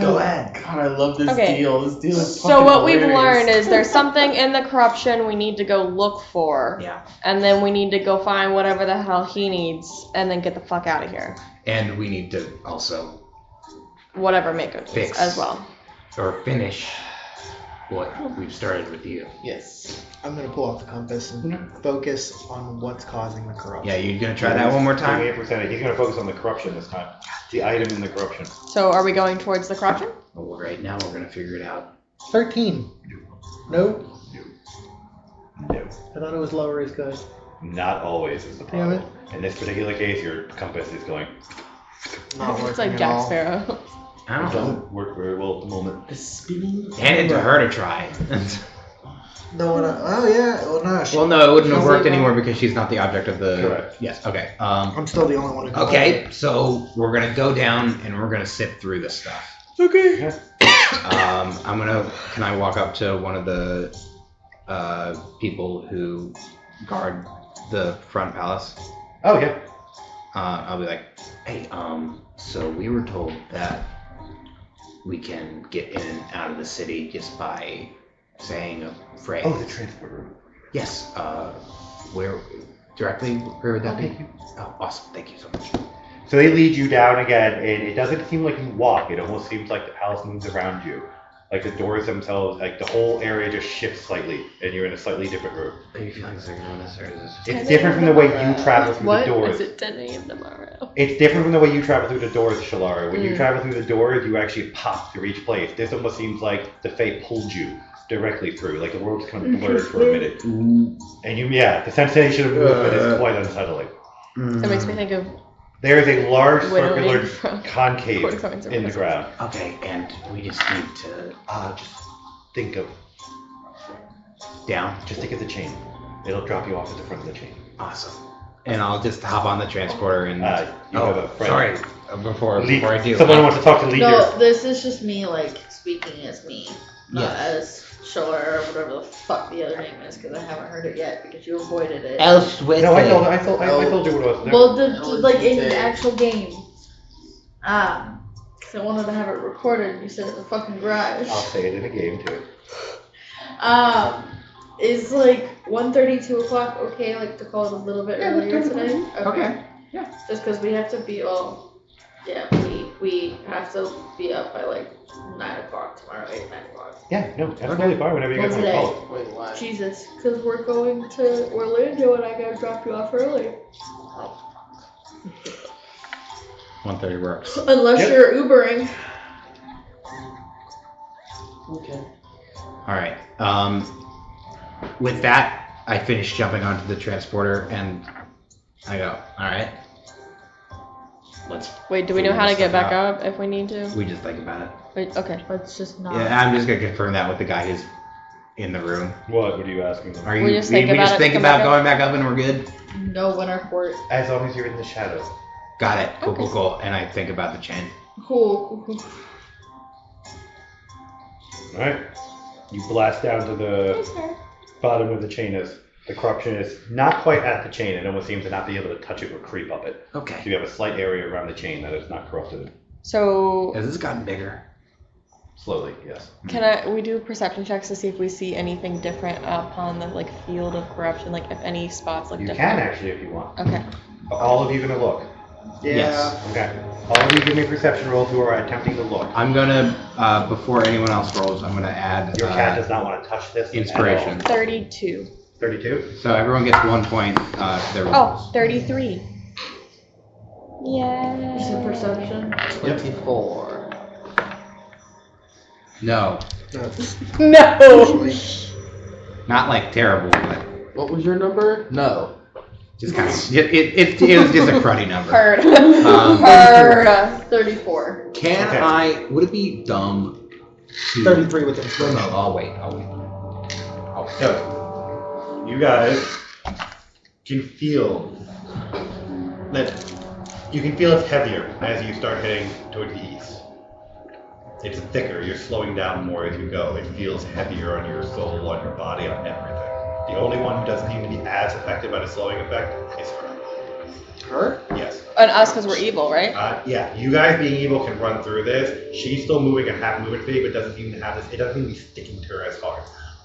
Go ahead. God, I love this Okay. deal. This deal is So fucking what we've hilarious. learned is there's something in the corruption we need to go look for. Yeah. And then we need to go find whatever the hell he needs and then get the fuck out of here. And we need to also Whatever Mako needs Fix. as well. or finish what we've started with you. Yes. I'm gonna pull out the compass and focus on what's causing the corruption. Yeah, you gonna try that one more time? 28%. He's gonna focus on the corruption this time. The item in the corruption. So are we going towards the corruption? Well, right now we're gonna figure it out. 13. No. No. I thought it was lower is good. Not always is the Damn problem. In this particular case, your compass is going. Not working It's like at Jack all. Sparrow. I don't know. Doesn't work very well at the moment. The spinning. Hand it to her to try. No, oh yeah. Well, no. Well, no, it wouldn't have She's worked like, anymore because she's not the object of the. Correct. Yes. Okay. I'm still the only one who can Okay. So we're gonna go down and we're gonna sift through this stuff. Okay. I'm gonna. Can I walk up to one of the people who guard the front palace? Oh yeah. I'll be like, hey, so we were told that we can get in and out of the city just by saying a phrase. Oh, the transport room. Yes. Where directly? Where would that be? Oh, awesome! Thank you so much. So they lead you down again, and it doesn't seem like you walk. It almost seems like the palace moves around you. Like the doors themselves, like the whole area just shifts slightly, and you're in a slightly different room. Are you feeling sick on this, or is this? It's different from the way you travel through What? the doors. Is it 10 a.m. tomorrow? It's different from the way you travel through the doors, Shalara. When you travel through the doors, you actually pop through each place. This almost seems like the Fae pulled you directly through, like the world's kind of blurred for a minute. And the sensation of movement is quite unsettling. That makes me think of There is a large Whittling circular from concave quarter coins or in the whatever. ground. Okay, and we just need to Just think of down. Just think of the chain. It'll drop you off at the front of the chain. Awesome. And I'll just hop on the transporter and. You have a friend. Sorry. Before I do. Someone wants to talk to Leader. No, this is just me, like, speaking as me, not Yes. as Shiller or whatever the fuck the other name is, because I haven't heard it yet, because you avoided it. Elsewhere. No, I told you what it was. Well, like, in the actual game. Because I wanted to have it recorded, you said in the fucking garage. I'll say it in a game too. Is like 1:30, 2 o'clock okay? Like to call it a little bit earlier today? Okay. Just because we have to be we have to be up by like 9 o'clock tomorrow, 8, 9 o'clock. Yeah, no, that's totally fine whenever you guys want to call it. Wait, why? Jesus, because we're going to Orlando and I gotta drop you off early. 1:30 works. Unless Yep. you're Ubering. Okay. All right. With that, I finish jumping onto the transporter and I go, all right. Let's. Wait, do we know how to figure get this back out. up if we need to? We just think about it. Wait, okay. Let's just not. Yeah, I'm just gonna confirm that with the guy who's in the room. What are you asking? Are We you? just think we about just it, think come about back up? going back up and we're good. No winter court. As long as you're in the shadows. Got it. Cool, Okay. cool, cool. And I think about the chain. Cool. Alright. You blast down to the bottom of the chain as the corruption is not quite at the chain. It almost seems to not be able to touch it or creep up it. So Okay. you have a slight area around the chain that is not corrupted. So Has this gotten bigger? Slowly, yes. can we do perception checks to see if we see anything different upon the like field of corruption, like if any spots look You different? can actually if you want. Okay. Are all of you gonna look? Yeah. Yes. Okay. All of you give me perception rolls who are attempting to look. I'm gonna before anyone else rolls, I'm gonna add Your cat does not want to touch this. inspiration. 32. 32? So everyone gets 1 point to their rolls. Oh, 33. Is it Yeah. perception? 24. No, No. not like terrible, but What was your number? No. just kind of it was just a cruddy number. Heard. Um, Heard. 34. Can Okay. I? Would it be dumb to? 33 with No, inspiration. no, I'll wait. So, you guys can feel that you can feel it's heavier as you start heading towards the east. It's thicker, you're slowing down more as you go. It feels heavier on your soul, on your body, on everything. The only one who doesn't seem to be as affected by the slowing effect is her. Her? Yes. And us because we're evil, right? Yeah, you guys being evil can run through this. She's still moving at half movement speed, but doesn't seem to have this. It doesn't seem to be sticking to her as hard.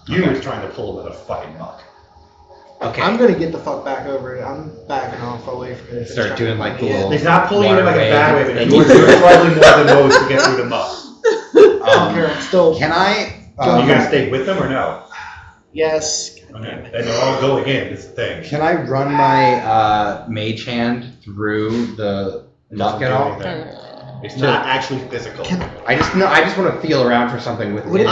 You is trying to pull with a fucking buck. Okay. I'm gonna get the fuck back over it. I'm backing off away from this. Start doing like the Yeah. little. It's not pulling you in like a water bad way, wave. but you're struggling more than most to get through the muck. I don't care, I'm still. Can I? Are you gonna stay with them or no? Yes. Okay. And they're all going in, this thing. Can I run my mage hand through the muck at all? It's not actually physical. I just want to feel around for something with Would it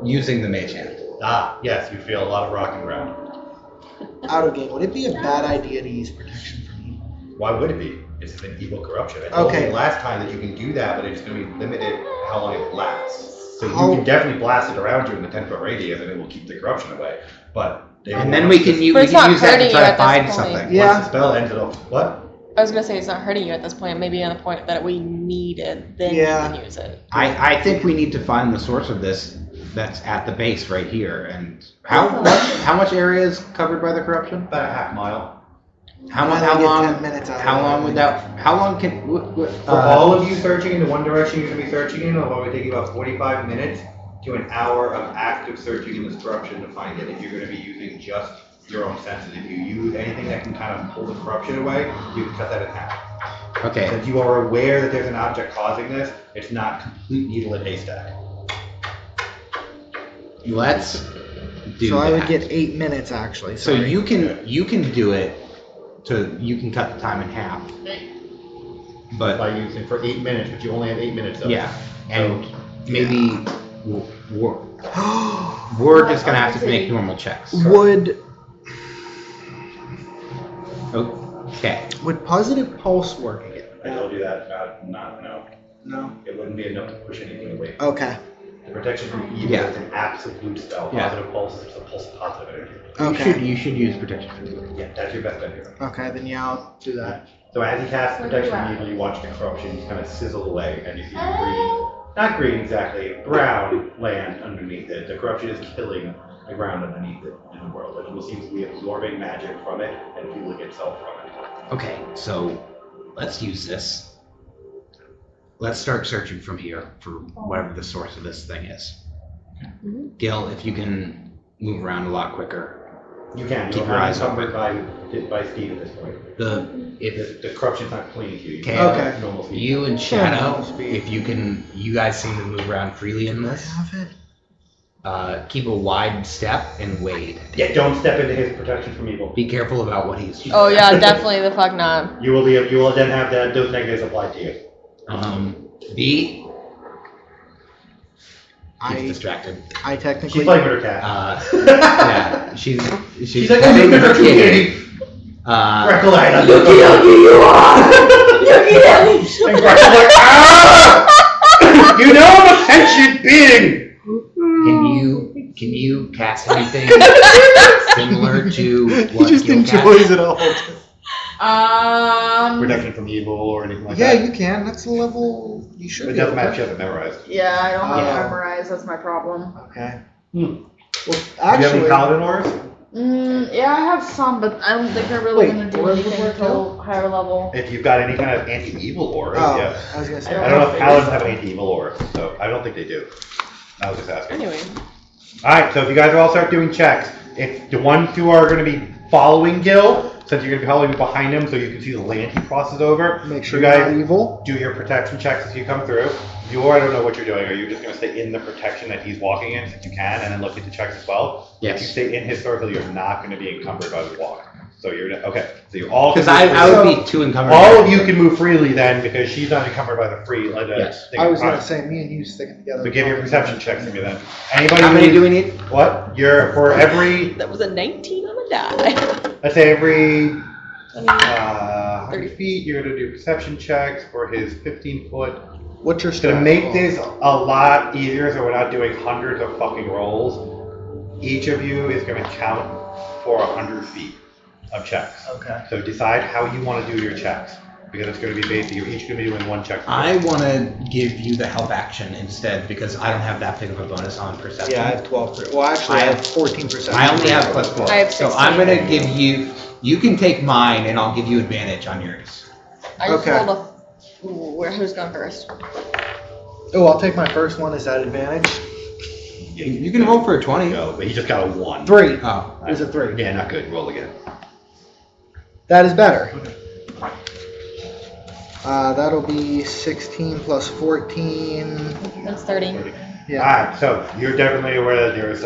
be using the mage hand. Ah, yes, you feel a lot of rocking around. Out of game. Would it be a bad idea to use protection for me? Why would it be? It's an evil corruption. I told Okay. you last time that you can do that, but it's going to be limited how long it lasts. So How- you can definitely blast it around you in the 10-foot radius, and it will keep the corruption away. But And then we can But it's not use that to hurting try you to at this find point. something. Yeah. Once the spell ends, it'll what? I was gonna say it's not hurting you at this point. Maybe on the point that we need it, then Yeah. you can use it. I think we need to find the source of this that's at the base right here. And how much area is covered by the corruption? About a half mile. How I how only get long? 10 minutes out of How it. long would that? How long can? For all of you searching in the one direction you're going to be searching in, it'll probably take you about 45 minutes to an hour of active searching in this corruption to find it. If you're going to be using just your own senses, if you use anything that can kind of pull the corruption away, you can cut that in half. Okay. Since you are aware that there's an object causing this, it's not complete needle in haystack. Let's do So that. I would get 8 minutes actually. So Sorry. you can do it. You can cut the time in half. But By using for 8 minutes, but you only have 8 minutes of it. yeah, and maybe we're just gonna have to make normal checks. Would Okay. would positive pulse work again? I told you that. No. No. It wouldn't be enough to push anything away. Okay. The protection from evil Yeah. is an absolute spell. Yeah. Positive pulse is a pulse of positive energy. Okay. You should use protection from evil. Yeah, that's your best idea. Okay, then yeah, I'll do that. So as he casts protection from evil, you watch the corruption kind of sizzle away, and you see green, not green exactly, brown land underneath it. The corruption is killing the ground underneath it in the world. It almost seems to be absorbing magic from it and fueling itself from it. Okay, so let's use this. Let's start searching from here for whatever the source of this thing is. Gil, if you can move around a lot quicker. You can. Keep You're your eyes encumbered by Steve at this point. The corruption's not clinging to you. Okay. Okay. Normal speed. You and Shadow, if you can, you guys seem to move around freely in this. Keep a wide step and wade. Yeah, don't step into his protection from evil. Be careful about what he's. Oh yeah, definitely the fuck not. You will then have those negatives applied to you. B. She's I distracted. I technically. She's playing with her cat. Yeah, she's like, petting "Oh, her look at kitty. Greco, I love Yucky, you are! Yucky, yucky! And Greco's like, ah! You know I'm a sentient being! Can you cast anything similar to He what just Gil enjoys it all. Protection from evil or anything like Yeah, that. you can. That's the level you should It be. doesn't able matter if to. you have it memorized. Yeah, I don't have Oh. it memorized. That's my problem. Okay. Well, Well, do you have any actually, paladin auras? Yeah, I have some, but I don't think they're really Wait, going to do auras anything would work until higher level. If you've got any kind of anti-evil auras, oh, yeah. I was gonna say. I don't know if paladins have anti-evil auras, so I don't think they do. I was just asking. Anyway. Alright, so if you guys will all start doing checks, if the ones who are going to be following Gil, since you're going to be following behind him so you can see the land he crosses over, Make sure you you're guys not evil. do your protection checks as you come through. I don't know what you're doing. Are you just going to stay in the protection that he's walking in since you can and then look at the checks as well? Yes. If you stay in his circle, you're not going to be encumbered by the walk. So you're okay. So you all Because can move I freely. would be too encumbered. All of you can move freely then because she's not encumbered by the free. Yes. thing. I was gonna say me and you sticking together. So give your perception checks to me then. Anybody? How many who- do we need? What? You're for every. That was a 19 on the die. Let's say every 100 feet, you're gonna do perception checks for his 15-foot. What's your It's gonna strat? make this a lot easier, so we're not doing hundreds of fucking rolls. Each of you is gonna count for 100 feet of checks. Okay. So decide how you want to do your checks, because it's gonna be based. You're each gonna be doing one check. I want to give you the help action instead because I don't have that big of a bonus on perception. Yeah, I have 12. Well, actually, I have 14%. I only have +4. I have so 16. I'm gonna give you. You can take mine, and I'll give you advantage on yours. I just Okay. rolled a. Ooh, who's going first? Oh, I'll take my first one. Is that advantage? You can roll for a 20. Go, but he just got a 1. 3. Oh, Is it 3? Yeah, not good. Roll again. That is better. That'll be 16 plus 14. That's 30. Yeah. Alright, so you're definitely aware that there is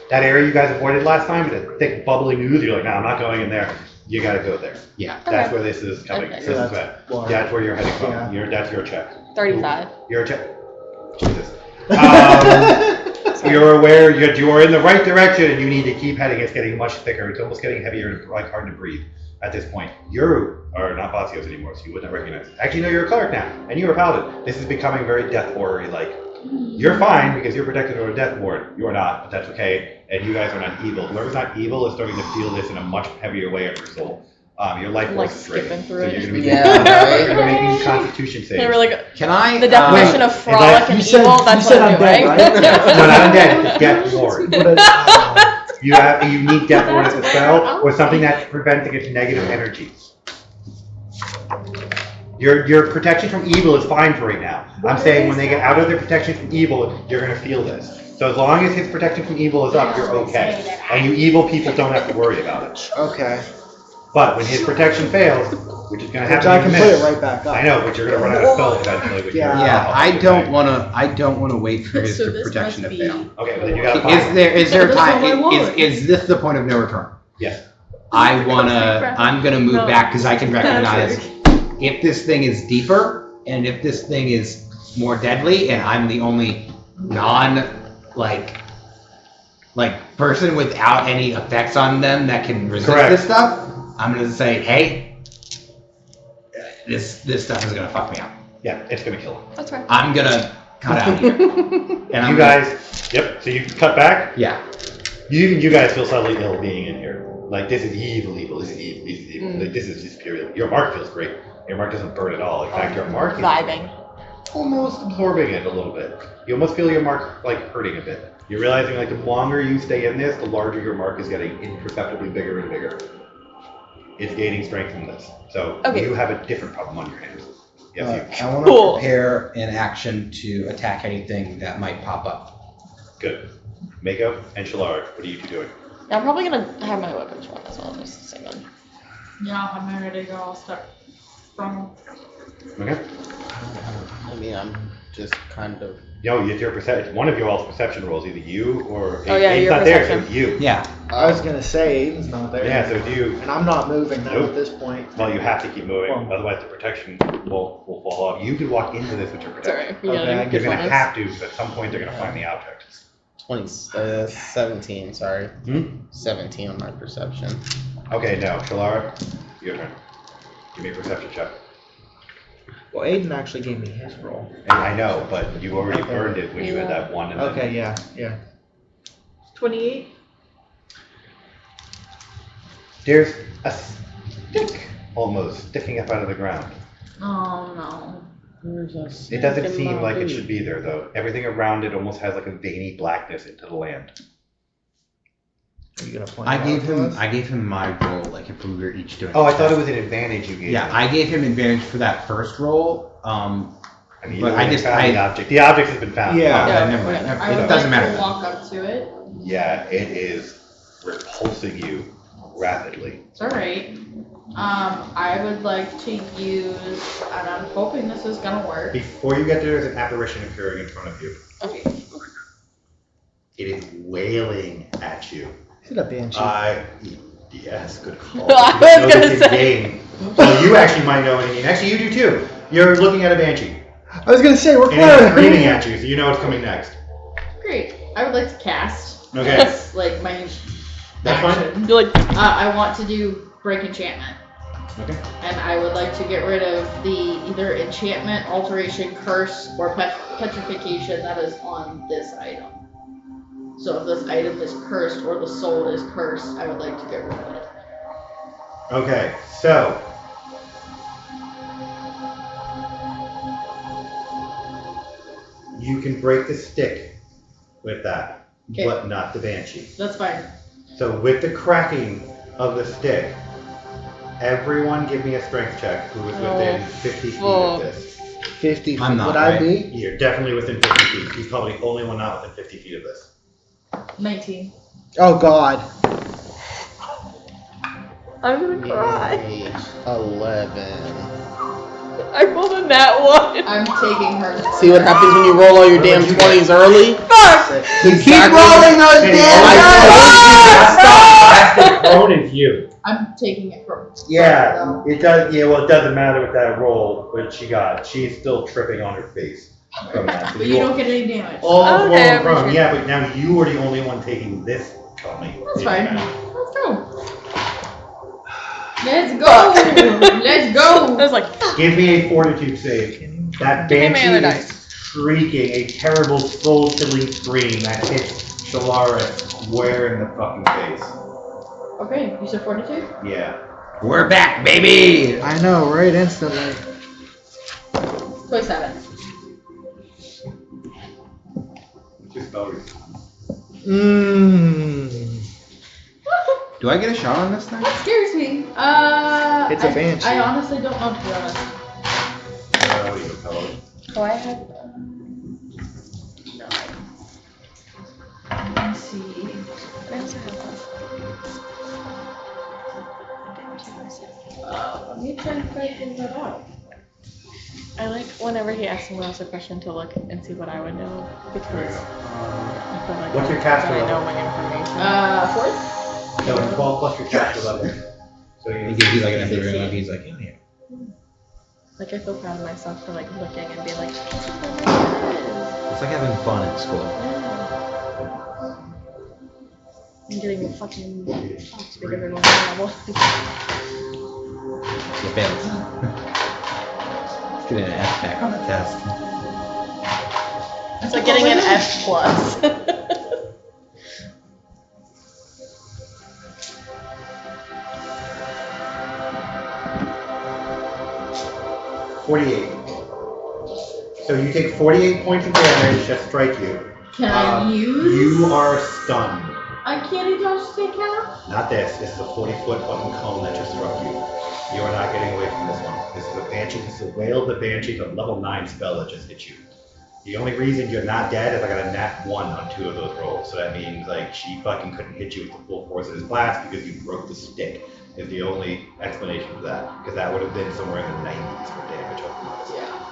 that area you guys avoided last time, the thick bubbling ooze, you're like, no, I'm not going in there. You gotta go there. yeah. That's Okay. where this is coming. Okay. This So is that's bad. water. That's where you're heading from. Yeah. That's your check. 35. Your check. Jesus. You're aware you are in the right direction and you need to keep heading. It's getting much thicker. It's almost getting heavier and like hard to breathe at this point. You are not Basios anymore, so you wouldn't recognize. Actually, no, you're a cleric now, and you're a paladin. This is becoming very death horror-y like. You're fine because you're protected from a death ward. You are not, but that's okay. And you guys are not evil. Whoever's not evil is starting to feel this in a much heavier way of your soul. Your life I'm, like, force is great. skipping through So it. you're gonna be Yeah, you're gonna be making Constitution saves. They were like, Can I? the definition of frolic that- and you said- evil, you that's said what I'm undead, doing. right? No, not undead. Death ward. What a- You need death ward as a spell or something that prevents against negative energies. Your protection from evil is fine for right now. I'm saying when they get out of their protection from evil, you're gonna feel this. So as long as his protection from evil is up, you're okay. And you evil people don't have to worry about it. Okay. But when his protection fails, which is gonna happen Which I in a can put minute. it right back up. I know, but you're gonna run out of spells eventually. With Yeah. your Yeah, I don't want to wait for his So this protection to must fail. be. Okay, well then you gotta Is find there That's time? what I want. Is this the point of no return? Yes. I'm gonna move No. back because I can recognize if this thing is deeper and if this thing is more deadly and I'm the only person without any effects on them that can resist Correct. this stuff. I'm gonna say, hey, this stuff is gonna fuck me up. Yeah, it's gonna kill him. That's right. I'm gonna cut out here. And I'm You guys, yep, so you cut back. Yeah. You guys feel slightly ill being in here. Like, this is evil, this is evil, this is evil. Like, this is just pure evil. Your mark feels great. Your mark doesn't burn at all. In fact, your mark is Vibing. almost absorbing it a little bit. You almost feel your mark, like, hurting a bit. You're realizing, like, the longer you stay in this, the larger your mark is getting imperceptibly bigger and bigger. It's gaining strength from this. So, Okay. you have a different problem on your hands. Yes, you. I want to Cool. prepare an action to attack anything that might pop up. Good. Mako and Shalard, what are you two doing? I'm probably gonna have my weapons run as well, just the same one. Yeah, I'm ready to go. I'll start from. Okay. I mean, I'm just kind of. No, it's your perception. One of you all's perception rolls, either you or Oh, yeah, Aiden's your not there, so perception. it's you. Yeah. I was gonna say Aiden's not there. Yeah, so it's you. And I'm not moving now Nope. at this point. Well, you have to keep moving, Well- otherwise the protection will fall off. You could walk into this with your It's alright. protection. You Okay, gotta I do You're gonna bonus. have to, because at some point they're gonna find the object. 17, sorry. Hmm? 17 on my perception. Okay, no, Shalara, your turn. Give me a perception check. Well, Aiden actually gave me his roll. And I know, but you already Okay. burned it when you had that one. And then- Okay, yeah. 28. There's a stick almost sticking up out of the ground. Oh no. It doesn't seem like it should be there though. Everything around it almost has like a veiny blackness into the land. Are you gonna point I it gave out to him us? I gave him my roll, like if we were each doing Oh, a I thought it test. was an advantage you gave Yeah, him. I gave him advantage for that first roll. I mean, but you I already just- found I- the object. The object has been found. Yeah. Okay, never mind. I would It doesn't like matter. to walk up to it. Yeah, it is repulsing you rapidly. It's alright. I would like to use, and I'm hoping this is gonna work. Before you get there, there's an apparition occurring in front of you. Okay. It is wailing at you. Is it a banshee? Yes, good call. I You was know gonna this say. game. Well, you actually might know what I mean. Actually, you do too. You're looking at a banshee, I was gonna say we're and it's close. screaming at you, so you know what's coming next. Great. I would like to cast. Okay. That's like my That's fine. action. You're like, I want to do break enchantment. Okay. And I would like to get rid of the either enchantment, alteration, curse, or petrification that is on this item. So if this item is cursed or the soul is cursed, I would like to get rid of it. Okay, so. You can break the stick with that, Okay. but not the banshee. That's fine. So with the cracking of the stick, everyone give me a strength check who is within 50 feet of this. 50 feet. I'm not, Would I right? be? You're definitely within 50 feet. He's probably the only one not within 50 feet of this. 19. Oh God. I'm gonna cry. Age 11. I rolled a nat one. I'm taking her. See what happens when you roll all your damn 20s early? Fuck! You keep rolling those Hey, damn I dice! told you, that's the prone is you. I'm taking it from. Yeah, it does. Yeah, well, it doesn't matter with that roll, what she got. She's still tripping on her face from that. So But you don't get any damage. all Okay, roll prone. appreciate Yeah, but now you are the only one taking this coming. That's fine. Let's go. Let's go. Let's I go. was like, fuck. Give me a fortitude save. That Give me my banshee other is shrieking a terrible soul-killing scream that hits Shalara square in the fucking face. Okay, you said 42? Yeah. We're back, baby! I know, right? Instantly. 27. Just thought Do I get a shot on this thing? That scares me. It's a banshee. I honestly don't know, to be honest. what do you call it? Oh, I had. No. Let me see. I also have one. Let me try and figure that out. I like whenever he asks someone else a question to look and see what I would know because I feel like What's your caster I know level? my information. 4th? No, it's 12 plus your caster level. So He you gives you like an empty room, he's like, in here. Like I feel proud of myself for like looking and being like, this is what my It's like having fun in school. yeah. I'm getting fucking fucked because everyone's level. You failed. Let's get an F back on the test. It's like getting an F plus. 48. So you take 48 points of damage that strike you. Can I use? You are stunned. Uncanny Dodge to take count? Not this. This is a 40-foot fucking cone that just struck you. You are not getting away from this one. This is a banshee. This is a Wail of the Banshee, a level 9 spell that just hit you. The only reason you're not dead is I got a nat 1 on 2 of those rolls. So that means like she fucking couldn't hit you with the full force of his blast because you broke the stick. Is the only explanation for that. Because that would have been somewhere in the 90s for damage.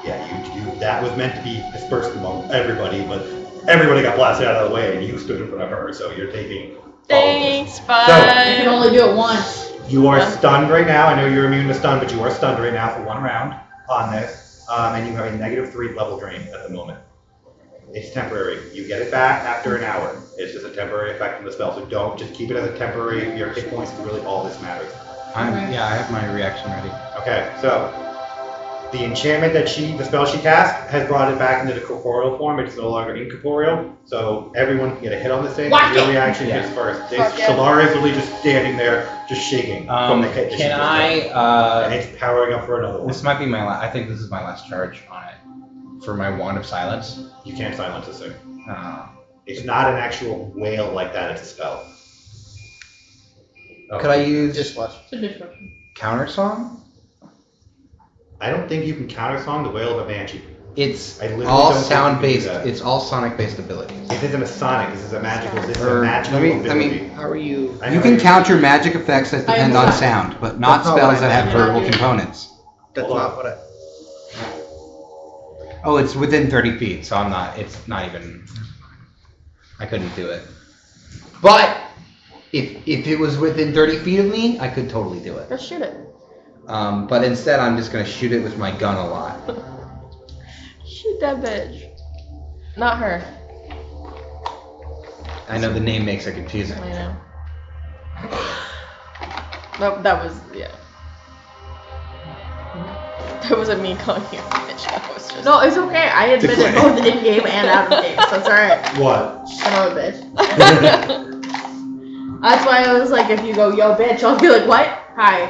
Yeah, you that was meant to be dispersed among everybody, but everybody got blasted out of the way and you stood in front of her, so you're taking Thanks, You bud. can only do it once. You are stunned right now. I know you're immune to stun, but you are stunned right now for 1 round on this. And you have a -3 level drain at the moment. It's temporary. You get it back after an hour. It's just a temporary effect from the spell, so don't just keep it as a temporary. Your hit points is really all this matters. I have my reaction ready. Okay, so the enchantment the spell she cast has brought it back into the corporeal form. It's no longer incorporeal, so everyone can get a hit on this thing. Your reaction is first. Solara is literally just standing there, just shaking from the hit. Can I? And it's powering up for another one. This might be my last. I think this is my last charge on it for my wand of silence. You can't silence this thing. It's not an actual wail like that. It's a spell. Could I use Dishwasher. counter song? I don't think you can countersong the wail of a banshee. It's I literally all don't think sound you can do based. that. It's all sonic based abilities. This isn't a sonic. This is a magical. This is a Or- magical ability. How are you? I know You can you're- counter magic effects that depend on sound, but not That's not what spells I that have meant. verbal components. That's Hold on. not what I. Oh, it's within 30 feet, so it's not even, I couldn't do it. But, if it was within 30 feet of me, I could totally do it. Just shoot it. But instead, I'm just gonna shoot it with my gun a lot. Shoot that bitch. Not her. I know the name makes it confusing. I know. Nope, that was, yeah. That wasn't me calling you a bitch. That was just. No, it's okay. I admit it both in game and out of game, so it's alright. What? Son of a bitch. That's why I was like, if you go, yo, bitch, I'll be like, what? Hi.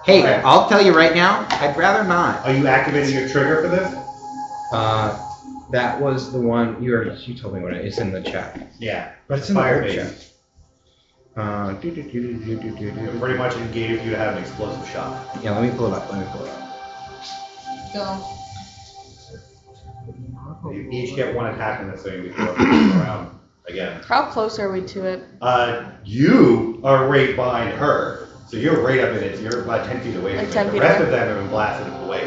Hey, I'll tell you right now, I'd rather not. Are you activating your trigger for this? That was the one, you told me what it's in the chat. Yeah. But it's in the Fire old base. chat. It pretty much engaged you to have an explosive shot. Yeah, let me pull it up. Go. You each get 1 attack in this thing before it goes around again. How close are we to it? You are right behind her, so you're right up in it. You're about 10 feet away from Like it. 10 The feet rest away? of them have been blasted away.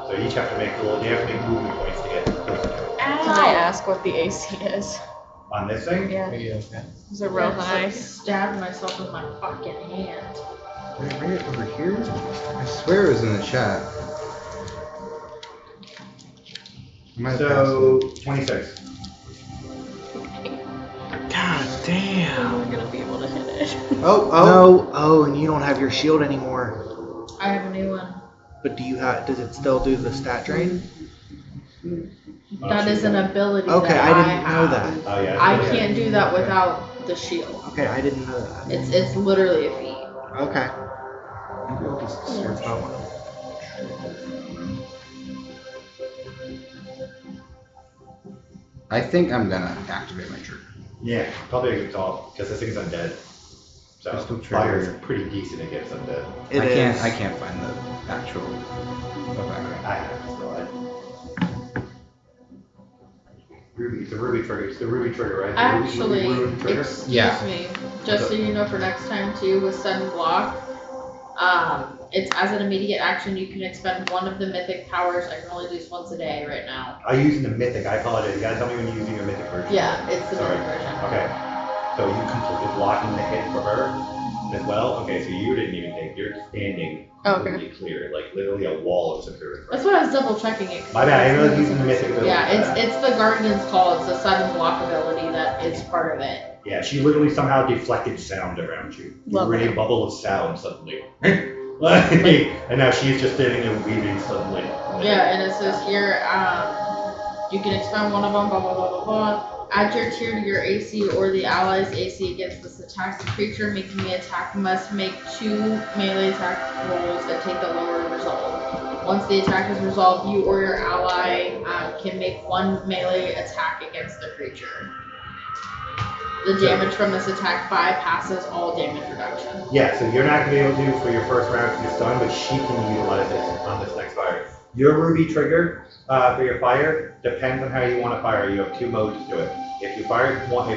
So you each have to make movement points to get closer to it. Can I ask what the AC is? On this thing? Yeah. Is it real I just, high? like, stabbed myself with my fucking hand. Right over here? I swear it was in the chat. So 26. God damn. I'm gonna be able to hit it. Oh, and you don't have your shield anymore. I have a new one. But does it still do the stat drain? That is an ability Okay, that I didn't know have. that. Oh yeah. I can't do that without the shield. Okay, I didn't know that. It's literally a feat. Okay. Maybe I'll just search that one. I think I'm gonna activate my trigger. Yeah, probably a good call because this thing's undead. So Crystal fire is trigger. pretty decent against undead. I can't find the actual effect. I have still. It's the ruby trigger. It's the ruby trigger, right? The Actually, ruby trigger. excuse Yeah. me, just so you know for next time too, with sudden block, it's as an immediate action you can expend one of the mythic powers. I can only do this once a day right now. Are you using the mythic? I apologize. You gotta tell me when you're using your mythic version. Yeah, it's the Sorry. mythic version. Okay. So you completely blocking the hit for her as well? Okay, so you didn't even take. You're standing completely clear, like literally a wall of security. That's why I was double checking it. My bad. I didn't realize using the mythic ability. Yeah, it's the Guardian's Call. It's a sudden block ability that is part of it. Yeah, she literally somehow deflected sound around you. You were in a bubble of sound suddenly. And now she's just standing there weaving suddenly. Yeah, and it says here, you can expend one of them, blah, blah, blah, blah, blah. Add your tier to your AC or the ally's AC against this attack. The creature making the attack must make 2 melee attack rolls that take the lower result. Once the attack is resolved, you or your ally can make 1 melee attack against the creature. The damage from this attack bypasses all damage reduction. Yeah, so you're not going to be able to for your first round if you're stunned, but she can utilize it on this next fire. Your ruby trigger For your fire, depends on how you want to fire. You have 2 modes to it. If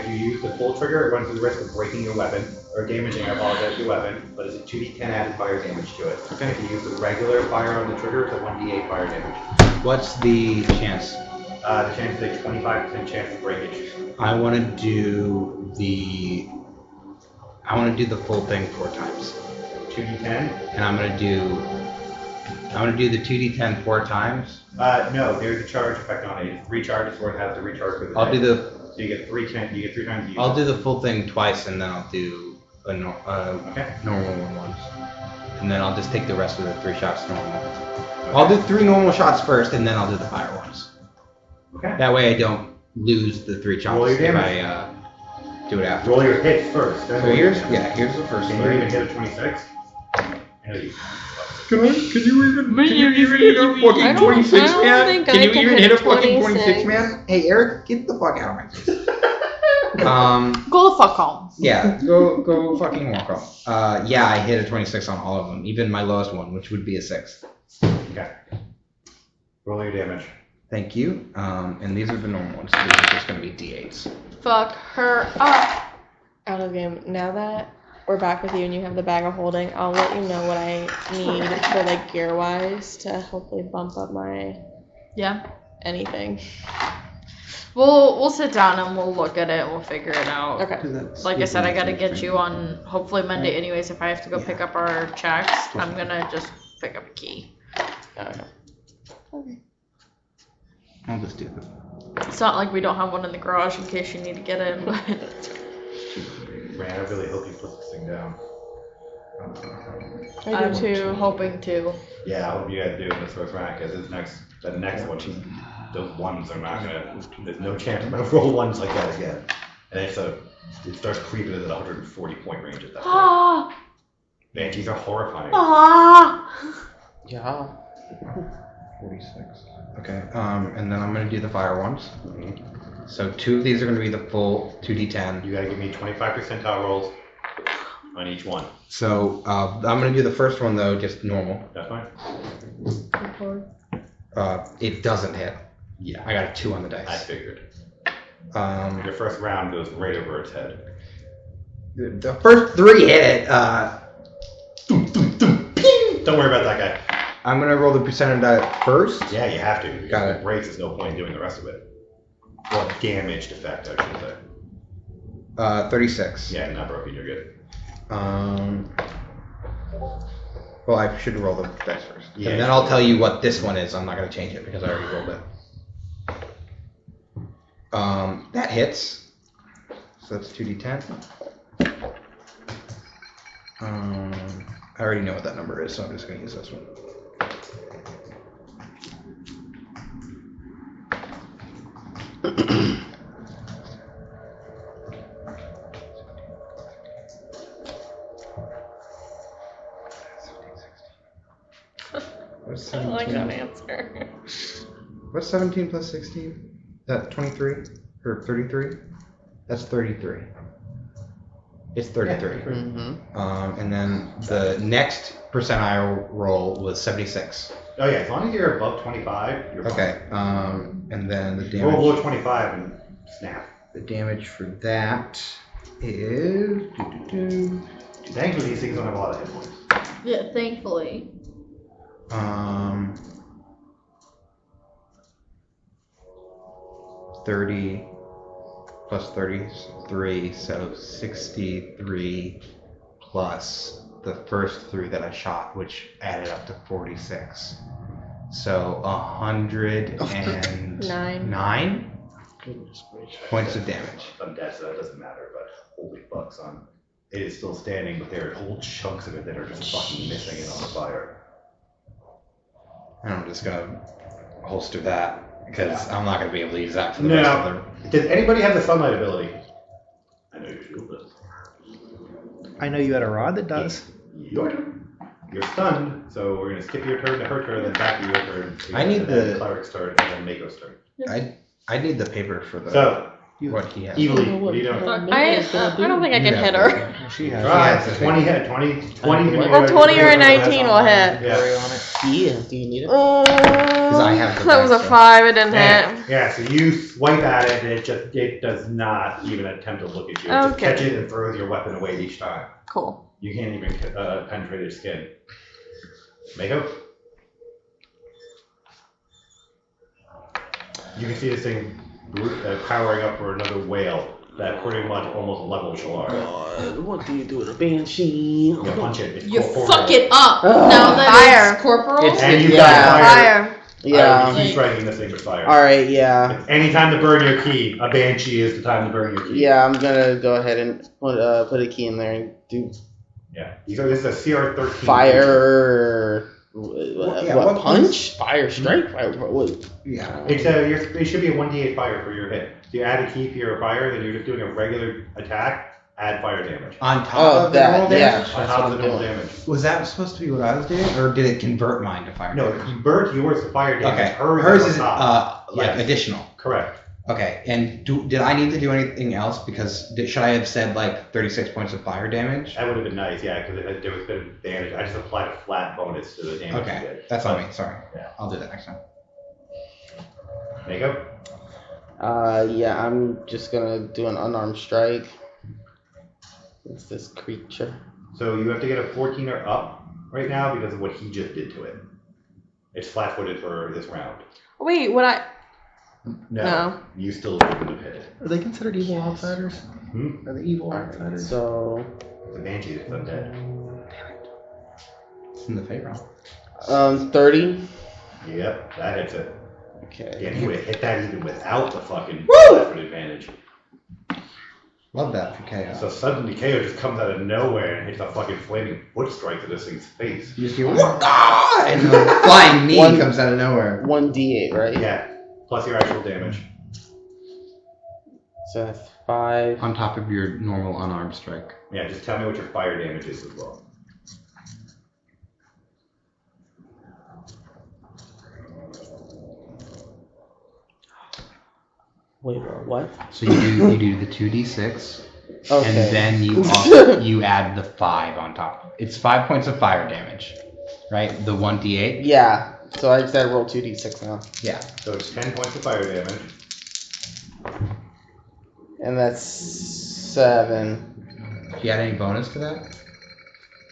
you use the full trigger, it runs the risk of breaking your weapon or damaging. I apologize, your weapon, but it's a 2d10 added fire damage to it. Okay. If you use the regular fire on the trigger, it's a 1d8 fire damage. What's the chance? The chance is a 25% chance of breakage. I want to do the full thing 4 times. 2d10. And I'm gonna do the 2d10 4 times. No, there's a charge effect on it. It recharges where it has to recharge for the I'll day. do the. So you get 3 times. You get 3 times. I'll do the full thing twice, and then I'll do a normal one once, and then I'll just take the rest of the 3 shots normal. Okay. I'll do 3 normal shots first, and then I'll do the fire ones. Okay. That way I don't lose the 3 shots if I do it after. Roll your hits first. So here's the first. Can you even hit a 26? No, you. Can you even hit a fucking 26, man? Can you even hit a fucking 26, man? Hey, Eric, get the fuck out of my face. Go the fuck home. Yeah, go fucking walk home. Yeah, I hit a 26 on all of them, even my lowest one, which would be a 6. Okay. Roll your damage. Thank you. And these are the normal ones. These are just gonna be d8s. Fuck her up. Out of the game. Now that we're back with you and you have the bag of holding, I'll let you know what I need for like gear wise to hopefully bump up my anything. We'll sit down and we'll look at it and we'll figure it out. Okay. Like I said, I gotta get you on hopefully Monday anyways. If I have to go pick up our checks, I'm gonna just pick up a key. Okay. I'll just do this. It's not like we don't have one in the garage in case you need to get in, but Man, I really hope you put this thing down. I'm too hoping to. Yeah, I hope you guys do in this first round, because the next one, those ones are not gonna. There's no chance I'm gonna roll ones like that again. And it starts creeping into the 140-point range at that point. Ah! Banshees are horrifying. Ah! Yeah. 46. Okay. And then I'm gonna do the fire ones. Mm-hmm. So 2 of these are gonna be the full 2d10. You gotta give me 25 percentile rolls on each one. So I'm gonna do the first one though, just normal. That's fine. It doesn't hit. Yeah. I got a 2 on the dice. I figured. Your first round goes right over its head. The first 3 hit it. Don't worry about that guy. I'm gonna roll the percentage die first. Yeah, you have to. Got If it. it breaks, there's no point in doing the rest of it. Well, damaged effect, I should say. 36. Yeah, not broken, you're good. Well, I should roll the dice first. Yeah, and then I'll tell you what this one is. I'm not gonna change it because I already rolled it. That hits. So that's 2d10. I already know what that number is, so I'm just gonna use this one. What's I 17? like that answer. What's 17 plus 16? That 23 or 33? That's 33. It's 33. Mm-hmm. And then the next percentile roll was 76. Oh yeah, as long as you're above 25, you're fine. Okay. And then the Roll damage. below 25 and snap. The damage for that is. Thankfully, these things don't have a lot of hit points. Yeah, thankfully. 30 plus 33, so 63 plus the first 3 that I shot, which added up to 46. So 109 Goodness gracious. points of damage. I'm dead, so that doesn't matter, but holy fuck, son. It is still standing, but there are whole chunks of it that are just fucking missing it on the fire. And I'm just gonna holster that because I'm not gonna be able to use that for the rest of Now, does anybody have the sunlight ability? I know you do, but I know you had a rod that does. your turn. You're stunned, so we're gonna skip your turn to her turn, then back to your turn. I need and then the- cleric's turn, and then Mako's turn. I need the paper for the. So What he has. Evely, what are you doing? I don't think I can hit her. She has. Right, 20 hit, 20. Well, 20 or a 19 will hit. Yeah. Yeah, do you need it? I have the That was a dice, so- 5, it didn't hit. Yeah, so you swipe at it, and it does not even attempt to look at you. It just Okay. catches and throws your weapon away each time. Cool. You can't even penetrate its skin. Mako? You can see this thing powering up for another whale that pretty much almost levels Shalar. God, what do you do with a banshee? You punch it. It's You corporeal. fuck it up. Ugh. Now that Fire. it's corporal. And you Yeah. got fire. Fire. Yeah. You keep striking this thing with fire. Alright, yeah. Anytime to burn your key, a banshee is the time to burn your key. Yeah, I'm gonna go ahead and put a key in there and do Yeah. So this is a CR13. fire. yeah, What what punch? Fire strike? Fire, what? Yeah. It should be a 1d8 fire for your hit. So you add a key for your fire, then you're just doing a regular attack, add fire damage. On top Oh, of the that, normal yeah. damage? On That's top what of I'm the normal doing. damage. Was that supposed to be what I was doing, or did it convert mine to fire No, damage? convert yours to fire damage. Okay. Hers is on top. like Yes. additional. Correct. Okay. And did I need to do anything else? Because should I have said like 36 points of fire damage? That would have been nice, yeah, because there was a bit of damage. I just applied a flat bonus to the damage you Okay. did. That's on me. Sorry. Yeah. I'll do that next time. Mako? Yeah, I'm just gonna do an unarmed strike. What's this creature? So you have to get a 14 or up right now because of what he just did to it. It's flat-footed for this round. Wait, what I. No. No. You still wouldn't have hit it. Are they considered evil outsiders? Hmm? Are they evil Alright, outsiders? so The banshee is undead. It's in the fate realm. 30. Yep, that hits it. Okay. Yeah, he would have hit that even without the fucking flat-foot advantage. Love that for chaos. So suddenly KO just comes out of nowhere and hits a fucking flaming foot strike to this thing's face. You just hear, "Wah!" and the flying knee One- comes out of nowhere. 1d8, right? Yeah, plus your actual damage. So that's 5. On top of your normal unarmed strike. Yeah, just tell me what your fire damage is as well. Wait, what? So you do the 2d6, Okay. and then you add the 5 on top. It's 5 points of fire damage, right? The 1d8. Yeah. So I just had to roll 2d6 now. Yeah. So it's 10 points of fire damage. And that's 7. Do you add any bonus to that,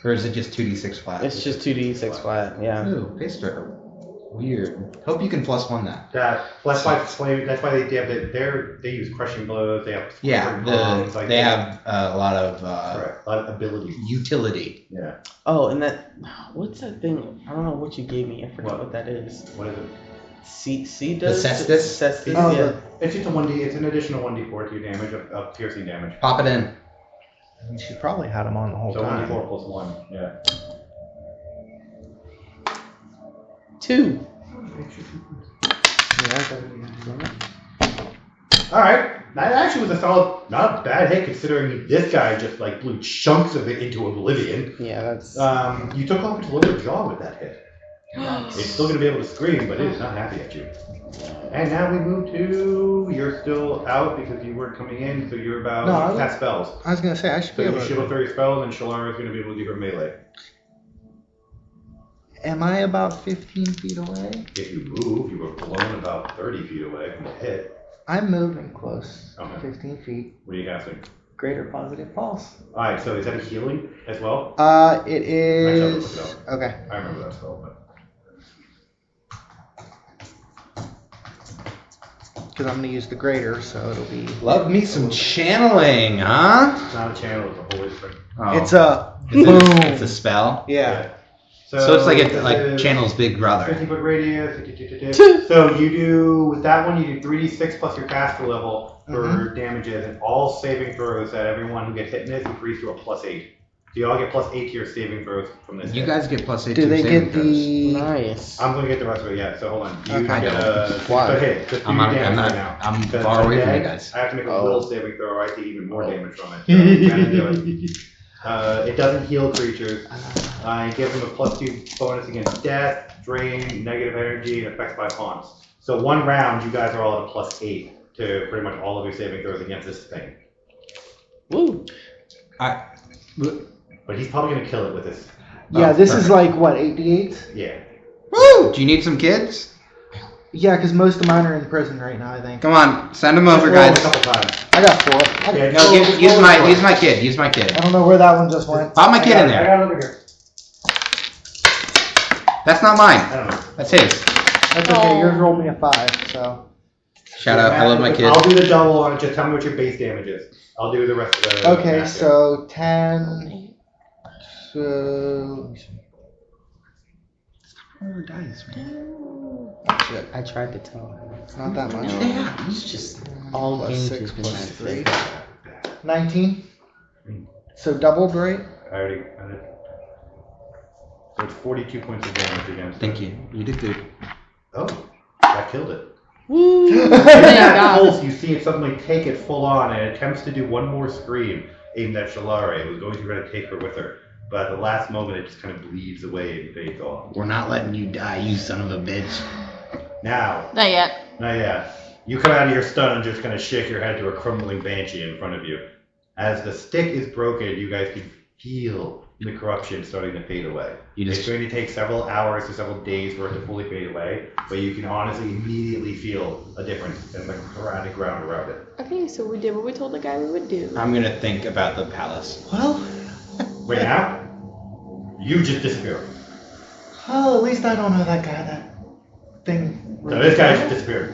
or is it just 2d6 flat? It's just 2d6 flat, yeah. Ooh, paster. Weird. Hope you can +1 that. That's why flame. That's why they have they use crushing blows. They have Yeah, bombs, like they have a lot of correct, a lot of abilities. utility. Yeah. Oh, and that, what's that thing? I don't know what you gave me. I forgot what that is. What is it? C The does? cestus? Cestus, Oh, yeah. It's just a 1d. It's an additional 1d4 to your damage of piercing damage. Pop it in. She probably had him on the whole So time. 1d4 plus 1. Yeah. 2. All right. That actually was a solid, not a bad hit considering this guy just like blew chunks of it into oblivion. Yeah, that's. You took off its lower jaw with that hit. It's still going to be able to scream, but it is not happy at you. And now we move to, you're still out because you weren't coming in, so you're about No, I was- cast spells. I was gonna say I should So be you able should go to. through your spells, and Shalara is going to be able to do her melee. Am I about 15 feet away? If you move, you were blown about 30 feet away from the hit. I'm moving close. Okay. 15 feet. What are you casting? Greater positive pulse. Alright, so is that a healing as well? It Actually, I'll look is. it Okay. I remember that spell, but. Because I'm gonna use the greater, so it'll be. Love me some channeling, huh? It's not a channel, it's a holy spring. Oh. It's a It's boom. it's a spell. Yeah. So it's like this it like is channels Big Brother. 50 foot radius. So you do, with that one, you do 3d6 plus your caster level for damages, and all saving throws that everyone who gets hit in this increase to a +8. So you all get +8 to your saving throws from this. You hit. guys get +8 Do to they saving get throws. the? Nice. I'm going to get the rest of it, yeah, so hold on. You Okay. get Why? so hit. Just do I'm your not- damage I'm not- right now. I'm 'Cause far away from undead, you guys. I have to make a Oh. will saving throw or I take even more damage from it. So I'm trying to do it. It doesn't heal creatures. It gives them a +2 bonus against death, drain, negative energy, and effects by haunts. So one round, you guys are all at a +8. to pretty much all of your saving throws against this thing. Woo. But he's probably gonna kill it with his. Yeah, this is perfect. like, what, 88? Yeah. Woo! Do you need some kids? Yeah, because most of mine are in prison right now, I think. Come on, send them Just over, roll it guys. a couple times. I got 4. Yeah, No, use my kid. Use my kid. I don't know where that one just went. Pop my kid in I there. got it over here. That's not mine. I don't know. That's his. That's okay, yours rolled me a 5, so. Shout out. I love my kids. I'll do the double on it. Just tell me what your base damage is. I'll do the rest of the. Okay, math so 10. So. Oh, dice, man. Shit, I tried to tell her. it's not that much. Yeah, it's just all Plus games 6 has been plus like 3. 19? So doubled, right? I already got it. So it's 42 points of damage against. Thank you. You did good. Oh, that killed it. Woo! In Thank that God. pulse, you see it suddenly take it full on and it attempts to do one more scream aimed at Shalare. It was going to try to take her with her. But at the last moment, it just kind of bleeds away and fades off. We're not letting you die, you son of a bitch. Now, Not yet. you come out of your stun and just kind of shake your head to a crumbling banshee in front of you. As the stick is broken, you guys can feel the corruption starting to fade away. It's going to take several hours to several days for it to fully fade away, but you can honestly immediately feel a difference in the ceramic ground around it. Okay, so we did what we told the guy we would do. I'm gonna think about the palace. Well, Wait, now? You just disappeared. well, at least I don't know that guy, that thing. So this guy just disappeared.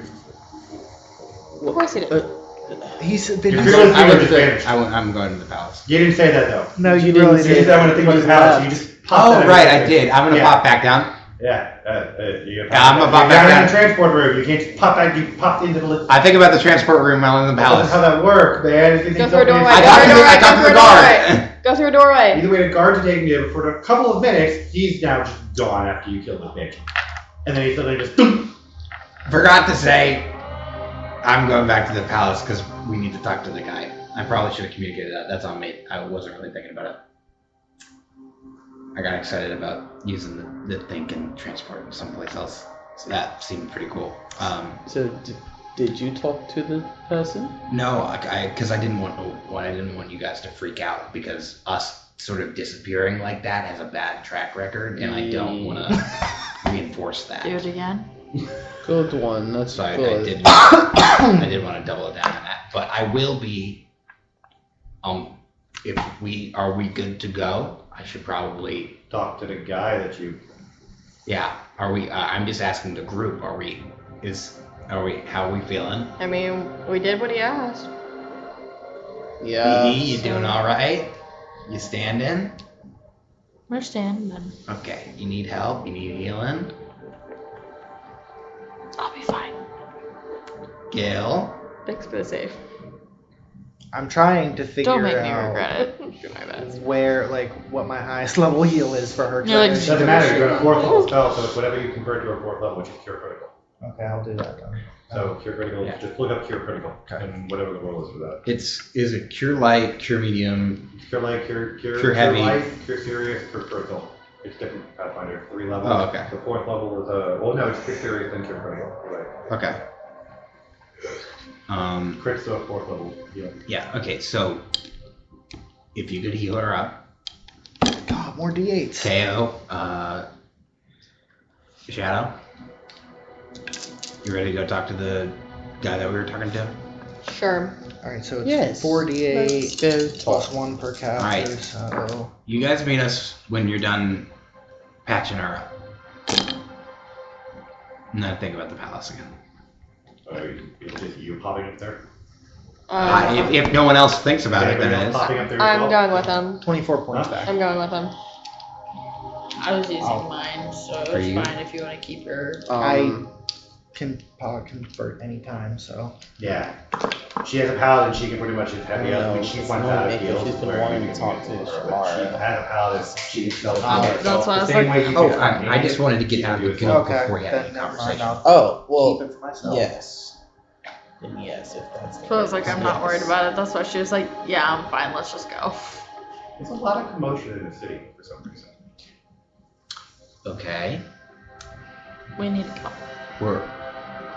Of course he did. He's You're been. feeling just vanished. I'm going to the palace. You didn't say that though. No, you didn't really You did. said I want to think about the palace. You just popped out Oh, of right, your I did. I'm gonna Yeah. pop back down. Yeah, I'm gonna pop you're back down in down. the transport room. You can't just pop back. You popped into the. I think about the transport room while in the That's palace. how that works, man. Go through a doorway. I Go talked through to a the- I doorway. talked to the Go through a guard. doorway. Go through a doorway. Either way, the guards are taking you for a couple of minutes. He's now just gone after you killed the bitch, and then he suddenly just. Forgot to say, I'm going back to the palace because we need to talk to the guy. I probably should have communicated that. That's on me. I wasn't really thinking about it. I got excited about using the thing and transporting someplace else. So that seemed pretty cool. So did you talk to the person? No, because I didn't want you guys to freak out because us sort of disappearing like that has a bad track record, and I don't want to reinforce that. Do it again. Good one. That's So I good. did. I did want to double down on that, but I will be. If are we good to go? I should probably Talk to the guy that you. Yeah. Are we? I'm just asking the group. Are we? How are we feeling? I mean, we did what he asked. Yeah. You doing all right? You standing? We're standing. Okay. You need help? You need healing? I'll be fine. Gil? Thanks for the save. I'm trying to figure Don't make me out regret it. Do my best. where, like, what my highest level heal is for her. 'cause Yeah, I like, know It she doesn't took matter. a You're at a shit. 4th level spell, so it's whatever you convert to a 4th level, which is cure critical. Okay, I'll do that then. So cure critical. Yeah. Just look up cure critical Okay. and whatever the roll is for that. Is it cure light, cure medium? Cure light, cure Cure heavy. light, cure serious, cure critical. It's different for Pathfinder. 3 levels. Oh, okay. The 4th level is well, no, it's cure serious then cure critical. You're right. Okay. Crit's a 4th level. Yeah. Yeah. Okay. So if you could heal her up, God, more D8s. KO. Shadow. You ready to go talk to the guy that we were talking to? Sure. Alright, so it's Yes. 4d8 Go plus talk. 1 per caster, Alright. so. You guys meet us when you're done patching her up. And then think about the palace again. It's just you popping up there. If no one else thinks about it, Anybody then it else is. popping up there I'm yourself? going with him. 24 points Huh? back. I'm going with him. I was using Oh. mine, so Are it's you- fine if you want to keep her. Um, Can convert anytime, so. Yeah. She has a paladin. She can pretty much just have the I other. I know, mean, she it's wants annoying out of because heals. she's been where wanting you to can talk use to her, but Shamara. She had a paladin. She can self That's why I was like- Oh, I just wanted to get out of the goat Okay, before you had then the never mind, conversation. I'll oh, keep well, it for myself. yes. Then yes, if that's the So I was like, case, I'm not yes. worried about it. That's why she was like, yeah, I'm fine. Let's just go. There's a lot of commotion in the city for some reason. Okay. We need to go. We're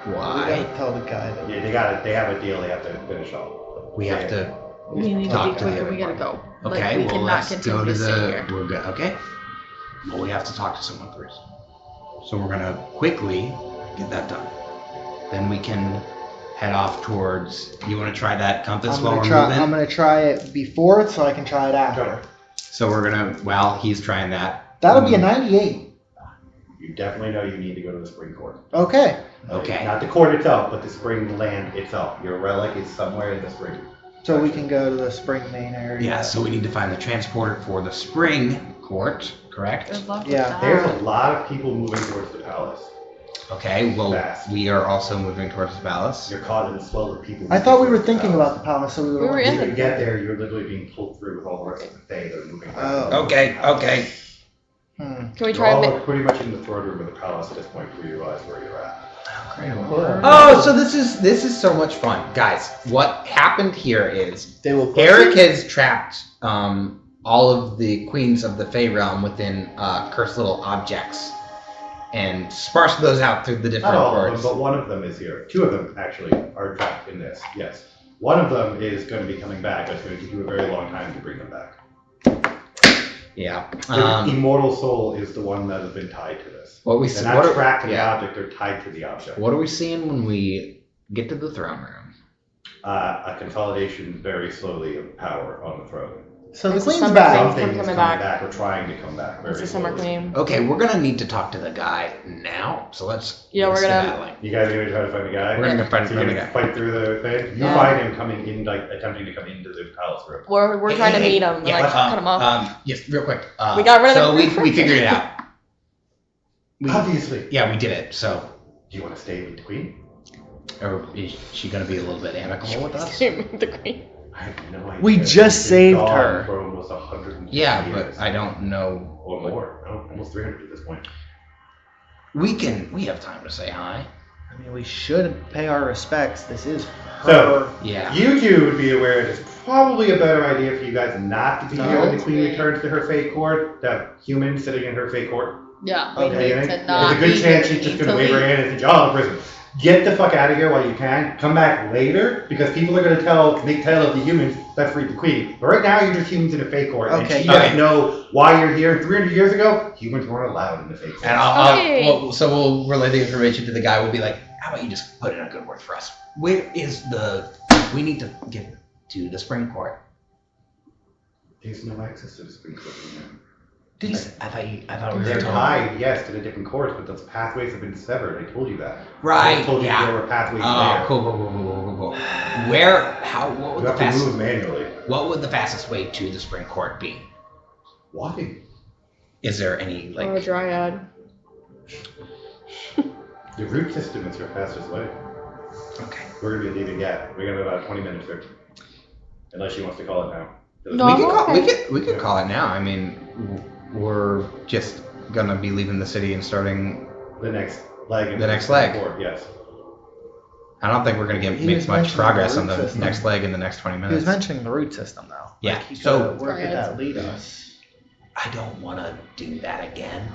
We Why? gotta tell the guy that. Yeah, they have a deal they have to finish off. We have to. We need to Talk be to quicker. him. We gotta go. Okay, we well, cannot let's continue go to to sit the. here. We're good. Okay. Well, we have to talk to someone first. So we're gonna quickly get that done. Then we can head off towards. You want to try that compass I'm while gonna we're try. moving? I'm gonna try it before it, so I can try it after. Go. So we're gonna. While he's trying that. That'll be a 98. You definitely know you need to go to the spring court. Okay. Okay. Not the court itself, but the spring land itself. Your relic is somewhere in the spring. So we can go to the spring main area. Yeah. So we need to find the transporter for the spring court. Correct. Good luck Yeah, with that. There's a lot of people moving towards the palace. Okay. Well, Fast. we are also moving towards the palace. You're caught in the swell of people. I thought we moving were towards thinking palace. about the palace, so we We were were. in When you get there, you're literally being pulled through with all the rest of the Fae that are moving. Oh. Okay. Okay. Can we You're try all and pretty much in the throne room of the palace at this point where you realize where you're at. Oh, so this is so much fun, guys. What happened here is They will. Eric has trapped all of the queens of the Fey realm within cursed little objects and sparsed those out through the Not different all of them, words. but one of them is here. Two of them actually are trapped in this. Yes, one of them is going to be coming back. It's going to take you a very long time to bring them back. Yeah. The immortal soul is the one that has been tied to this. What we They're see? not What are, trapped to the yeah. object; they're tied to the object. What are we seeing when we get to the throne room? A consolidation very slowly of power on the throne. So the It's the queen's summer back. thing. Something is coming coming back. back. Or trying to come back. Very it's a summer slowly. queen? Okay, we're gonna need to talk to the guy now. So let's. Yeah, let's we're get gonna- battling. You guys are going to try to find the guy? We're gonna find So you're the going to guy. fight through the thing? You Yeah. find him coming in, like, attempting to come into the palace room. We're trying to meet him and Yeah, like cut him off. Yes, real quick. We got rid of So the we person. figured it out. Obviously. Yeah, we did it. So, Do you want to stay with the queen? or is she gonna be a little bit amicable with us? the queen. I have no idea. We just She's been saved gone her. For almost 100 Yeah, years. but I don't know. Or more. No, almost 300 at this point. We have time to say hi. I mean, we should pay our respects. This is her. So, Yeah. you two would be aware it's probably a better idea for you guys not to be here when the queen No. returns to her fate court. That human sitting in her fate court. Yeah, we Okay, need to There's not a good be chance here. she's just We going to need wave her hand and say, "Oh, prison." Get the fuck out of here while you can. Come back later because people are going to make tale of the humans that freed the queen. But right now you're just humans in a fake court, Okay. and she doesn't Okay. know why you're here. 300 years ago, humans weren't allowed in the fake court. And I'll Okay. so we'll relay the information to the guy. We'll be like, how about you just put in a good word for us? Where is we need to get to the spring court. There's no access to the spring court anymore. I thought we were They're told. tied, yes, to the different courts, but those pathways have been severed. I told you that. Right, I told you yeah. there were pathways Oh, there. cool. Where? What You would the have to fastest? move manually. What would the fastest way to the spring court be? Walking. Is there any Or a dryad. The route system is your fastest way. Okay. We're going to be leaving yet. We're going to have about 20 minutes there. Unless she wants to call it now. No. We could call, okay. we could call it now. I mean, we're just gonna be leaving the city and starting. The next leg. The next leg. Forward, yes. I don't think we're gonna He make was much mentioning progress the on root the system. next leg in the next 20 He was minutes. mentioning the root system, though. Yeah, Like, he so- could work at that lead us. I don't want to do that again.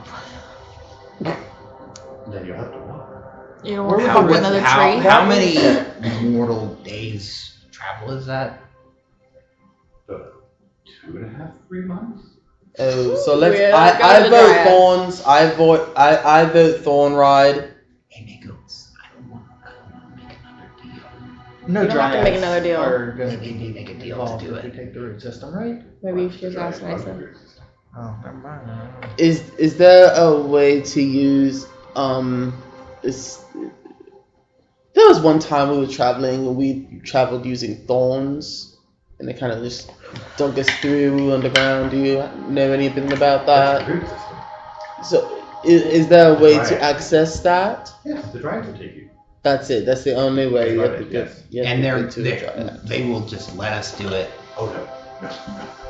Then you'll have to walk. You don't Where want to would hug the- another how, tree? how many mortal days travel is that? 2.5, 3 months? Oh, so let's. Yeah, I go to the vote dryad. Thorns. I vote Thorn Ride. Hey, Nichols, I don't want to make another deal. No You don't have to make dryads another deal. are going to Maybe be make a deal to involved do if it. we take the root system, right? Maybe you should just ask nicely. Oh, never mind. I don't know. Is there a way to use there was one time we were traveling and we traveled using thorns and they kind of just dug us through underground. Do you know anything about That's that? the route system. So is there a way Right. to access that? Yes, the dryads will take you. That's it. That's the only way. You have to Right, get, yes. you have And to they're, get to the dryad. they will just let us do it. Oh, no.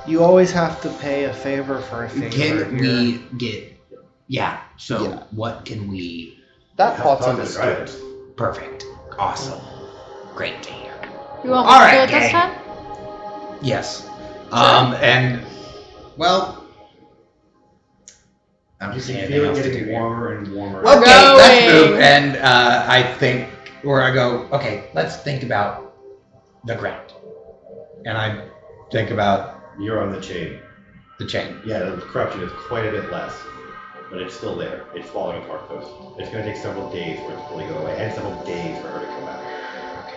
You always have to pay a favor for a favor. Can here. we get? Yeah. So Yeah. what can we? That part's Talk to the understood. dryads. Perfect. Awesome. Great to hear. You want All me to right, do it this gang. time? Yes. And well, I don't You see can anything feel it else to do getting here. warmer and warmer. Okay, We're let's going. move. And I think where I go, okay, let's think about the ground. And I think about You're on the chain. the chain. Yeah, the corruption is quite a bit less, but it's still there. It's falling apart though. It's going to take several days for it to fully go away, and several days for her to come back.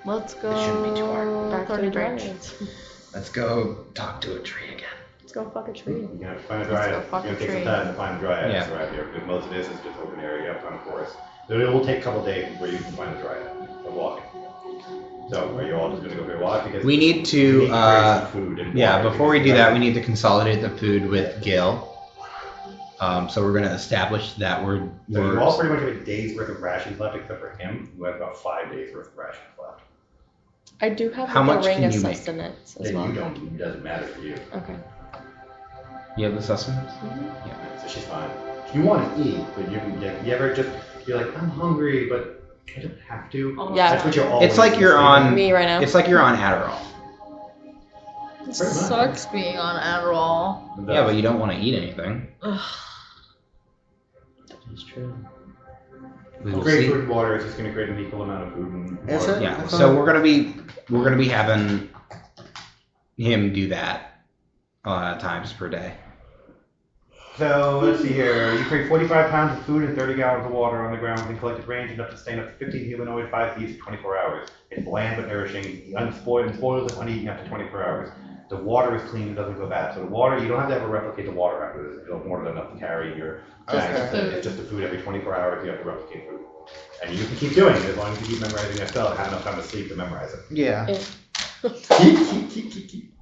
Let's go. It shouldn't be too hard. Back to the 30 branch. dragons. Let's go talk to a tree again. Let's go fuck a tree. You're going to have to find a Let's dryad. go You're fuck going a to take some tree. time to find a dryad Yeah. around here, because most of this is just open area up on the forest. So it will take a couple days before you can find a dryad of walking. So are you all just going to go for a walk? Because We need you to, need some food and yeah, water, before we because do that, we need to consolidate the food with Gil. So we're gonna establish that So you all pretty much have a day's worth of rations left, except for him, who has about 5 days worth of rations left. I do have How like, much a ring can of you make? sustenance as Then well. you don't. It doesn't matter for you. Okay. You have the sustenance? So she's fine. You want to eat, but you ever just you're like, I'm hungry, but I don't have to. Yeah. That's what you're always. It's like you're on. Me right now. It's like you're on Adderall. It Pretty much. sucks being on Adderall. Yeah, but you don't want to eat anything. Ugh. That's true. We will Great see. food and water is just going to create an equal amount of food and Is water. it? Yeah. So we're gonna be having him do that times per day. So let's see here. You create 45 pounds of food and 30 gallons of water on the ground within collected range, enough to sustain up to 15 humanoid 5 feet for 24 hours. It's bland but nourishing, unspoiled and spoiled and uneaten up to 24 hours. The water is clean and doesn't go bad. So the water, you don't have to ever replicate the water after this. It's more than enough to carry your bags. Okay. It's just the food every 24 hours. You have to replicate food. And you can keep doing it as long as you keep memorizing that spell and have enough time to sleep to memorize it. Yeah. Keep.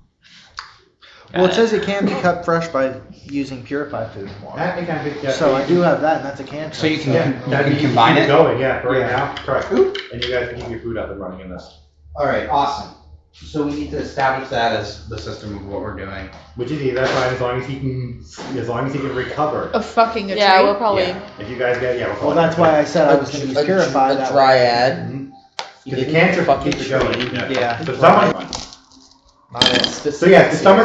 Well, it says it can be kept fresh by using purified food and water. That can be, yeah, So I do have that, and that's a can. So you can Yeah, you that can means combine keep it. going, yeah, for right Yeah. now, correct. And you guys can keep your food up and running in this. All right. Awesome. So we need to establish that as the system of what we're doing. Which is easy, that's fine, as long as he can recover. Of fucking a Yeah, tree. we'll probably. Yeah. If you guys get, yeah, Well, that's why I said I was going to use purified. A that way. dryad. Because the cancer Fucking keeps it going. Yeah. So someone. It's the So yeah, the summer